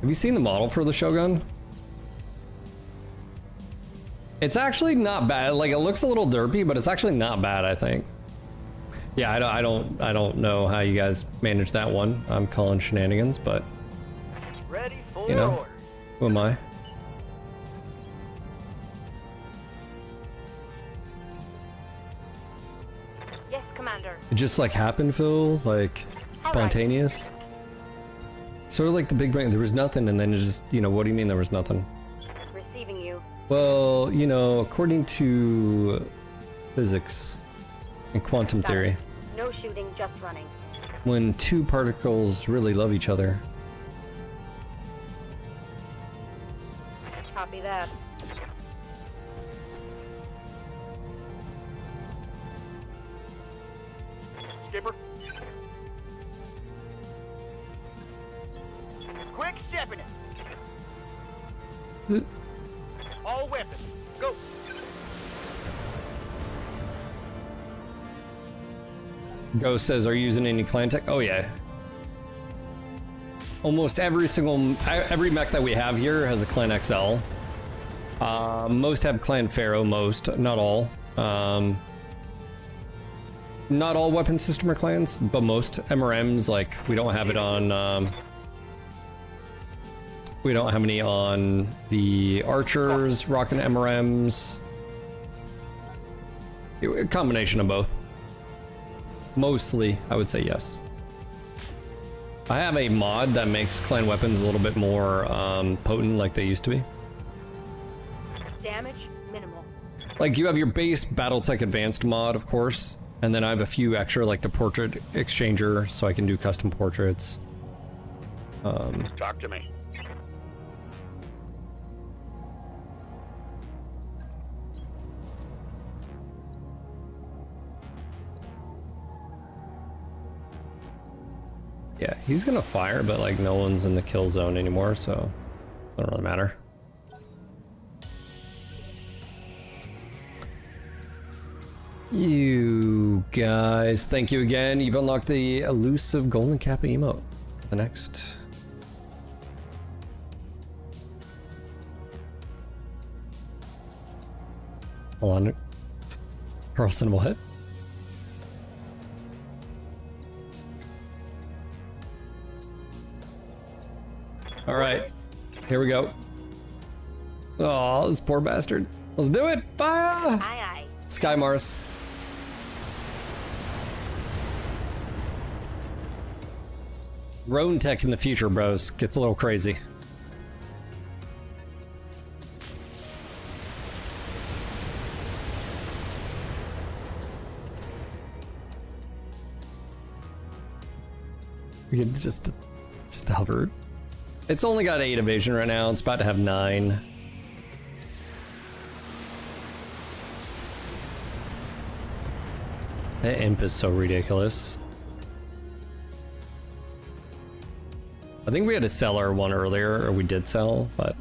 Have you seen the model for the Shogun? It's actually not bad. Like, it looks a little derpy, but it's actually not bad, I think. Yeah, I don't know how you guys manage that one. I'm calling shenanigans, but Ready for you know, orders. who am I? Yes, Commander. It just like happened, Phil, like spontaneous. Sort of like the Big Bang. There was nothing, and then it just, you know, what do you mean there was nothing? Receiving you. Well, you know, according to physics and quantum Got it. theory, No shooting, just running. when two particles really love each other, Copy that. Skipper. Quick stepping it. All weapons, go. Ghost says, are you using any clan tech? Oh yeah. Almost every mech that we have here has a clan XL. Most have clan Pharaoh, most, not all. Not all weapon system are clans, but most MRMs, like, we don't have it on, we don't have any on the archers, rockin' MRMs. A combination of both. Mostly, I would say yes. I have a mod that makes clan weapons a little bit more potent like they used to be. Damage, minimal. Like, you have your base BattleTech Advanced mod, of course, and then I have a few extra, like the Portrait Exchanger, so I can do custom portraits. Talk to me. Yeah, he's gonna fire, but like no one's in the kill zone anymore, so it doesn't really matter. You guys, thank you again. You've unlocked the elusive golden kappa emote. The next. Hold on. Carlson will hit. All right, here we go. Oh, this poor bastard. Let's do it. Fire! Aye, aye. Sky Mars. Drone tech in the future, bros. Gets a little crazy. We can just hover. It's only got 8 evasion right now. It's about to have 9. That imp is so ridiculous. I think we had to sell our one earlier, or we did sell, but...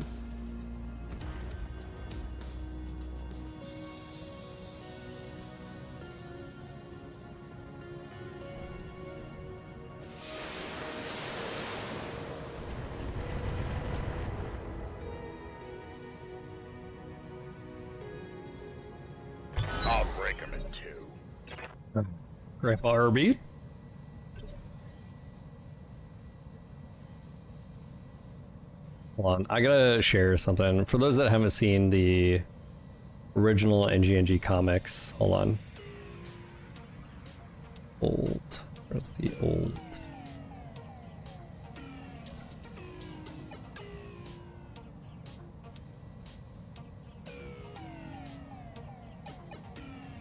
I'll break him in two. Grandpa Herbie. Hold on, I gotta share something. For those that haven't seen the original NGNG comics, hold on. Old. Where's the old?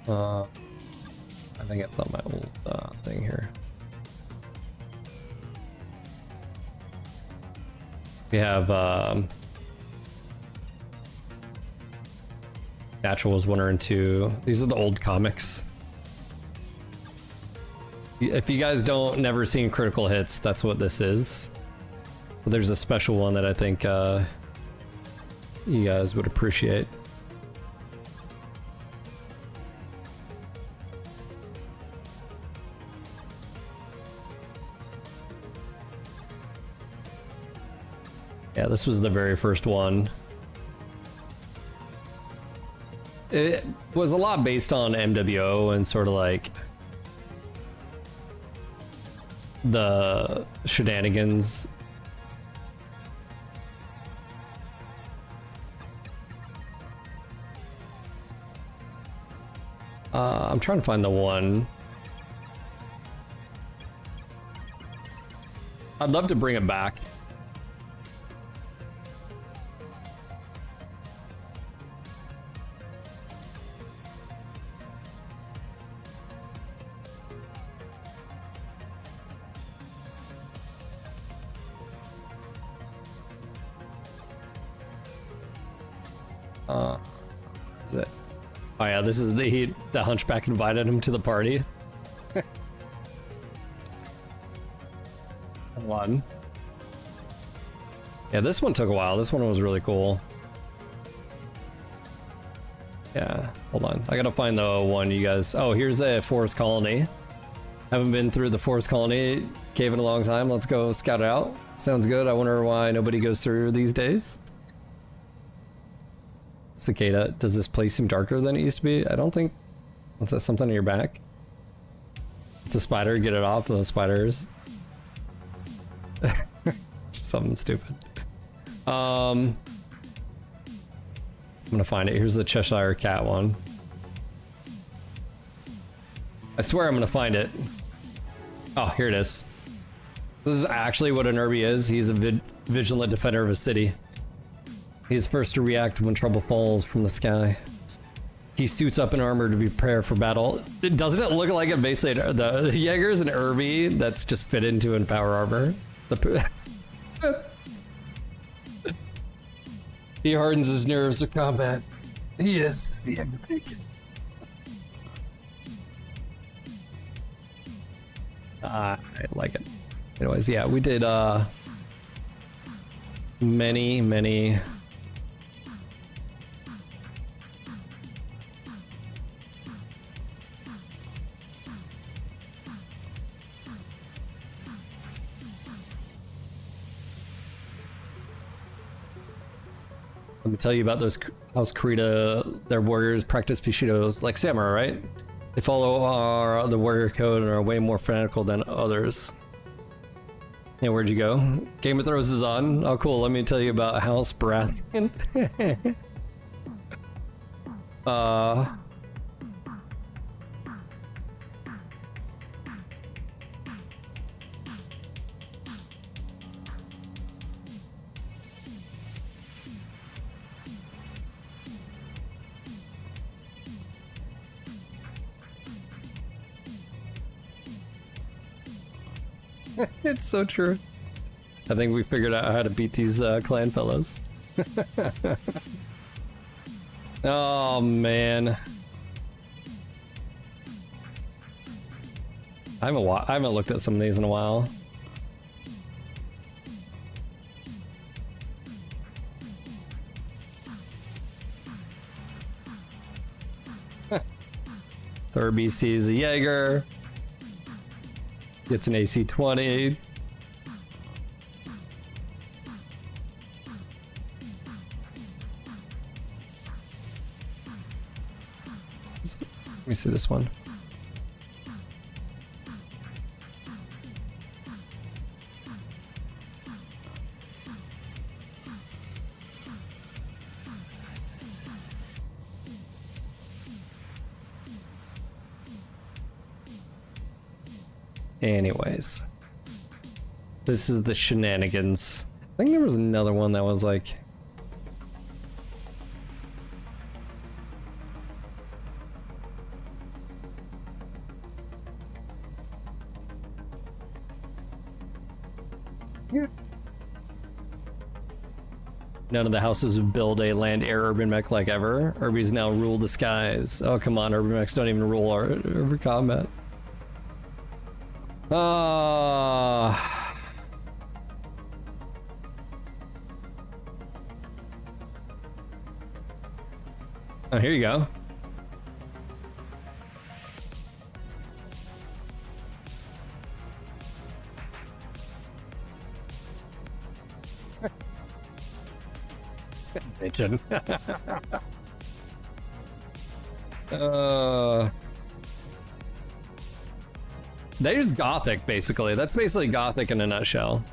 I think it's on my old thing here. We have Natural was 1 and 2. These are the old comics. If you guys never seen Critical Hits, that's what this is. But there's a special one that I think you guys would appreciate. Yeah, this was the very first one. It was a lot based on MWO and sort of like the shenanigans. I'm trying to find the one. I'd love to bring it back. Is it? Oh yeah, this is the Hunchback invited him to the party. Hold on. Yeah, this one took a while. This one was really cool. Yeah, hold on. I gotta find the one you guys... Oh, here's a forest colony. Haven't been through the forest colony cave in a long time. Let's go scout it out. Sounds good. I wonder why nobody goes through these days. Cicada, does this place seem darker than it used to be? I don't think... What's that, something on your back? It's a spider, get it off the spiders. Something stupid. I'm gonna find it. Here's the Cheshire Cat one. I swear I'm gonna find it. Oh, here it is. This is actually what an Irby is. He's a vigilant defender of a city. He is first to react when trouble falls from the sky. He suits up in armor to be prepared for battle. Doesn't it look like it basically the Jaeger's an Irby that's just fit into in power armor? He hardens his nerves for combat. He is the Undertaker. I like it. Anyways, yeah, we did many Let me tell you about those House Kurita. Their warriors practice Bushidos like samurai, right? They follow the warrior code and are way more fanatical than others. Yeah, where'd you go? Game of Thrones is on. Oh, cool. Let me tell you about House Baratheon. It's so true. I think we figured out how to beat these clan fellows. Oh man, I haven't looked at some of these in a while. Third BC is a Jaeger. Gets an AC-20. Let me see this one. Anyways, this is the shenanigans. I think there was another one that was like... Yeah. None of the houses would build a land air urban mech like ever. Urbies now rule the skies. Oh come on, urban mechs don't even rule our urban combat. Oh, here you go. Bitchin'. They're just gothic, basically. That's basically gothic in a nutshell.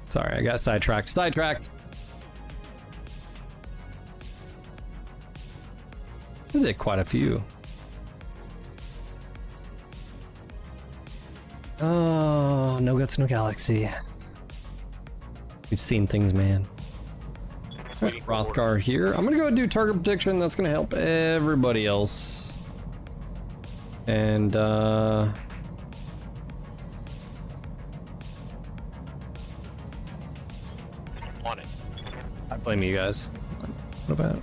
Sorry, I got sidetracked. Sidetracked! I did quite a few. Oh, no guts, no galaxy. We've seen things, man. Rothgar here. I'm gonna go do target prediction. That's gonna help everybody else. And On it. Blame you guys. What about?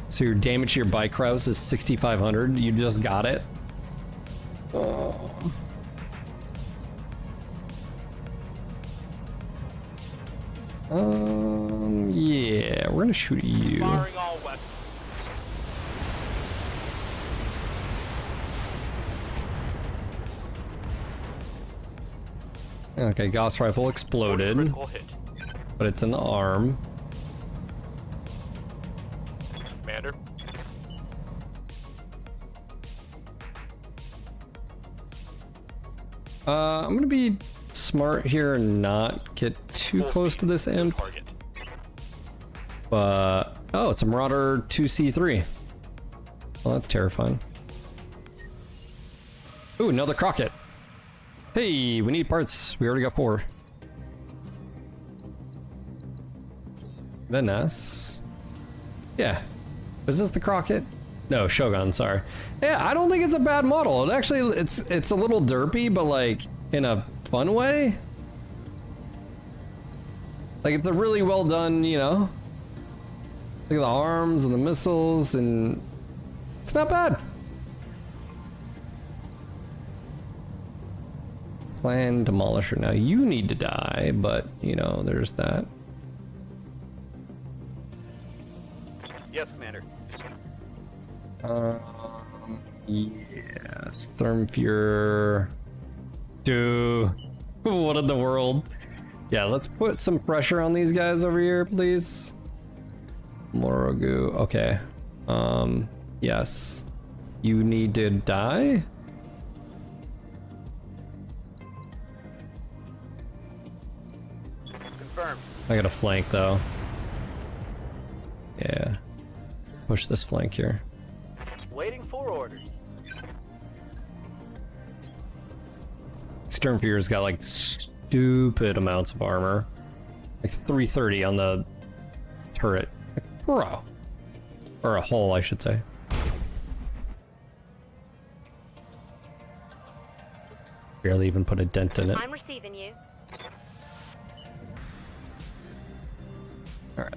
So your damage to your bike rouse is 6,500. You just got it. Oh. Yeah, we're gonna shoot you. Firing all weapons. Okay, Gauss rifle exploded, Critical hit. but it's in the arm. Commander. I'm gonna be smart here and not get too close to this imp. Target. But oh, it's a Marauder 2C3. Well, that's terrifying. Ooh, another Crockett. Hey, we need parts. We already got 4. Venice. Yeah. Is this the Crockett? No, Shogun, sorry. Yeah, I don't think it's a bad model. It actually, it's a little derpy, but like in a fun way. Like it's a really well done, you know. Look at the arms and the missiles, and it's not bad. Plan Demolisher. Now you need to die, but you know, there's that. Yes, Commander. Yeah, Sturmfuhrer. Dude, what in the world? Yeah, let's put some pressure on these guys over here, please. Morogu, okay. Yes. You need to die? Confirmed. I got a flank though. Yeah. Push this flank here. Waiting for orders. Sturmfuhrer's got like stupid amounts of armor. Like 330 on the turret. Like, bro. Or a hull, I should say. Barely even put a dent in it. I'm receiving you. Alright.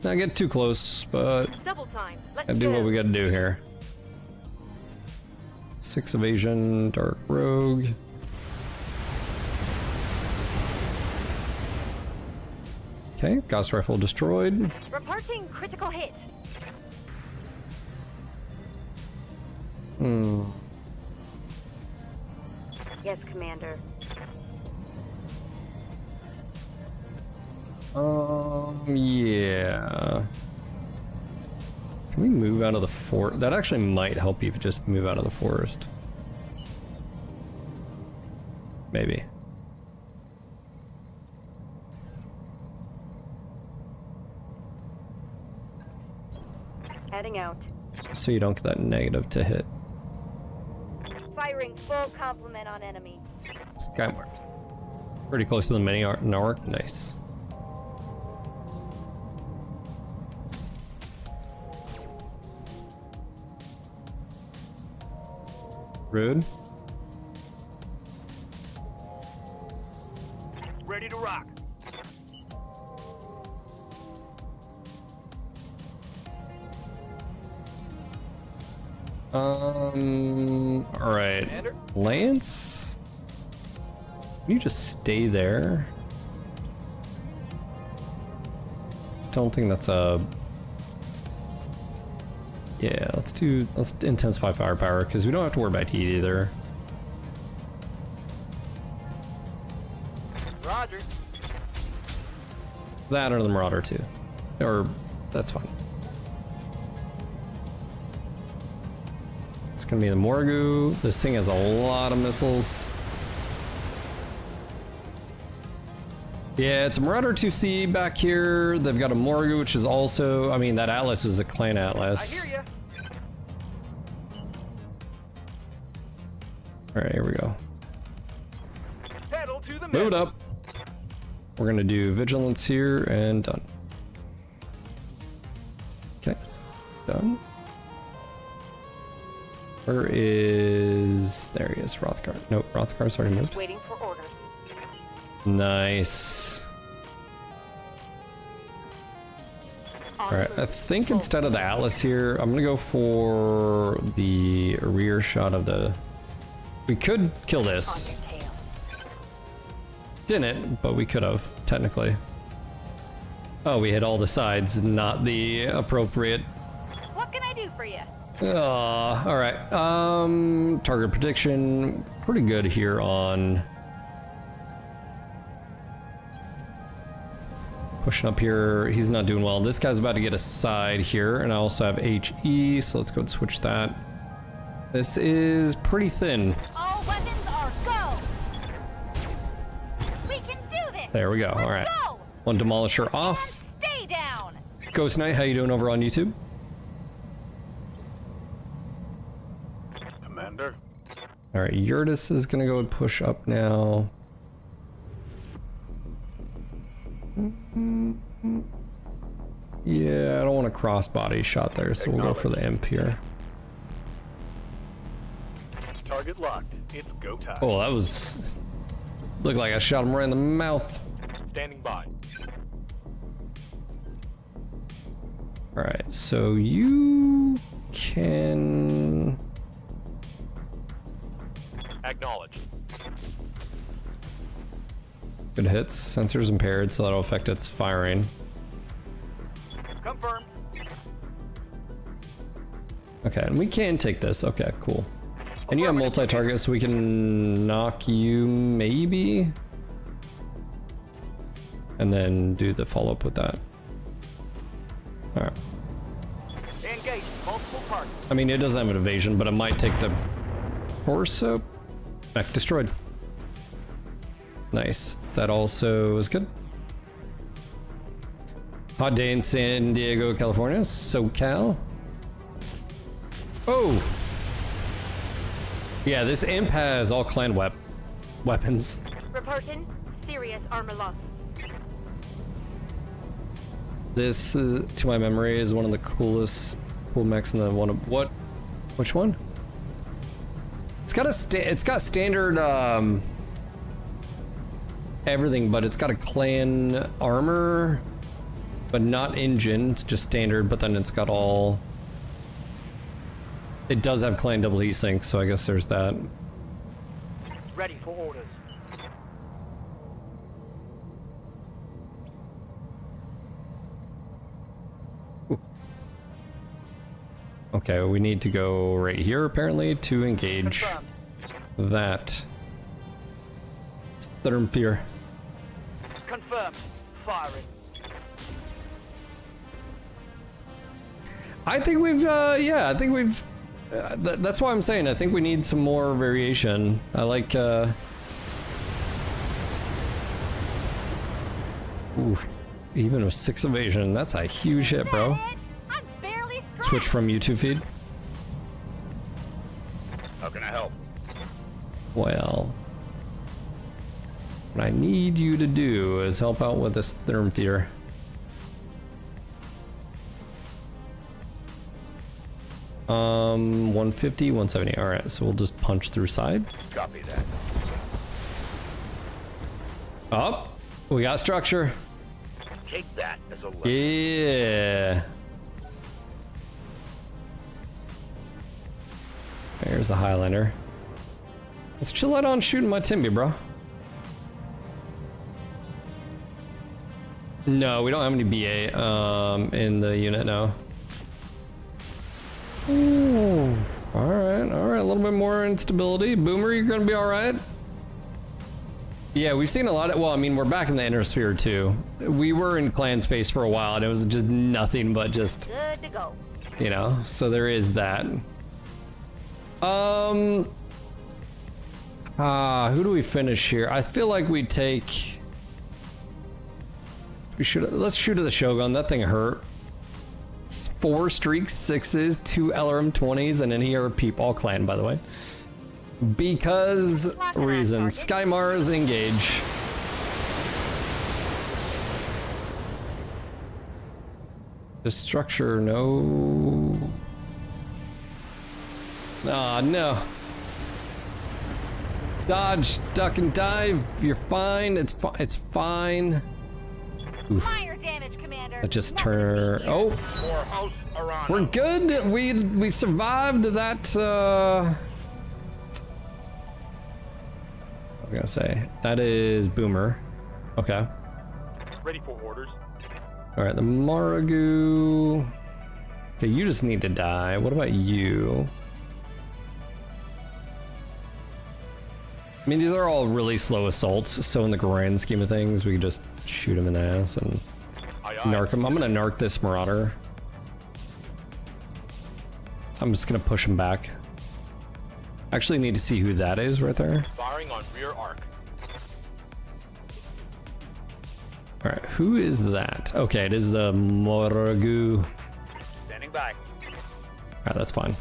Not get too close, but Double time. Let's gotta do go. what we gotta do here. 6 evasion, dark rogue. Okay, Gauss rifle destroyed. Reporting critical hit. Yes, Commander. Yeah. Can we move out of the fort? That actually might help you if you just move out of the forest. Maybe. Heading out. So you don't get that negative to hit. Firing full complement on enemy. Skymark. Pretty close to the mini arc. Nice. Rude. Ready to rock. Alright. Commander. Lance? Can you just stay there? Just don't think that's a... Yeah, let's intensify firepower, because we don't have to worry about heat either. Roger. That or the Marauder too. Or, that's fine. It's gonna be the Morgu. This thing has a lot of missiles. Yeah, it's a Marauder 2C back here. They've got a Morgu, which is also, I mean, that Atlas is a clan I Atlas. hear ya. Alright, here we go. Pedal to the Move it metal. up. We're gonna do vigilance here and done. Okay, done. Where is... There he is, Rothgar. Nope, Rothgar's already moved. Waiting for orders. Nice. Alright, I think instead of the Atlas here, I'm gonna go for the rear shot of the... We could kill this. Didn't, but we could have, technically. Oh, we hit all the sides, not the appropriate... What can I do for you? Alright. Target prediction, pretty good here on... Pushing up here, he's not doing well. This guy's about to get a side here, and I also have HE, so let's go and switch that. This is pretty thin. All weapons are go! We can do this! There we go, alright. One Demolisher off. Stay down! Ghost Knight, how you doing over on YouTube? Commander? Alright, Yurtis is gonna go and push up now. Yeah, I don't want a crossbody shot there, so we'll go for the imp here. Target locked. It's go time. Oh, that was... Looked like I shot him right in the mouth. Standing by. Alright, so you can... Acknowledged. Good hits. Sensor's impaired, so that'll affect its firing. Confirmed. Okay, and we can take this. Okay, cool. And you have multi-target, so we can knock you, maybe? And then do the follow-up with that. Alright. Engaged multiple targets. I mean, it doesn't have an evasion, but it might take the torso. Mech destroyed. Nice. That also is good. Hot day in San Diego, California. SoCal. Oh! Yeah, this imp has all clan weapons. Reporting serious armor loss. This, to my memory, is one of the coolest mechs in the one of what? Which one? It's got standard everything, but it's got a clan armor, but not engine. It's just standard. But then it's got all. It does have clan double heat sink, so I guess there's that. Ready for orders. Okay, well, we need to go right here apparently to engage Confirmed. that. Sturmfear. Confirmed. Firing. I think we've, yeah, I think we've. That's why I'm saying I think we need some more variation. I like. Ooh, even with 6 evasion, that's a huge hit, bro. I'm barely Switch from YouTube feed. How can I help? Well, what I need you to do is help out with this Thermfear. Um, 150, 170. All right, so we'll just punch through side. Copy that. Up. Oh, we got structure. Take that as a look. Yeah. There's the Highlander. Let's chill out on shooting my Timby, bro. No, we don't have any BA in the unit now. Ooh. All right, a little bit more instability. Boomer, you're gonna be all right. Yeah, we've seen a lot of, well, I mean, we're back in the inner sphere too. We were in clan space for a while and it was just nothing but just, good to go. you know, so there is that. Who do we finish here? I feel like we take, let's shoot at the Shogun. That thing hurt. 4 streaks, 6s, 2 LRM 20s, and then here peep all clan, by the way. Because reasons. Sky Mars engage. The structure, no. Ah, no. Dodge, duck, and dive. You're fine. It's fine. Oof. Minor damage, Commander. Commander. That just turn. Oh, For House Arano. we're good. We survived that. I was gonna say that is Boomer. Okay. Ready for orders. All right, the Maragu. Okay, you just need to die. What about you? I mean, these are all really slow assaults, so in the grand scheme of things, we could just shoot him in the ass and Aye, aye. narc him. I'm gonna narc this Marauder. I'm just gonna push him back. Actually need to see who that is right there. Firing on rear arc. All right, who is that? Okay, it is the Maragu. Standing by. All right, that's fine.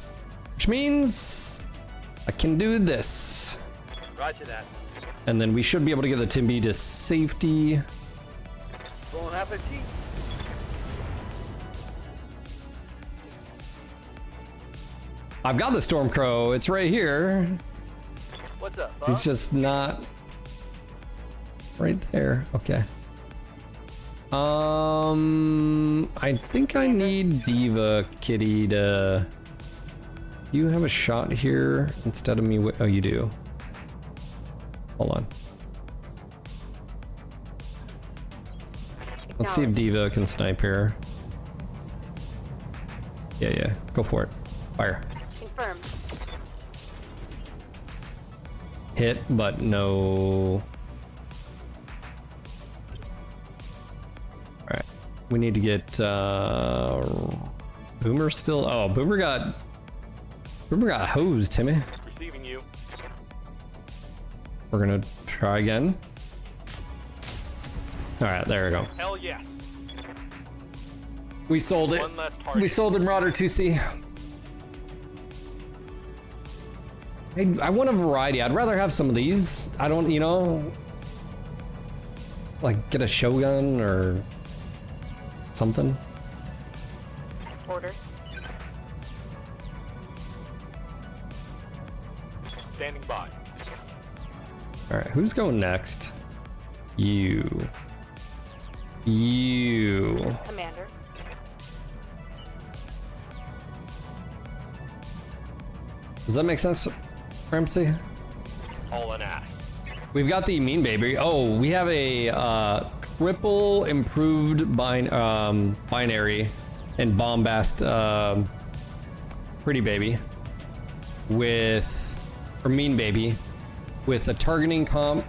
Which means I can do this. Roger that. And then we should be able to get the Timby to safety. Bon appetit. I've got the Stormcrow. It's right here. What's up, He's Bob? just not right there. Okay. I think I need Diva Kitty to. You have a shot here instead of me. Oh, you do. Hold on. Let's see if Diva can snipe here. Yeah, go for it. Fire. Confirmed. Hit, but no. Alright. We need to get Boomer still. Oh, Boomer got hosed, Timmy. Receiving you. We're gonna try again. Alright, there we go. Hell yes. We sold it. One less target. We sold the Marauder 2C. I want a variety. I'd rather have some of these. I don't, like get a Shogun or something. Orders. Standing by. All right, who's going next? You. Commander. Does that make sense, Ramsey? All an ass. We've got the mean baby. Oh, we have a triple improved binary and bombast pretty baby or mean baby with a targeting comp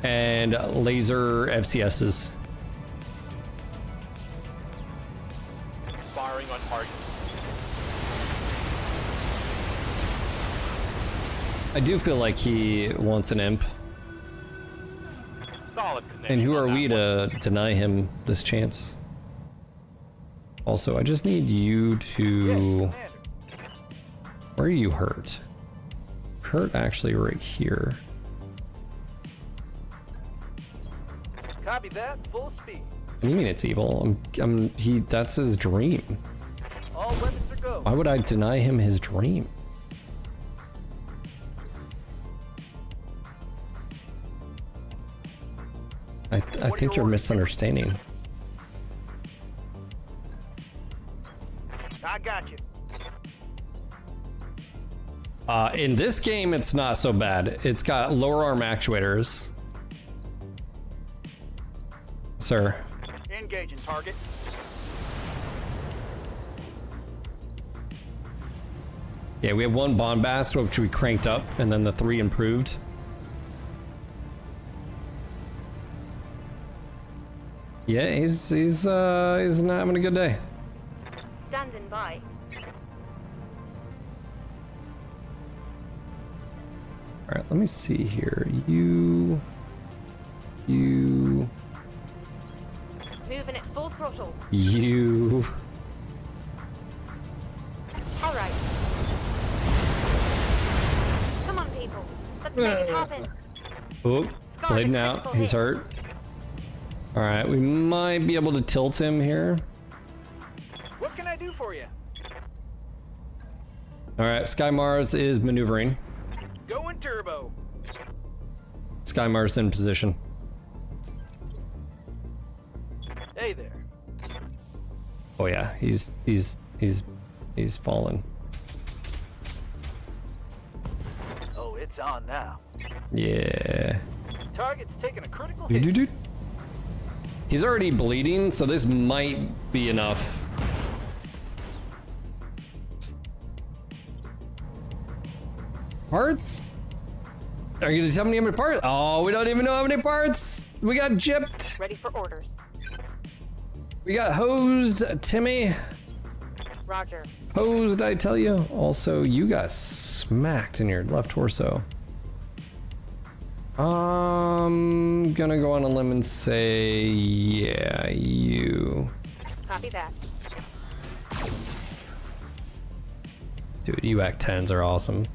and laser FCSs. Firing on target. I do feel like he wants an imp. Solid connection. And who on are that we one. to deny him this chance? Also, I just need you to... Commander. Where are you hurt? Hurt actually right here. Copy that. Full speed. What do you mean it's evil? That's his dream. All weapons are go. Why would I deny him his dream? I think you're misunderstanding. I got you. In this game, it's not so bad. It's got lower arm actuators. Sir. Engaging target. Yeah, we have one bombast, which we cranked up, and then the 3 improved. Yeah, he's not having a good day. Standing by. All right, let me see here. You. Moving at full throttle. All right. Come on, people. Let's make it happen. Oh, bleeding out. He's hurt. All right, we might be able to tilt him here. What can I do for you? All right, Sky Mars is maneuvering. Going turbo. Sky Mars in position. Hey there. Oh yeah, he's fallen. Oh, it's on now. Yeah. Target's taking a critical hit. Dude. He's already bleeding, so this might be enough. Parts? Are you gonna tell me how many parts? Oh, we don't even know how many parts. We got gypped. Ready for orders. We got hosed, Timmy. Roger. Hosed, I tell you. Also, you got smacked in your left torso. Gonna go on a limb and say, yeah, you. Copy that. Dude, UAC 10s are awesome.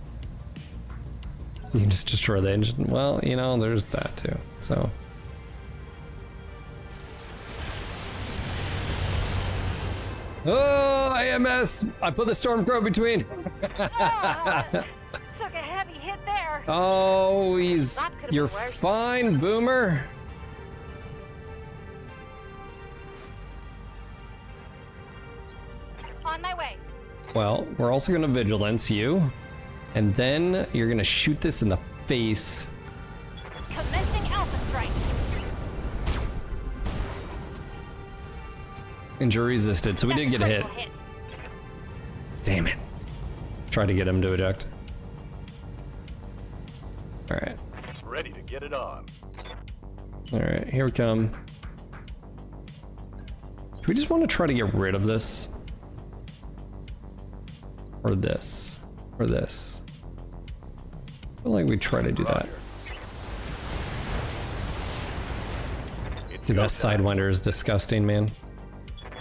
You can just destroy the engine. Well, you know, there's that too, so. Oh, AMS! I put the Stormcrow between. Took a heavy hit there. Oh, you're been worse. fine, Boomer. On my way. Well, we're also gonna vigilance you, and then you're gonna shoot this in the face. Commencing Alpha Strike. Injury resisted, so we did get a hit. Critical hit. Damn it. Try to get him to eject. All right. Ready to get it on. All right, here we come. Do we just want to try to get rid of this? Or this? Or this? I feel like we try to do that. Dude, that Sidewinder is disgusting, man.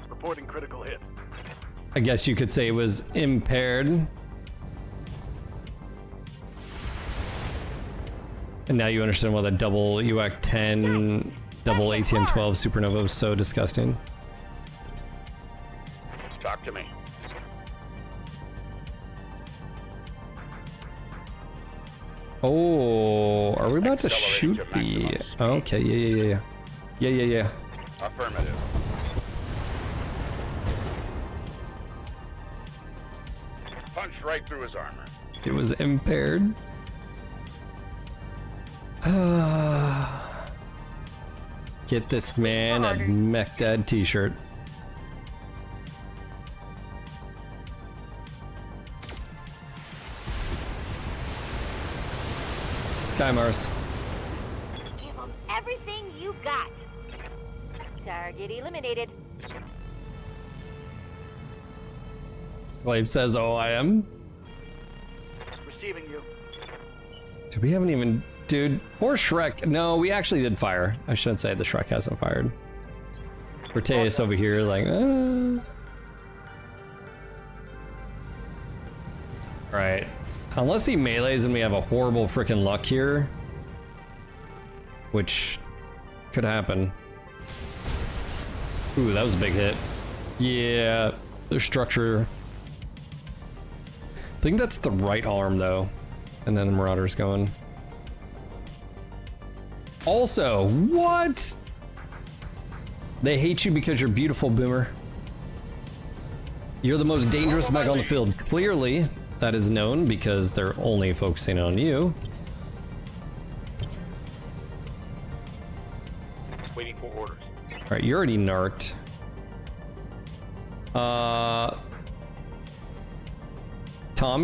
Reporting critical hit. I guess you could say it was impaired. And now you understand why the double UAC 10, double ATM 12 Supernova was so disgusting. Talk to me. Oh, are we about to Accelerate shoot to the... maximum speed. Okay, yeah. Affirmative. Punch right through his armor. It was impaired. Get this man a Mech Dad t-shirt. Sky Mars. Give them everything you got. Target eliminated. Glaive says, oh, I am. Receiving you. Dude, we haven't even... Dude, poor Shrek. No, we actually did fire. I shouldn't say the Shrek hasn't fired. Proteus over here like, Right. Unless he melees and we have a horrible freaking luck here. Which could happen. Ooh, that was a big hit. Yeah, the structure. I think that's the right arm though. And then the Marauder's going. Also, what? They hate you because you're beautiful, Boomer. You're the most dangerous mech on the field. Clearly, that is known because they're only focusing on you. Waiting for orders. Alright, you're already narked. Tom,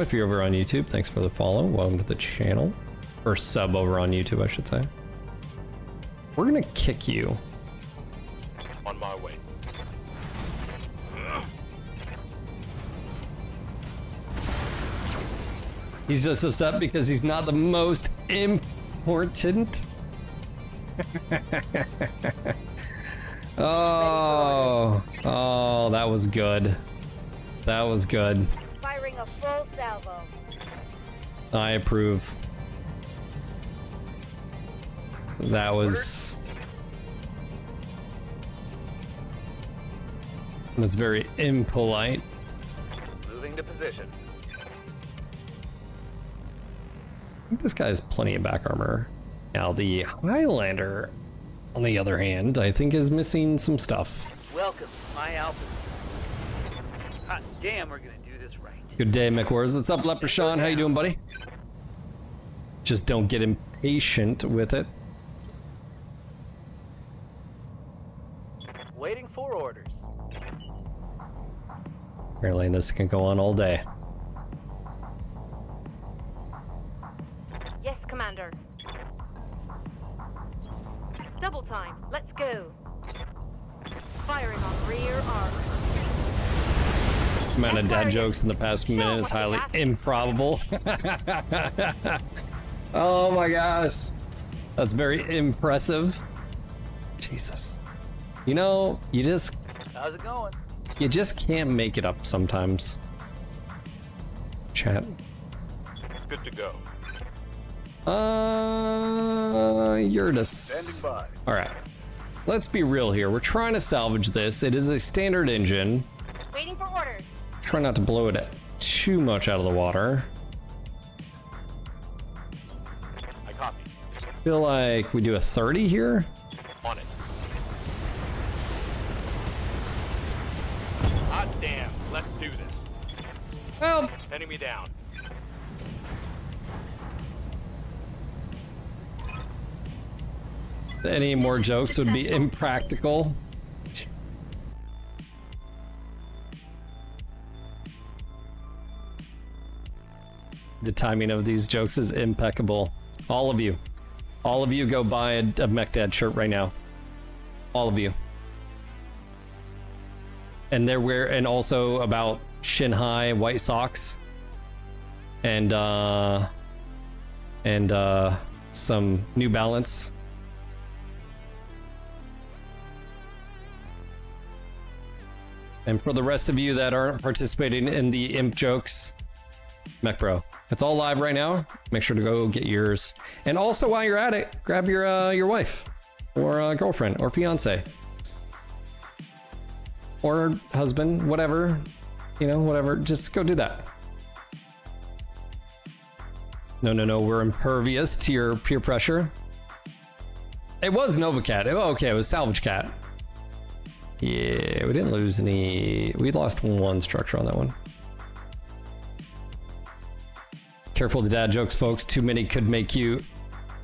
if you're over on YouTube, thanks for the follow. Welcome to the channel. Or sub over on YouTube, I should say. We're gonna kick you. On my way. He's just upset because he's not the most important. Oh, that was good. That was good. Firing a full salvo. I approve. That was... That's very impolite. Moving to position. I think this guy has plenty of back armor. Now the Highlander, on the other hand, I think is missing some stuff. Welcome. my alpha. Hot damn, we're gonna do this right. Good day, MechWarriors. What's up, Leprechaun? How you doing, buddy? Just don't get impatient with it. Waiting for orders. Apparently this can go on all day. Yes, Commander. Double time. Let's go. Firing on rear arc. The amount of dad jokes in the past minute is highly improbable. Oh my gosh. That's very impressive. Jesus. You know, How's it going? you just can't make it up sometimes. Chat. Good to go. Yurtis. Standing by. Alright. Let's be real here. We're trying to salvage this. It is a standard engine. Waiting for orders. Try not to blow it too much out of the water. I copy. Feel like we do a 30 here. On it. Hot damn. Let's do this. Well, Enemy down. any more jokes would be impractical. The timing of these jokes is impeccable. All of you go buy a Mech Dad shirt right now. All of you. And and also about shin high white socks. And some New Balance. And for the rest of you that aren't participating in the imp jokes, Mech Bro, it's all live right now. Make sure to go get yours. And also while you're at it, grab your wife or girlfriend or fiance or husband, whatever, you know, whatever. Just go do that. No, we're impervious to your peer pressure. It was Nova Cat. Okay, it was Salvage Cat. Yeah, we didn't lose any. We lost one structure on that one. Careful the dad jokes, folks. Too many could make you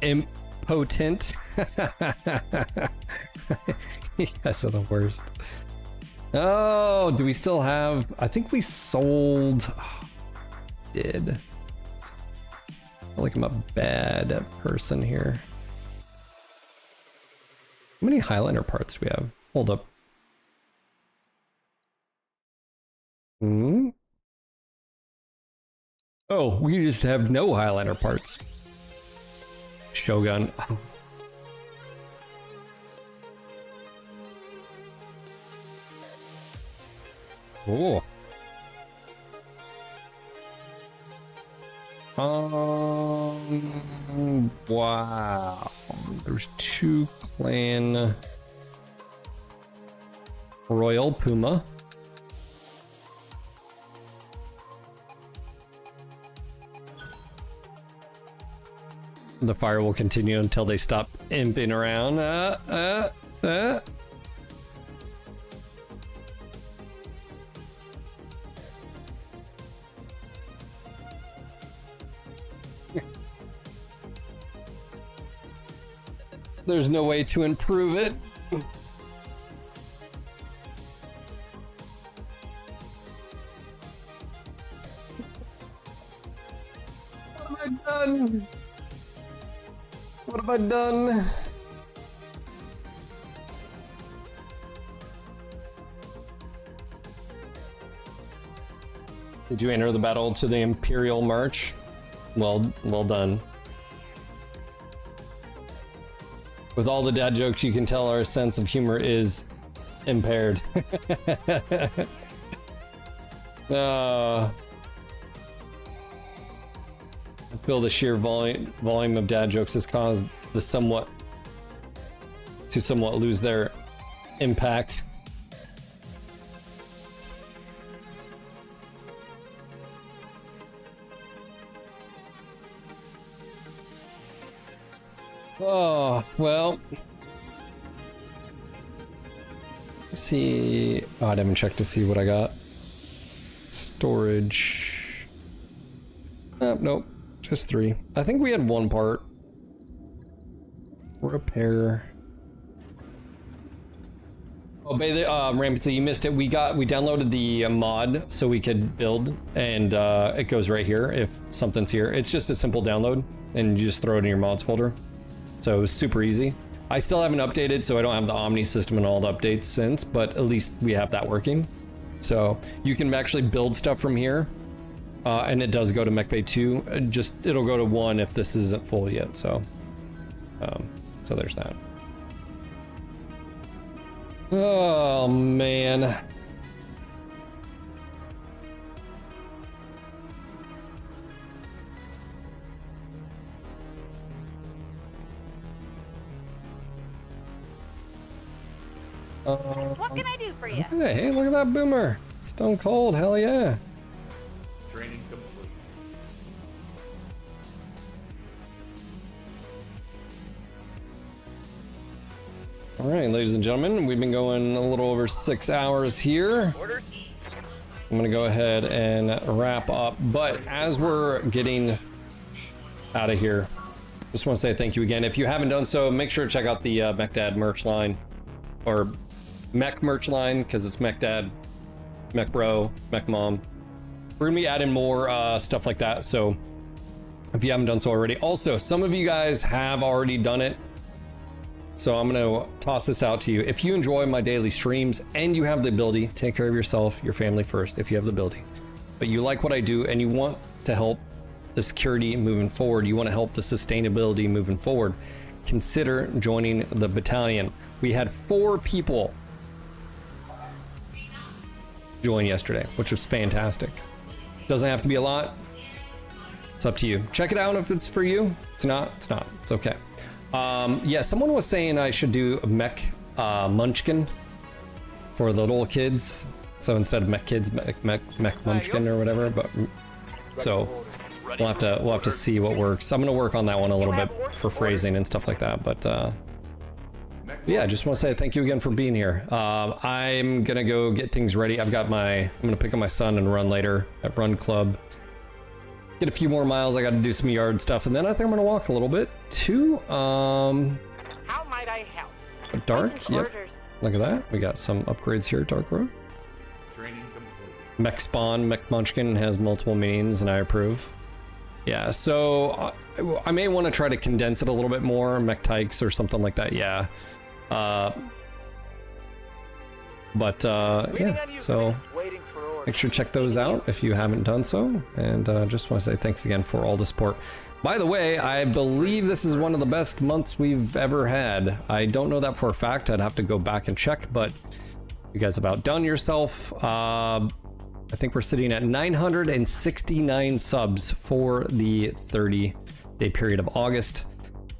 impotent. You guys are the worst. Oh, do we still have? I think we sold. Did. I feel like I'm a bad person here. How many Highlander parts do we have? Hold up. Oh, we just have no Highlander parts. Shogun. Oh. Wow. There's 2 clan Royal Puma. The fire will continue until they stop imping around. There's no way to improve it. What have I done? What have I done? Did you enter the battle to the Imperial March? Well done. With all the dad jokes, you can tell our sense of humor is impaired. I feel the sheer volume of dad jokes has caused the somewhat lose their impact. Oh, well. see. Oh, I didn't check to see what I got. Storage. Nope. Just 3. I think we had 1 part. Repair. Oh, Rampant, you missed it. We downloaded the mod so we could build, and it goes right here if something's here. It's just a simple download, and you just throw it in your mods folder. So it was super easy. I still haven't updated, so I don't have the Omni system and all the updates since, but at least we have that working. So you can actually build stuff from here, and it does go to MechBay 2. It'll go to 1 if this isn't full yet. So there's that. Oh man. What can I do for you? Hey, look at that boomer. Stone cold, hell yeah. Training complete. All right, ladies and gentlemen, we've been going a little over 6 hours here. I'm gonna go ahead and wrap up, but as we're getting out of here, just want to say thank you again. If you haven't done so, make sure to check out the MechDad merch line, or Mech merch line, because it's MechDad, MechBro, MechMom. We're gonna be adding more stuff like that, so if you haven't done so already. Also, some of you guys have already done it, so I'm gonna toss this out to you. If you enjoy my daily streams and you have the ability, take care of yourself, your family first, if you have the ability, but you like what I do and you want to help the security moving forward, you want to help the sustainability moving forward, consider joining the battalion. We had 4 people join yesterday, which was fantastic. Doesn't have to be a lot. It's up to you. Check it out if it's for you. It's not. It's okay. Yeah, someone was saying I should do a Mech Munchkin for the little kids. So instead of Mech Kids, Mech Munchkin or whatever. But so we'll have to see what works. I'm gonna work on that one a little bit for phrasing and stuff like that. But yeah, I just want to say thank you again for being here. I'm gonna go get things ready. I'm gonna pick up my son and run later at Run Club. Get a few more miles. I got to do some yard stuff, and then I think I'm gonna walk a little bit to How might I help? Dark. Yep. Look at that. We got some upgrades here at Dark Road. Training complete. Mech Spawn, Mech Munchkin has multiple meanings, and I approve. Yeah, so I may want to try to condense it a little bit more. Mech Tykes or something like that. Yeah. Yeah. So make sure to check those out if you haven't done so, and just want to say thanks again for all the support. By the way, I believe this is one of the best months we've ever had. I don't know that for a fact. I'd have to go back and check, but you guys have outdone yourself. I think we're sitting at 969 subs for the 30-day period of August.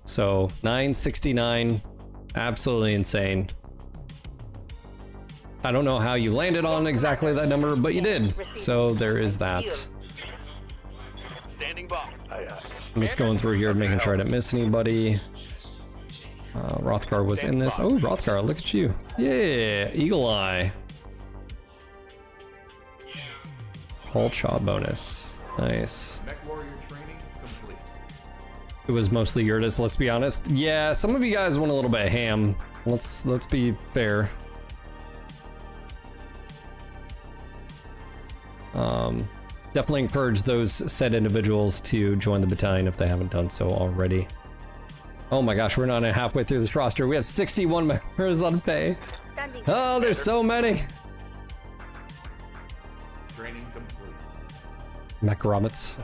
So 969, absolutely insane. I don't know how you landed on exactly that number, but you did. So there is that. Standing by. I'm just going through here, making sure I didn't miss anybody. Rothgar was in this. Oh, Rothgar, look at you. Yeah, Eagle Eye. Whole shot bonus. Nice. MechWarrior training complete. It was mostly Yurtis, let's be honest. Yeah, some of you guys want a little bit of ham. Let's be fair. Definitely encourage those said individuals to join the battalion if they haven't done so already. Oh my gosh, we're not even halfway through this roster. We have 61 members on pay. Oh, there's so many. Training complete. Mechrommets.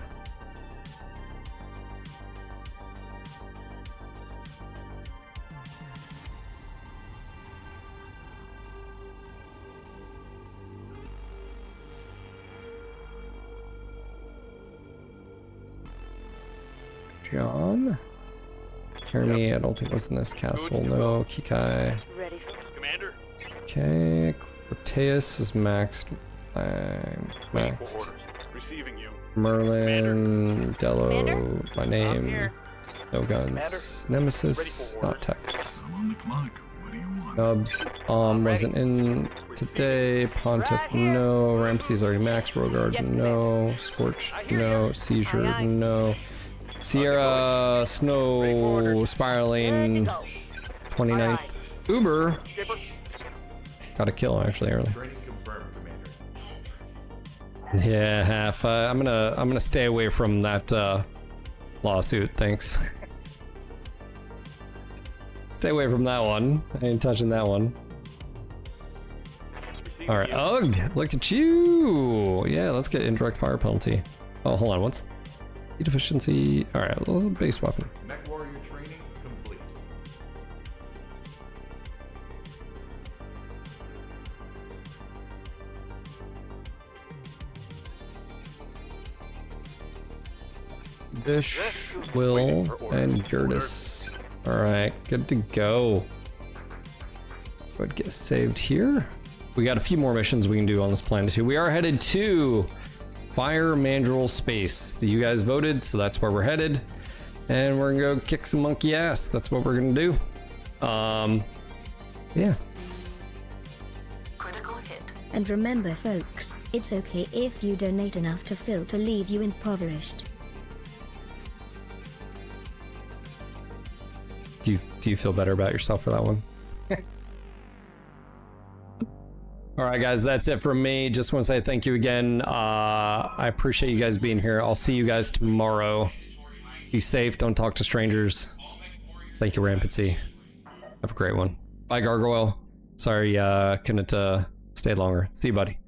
John. Kearney, I don't think was in this castle. No. Kikai. Ready. Commander. Okay. Corteus is maxed. Maxed. Receiving you. Merlin, Dello, Commander? my I'm name. here. No guns. Nemesis, not Tex. I'm on the clock. What do you want? Dubs wasn't in today. Pontiff, no. Ramsey's already maxed. Rogard, no. Scorch, no. Seizure, no. Sierra, Snow, Spiraling, 29th. Uber. Got a kill actually early. Training confirmed, Commander. Yeah, half. I'm gonna stay away from that lawsuit. Thanks. Stay away from that one. I ain't touching that one. All right, ugh! Look at you. Yeah, let's get indirect fire penalty. Oh, hold on. What's speed efficiency? All right, well, base weapon. MechWarrior training complete. Vish, Will, and Gertis. Alright, good to go. Go ahead, get saved here. We got a few more missions we can do on this planet too. We are headed to Fire Mandrill Space. You guys voted, so that's where we're headed. And we're gonna go kick some monkey ass. That's what we're gonna do. Yeah. Critical hit. And remember folks, it's okay if you donate enough to Phil to leave you impoverished. Do you feel better about yourself for that one? All right, guys, that's it from me. Just want to say thank you again. I appreciate you guys being here. I'll see you guys tomorrow. Be safe. Don't talk to strangers. Thank you, Rampancy. Have a great one. Bye, Gargoyle. Sorry, couldn't stay longer. See you, buddy.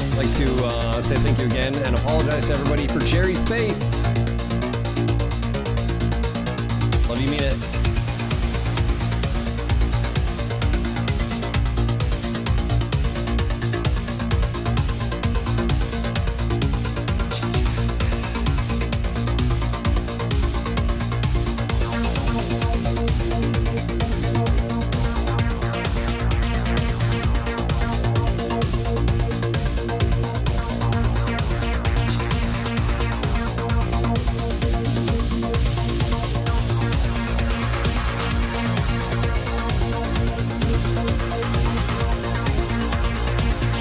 I'd like to say thank you again and apologize to everybody for Cherry Space. Love you, mean it.